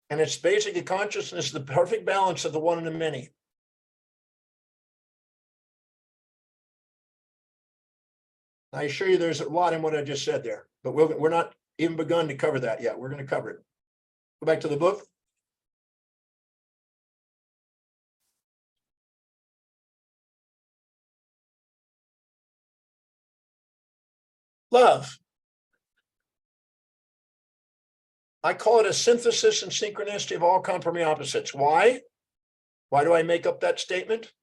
S2: And it's basically consciousness, the perfect balance of the one and the many. I assure you there's a lot in what I just said there, but we're not even begun to cover that yet. We're going to cover it. Go back to the book. Love. I call it a synthesis and synchronicity of all complementary opposites. Why? Why do I make up that statement?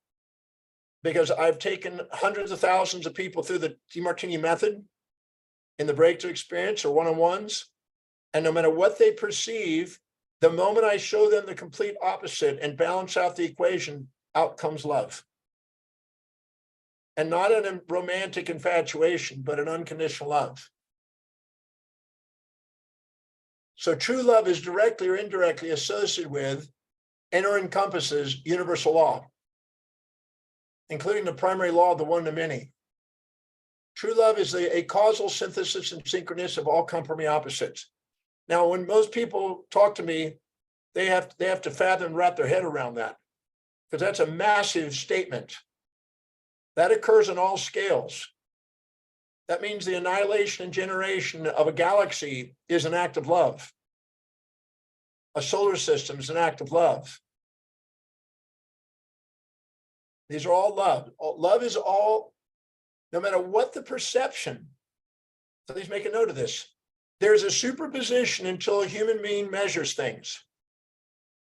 S2: Because I've taken hundreds of thousands of people through the DeMartini method in the breakthrough experience or one-on-ones. And no matter what they perceive, the moment I show them the complete opposite and balance out the equation, out comes love. And not a romantic infatuation, but an unconditional love. So true love is directly or indirectly associated with and or encompasses universal law, including the primary law of the one to many. True love is a causal synthesis and synchronicity of all complementary opposites. Now, when most people talk to me, they have to fathom and wrap their head around that. because that's a massive statement. That occurs on all scales. That means the annihilation and generation of a galaxy is an act of love. A solar system is an act of love. These are all love. Love is all, no matter what the perception. Please make a note of this. There's a superposition until a human being measures things.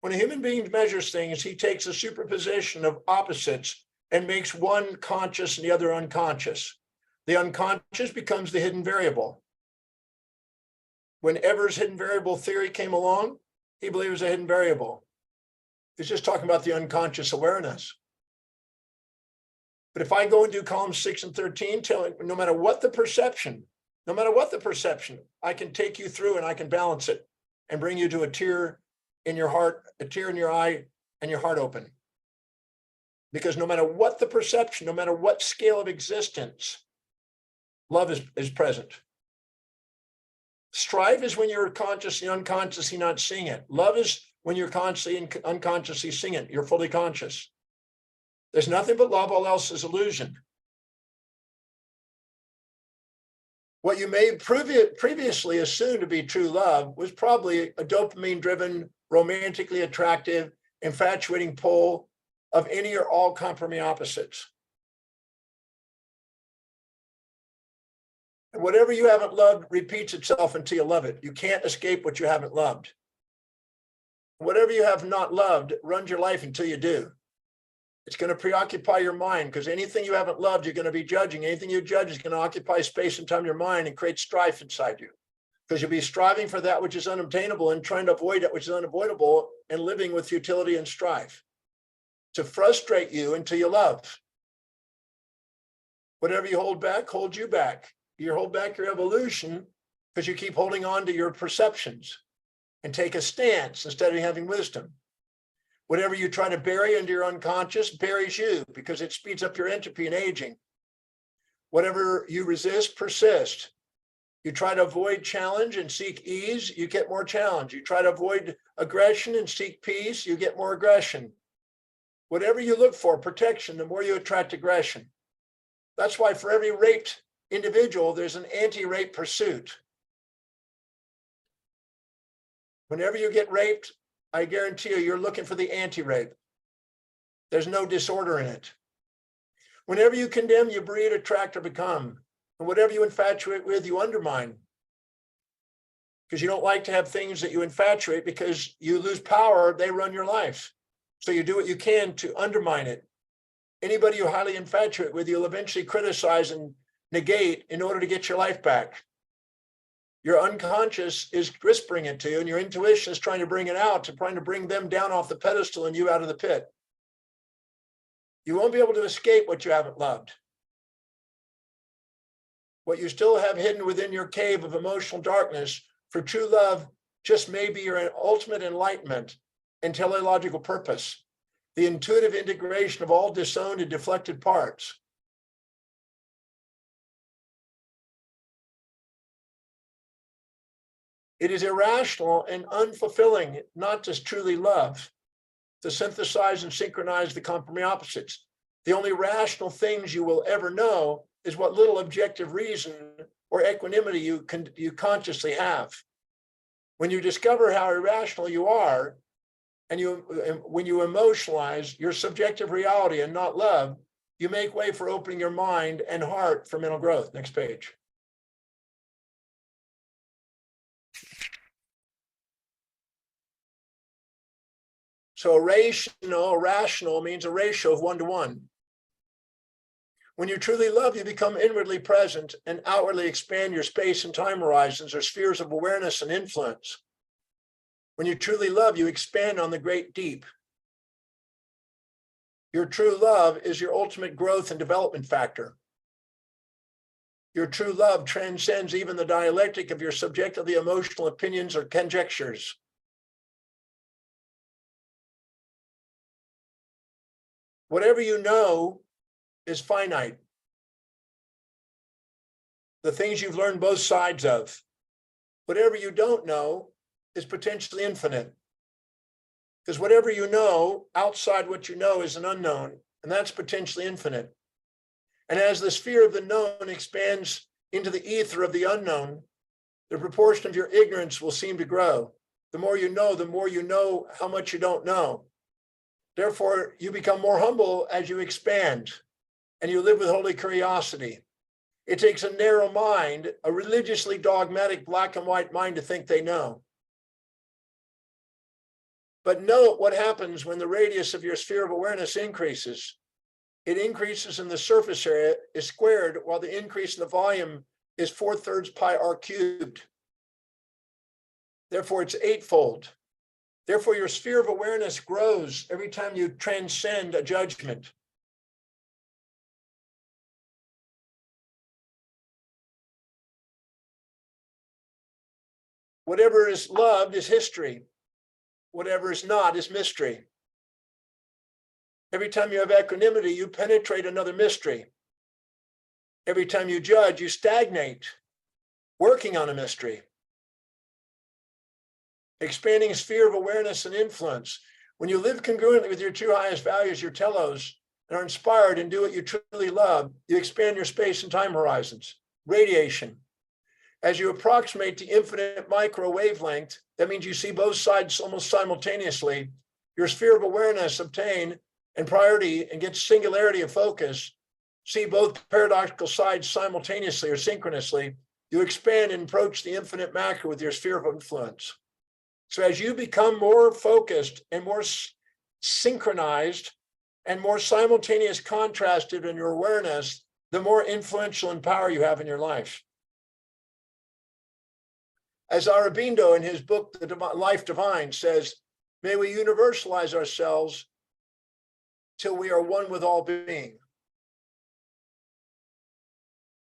S2: When a human being measures things, he takes a superposition of opposites and makes one conscious and the other unconscious. The unconscious becomes the hidden variable. When Evers' hidden variable theory came along, he believed it was a hidden variable. He's just talking about the unconscious awareness. But if I go and do columns 6 and 13, telling no matter what the perception, I can take you through and I can balance it and bring you to a tear in your heart, a tear in your eye, and your heart open. Because no matter what the perception, no matter what scale of existence, love is present. Strife is when you're consciously, unconsciously not seeing it. Love is when you're consciously and unconsciously seeing it. You're fully conscious. There's nothing but love, all else is illusion. What you may previously assume to be true love was probably a dopamine-driven, romantically attractive, infatuating pole of any or all comprising opposites. And whatever you haven't loved repeats itself until you love it. You can't escape what you haven't loved. Whatever you have not loved runs your life until you do. It's going to preoccupy your mind because anything you haven't loved, you're going to be judging. Anything you judge is going to occupy space and time in your mind and create strife inside you. Because you'll be striving for that which is unobtainable and trying to avoid that which is unavoidable and living with futility and strife to frustrate you until you love. Whatever you hold back holds you back. You hold back your evolution because you keep holding on to your perceptions and take a stance instead of having wisdom. Whatever you try to bury into your unconscious buries you because it speeds up your entropy and aging. Whatever you resist persists. You try to avoid challenge and seek ease, you get more challenge. You try to avoid aggression and seek peace, you get more aggression. Whatever you look for, protection, the more you attract aggression. That's why for every raped individual, there's an anti-rape pursuit. Whenever you get raped, I guarantee you're looking for the anti-rape. There's no disorder in it. Whenever you condemn, you breed, attract, or become. And whatever you infatuate with, you undermine. Because you don't like to have things that you infatuate because you lose power, they run your life. So you do what you can to undermine it. Anybody you highly infatuate with, you'll eventually criticize and negate in order to get your life back. Your unconscious is whispering it to you, and your intuition is trying to bring it out, trying to bring them down off the pedestal and you out of the pit. You won't be able to escape what you haven't loved. What you still have hidden within your cave of emotional darkness for true love just may be your ultimate enlightenment and teleological purpose, the intuitive integration of all disowned and deflected parts. It is irrational and unfulfilling not to truly love, to synthesize and synchronize the comprising opposites. The only rational things you will ever know is what little objective reason or equanimity you consciously have. When you discover how irrational you are, and when you emotionalize your subjective reality and not love, you make way for opening your mind and heart for mental growth. Next page. So rational means a ratio of 1 to 1. When you truly love, you become inwardly present and outwardly expand your space and time horizons or spheres of awareness and influence. When you truly love, you expand on the great deep. Your true love is your ultimate growth and development factor. Your true love transcends even the dialectic of your subjectively emotional opinions or conjectures. Whatever you know is finite. The things you've learned both sides of. Whatever you don't know is potentially infinite. Because whatever you know, outside what you know is an unknown, and that's potentially infinite. And as the sphere of the known expands into the ether of the unknown, the proportion of your ignorance will seem to grow. The more you know how much you don't know. Therefore, you become more humble as you expand, and you live with holy curiosity. It takes a narrow mind, a religiously dogmatic black and white mind to think they know. But note what happens when the radius of your sphere of awareness increases. It increases and the surface area is squared, while the increase in the volume is 4/3 pi r cubed. Therefore, it's eightfold. Therefore, your sphere of awareness grows every time you transcend a judgment. Whatever is loved is history. Whatever is not is mystery. Every time you have equanimity, you penetrate another mystery. Every time you judge, you stagnate, working on a mystery. Expanding sphere of awareness and influence. When you live congruently with your two highest values, your telos, and are inspired and do what you truly love, you expand your space and time horizons. Radiation. As you approximate the infinite micro wavelength, that means you see both sides almost simultaneously. Your sphere of awareness obtain and priority and get singularity of focus. See both paradoxical sides simultaneously or synchronously. You expand and approach the infinite macro with your sphere of influence. So as you become more focused and more synchronized and more simultaneous contrasted in your awareness, the more influential and power you have in your life. As Aurobindo in his book, The Life Divine, says, may we universalize ourselves till we are one with all being.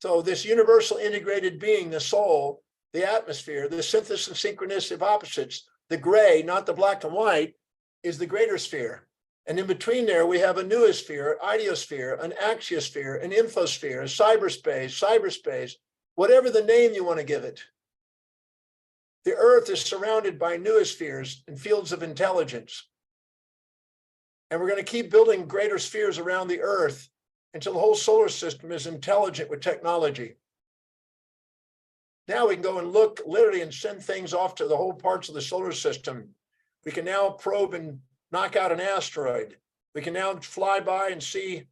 S2: So this universal integrated being, the soul, the atmosphere, the synthesis and synchronicity of opposites, the gray, not the black and white, is the greater sphere. And in between there, we have a noosphere, ideosphere, an axiosphere, an infosphere, a cyberspace, whatever the name you want to give it. The earth is surrounded by noospheres and fields of intelligence. And we're going to keep building greater spheres around the earth until the whole solar system is intelligent with technology. Now we can go and look literally and send things off to the whole parts of the solar system. We can now probe and knock out an asteroid. We can now fly by and see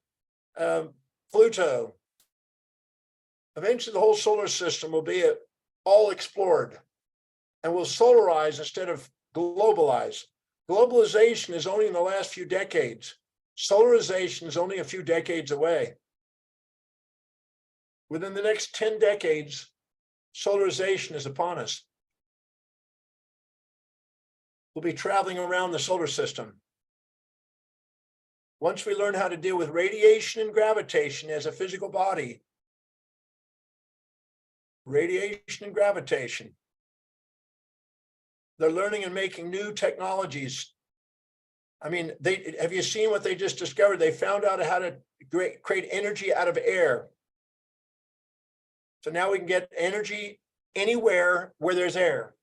S2: Pluto. Eventually the whole solar system will be all explored. And we'll solarize instead of globalize. Globalization is only in the last few decades. Solarization is only a few decades away. Within the next 10 decades, solarization is upon us. We'll be traveling around the solar system. Once we learn how to deal with radiation and gravitation as a physical body, radiation and gravitation, they're learning and making new technologies. I mean, have you seen what they just discovered? They found out how to create energy out of air. So now we can get energy anywhere where there's air.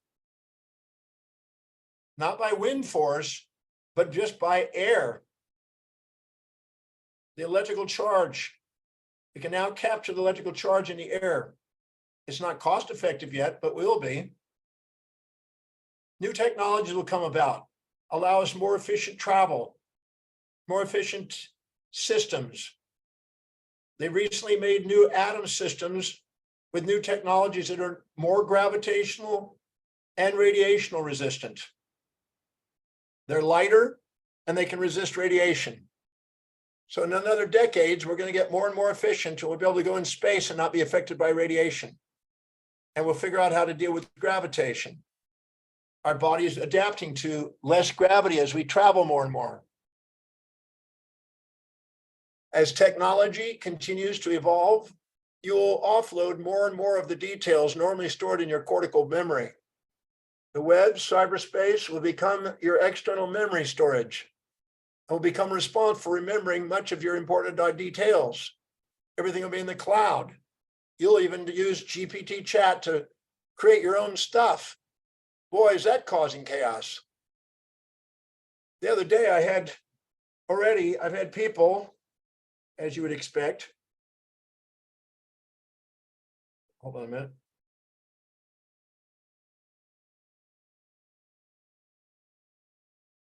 S2: Not by wind force, but just by air. The electrical charge. We can now capture the electrical charge in the air. It's not cost effective yet, but will be. New technologies will come about, allow us more efficient travel, more efficient systems. They recently made new atom systems with new technologies that are more gravitational and radiational resistant. They're lighter and they can resist radiation. So in another decades, we're going to get more and more efficient until we'll be able to go in space and not be affected by radiation. And we'll figure out how to deal with gravitation. Our body is adapting to less gravity as we travel more and more. As technology continues to evolve, you will offload more and more of the details normally stored in your cortical memory. The web, cyberspace will become your external memory storage. It will become responsible for remembering much of your important details. Everything will be in the cloud. You'll even use GPT chat to create your own stuff. Boy, is that causing chaos. The other day I've had people, as you would expect. Hold on a minute.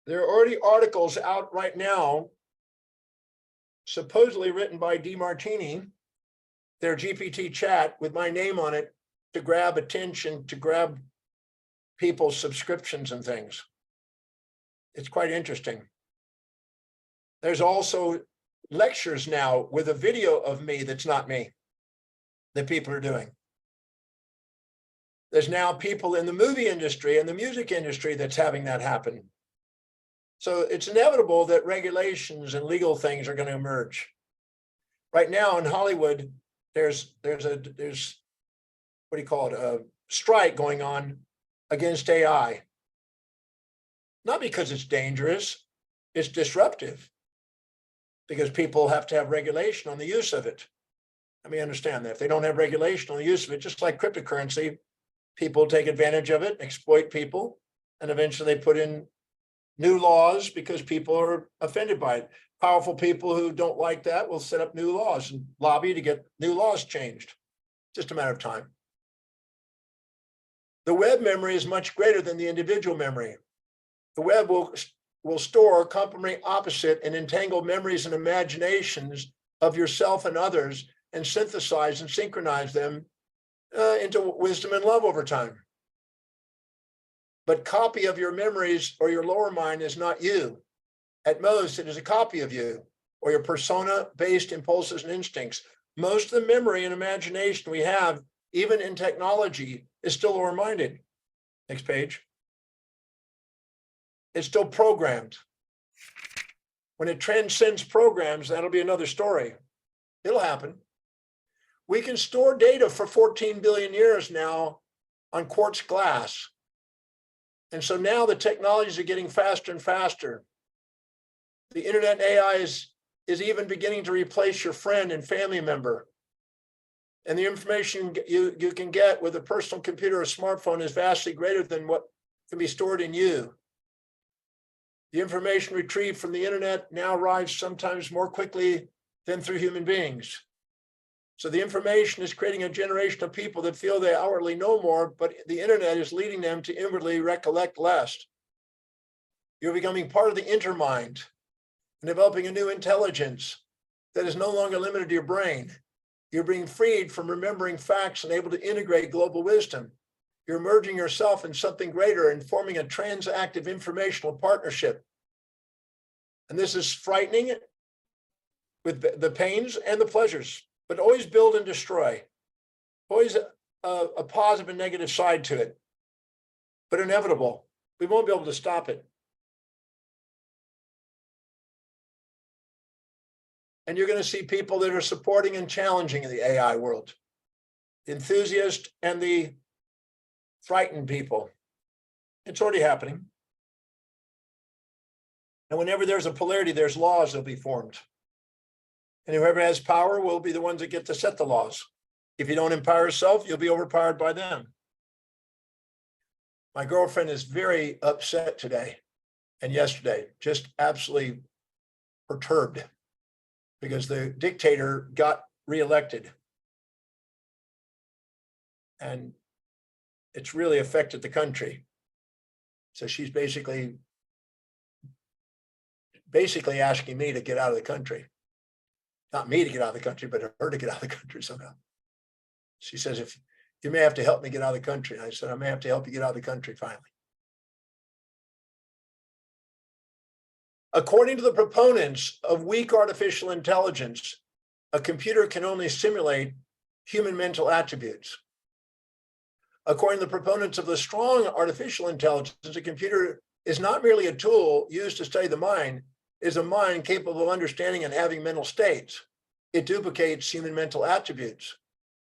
S2: There are already articles out right now, supposedly written by DeMartini, their GPT chat with my name on it to grab attention, to grab people's subscriptions and things. It's quite interesting. There's also lectures now with a video of me that's not me, that people are doing. There's now people in the movie industry and the music industry that's having that happen. So it's inevitable that regulations and legal things are going to emerge. Right now in Hollywood, there's what do you call it? A strike going on against AI. Not because it's dangerous, it's disruptive. Because people have to have regulation on the use of it. Let me understand that. If they don't have regulation on the use of it, just like cryptocurrency, people take advantage of it, exploit people, and eventually they put in new laws because people are offended by it. Powerful people who don't like that will set up new laws and lobby to get new laws changed. Just a matter of time. The web memory is much greater than the individual memory. The web will store complementary opposite and entangled memories and imaginations of yourself and others and synthesize and synchronize them into wisdom and love over time. But copy of your memories or your lower mind is not you. At most, it is a copy of you or your persona-based impulses and instincts. Most of the memory and imagination we have, even in technology, is still lower-minded. Next page. It's still programmed. When it transcends programs, that'll be another story. It'll happen. We can store data for 14 billion years now on quartz glass. And so now the technologies are getting faster and faster. The internet AI is even beginning to replace your friend and family member. And the information you can get with a personal computer or smartphone is vastly greater than what can be stored in you. The information retrieved from the internet now arrives sometimes more quickly than through human beings. So the information is creating a generation of people that feel they outwardly know more, but the internet is leading them to inwardly recollect less. You're becoming part of the intermind and developing a new intelligence that is no longer limited to your brain. You're being freed from remembering facts and able to integrate global wisdom. You're merging yourself in something greater and forming a transactive informational partnership. And this is frightening with the pains and the pleasures, but always build and destroy. Always a positive and negative side to it, but inevitable. We won't be able to stop it. And you're going to see people that are supporting and challenging the AI world, the enthusiast and the frightened people. It's already happening. And whenever there's a polarity, there's laws that'll be formed. And whoever has power will be the ones that get to set the laws. If you don't empower yourself, you'll be overpowered by them. My girlfriend is very upset today and yesterday, just absolutely perturbed because the dictator got reelected. And it's really affected the country. So she's basically asking me to get out of the country. Not me to get out of the country, but her to get out of the country somehow. She says, if you may have to help me get out of the country. I said, I may have to help you get out of the country finally. According to the proponents of weak artificial intelligence, a computer can only simulate human mental attributes. According to the proponents of the strong artificial intelligence, a computer is not merely a tool used to study the mind, it is a mind capable of understanding and having mental states. It duplicates human mental attributes.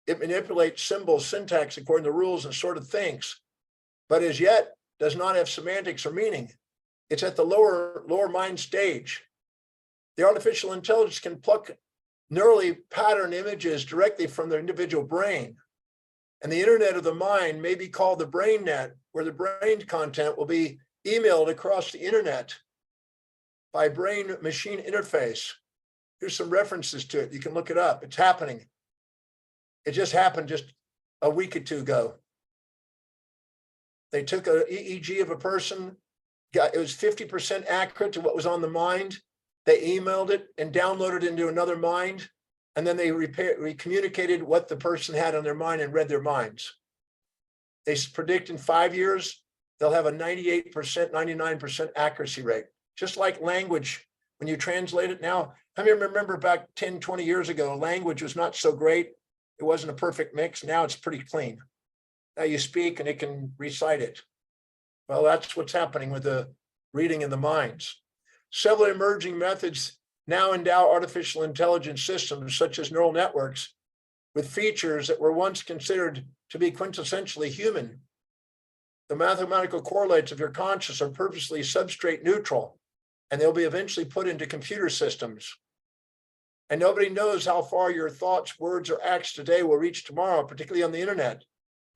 S2: It manipulates symbols, syntax according to rules and sort of things, but as yet does not have semantics or meaning. It's at the lower mind stage. The artificial intelligence can pluck neurally patterned images directly from the individual brain. And the internet of the mind may be called the brain net, where the brain content will be emailed across the internet. by brain-machine interface. Here's some references to it. You can look it up. It's happening. It just happened just a week or two ago. They took an EEG of a person. It was 50% accurate to what was on the mind. They emailed it and downloaded it into another mind. And then they communicated what the person had on their mind and read their minds. They predict in 5 years, they'll have a 98%, 99% accuracy rate. Just like language, when you translate it now, how many remember back 10, 20 years ago, language was not so great. It wasn't a perfect mix. Now it's pretty clean. Now you speak and it can recite it. Well, that's what's happening with the reading in the minds. Several emerging methods now endow artificial intelligence systems such as neural networks with features that were once considered to be quintessentially human. The mathematical correlates of your conscious are purposely substrate neutral, and they'll be eventually put into computer systems. And nobody knows how far your thoughts, words, or acts today will reach tomorrow, particularly on the internet.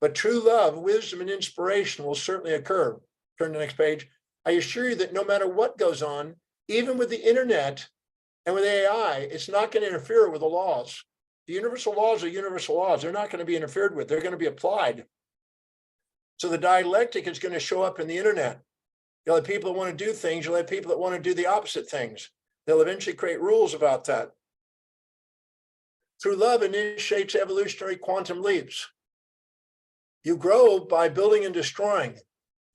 S2: But true love, wisdom, and inspiration will certainly occur. Turn to the next page. I assure you that no matter what goes on, even with the internet and with AI, it's not going to interfere with the laws. The universal laws are universal laws. They're not going to be interfered with. They're going to be applied. So the dialectic is going to show up in the internet. You'll have people that want to do things. You'll have people that want to do the opposite things. They'll eventually create rules about that. Through love initiates evolutionary quantum leaps. You grow by building and destroying.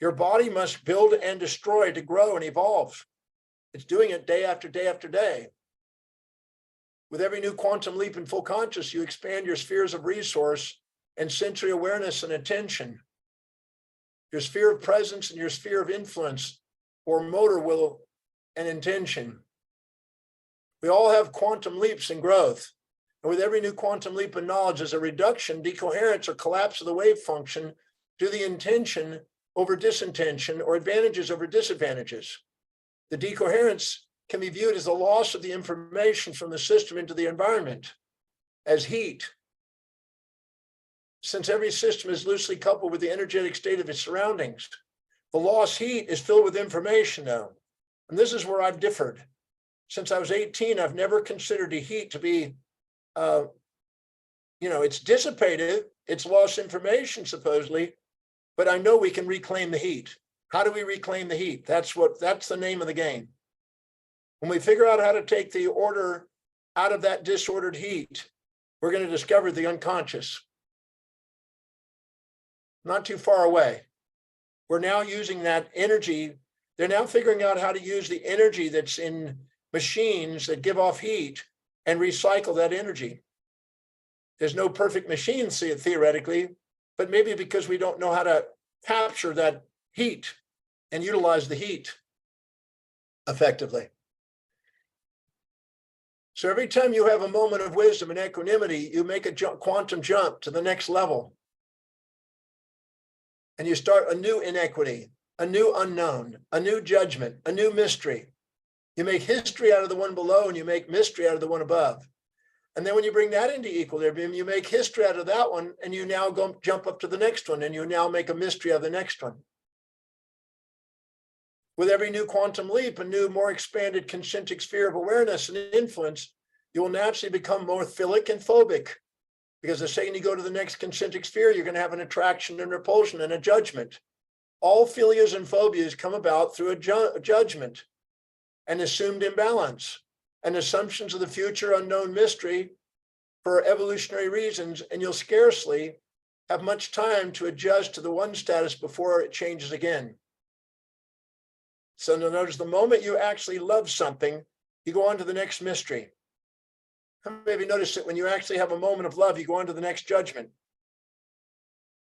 S2: Your body must build and destroy to grow and evolve. It's doing it day after day after day. With every new quantum leap in full conscious, you expand your spheres of resource and sensory awareness and attention. Your sphere of presence and your sphere of influence or motor will and intention. We all have quantum leaps in growth. And with every new quantum leap in knowledge is a reduction, decoherence, or collapse of the wave function to the intention over disintention or advantages over disadvantages. The decoherence can be viewed as the loss of the information from the system into the environment as heat. Since every system is loosely coupled with the energetic state of its surroundings, the lost heat is filled with information now. And this is where I've differed. Since I was 18, I've never considered the heat to be, it's dissipated, it's lost information supposedly, but I know we can reclaim the heat. How do we reclaim the heat? That's the name of the game. When we figure out how to take the order out of that disordered heat, we're going to discover the unconscious. Not too far away. We're now using that energy. They're now figuring out how to use the energy that's in machines that give off heat and recycle that energy. There's no perfect machine, theoretically, but maybe because we don't know how to capture that heat and utilize the heat effectively. So every time you have a moment of wisdom and equanimity, you make a quantum jump to the next level. And you start a new inequity, a new unknown, a new judgment, a new mystery. You make history out of the one below and you make mystery out of the one above. And then when you bring that into equilibrium, you make history out of that one and you now jump up to the next one and you now make a mystery of the next one. With every new quantum leap, a new, more expanded concentric sphere of awareness and influence, you will naturally become more philic and phobic. Because the second you go to the next concentric sphere, you're going to have an attraction and repulsion and a judgment. All philias and phobias come about through a judgment, an assumed imbalance, and assumptions of the future unknown mystery for evolutionary reasons, and you'll scarcely have much time to adjust to the one status before it changes again. So notice the moment you actually love something, you go on to the next mystery. How many of you notice that when you actually have a moment of love, you go on to the next judgment?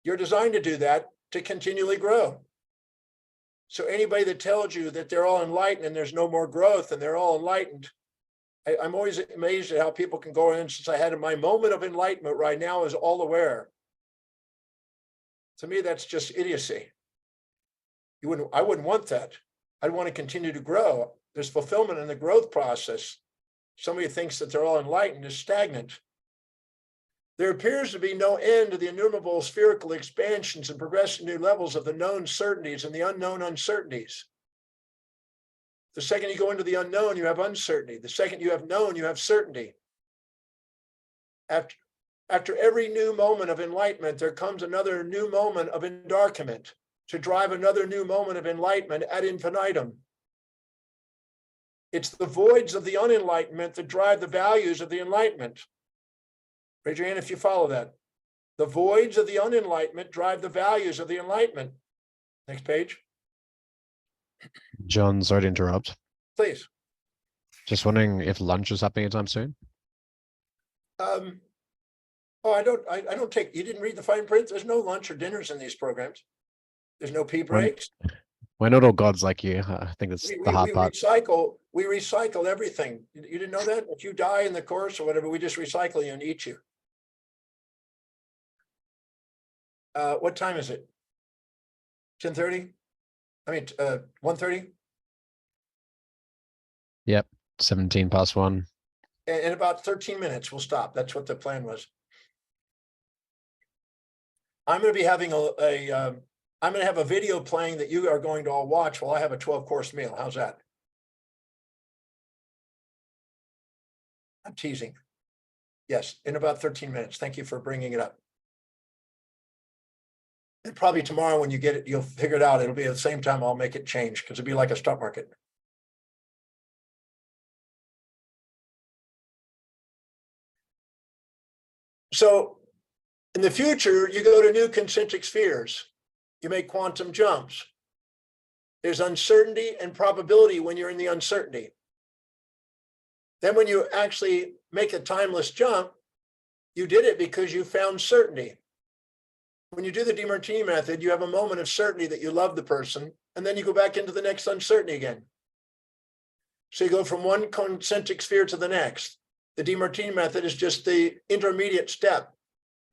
S2: You're designed to do that to continually grow. So anybody that tells you that they're all enlightened and there's no more growth and they're all enlightened, I'm always amazed at how people can go in. Since I had my moment of enlightenment right now is all aware. To me, that's just idiocy. I wouldn't want that. I'd want to continue to grow. There's fulfillment in the growth process. Somebody who thinks that they're all enlightened is stagnant. There appears to be no end to the innumerable spherical expansions and progressive new levels of the known certainties and the unknown uncertainties. The second you go into the unknown, you have uncertainty. The second you have known, you have certainty. After every new moment of enlightenment, there comes another new moment of endarkenment to drive another new moment of enlightenment ad infinitum. It's the voids of the unenlightenment that drive the values of the enlightenment. Raise your hand if you follow that. The voids of the unenlightenment drive the values of the enlightenment. Next page,
S8: John, sorry to interrupt.
S2: please.
S8: Just wondering if lunch is happening anytime soon.
S2: Oh, I don't take, you didn't read the fine print? There's no lunch or dinners in these programs. There's no pee breaks.
S8: We're not all gods like you. I think that's the hard part.
S2: We recycle everything. You didn't know that? If you die in the course or whatever, we just recycle you and eat you. What time is it? 10:30? I mean, 1:30?
S8: Yep, 17 past 1.
S2: In about 13 minutes, we'll stop. That's what the plan was. I'm going to be having I'm going to have a video playing that you are going to all watch while I have a 12-course meal. How's that? I'm teasing. Yes, in about 13 minutes. Thank you for bringing it up. And probably tomorrow when you get it, you'll figure it out. It'll be at the same time I'll make it change because it'll be like a stock market. So in the future, you go to new concentric spheres. You make quantum jumps. There's uncertainty and probability when you're in the uncertainty. Then when you actually make a timeless jump, you did it because you found certainty. When you do the DeMartini method, you have a moment of certainty that you love the person, and then you go back into the next uncertainty again. So you go from one concentric sphere to the next. The DeMartini method is just the intermediate step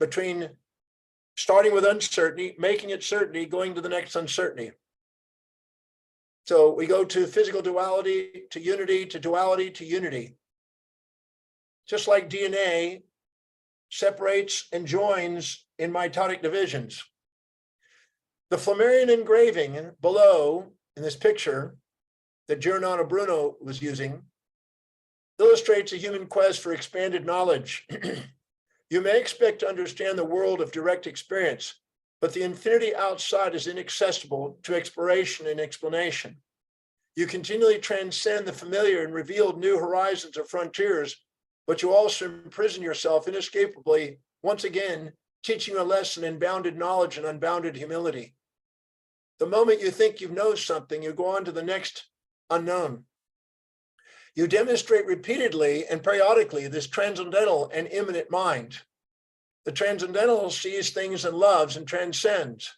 S2: between starting with uncertainty, making it certainty, going to the next uncertainty. So we go to physical duality, to unity, to duality, to unity. Just like DNA separates and joins in mitotic divisions. The Flammarion engraving below in this picture that Giordano Bruno was using illustrates a human quest for expanded knowledge. You may expect to understand the world of direct experience, but the infinity outside is inaccessible to exploration and explanation. You continually transcend the familiar and reveal new horizons or frontiers, but you also imprison yourself inescapably, once again, teaching a lesson in bounded knowledge and unbounded humility. The moment you think you know something, you go on to the next unknown. You demonstrate repeatedly and periodically this transcendental and immanent mind. The transcendental sees things and loves and transcends,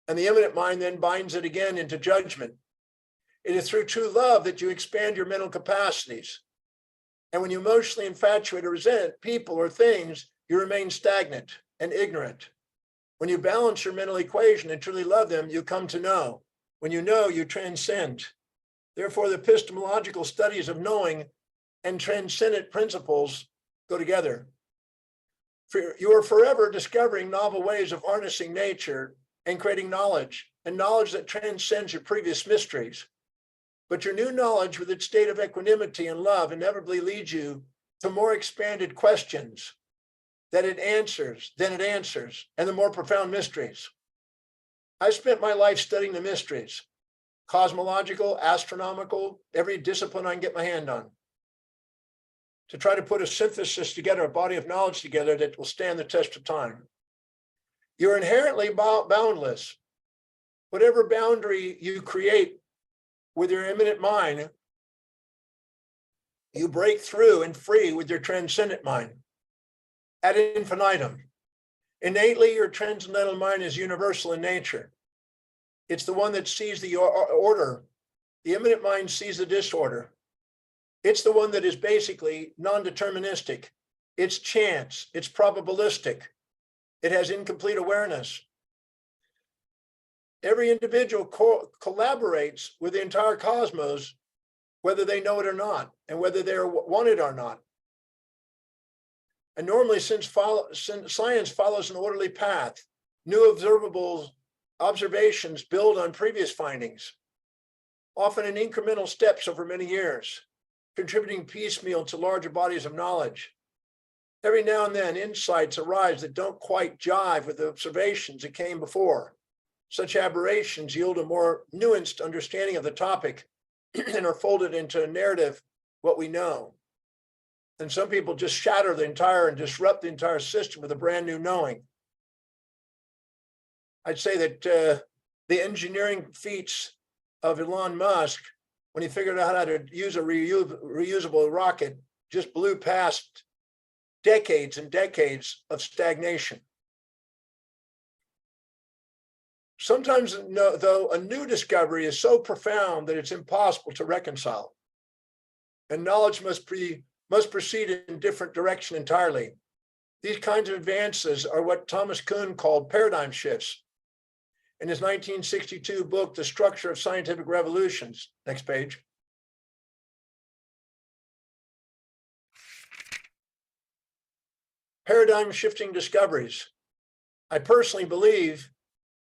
S2: and the immanent mind then binds it again into judgment. It is through true love that you expand your mental capacities. And when you emotionally infatuate or resent people or things, you remain stagnant and ignorant. When you balance your mental equation and truly love them, you come to know. When you know, you transcend. Therefore, the epistemological studies of knowing and transcendent principles go together. You are forever discovering novel ways of harnessing nature and creating knowledge, and knowledge that transcends your previous mysteries. But your new knowledge with its state of equanimity and love inevitably leads you to more expanded questions that it answers, and the more profound mysteries. I spent my life studying the mysteries, cosmological, astronomical, every discipline I can get my hand on, to try to put a synthesis together, a body of knowledge together that will stand the test of time. You're inherently boundless. Whatever boundary you create with your immanent mind, you break through and free with your transcendent mind ad infinitum. Innately, your transcendental mind is universal in nature. It's the one that sees the order. The immanent mind sees the disorder. It's the one that is basically non-deterministic. It's chance. It's probabilistic. It has incomplete awareness. Every individual collaborates with the entire cosmos, whether they know it or not, and whether they're wanted or not. And normally, since science follows an orderly path, new observables observations build on previous findings. often in incremental steps over many years, contributing piecemeal to larger bodies of knowledge. Every now and then, insights arise that don't quite jive with the observations that came before. Such aberrations yield a more nuanced understanding of the topic and are folded into a narrative, what we know. And some people just shatter the entire and disrupt the entire system with a brand new knowing. I'd say that the engineering feats of Elon Musk, when he figured out how to use a reusable rocket, just blew past decades and decades of stagnation. Sometimes, though, a new discovery is so profound that it's impossible to reconcile. And knowledge must proceed in different direction entirely. These kinds of advances are what Thomas Kuhn called paradigm shifts in his 1962 book, The Structure of Scientific Revolutions. Next page. Paradigm shifting discoveries. I personally believe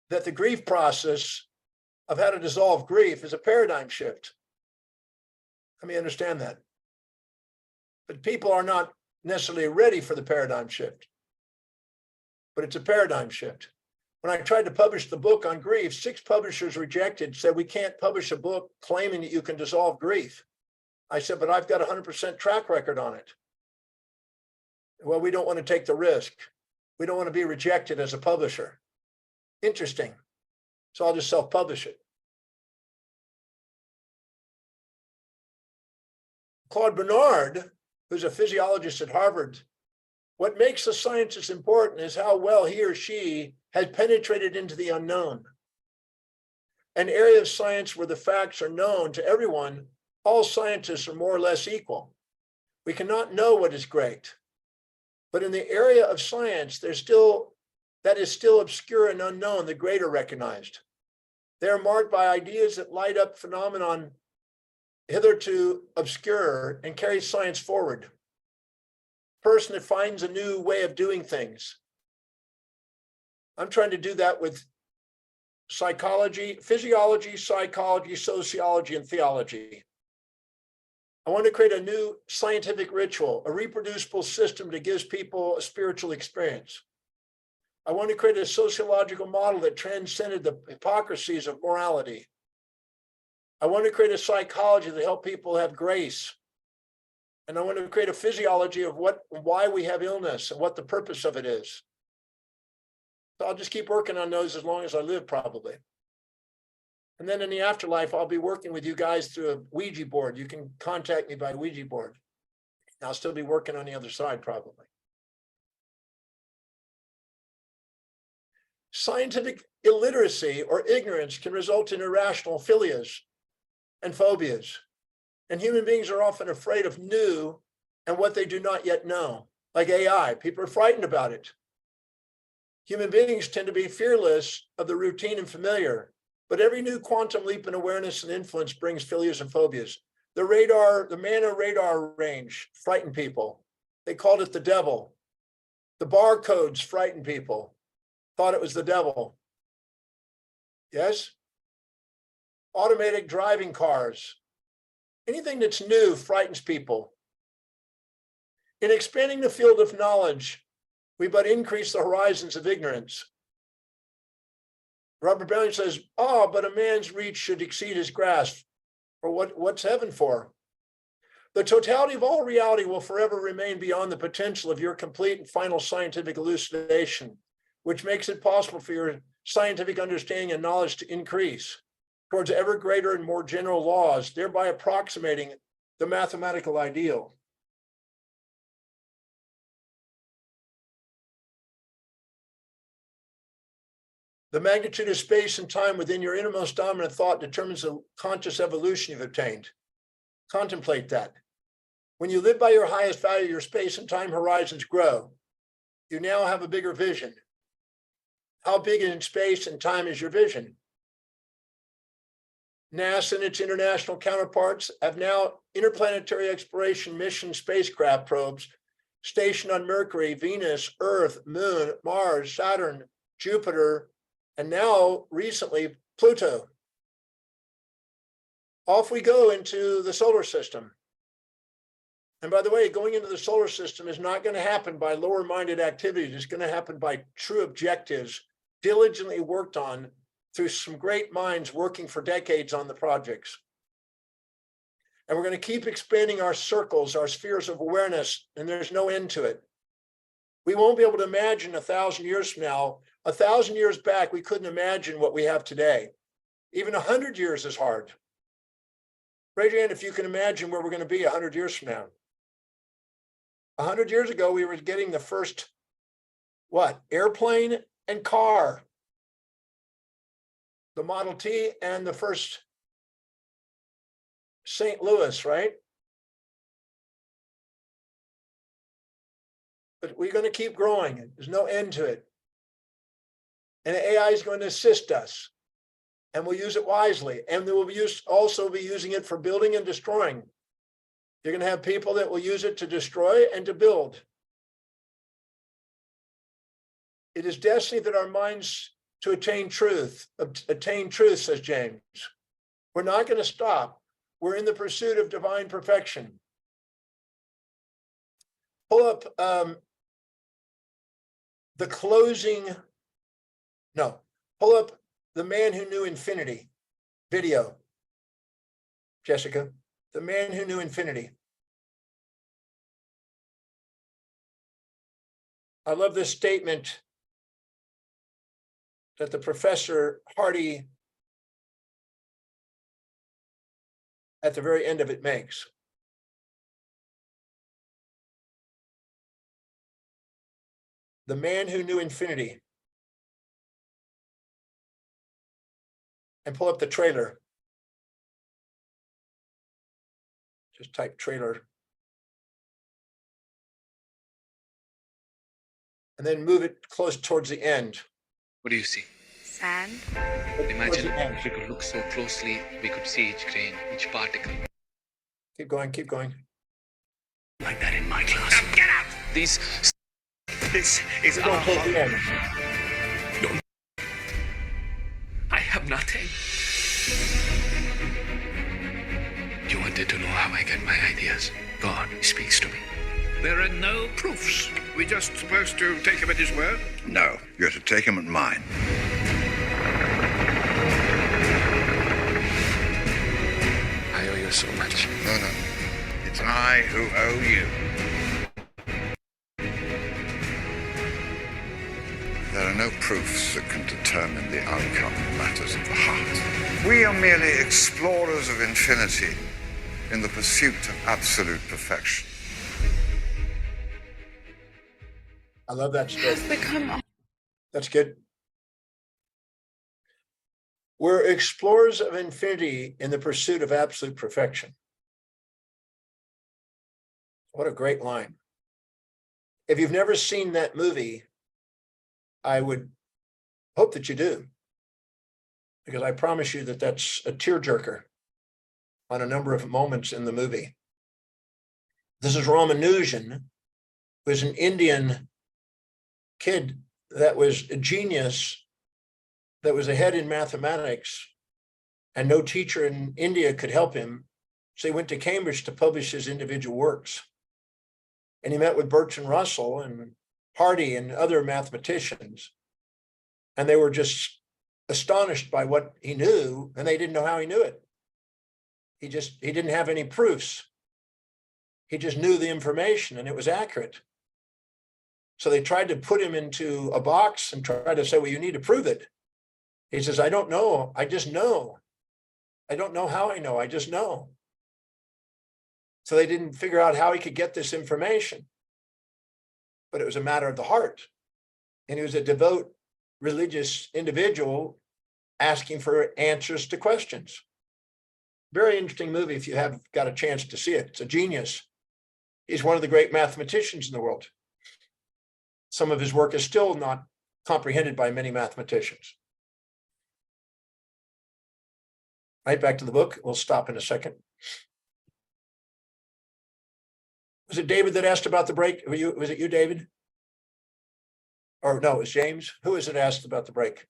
S2: that the grief process of how to dissolve grief is a paradigm shift. Let me understand that. But people are not necessarily ready for the paradigm shift. But it's a paradigm shift. When I tried to publish the book on grief, 6 publishers rejected, said, we can't publish a book claiming that you can dissolve grief. I said, but I've got a 100% track record on it. Well, we don't want to take the risk. We don't want to be rejected as a publisher. Interesting. So I'll just self-publish it. Claude Bernard, who's a physiologist at Harvard, what makes the sciences important is how well he or she has penetrated into the unknown. An area of science where the facts are known to everyone, all scientists are more or less equal. We cannot know what is great. But in the area of science, that is still obscure and unknown, the great are recognized. They are marked by ideas that light up phenomenon hitherto obscure and carry science forward. Person that finds a new way of doing things. I'm trying to do that with psychology, physiology, psychology, sociology, and theology. I want to create a new scientific ritual, a reproducible system that gives people a spiritual experience. I want to create a sociological model that transcended the hypocrisies of morality. I want to create a psychology that helps people have grace. And I want to create a physiology of why we have illness and what the purpose of it is. So I'll just keep working on those as long as I live, probably. And then in the afterlife, I'll be working with you guys through a Ouija board. You can contact me by Ouija board. I'll still be working on the other side, probably. Scientific illiteracy or ignorance can result in irrational philias and phobias. And human beings are often afraid of new and what they do not yet know, like AI. People are frightened about it. Human beings tend to be fearless of the routine and familiar, but every new quantum leap in awareness and influence brings philias and phobias. The Manna radar range frightened people. They called it the devil. The barcodes frightened people, thought it was the devil. Yes? Automatic driving cars. Anything that's new frightens people. In expanding the field of knowledge, we but increase the horizons of ignorance. Robert Browning says, but a man's reach should exceed his grasp. Or what's heaven for? The totality of all reality will forever remain beyond the potential of your complete and final scientific elucidation, which makes it possible for your scientific understanding and knowledge to increase towards ever greater and more general laws, thereby approximating the mathematical ideal. The magnitude of space and time within your innermost dominant thought determines the conscious evolution you've obtained. Contemplate that. When you live by your highest value, your space and time horizons grow. You now have a bigger vision. How big in space and time is your vision? NASA and its international counterparts have now interplanetary exploration mission spacecraft probes stationed on Mercury, Venus, Earth, Moon, Mars, Saturn, Jupiter, and now recently Pluto. Off we go into the solar system. And by the way, going into the solar system is not going to happen by lower-minded activities. It's going to happen by true objectives, diligently worked on through some great minds working for decades on the projects. And we're going to keep expanding our circles, our spheres of awareness, and there's no end to it. We won't be able to imagine 1,000 years from now. 1,000 years back, we couldn't imagine what we have today. Even 100 years is hard. Raise your hand if you can imagine where we're going to be 100 years from now. 100 years ago, we were getting the first, what? Airplane and car. The Model T and the first St. Louis, right? But we're going to keep growing. There's no end to it. And AI is going to assist us. And we'll use it wisely. And we'll also be using it for building and destroying. You're going to have people that will use it to destroy and to build. It is destiny that our minds to attain truth, says James. We're not going to stop. We're in the pursuit of divine perfection. Pull up pull up The Man Who Knew Infinity video, Jessica. The Man Who Knew Infinity. I love this statement that the Professor Hardy at the very end of it makes. The Man Who Knew Infinity. And pull up the trailer. Just type trailer. And then move it close towards the end.
S9: What do you see?
S10: Sand.
S9: Imagine if we could look so closely, we could see each grain, each particle.
S2: Keep going, keep going.
S9: Like that in my class. Now get out! This is our
S2: Towards the end.
S9: I have nothing. You wanted to know how I get my ideas. God speaks to me.
S11: There are no proofs. We're just supposed to take him at his word?
S12: No, you're to take him at mine.
S9: I owe you so much.
S12: No, no. It's I who owe you. There are no proofs that can determine the outcome of matters of the heart. We are merely explorers of infinity in the pursuit of absolute perfection.
S2: I love that story. That's good. We're explorers of infinity in the pursuit of absolute perfection. What a great line. If you've never seen that movie, I would hope that you do, because I promise you that that's a tearjerker on a number of moments in the movie. This is Ramanujan, who is an Indian kid that was a genius, that was ahead in mathematics, and no teacher in India could help him. So he went to Cambridge to publish his individual works. And he met with Bertrand Russell and Hardy and other mathematicians. And they were just astonished by what he knew, and they didn't know how he knew it. He didn't have any proofs. He just knew the information and it was accurate. So they tried to put him into a box and tried to say, well, you need to prove it. He says, I don't know. I just know. I don't know how I know. I just know. So they didn't figure out how he could get this information. But it was a matter of the heart. And he was a devout religious individual asking for answers to questions. Very interesting movie if you have got a chance to see it. It's a genius. He's one of the great mathematicians in the world. Some of his work is still not comprehended by many mathematicians. Right, back to the book. We'll stop in a second. Was it David that asked about the break? Was it you, David? Or no, it was James. Who is it asked about the break?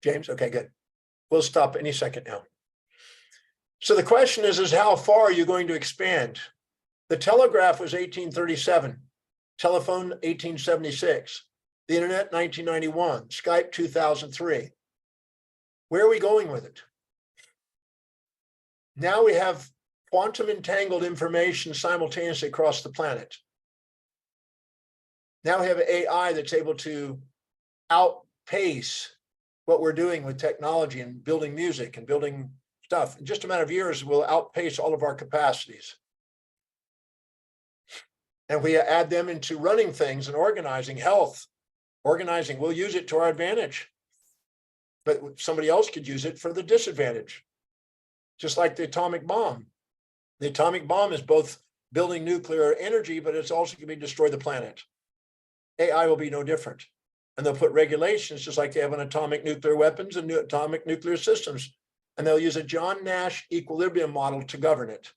S2: James? Okay, good. We'll stop any second now. So the question is how far are you going to expand? The telegraph was 1837, telephone 1876, the internet 1991, Skype 2003. Where are we going with it? Now we have quantum entangled information simultaneously across the planet. Now we have AI that's able to outpace what we're doing with technology and building music and building stuff. In just a matter of years, we'll outpace all of our capacities. And we add them into running things and organizing, health, organizing, we'll use it to our advantage. But somebody else could use it for the disadvantage. Just like the atomic bomb. The atomic bomb is both building nuclear energy, but it's also going to destroy the planet. AI will be no different. And they'll put regulations just like they have on atomic nuclear weapons and atomic nuclear systems. And they'll use a John Nash equilibrium model to govern it.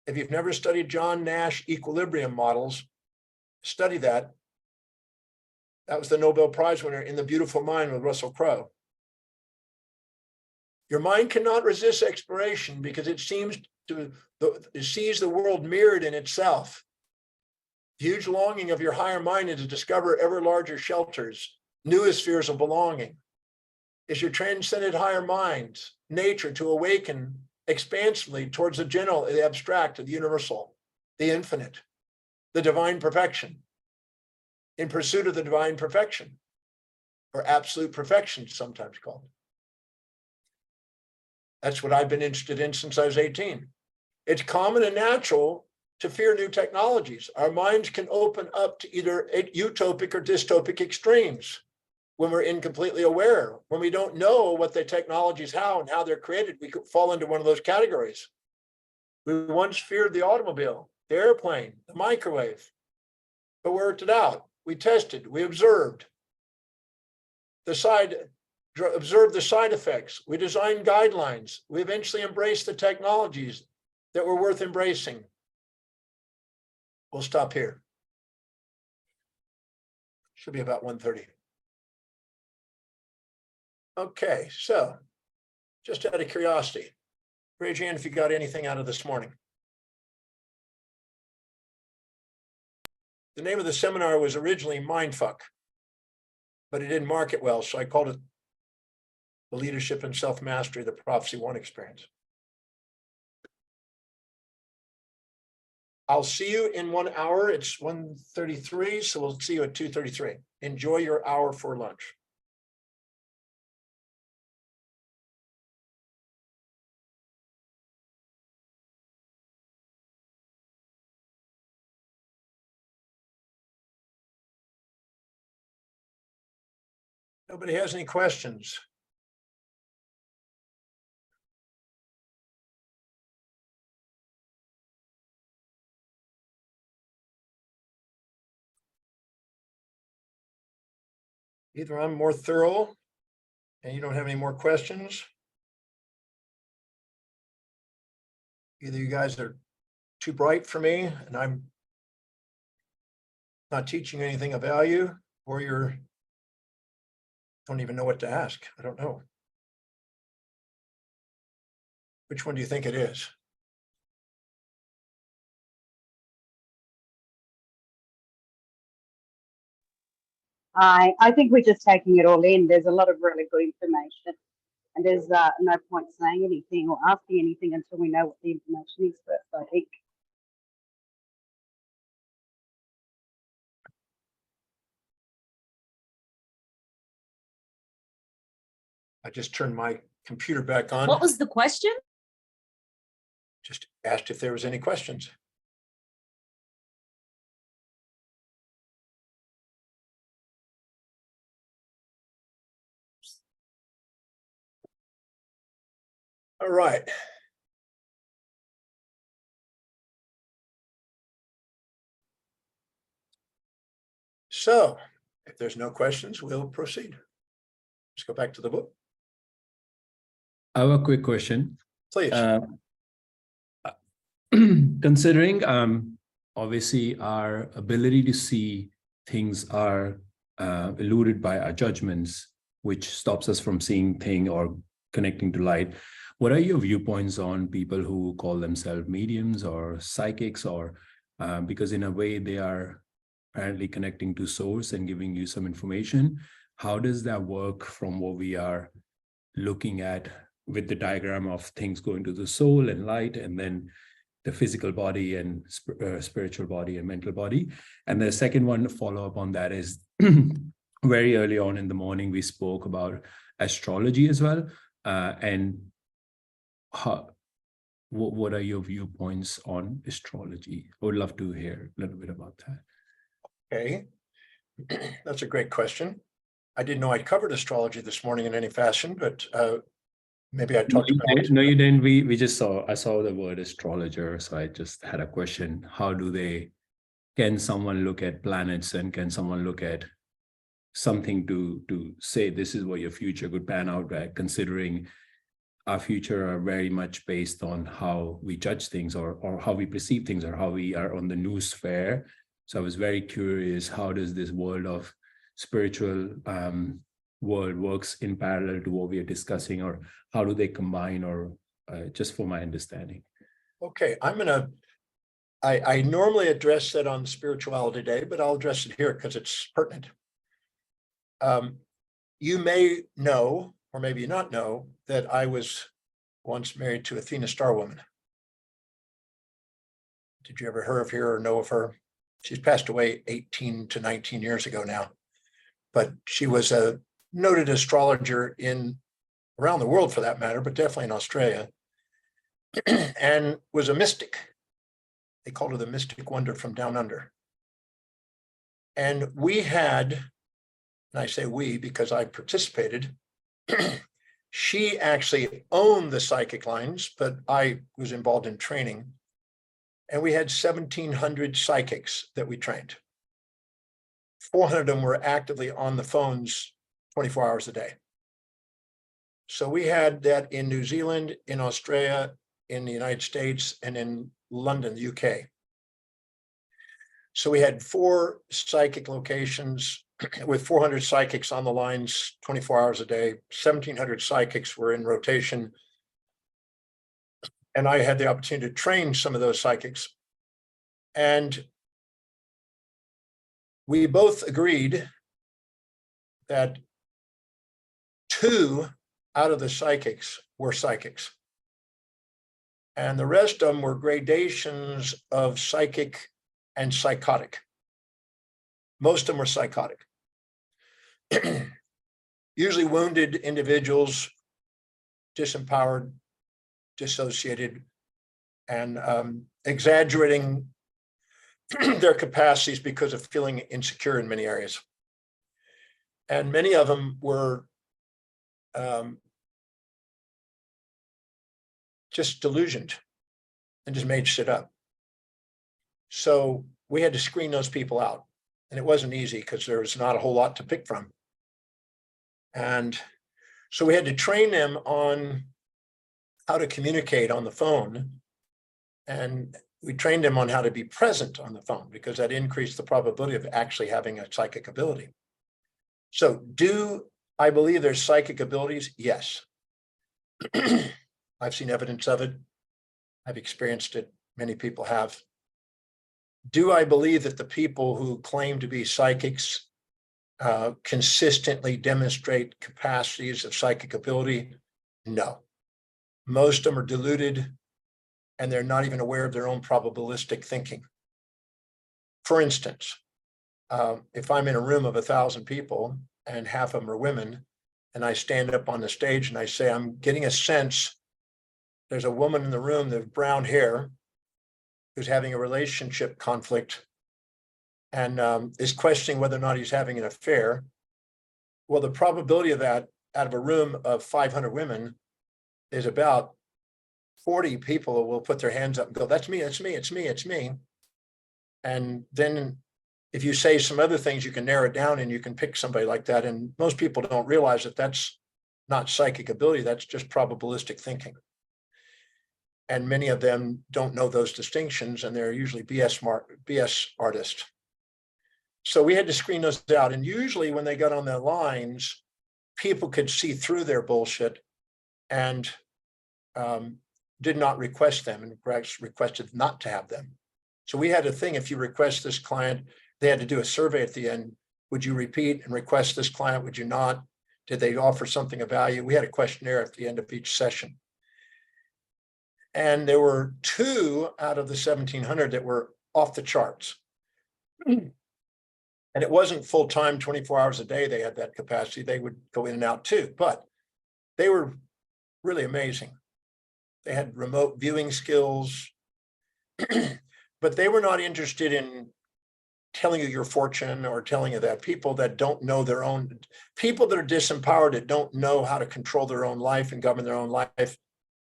S2: If you've never studied John Nash equilibrium models, study that. That was the Nobel Prize winner in The Beautiful Mind with Russell Crowe. Your mind cannot resist exploration because it sees the world mirrored in itself. The huge longing of your higher mind is to discover ever larger shelters, new spheres of belonging. Is your transcended higher mind, nature, to awaken expansively towards the general, the abstract, the universal, the infinite, the divine perfection, in pursuit of the divine perfection, or absolute perfection, sometimes called. That's what I've been interested in since I was 18. It's common and natural to fear new technologies. Our minds can open up to either utopic or dystopic extremes when we're incompletely aware. When we don't know what the technologies, how they're created, we could fall into one of those categories. We once feared the automobile, the airplane, the microwave, but we worked it out. We tested, we observed the side effects. We designed guidelines. We eventually embraced the technologies that were worth embracing. We'll stop here. Should be about 1:30. Okay, so just out of curiosity, raise your hand if you got anything out of this morning. The name of the seminar was originally Mindfuck, but it didn't market well, so I called it The Leadership and Self-Mastery, the Prophecy One Experience. I'll see you in 1 hour. It's 1:33, so we'll see you at 2:33. Enjoy your hour for lunch. Nobody has any questions? Either I'm more thorough and you don't have any more questions. Either you guys are too bright for me and I'm not teaching anything of value, or you're don't even know what to ask. I don't know. Which one do you think it is?
S4: I think we're just taking it all in. There's a lot of really good information, and there's no point saying anything or asking anything until we know what the information is first, I think.
S2: I just turned my computer back on.
S10: What was the question?
S2: Just asked if there was any questions. All right. So if there's no questions, we'll proceed. Let's go back to the book.
S5: I have a quick question.
S2: Please.
S5: Considering obviously our ability to see things are eluded by our judgments, which stops us from seeing thing or connecting to light. What are your viewpoints on people who call themselves mediums or psychics, or because in a way they are apparently connecting to source and giving you some information? How does that work from what we are looking at with the diagram of things going to the soul and light, and then the physical body and spiritual body and mental body? And the second one to follow up on that is very early on in the morning, we spoke about astrology as well. And what are your viewpoints on astrology? I would love to hear a little bit about that.
S2: Okay, that's a great question. I didn't know I'd covered astrology this morning in any fashion, but maybe I talked about it.
S5: No, you didn't. I saw the word astrologer, so I just had a question. Can someone look at planets, and can someone look at something to say this is what your future could pan out at, considering our future are very much based on how we judge things or how we perceive things or how we are on the noosphere. So I was very curious, how does this world of spiritual world works in parallel to what we are discussing, or how do they combine, or just for my understanding?
S2: Okay, I normally address that on Spirituality Day, but I'll address it here because it's pertinent. You may know, or maybe not know, that I was once married to Athena Starwoman. Did you ever hear of her or know of her? She's passed away 18 to 19 years ago now, but she was a noted astrologer around the world for that matter, but definitely in Australia, and was a mystic. They called her the Mystic Wonder from Down Under. And we had, and I say we because I participated, she actually owned the psychic lines, but I was involved in training. And we had 1,700 psychics that we trained. 400 of them were actively on the phones 24 hours a day. So we had that in New Zealand, in Australia, in the United States, and in London, the UK. So we had 4 psychic locations with 400 psychics on the lines 24 hours a day. 1,700 psychics were in rotation. And I had the opportunity to train some of those psychics. And we both agreed that 2 out of the psychics were psychics. And the rest of them were gradations of psychic and psychotic. Most of them were psychotic. Usually wounded individuals, disempowered, dissociated, and exaggerating their capacities because of feeling insecure in many areas. And many of them were just delusioned and just made shit up. So we had to screen those people out. And it wasn't easy because there was not a whole lot to pick from. And so we had to train them on how to communicate on the phone. And we trained them on how to be present on the phone because that increased the probability of actually having a psychic ability. So do I believe there's psychic abilities? Yes. I've seen evidence of it. I've experienced it. Many people have. Do I believe that the people who claim to be psychics consistently demonstrate capacities of psychic ability? No. Most of them are deluded and they're not even aware of their own probabilistic thinking. For instance, if I'm in a room of 1,000 people and half of them are women, and I stand up on the stage and I say, I'm getting a sense there's a woman in the room with brown hair who's having a relationship conflict and is questioning whether or not he's having an affair. Well, the probability of that out of a room of 500 women is about 40 people will put their hands up and go, that's me, it's me, it's me, it's me. And then if you say some other things, you can narrow it down and you can pick somebody like that. And most people don't realize that that's not psychic ability, that's just probabilistic thinking. And many of them don't know those distinctions, and they're usually BS artists. So we had to screen those out. And usually when they got on the lines, people could see through their bullshit and did not request them and requested not to have them. So we had a thing, if you request this client, they had to do a survey at the end. Would you repeat and request this client? Would you not? Did they offer something of value? We had a questionnaire at the end of each session. And there were 2 out of the 1,700 that were off the charts. And it wasn't full-time, 24 hours a day. They had that capacity. They would go in and out too, but they were really amazing. They had remote viewing skills, but they were not interested in telling you your fortune or telling you that. People that don't know their own, people that are disempowered, that don't know how to control their own life and govern their own life,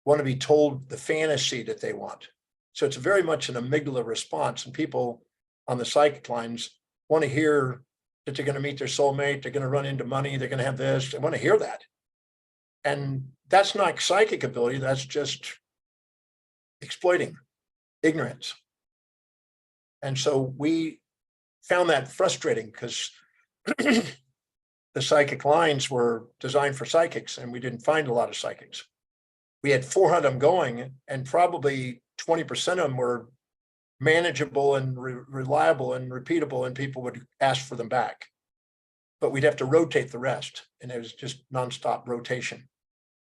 S2: want to be told the fantasy that they want. So it's very much an amygdala response, and people on the psychic lines want to hear that they're going to meet their soulmate, they're going to run into money, they're going to have this, they want to hear that. And that's not psychic ability, that's just exploiting ignorance. And so we found that frustrating because the psychic lines were designed for psychics and we didn't find a lot of psychics. We had 400 of them going and probably 20% of them were manageable and reliable and repeatable, and people would ask for them back. But we'd have to rotate the rest, and it was just nonstop rotation.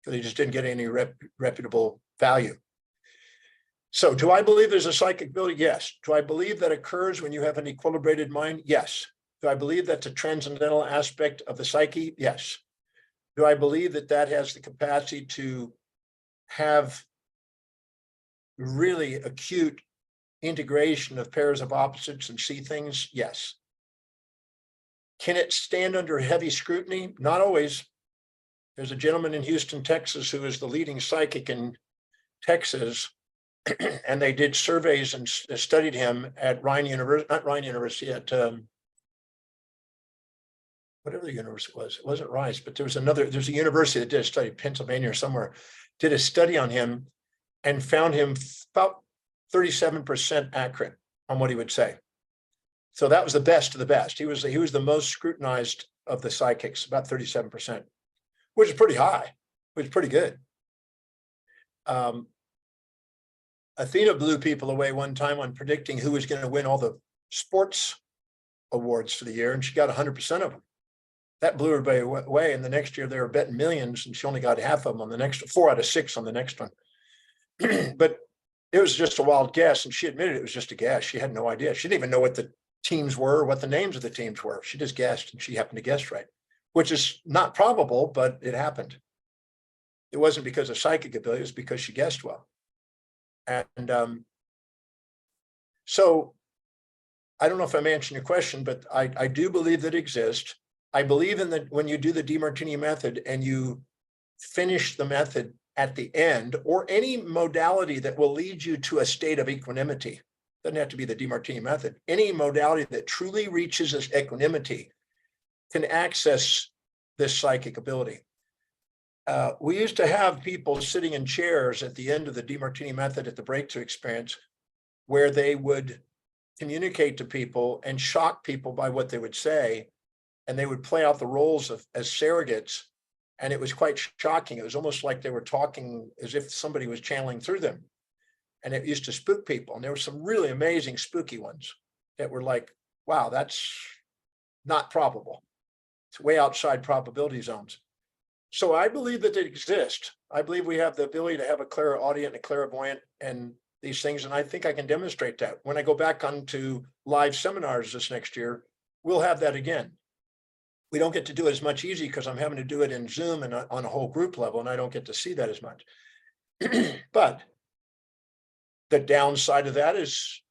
S2: So they just didn't get any reputable value. So do I believe there's a psychic ability? Yes. Do I believe that occurs when you have an equilibrated mind? Yes. Do I believe that's a transcendental aspect of the psyche? Yes. Do I believe that that has the capacity to have really acute integration of pairs of opposites and see things? Yes. Can it stand under heavy scrutiny? Not always. There's a gentleman in Houston, Texas, who is the leading psychic in Texas, and they did surveys and studied him at Ryan University, not Ryan University, at whatever the university was. It wasn't Rice, but there's a university that did a study, Pennsylvania or somewhere, did a study on him and found him about 37% accurate on what he would say. So that was the best of the best. He was the most scrutinized of the psychics, about 37%, which is pretty high, which is pretty good. Athena blew people away one time on predicting who was going to win all the sports awards for the year, and she got 100% of them. That blew everybody away, and the next year they were betting millions, and she only got half of them on the next, 4 out of 6 on the next one. But it was just a wild guess, and she admitted it was just a guess. She had no idea. She didn't even know what the teams were, or what the names of the teams were. She just guessed, and she happened to guess right, which is not probable, but it happened. It wasn't because of psychic ability, it was because she guessed well. And so I don't know if I'm answering your question, but I do believe that exists. I believe in that when you do the DeMartini method and you finish the method at the end, or any modality that will lead you to a state of equanimity, doesn't have to be the DeMartini method, any modality that truly reaches this equanimity can access this psychic ability. We used to have people sitting in chairs at the end of the DeMartini method at the breakthrough experience, where they would communicate to people and shock people by what they would say. And they would play out the roles as surrogates. And it was quite shocking. It was almost like they were talking as if somebody was channeling through them. And it used to spook people. And there were some really amazing spooky ones that were like, wow, that's not probable. It's way outside probability zones. So I believe that they exist. I believe we have the ability to have a clairaudient and a clairvoyant and these things. And I think I can demonstrate that. When I go back onto live seminars this next year, we'll have that again. We don't get to do it as much easy because I'm having to do it in Zoom and on a whole group level, and I don't get to see that as much. But the downside of that is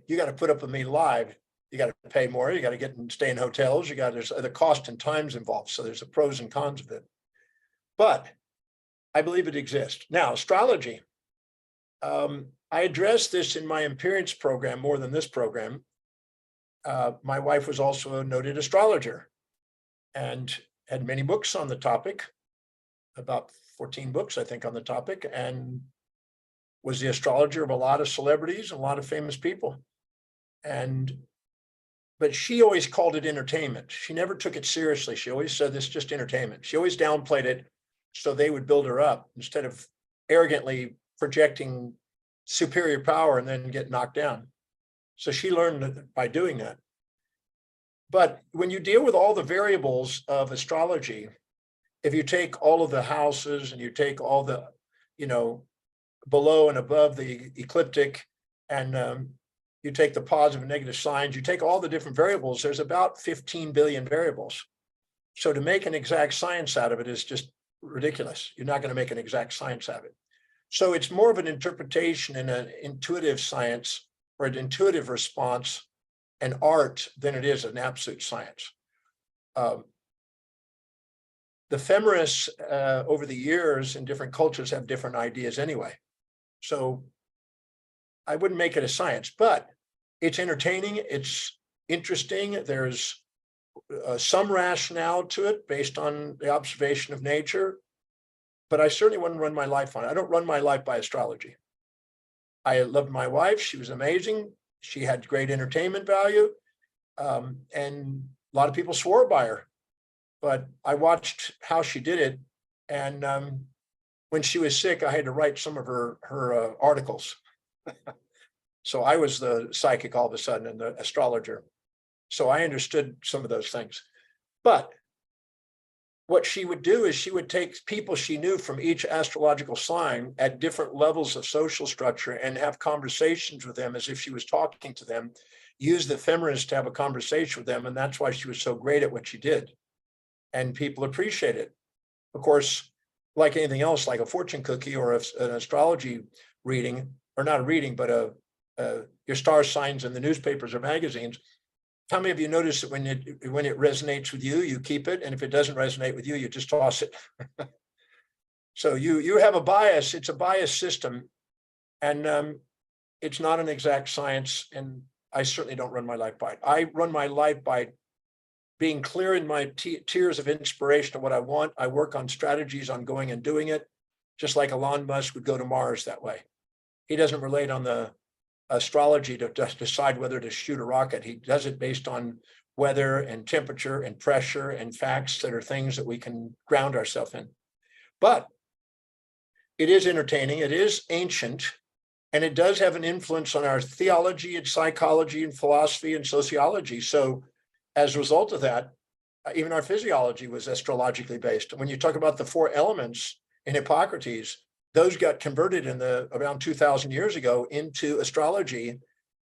S2: you got to put up with me live. You got to pay more. You got to get and stay in hotels. There's the cost and times involved. So there's the pros and cons of it. But I believe it exists. Now, astrology. I addressed this in my Appearance program more than this program. My wife was also a noted astrologer and had many books on the topic, about 14 books, I think, on the topic, and was the astrologer of a lot of celebrities, a lot of famous people. But she always called it entertainment. She never took it seriously. She always said, this is just entertainment. She always downplayed it so they would build her up instead of arrogantly projecting superior power and then get knocked down. So she learned that by doing that. But when you deal with all the variables of astrology, if you take all of the houses and you take all the, below and above the ecliptic, and you take the positive and negative signs, you take all the different variables, there's about 15 billion variables. So to make an exact science out of it is just ridiculous. You're not going to make an exact science out of it. So it's more of an interpretation and an intuitive science or an intuitive response and art than it is an absolute science. The feminists over the years in different cultures have different ideas anyway. So I wouldn't make it a science, but it's entertaining, it's interesting. There's some rationale to it based on the observation of nature, but I certainly wouldn't run my life on it. I don't run my life by astrology. I loved my wife. She was amazing. She had great entertainment value. And a lot of people swore by her, but I watched how she did it. And when she was sick, I had to write some of her articles. So I was the psychic all of a sudden and the astrologer. So I understood some of those things. But what she would do is she would take people she knew from each astrological sign at different levels of social structure and have conversations with them as if she was talking to them, use the feminist to have a conversation with them. And that's why she was so great at what she did. And people appreciate it. Of course, like anything else, like a fortune cookie or an astrology reading, or not a reading, but your star signs in the newspapers or magazines. How many of you notice that when it resonates with you, you keep it, and if it doesn't resonate with you, you just toss it? So you have a bias. It's a bias system, and it's not an exact science. And I certainly don't run my life by it. I run my life by being clear in my tiers of inspiration of what I want. I work on strategies on going and doing it, just like Elon Musk would go to Mars that way. He doesn't relate on the astrology to decide whether to shoot a rocket. He does it based on weather and temperature and pressure and facts that are things that we can ground ourselves in. But it is entertaining, it is ancient, and it does have an influence on our theology and psychology and philosophy and sociology. So as a result of that, even our physiology was astrologically based. When you talk about the 4 elements in Hippocrates, those got converted in around 2,000 years ago into astrology.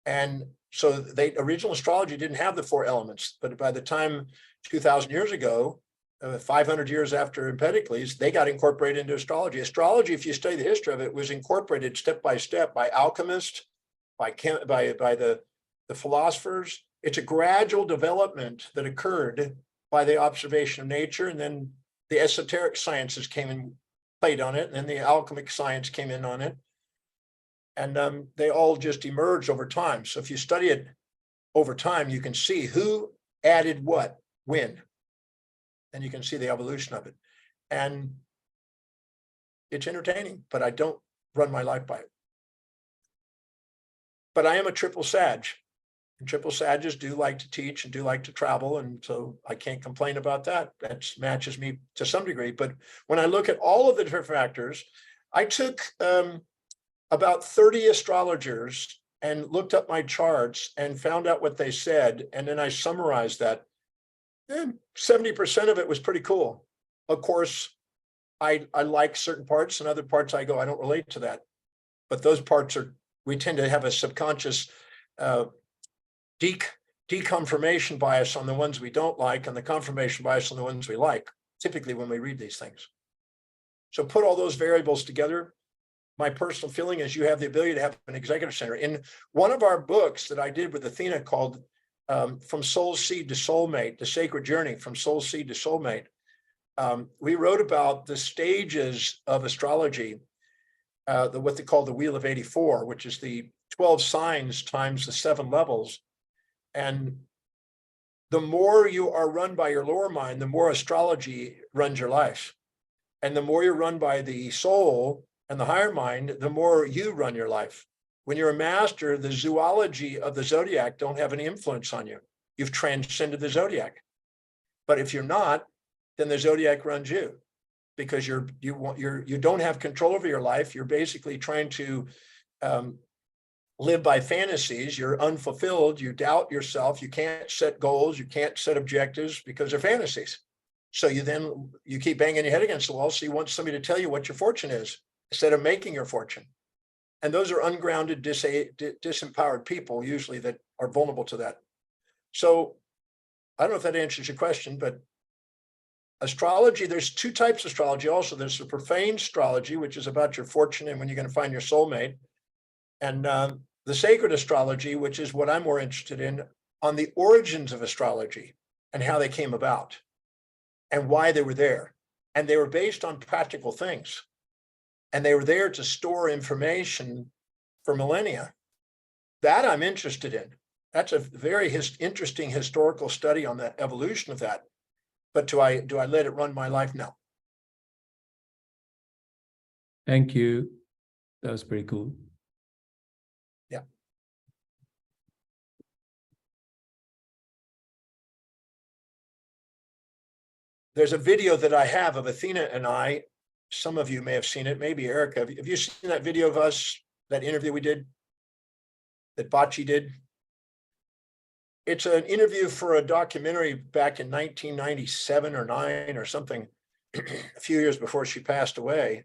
S2: And so original astrology didn't have the 4 elements, but by the time 2,000 years ago, 500 years after Empedocles, they got incorporated into astrology. Astrology, if you study the history of it, was incorporated step by step by alchemists, by the philosophers. It's a gradual development that occurred by the observation of nature, and then the esoteric sciences came and played on it, and then the alchemic science came in on it, and they all just emerged over time. So if you study it over time, you can see who added what, when, and you can see the evolution of it. And it's entertaining, but I don't run my life by it. But I am a triple Sag, and triple Sages do like to teach and do like to travel, and so I can't complain about that. That matches me to some degree. But when I look at all of the different factors, I took about 30 astrologers and looked up my charts and found out what they said, and then I summarized that. And 70% of it was pretty cool. Of course, I like certain parts, and other parts I go, I don't relate to that. But those parts we tend to have a subconscious deconfirmation bias on the ones we don't like, and the confirmation bias on the ones we like, typically when we read these things. So put all those variables together. My personal feeling is you have the ability to have an executive center. In one of our books that I did with Athena called From Soul Seed to Soulmate, The Sacred Journey from Soul Seed to Soulmate, we wrote about the stages of astrology, what they call the Wheel of 84, which is the 12 signs times the 7 levels. And the more you are run by your lower mind, the more astrology runs your life. And the more you're run by the soul and the higher mind, the more you run your life. When you're a master, the zoology of the zodiac don't have any influence on you. You've transcended the zodiac. But if you're not, then the zodiac runs you. because you don't have control over your life. You're basically trying to live by fantasies. You're unfulfilled. You doubt yourself. You can't set goals. You can't set objectives because they're fantasies. So you keep banging your head against the wall. So you want somebody to tell you what your fortune is instead of making your fortune. And those are ungrounded, disempowered people usually that are vulnerable to that. So I don't know if that answers your question, but astrology, there's two types of astrology also. There's the profane astrology, which is about your fortune and when you're going to find your soulmate. And the sacred astrology, which is what I'm more interested in, on the origins of astrology and how they came about and why they were there. And they were based on practical things. And they were there to store information for millennia. That I'm interested in. That's a very interesting historical study on the evolution of that. But do I let it run my life? No.
S5: Thank you. That was pretty cool.
S2: Yeah. There's a video that I have of Athena and I. Some of you may have seen it, maybe Erica. Have you seen that video of us, that interview we did, that Bocce did? It's an interview for a documentary back in 1997 or 9 or something, a few years before she passed away.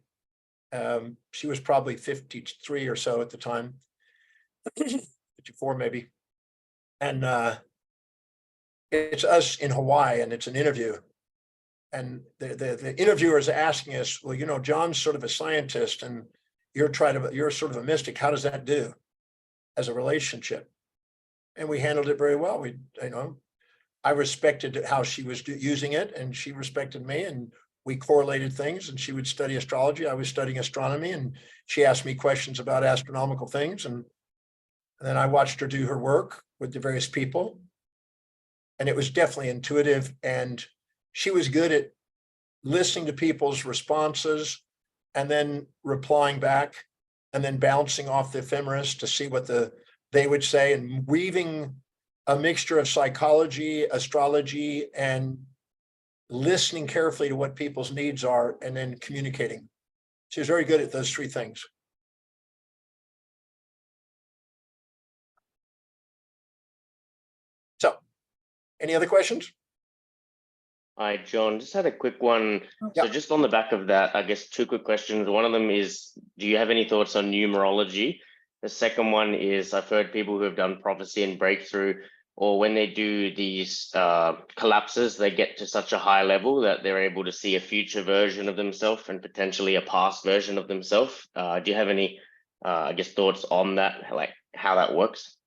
S2: She was probably 53 or so at the time, 54 maybe. And it's us in Hawaii, and it's an interview. And the interviewer is asking us, well, you know, John's sort of a scientist and you're sort of a mystic. How does that do as a relationship? And we handled it very well. I respected how she was using it, and she respected me, and we correlated things. And she would study astrology. I was studying astronomy, and she asked me questions about astronomical things. And then I watched her do her work with the various people. And it was definitely intuitive. And she was good at listening to people's responses and then replying back and then bouncing off the ephemeris to see what they would say, and weaving a mixture of psychology, astrology, and listening carefully to what people's needs are and then communicating. She was very good at those three things. So, any other questions?
S7: Hi, John, just had a quick one.
S2: Yeah.
S7: So just on the back of that, I guess 2 quick questions. One of them is, do you have any thoughts on numerology? The second one is, I've heard people who have done prophecy and breakthrough, or when they do these collapses, they get to such a high level that they're able to see a future version of themselves and potentially a past version of themselves. Do you have any, I guess, thoughts on that, like how that works?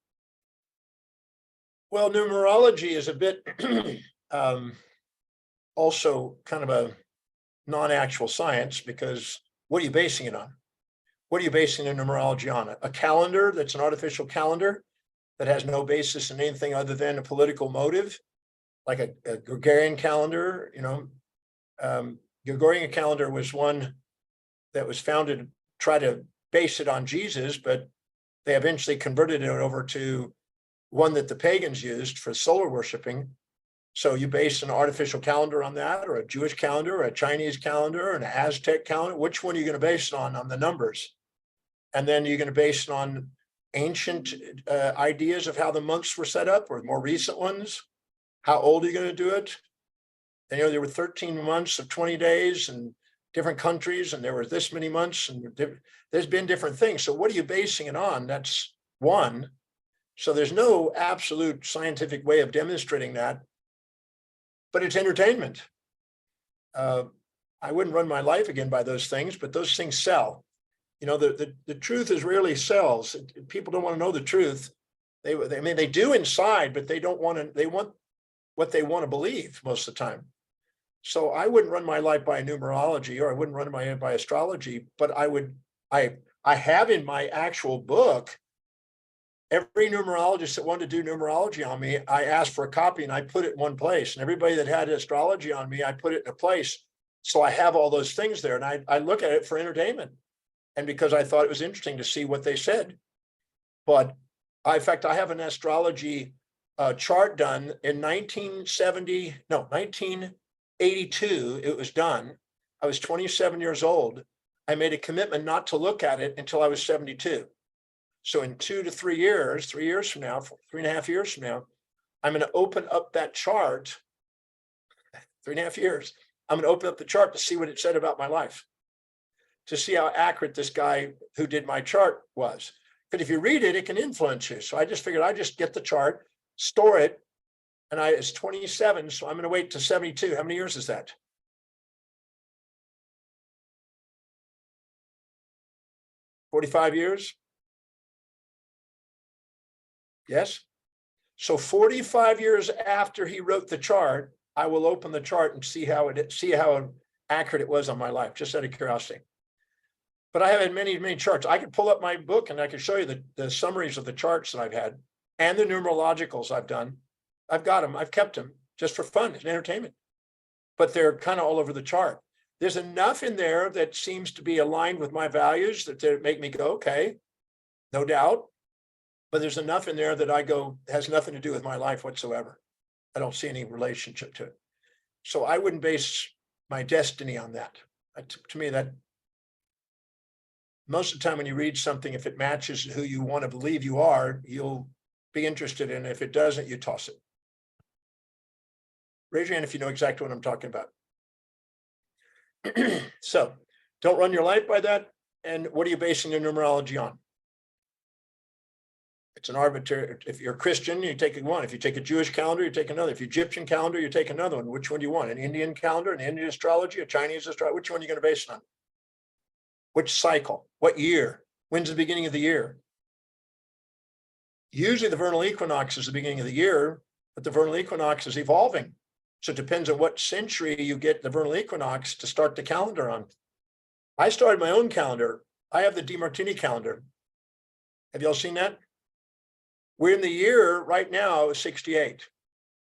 S2: Well, numerology is a bit also kind of a non-actual science, because what are you basing it on? What are you basing the numerology on? A calendar that's an artificial calendar that has no basis in anything other than a political motive, like a Gregorian calendar. Gregorian calendar was one that was founded to try to base it on Jesus, but they eventually converted it over to one that the pagans used for solar worshiping. So you base an artificial calendar on that, or a Jewish calendar, or a Chinese calendar, or an Aztec calendar. Which one are you going to base it on the numbers? And then you're going to base it on ancient ideas of how the months were set up, or more recent ones. How old are you going to do it? And, there were 13 months of 20 days in different countries, and there were this many months, and there's been different things. So what are you basing it on? That's one. So there's no absolute scientific way of demonstrating that, but it's entertainment. I wouldn't run my life again by those things, but those things sell. The truth is rarely sells. People don't want to know the truth. They do inside, but they don't want to. They want what they want to believe most of the time. So I wouldn't run my life by numerology, or I wouldn't run my life by astrology. But I have in my actual book, every numerologist that wanted to do numerology on me, I asked for a copy and I put it in one place. And everybody that had astrology on me, I put it in a place. So I have all those things there, and I look at it for entertainment. And because I thought it was interesting to see what they said. But in fact, I have an astrology chart done in 1982. It was done. I was 27 years old. I made a commitment not to look at it until I was 72. So in 2 to 3 years, 3 years from now, 3.5 years from now, I'm going to open up that chart. 3.5 years. I'm going to open up the chart to see what it said about my life, to see how accurate this guy who did my chart was. Because if you read it, it can influence you. So I just figured I'd just get the chart, store it. And it's 27, so I'm going to wait to 72. How many years is that? 45 years? Yes. So 45 years after he wrote the chart, I will open the chart and see how accurate it was on my life, just out of curiosity. But I have had many, many charts. I could pull up my book and I can show you the summaries of the charts that I've had and the numerologicals I've done. I've got them. I've kept them just for fun and entertainment, but they're kind of all over the chart. There's enough in there that seems to be aligned with my values that they make me go, okay, no doubt. But there's enough in there that I go, has nothing to do with my life whatsoever. I don't see any relationship to it. So I wouldn't base my destiny on that. To me, that most of the time when you read something, if it matches who you want to believe you are, you'll be interested in it. If it doesn't, you toss it. Raise your hand if you know exactly what I'm talking about. So don't run your life by that. And what are you basing your numerology on? It's an arbitrary. If you're a Christian, you take one. If you take a Jewish calendar, you take another. If you Egyptian calendar, you take another one. Which one do you want? An Indian calendar, an Indian astrology, a Chinese astrology? Which one are you going to base it on? Which cycle? What year? When's the beginning of the year? Usually the vernal equinox is the beginning of the year, but the vernal equinox is evolving. So it depends on what century you get the vernal equinox to start the calendar on. I started my own calendar. I have the DeMartini calendar. Have y'all seen that? We're in the year right now 68.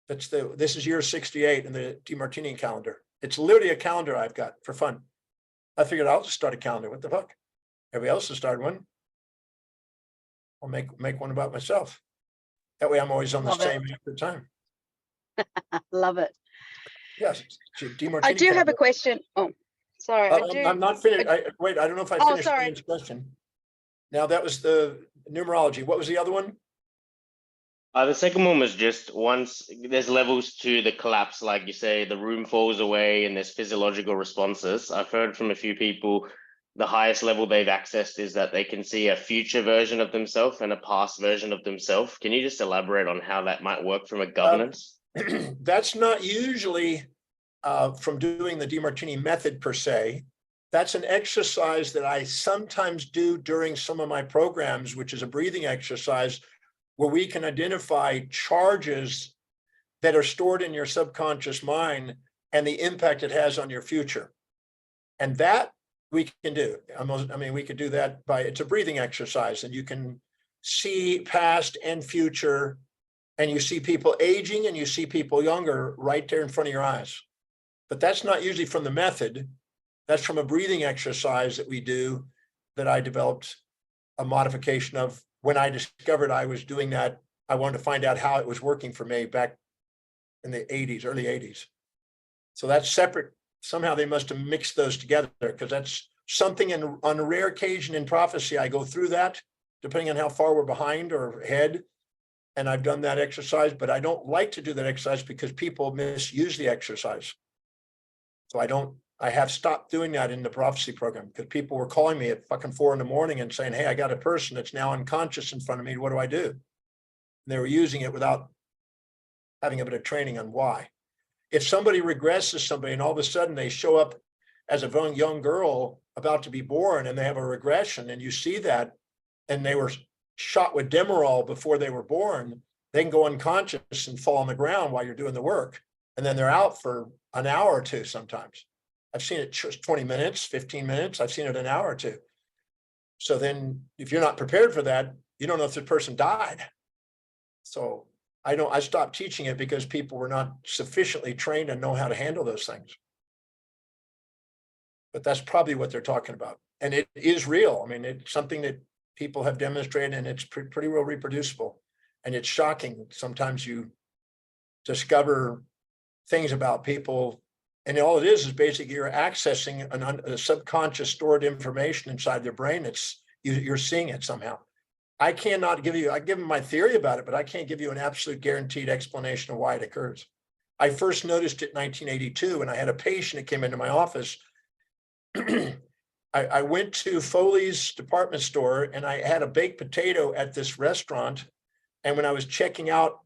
S2: This is year 68 in the DeMartini calendar. It's literally a calendar I've got for fun. I figured I'll just start a calendar. What the fuck? Everybody else has started one. I'll make one about myself. That way I'm always on the same time.
S4: Love it.
S2: Yes.
S10: I do have a question. Oh, sorry.
S2: I'm not finished. Wait, I don't know if I finished Ian's question. Now that was the numerology. What was the other one?
S7: The second one was just once there's levels to the collapse, like you say, the room falls away and there's physiological responses. I've heard from a few people, the highest level they've accessed is that they can see a future version of themselves and a past version of themselves. Can you just elaborate on how that might work from a governance?
S2: That's not usually from doing the DeMartini method per se. That's an exercise that I sometimes do during some of my programs, which is a breathing exercise where we can identify charges that are stored in your subconscious mind and the impact it has on your future. And that we can do. We could do that it's a breathing exercise, and you can see past and future, and you see people aging and you see people younger right there in front of your eyes. But that's not usually from the method. That's from a breathing exercise that we do that I developed a modification of. When I discovered I was doing that, I wanted to find out how it was working for me back in the 80s, early 80s. So that's separate. Somehow they must have mixed those together, because that's something on a rare occasion in prophecy, I go through that, depending on how far we're behind or ahead. And I've done that exercise, but I don't like to do that exercise because people misuse the exercise. So I have stopped doing that in the prophecy program, because people were calling me at fucking 4 a.m. and saying, hey, I got a person that's now unconscious in front of me. What do I do? And they were using it without having a bit of training on why. If somebody regresses somebody and all of a sudden they show up as a young girl about to be born and they have a regression, and you see that, and they were shot with Demerol before they were born, they can go unconscious and fall on the ground while you're doing the work. And then they're out for an hour or two sometimes. I've seen it 20 minutes, 15 minutes. I've seen it an hour or two. So then if you're not prepared for that, you don't know if the person died. So I stopped teaching it because people were not sufficiently trained and know how to handle those things. But that's probably what they're talking about. And it is real. I mean, it's something that people have demonstrated, and it's pretty well reproducible. And it's shocking. Sometimes you discover things about people And all it is basically you're accessing a subconscious stored information inside their brain. You're seeing it somehow. I cannot give you, I give them my theory about it, but I can't give you an absolute guaranteed explanation of why it occurs. I first noticed it in 1982 when I had a patient that came into my office. I went to Foley's department store and I had a baked potato at this restaurant. And when I was checking out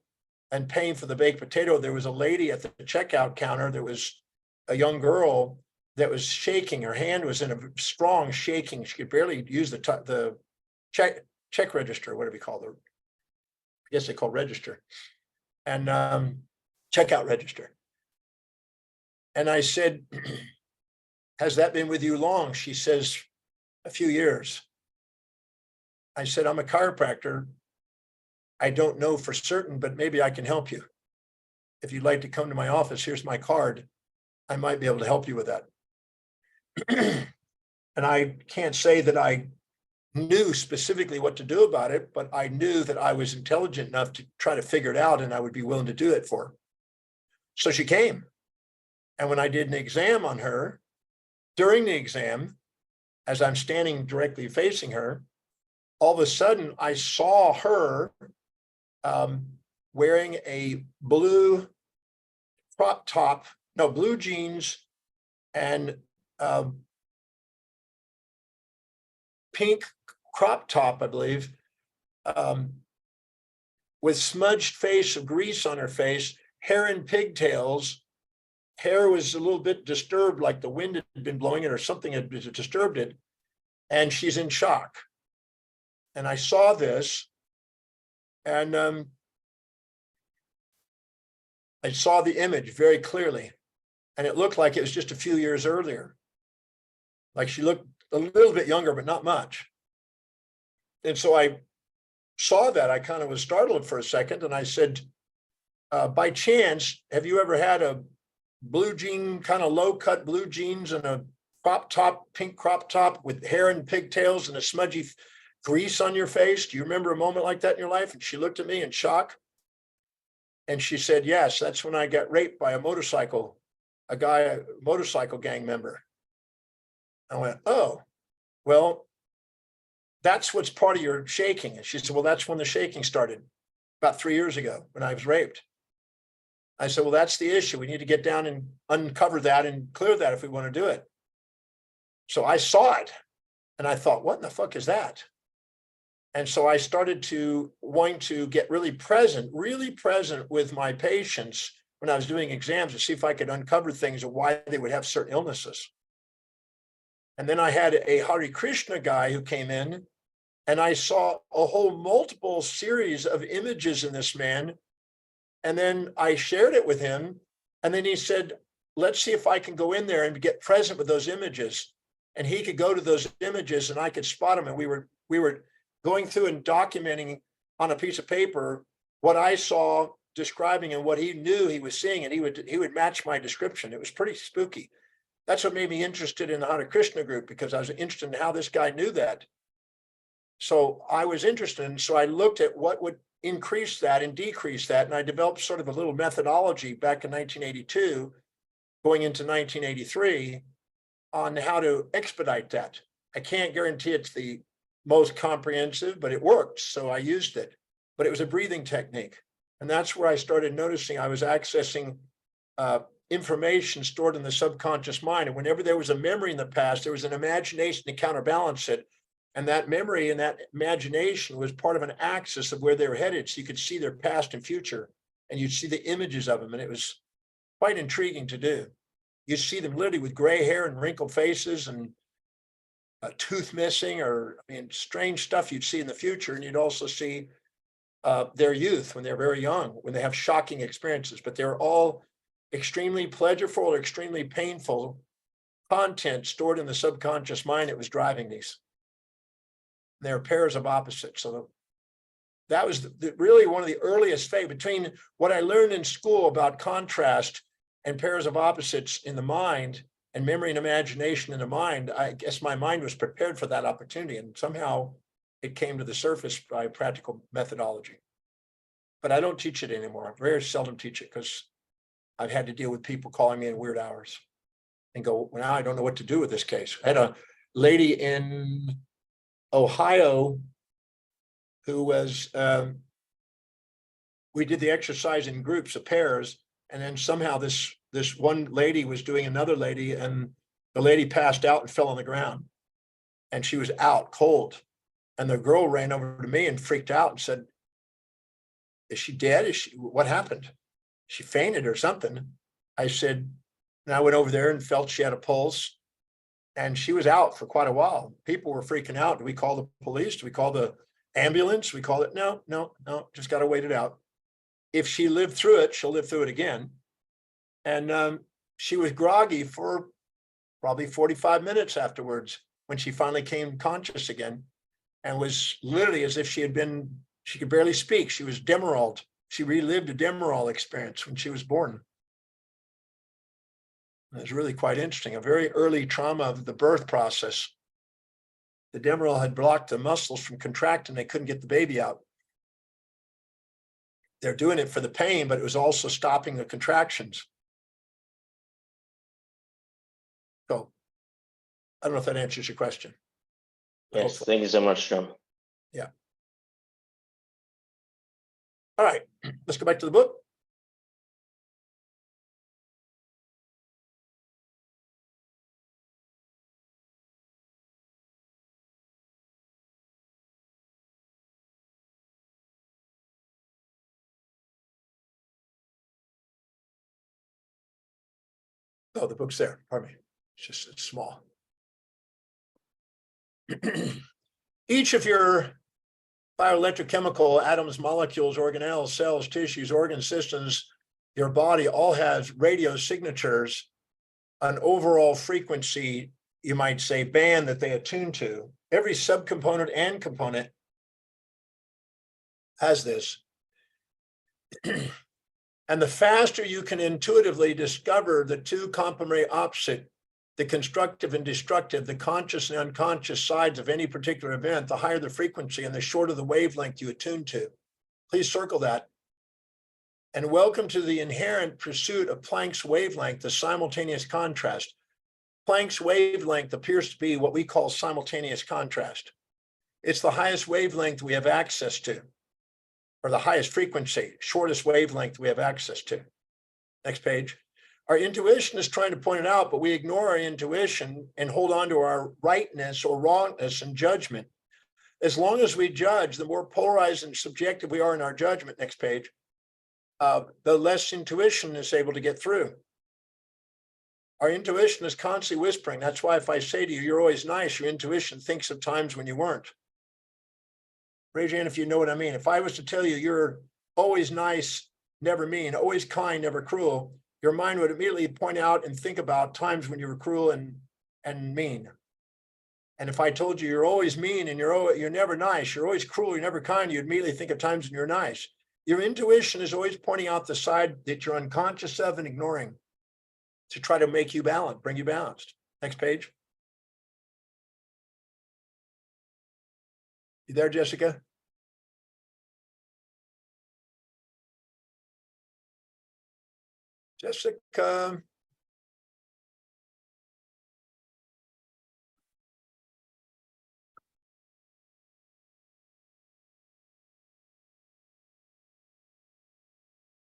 S2: and paying for the baked potato, there was a lady at the checkout counter. There was a young girl that was shaking. Her hand was in a strong shaking. She could barely use the check register, whatever you call it. I guess they call register. And checkout register. And I said, has that been with you long? She says, a few years. I said, I'm a chiropractor. I don't know for certain, but maybe I can help you. If you'd like to come to my office, here's my card. I might be able to help you with that. And I can't say that I knew specifically what to do about it, but I knew that I was intelligent enough to try to figure it out and I would be willing to do it for her. So she came. And when I did an exam on her, during the exam, as I'm standing directly facing her, all of a sudden I saw her wearing a blue crop top, no, blue jeans and pink crop top, I believe, with smudged face of grease on her face, hair in pigtails. Hair was a little bit disturbed, like the wind had been blowing it or something had disturbed it. And she's in shock. And I saw this and I saw the image very clearly. And it looked like it was just a few years earlier. Like she looked a little bit younger, but not much. And so I saw that. I kind of was startled for a second. And I said, by chance, have you ever had a blue jean, kind of low cut blue jeans and a crop top, pink crop top with hair and pigtails and a smudgy grease on your face? Do you remember a moment like that in your life? And she looked at me in shock. And she said, yes, that's when I got raped by a motorcycle gang member. I went, oh, well, that's what's part of your shaking. And she said, well, that's when the shaking started about 3 years ago when I was raped. I said, well, that's the issue. We need to get down and uncover that and clear that if we want to do it. So I saw it and I thought, what in the fuck is that? And so I started to want to get really present with my patients when I was doing exams to see if I could uncover things of why they would have certain illnesses. And then I had a Hare Krishna guy who came in and I saw a whole multiple series of images in this man. And then I shared it with him. And then he said, let's see if I can go in there and get present with those images. And he could go to those images and I could spot them. And we were going through and documenting on a piece of paper what I saw, describing and what he knew he was seeing. And he would match my description. It was pretty spooky. That's what made me interested in the Hare Krishna group, because I was interested in how this guy knew that. So I was interested. And so I looked at what would increase that and decrease that. And I developed sort of a little methodology back in 1982, going into 1983, on how to expedite that. I can't guarantee it's the most comprehensive, but it worked. So I used it, but it was a breathing technique. And that's where I started noticing I was accessing information stored in the subconscious mind. And whenever there was a memory in the past, there was an imagination to counterbalance it. And that memory and that imagination was part of an axis of where they were headed. So you could see their past and future, and you'd see the images of them. And it was quite intriguing to do. You see them literally with gray hair and wrinkled faces and a tooth missing, or strange stuff you'd see in the future. And you'd also see their youth when they're very young, when they have shocking experiences, but they're all extremely pleasurable or extremely painful content stored in the subconscious mind that was driving these. They're pairs of opposites. So that was really one of the earliest phases between what I learned in school about contrast and pairs of opposites in the mind and memory and imagination in the mind. I guess my mind was prepared for that opportunity, and somehow it came to the surface by practical methodology. But I don't teach it anymore. I very seldom teach it because I've had to deal with people calling me in weird hours. and go, well, now I don't know what to do with this case. I had a lady in Ohio who was, we did the exercise in groups of pairs, and then somehow this one lady was doing another lady, and the lady passed out and fell on the ground, and she was out cold. And the girl ran over to me and freaked out and said, is she dead? What happened? She fainted or something. I said, and I went over there and felt she had a pulse, and she was out for quite a while. People were freaking out. Do we call the police? Do we call the ambulance? We call it, no, just got to wait it out. If she lived through it, she'll live through it again. And she was groggy for probably 45 minutes afterwards when she finally came conscious again, and was literally as if she could barely speak. She was Demeroled. She relived a Demerol experience when she was born. It was really quite interesting, a very early trauma of the birth process. The Demerol had blocked the muscles from contracting. They couldn't get the baby out. They're doing it for the pain, but it was also stopping the contractions. So I don't know if that answers your question.
S7: Yes, thank you so much, John.
S2: Yeah. All right, let's go back to the book. Oh, the book's there. Pardon me. It's small. Each of your bioelectrochemical atoms, molecules, organelles, cells, tissues, organ systems, your body all has radio signatures, an overall frequency, you might say, band that they attune to. Every subcomponent and component has this. And the faster you can intuitively discover the two complementary opposite, the constructive and destructive, the conscious and unconscious sides of any particular event, the higher the frequency and the shorter the wavelength you attune to. Please circle that. And welcome to the inherent pursuit of Planck's wavelength, the simultaneous contrast. Planck's wavelength appears to be what we call simultaneous contrast. It's the highest wavelength we have access to, or the highest frequency, shortest wavelength we have access to. Next page. Our intuition is trying to point it out, but we ignore our intuition and hold on to our rightness or wrongness and judgment. As long as we judge, the more polarized and subjective we are in our judgment, next page, the less intuition is able to get through. Our intuition is constantly whispering. That's why if I say to you, you're always nice, your intuition thinks of times when you weren't. Raise your hand if you know what I mean. If I was to tell you you're always nice, never mean, always kind, never cruel, your mind would immediately point out and think about times when you were cruel and mean. And if I told you you're always mean and you're never nice, you're always cruel, you're never kind, you'd immediately think of times when you're nice. Your intuition is always pointing out the side that you're unconscious of and ignoring to try to make you balanced, bring you balanced. Next page. You there, Jessica? Jessica.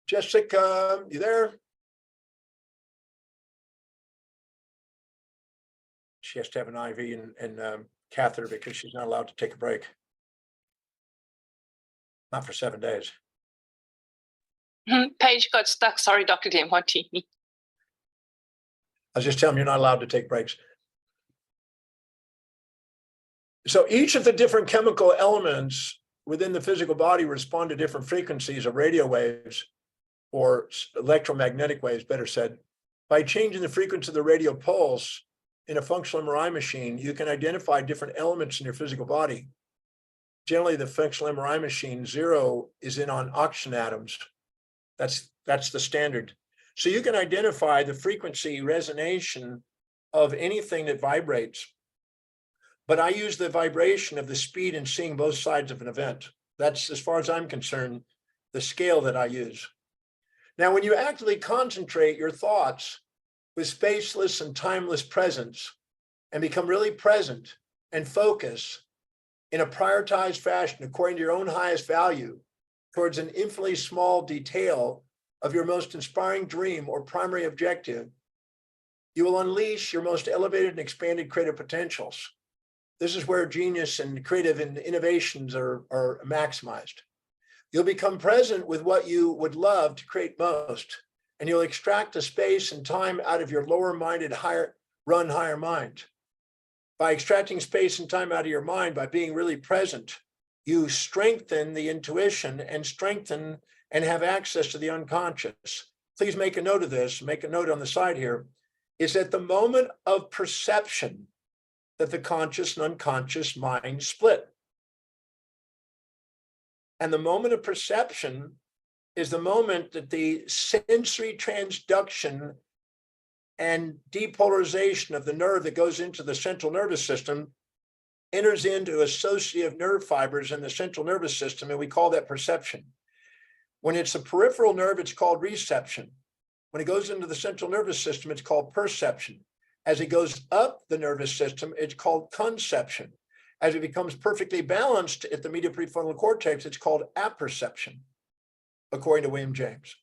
S2: Jessica, you there? She has to have an IV and catheter because she's not allowed to take a break. Not for 7 days.
S1: Page got stuck. Sorry, Dr. Demartini.
S2: I was just telling them you're not allowed to take breaks. So each of the different chemical elements within the physical body respond to different frequencies of radio waves or electromagnetic waves, better said. By changing the frequency of the radio pulse in a functional MRI machine, you can identify different elements in your physical body. Generally, the functional MRI machine 0 is in on oxygen atoms. That's the standard. So you can identify the frequency resonation of anything that vibrates. But I use the vibration of the speed and seeing both sides of an event. That's, as far as I'm concerned, the scale that I use. Now, when you actively concentrate your thoughts with spaceless and timeless presence and become really present and focus in a prioritized fashion according to your own highest value towards an infinitely small detail of your most inspiring dream or primary objective, you will unleash your most elevated and expanded creative potentials. This is where genius and creative and innovations are maximized. You'll become present with what you would love to create most, and you'll extract the space and time out of your lower-minded, higher mind. By extracting space and time out of your mind, by being really present, you strengthen the intuition and strengthen and have access to the unconscious. Please make a note of this, make a note on the side here, is at the moment of perception that the conscious and unconscious mind split. And the moment of perception is the moment that the sensory transduction and depolarization of the nerve that goes into the central nervous system enters into associative nerve fibers in the central nervous system, and we call that perception. When it's a peripheral nerve, it's called reception. When it goes into the central nervous system, it's called perception. As it goes up the nervous system, it's called conception. As it becomes perfectly balanced at the medial prefrontal cortex, it's called apperception, according to William James.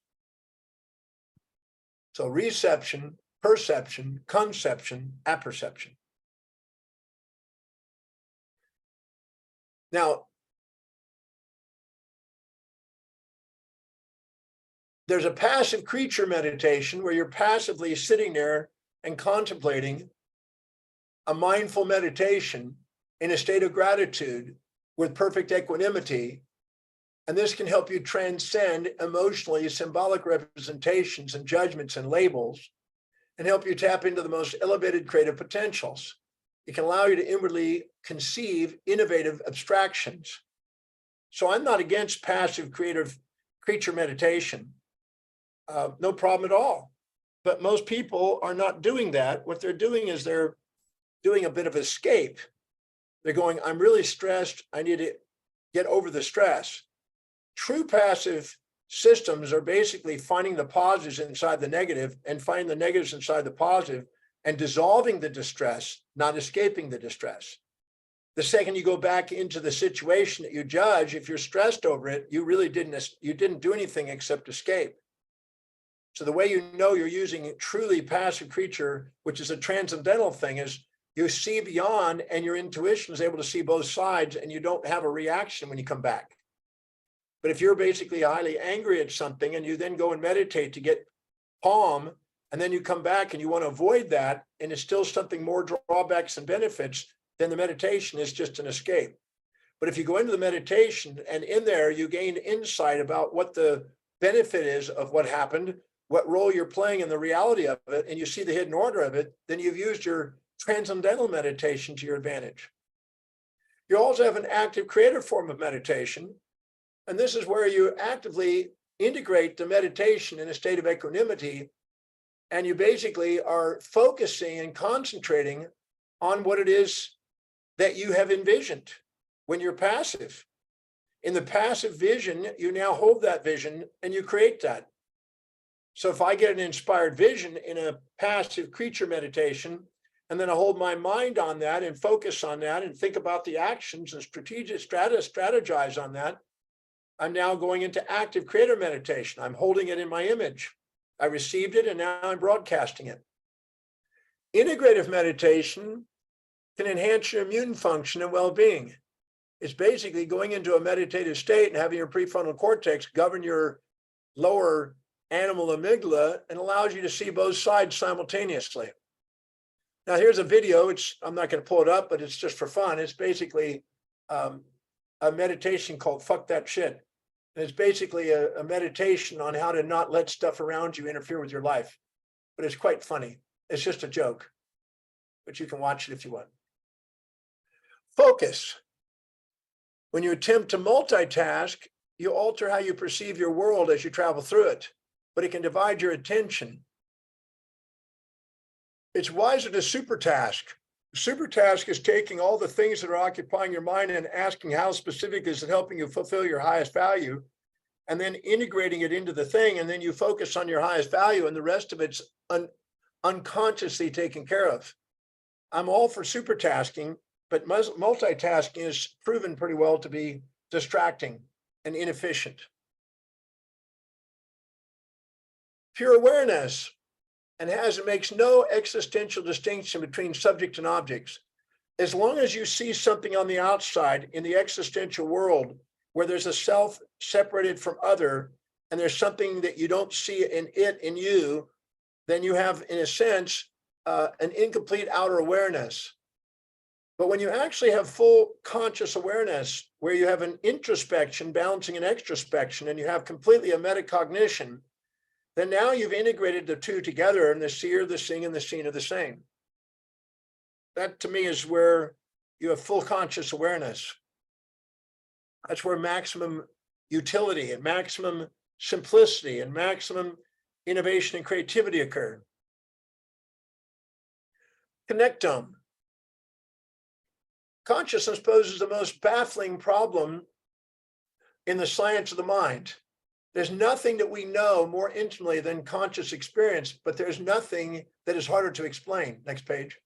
S2: So reception, perception, conception, apperception. Now, there's a passive creature meditation where you're passively sitting there and contemplating a mindful meditation in a state of gratitude with perfect equanimity. And this can help you transcend emotionally symbolic representations and judgments and labels and help you tap into the most elevated creative potentials. It can allow you to inwardly conceive innovative abstractions. So I'm not against passive creative creature meditation. No problem at all. But most people are not doing that. What they're doing is they're doing a bit of escape. They're going, I'm really stressed. I need to get over the stress. True passive systems are basically finding the positives inside the negative and finding the negatives inside the positive and dissolving the distress, not escaping the distress. The second you go back into the situation that you judge, if you're stressed over it, you didn't do anything except escape. So the way you know you're using a truly passive creature, which is a transcendental thing, is you see beyond and your intuition is able to see both sides and you don't have a reaction when you come back. But if you're basically highly angry at something and you then go and meditate to get calm, and then you come back and you want to avoid that, and it's still something more drawbacks and benefits, then the meditation is just an escape. But if you go into the meditation and in there you gain insight about what the benefit is of what happened, what role you're playing in the reality of it, and you see the hidden order of it, then you've used your transcendental meditation to your advantage. You also have an active creative form of meditation. And this is where you actively integrate the meditation in a state of equanimity. And you basically are focusing and concentrating on what it is that you have envisioned when you're passive. In the passive vision, you now hold that vision and you create that. So if I get an inspired vision in a passive creature meditation, and then I hold my mind on that and focus on that and think about the actions and strategize on that, I'm now going into active creator meditation. I'm holding it in my image. I received it and now I'm broadcasting it. Integrative meditation can enhance your immune function and well-being. It's basically going into a meditative state and having your prefrontal cortex govern your lower animal amygdala and allows you to see both sides simultaneously. Now here's a video. I'm not going to pull it up, but it's just for fun. It's basically a meditation called Fuck That Shit. And it's basically a meditation on how to not let stuff around you interfere with your life. But it's quite funny. It's just a joke, but you can watch it if you want. Focus. When you attempt to multitask, you alter how you perceive your world as you travel through it, but it can divide your attention. It's wiser to supertask. Supertask is taking all the things that are occupying your mind and asking how specific is it helping you fulfill your highest value, and then integrating it into the thing, and then you focus on your highest value, and the rest of it's unconsciously taken care of. I'm all for supertasking, but multitasking is proven pretty well to be distracting and inefficient. Pure awareness makes no existential distinction between subject and objects. As long as you see something on the outside in the existential world where there's a self separated from other, and there's something that you don't see in it, in you, then you have, in a sense, an incomplete outer awareness. But when you actually have full conscious awareness, where you have an introspection balancing an extrospection, and you have completely a metacognition, then now you've integrated the two together, and the seer, the seeing, and the seen are the same. That to me is where you have full conscious awareness. That's where maximum utility and maximum simplicity and maximum innovation and creativity occur. Connectome. Consciousness poses the most baffling problem in the science of the mind. There's nothing that we know more intimately than conscious experience, but there's nothing that is harder to explain. Next page.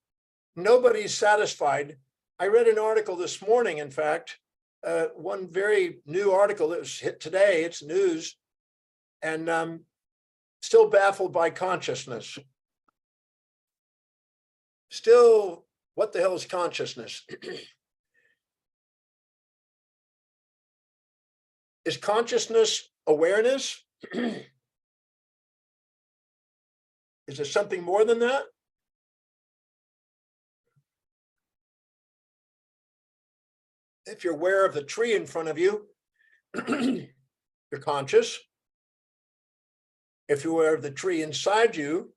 S2: Nobody's satisfied. I read an article this morning, in fact, one very new article that was hit today, it's news, and still baffled by consciousness. Still, what the hell is consciousness? Is consciousness awareness? Is there something more than that? If you're aware of the tree in front of you, you're conscious. If you're aware of the tree inside you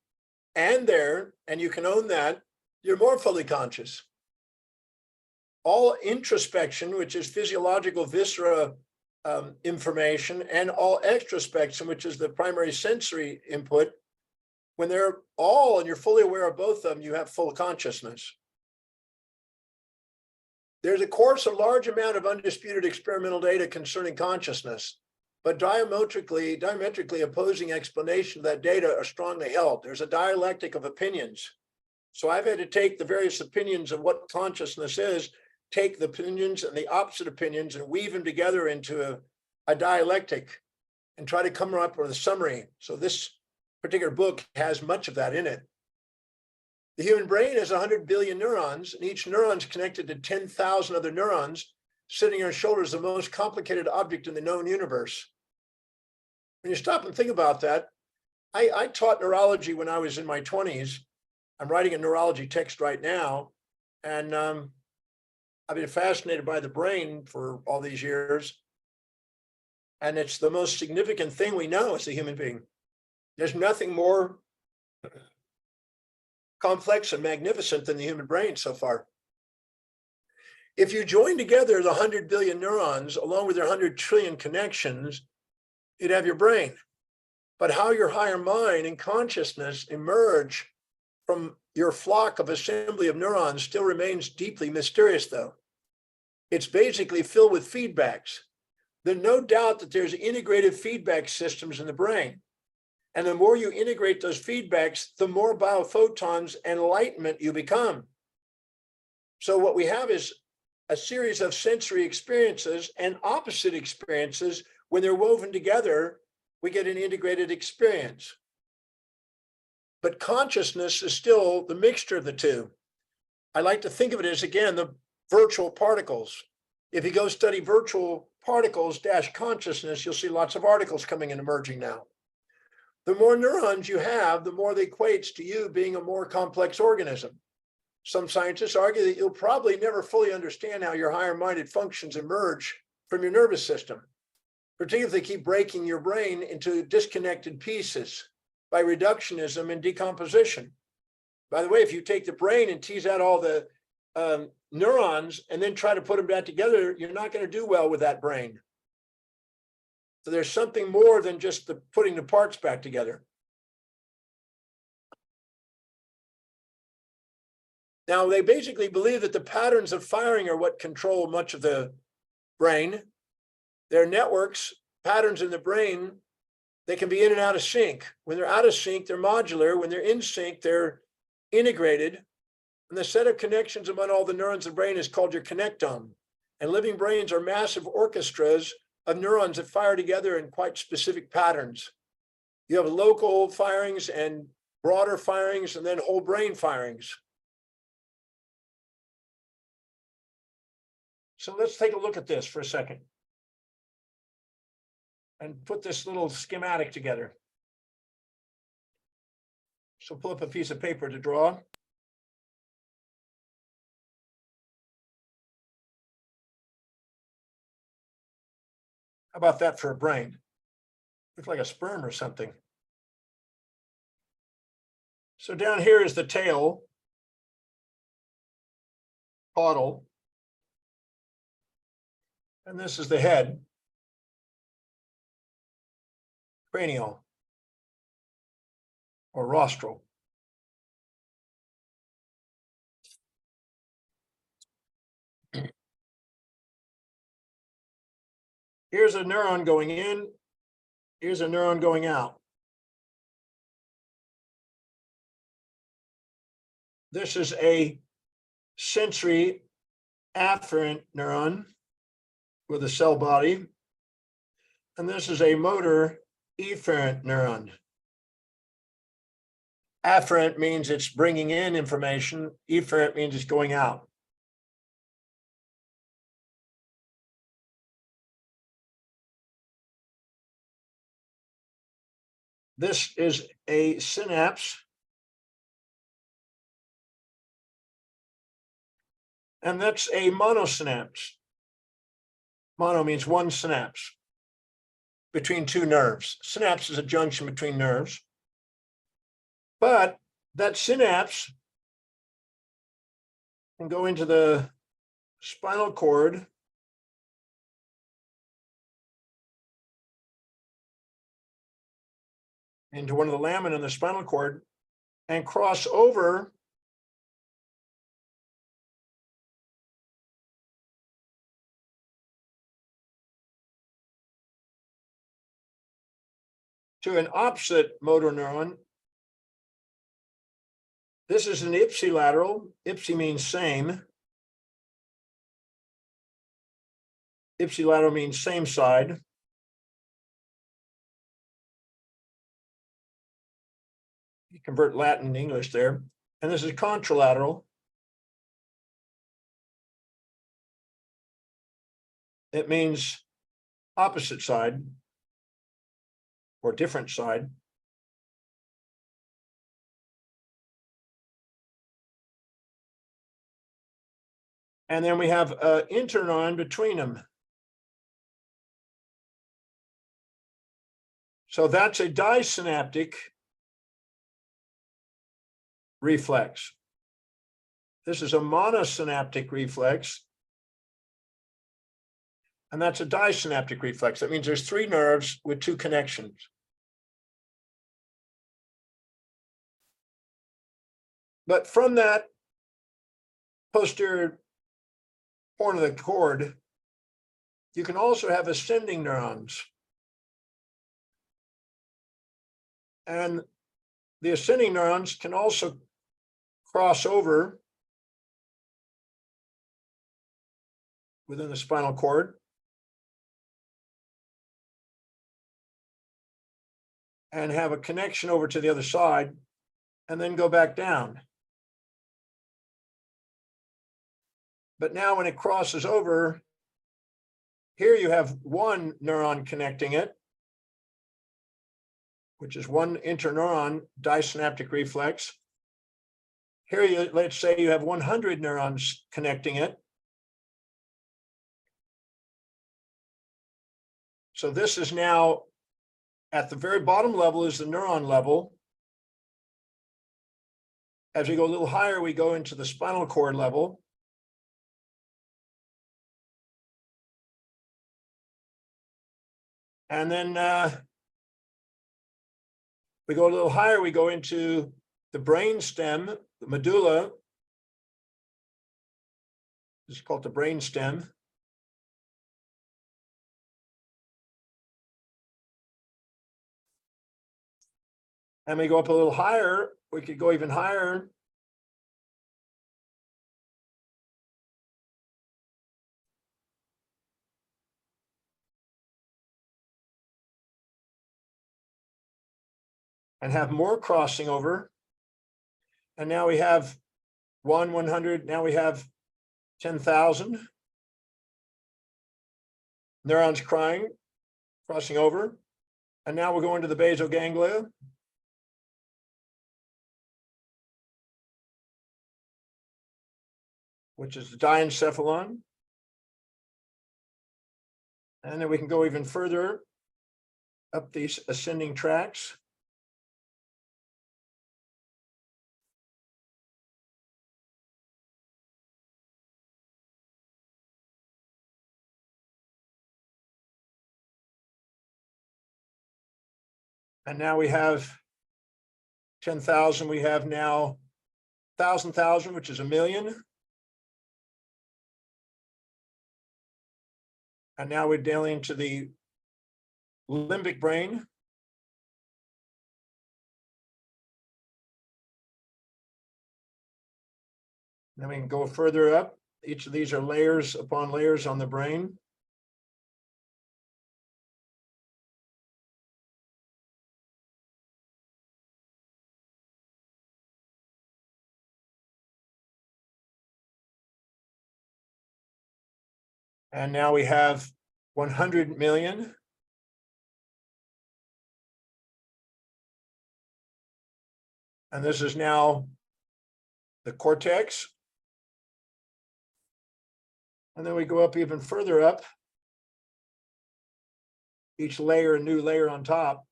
S2: and there, and you can own that, you're more fully conscious. All introspection, which is physiological viscera information, and all extrospection, which is the primary sensory input, when they're all and you're fully aware of both of them, you have full consciousness. There's, of course, a large amount of undisputed experimental data concerning consciousness, but diametrically opposing explanation of that data are strongly held. There's a dialectic of opinions. So I've had to take the various opinions of what consciousness is, take the opinions and the opposite opinions and weave them together into a dialectic and try to come up with a summary. So this particular book has much of that in it. The human brain has 100 billion neurons, and each neuron is connected to 10,000 other neurons. Sitting on your shoulder is the most complicated object in the known universe. When you stop and think about that, I taught neurology when I was in my 20s. I'm writing a neurology text right now, and I've been fascinated by the brain for all these years. And it's the most significant thing we know as a human being. There's nothing more complex and magnificent than the human brain so far. If you join together the 100 billion neurons along with their 100 trillion connections, you'd have your brain. But how your higher mind and consciousness emerge from your flock of assembly of neurons still remains deeply mysterious, though. It's basically filled with feedbacks. There's no doubt that there's integrated feedback systems in the brain. And the more you integrate those feedbacks, the more biophotons and enlightenment you become. So what we have is a series of sensory experiences and opposite experiences. When they're woven together, we get an integrated experience. But consciousness is still the mixture of the two. I like to think of it as, again, the virtual particles. If you go study virtual particles - consciousness, you'll see lots of articles coming and emerging now. The more neurons you have, the more that equates to you being a more complex organism. Some scientists argue that you'll probably never fully understand how your higher-minded functions emerge from your nervous system, particularly if they keep breaking your brain into disconnected pieces by reductionism and decomposition. By the way, if you take the brain and tease out all the neurons and then try to put them back together, you're not going to do well with that brain. So there's something more than just putting the parts back together. Now, they basically believe that the patterns of firing are what control much of the brain. There are networks, patterns in the brain They can be in and out of sync. When they're out of sync, they're modular. When they're in sync, they're integrated. And the set of connections among all the neurons in the brain is called your connectome. And living brains are massive orchestras of neurons that fire together in quite specific patterns. You have local firings and broader firings, and then whole brain firings. So let's take a look at this for a second and put this little schematic together. So pull up a piece of paper to draw. How about that for a brain? Looks like a sperm or something. So down here is the tail, caudal, and this is the head, cranial, or rostral. Here's a neuron going in, here's a neuron going out. This is a sensory afferent neuron with a cell body. And this is a motor efferent neuron. Afferent means it's bringing in information. Efferent means it's going out. This is a synapse. And that's a monosynapse. Mono means one synapse between two nerves. Synapse is a junction between nerves. But that synapse can go into the spinal cord into one of the lamina in the spinal cord and cross over to an opposite motor neuron. This is an ipsilateral. Ipsi means same. Ipsilateral means same side. You convert Latin to English there. And this is contralateral. It means opposite side or different side. And then we have an interneuron between them. So that's a disynaptic reflex. This is a monosynaptic reflex. And that's a disynaptic reflex. That means there's three nerves with two connections. But from that posterior horn of the cord, you can also have ascending neurons. And the ascending neurons can also cross over within the spinal cord and have a connection over to the other side and then go back down. But now when it crosses over, here you have one neuron connecting it, which is one interneuron, disynaptic reflex. Here, you, let's say you have 100 neurons connecting it. So this is now at the very bottom level is the neuron level. As we go a little higher, we go into the spinal cord level. And then we go a little higher, we go into the brain stem, the medulla. This is called the brain stem. And we go up a little higher, we could go even higher. And have more crossing over. And now we have 100, now we have 10,000 neurons crossing over. And now we're going to the basal ganglia. Which is the diencephalon. And then we can go even further up these ascending tracks. And now we have 10,000, we have now 1,000, which is 1,000,000. And now we're dealing to the limbic brain. Then we can go further up. Each of these are layers upon layers on the brain. And now we have 100 million. And this is now the cortex. And then we go up even further up. Each layer, a new layer on top.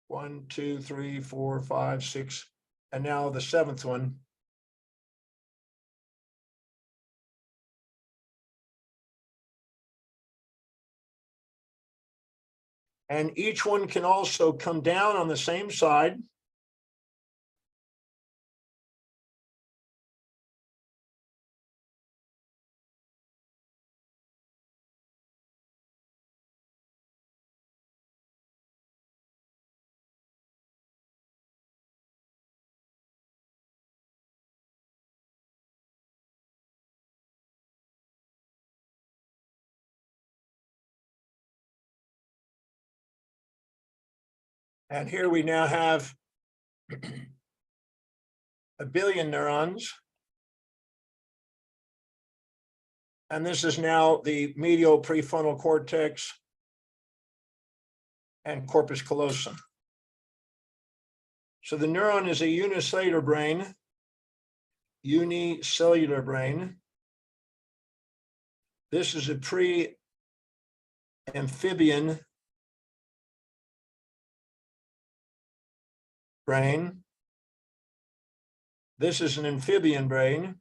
S2: 1, 2, 3, 4, 5, 6, and now the 7th one. And each one can also come down on the same side. And here we now have 1 billion neurons. And this is now the medial prefrontal cortex and corpus callosum. So the neuron is a unicellular brain. This is a pre-amphibian brain. This is an amphibian brain,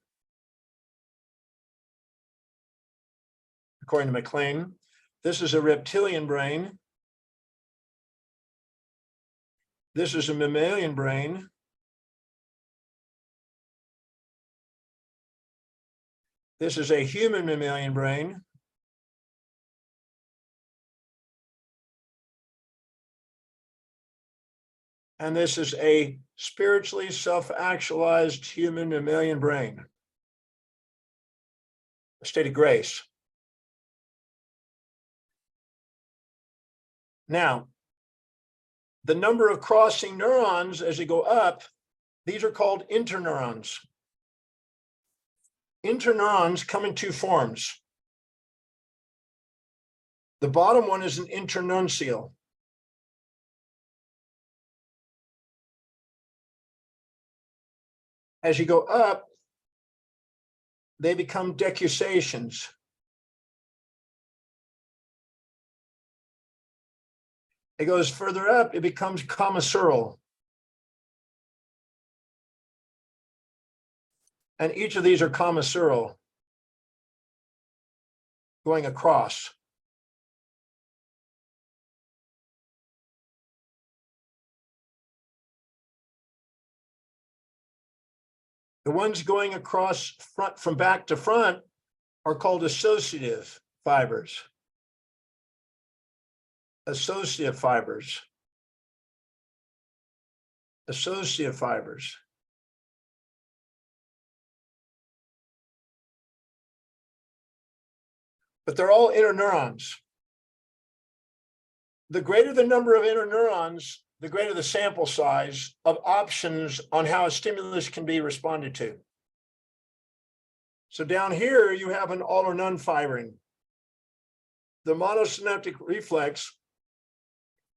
S2: according to MacLean. This is a reptilian brain. This is a mammalian brain. This is a human mammalian brain. And this is a spiritually self-actualized human mammalian brain, a state of grace. Now, the number of crossing neurons as they go up, these are called interneurons. Interneurons come in two forms. The bottom one is an internuncial. As you go up, they become decussations. It goes further up, it becomes commissural. And each of these are commissural, going across. The ones going across front from back to front are called associative fibers. Associative fibers. associative fibers. But they're all interneurons. The greater the number of interneurons, the greater the sample size of options on how a stimulus can be responded to. So down here, you have an all or none firing. The monosynaptic reflex,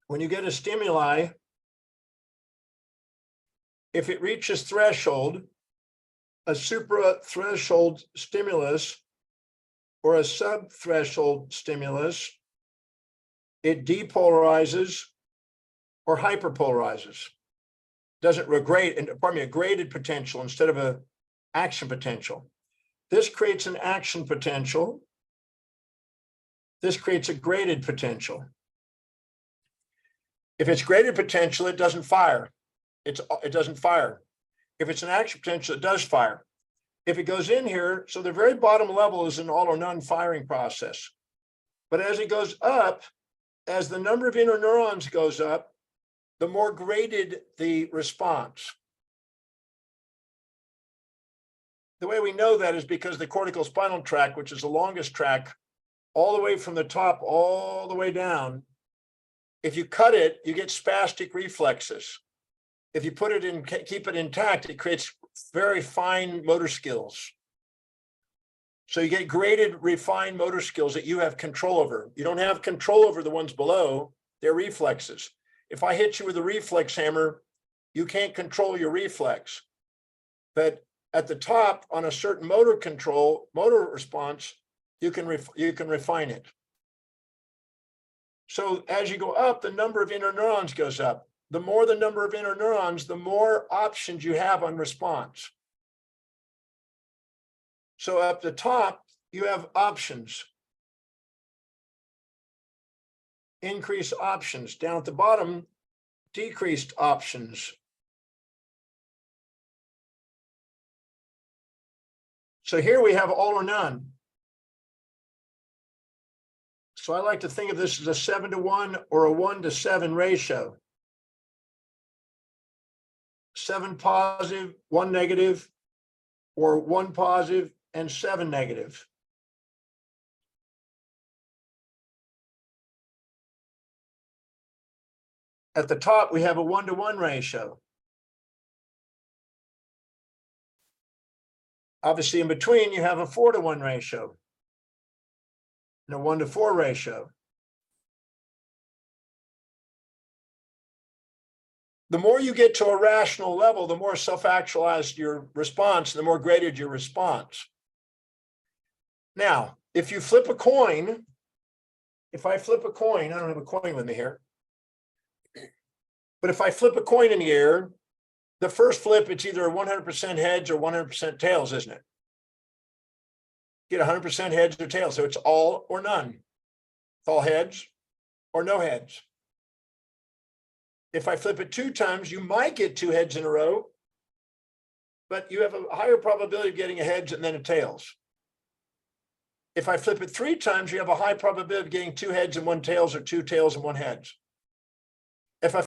S2: when you get a stimuli, if it reaches threshold, a supra-threshold stimulus or a sub-threshold stimulus, it depolarizes or hyperpolarizes. Doesn't a graded potential instead of a action potential. This creates an action potential. This creates a graded potential. If it's graded potential, it doesn't fire. It doesn't fire. If it's an action potential, it does fire. If it goes in here, so the very bottom level is an all or none firing process. But as it goes up, as the number of interneurons goes up, the more graded the response. The way we know that is because the cortical spinal tract, which is the longest tract, all the way from the top, all the way down, if you cut it, you get spastic reflexes. If you put it in, keep it intact, it creates very fine motor skills. So you get graded, refined motor skills that you have control over. You don't have control over the ones below, they're reflexes. If I hit you with a reflex hammer, you can't control your reflex. But at the top, on a certain motor response, you can refine it. So as you go up, the number of interneurons goes up. The more the number of interneurons, the more options you have on response. So up the top, you have options. Increased options. Down at the bottom, decreased options. So here we have all or none. So I like to think of this as a 7-to-1 or a 1-to-7 ratio. 7 positive, 1 negative, or 1 positive and 7 negative. At the top, we have a 1-to-1 ratio. Obviously, in between, you have a 4-to-1 ratio and a 1-to-4 ratio. The more you get to a rational level, the more self-actualized your response, the more graded your response. Now, if you flip a coin, if I flip a coin, I don't have a coin with me here, but if I flip a coin in the air, the first flip, it's either 100% heads or 100% tails, isn't it? Get 100% heads or tails, so it's all or none. It's all heads or no heads. If I flip it 2 times, you might get 2 heads in a row, but you have a higher probability of getting a heads and then a tails. If I flip it 3 times, you have a high probability of getting 2 heads and 1 tails or 2 tails and 1 heads. If I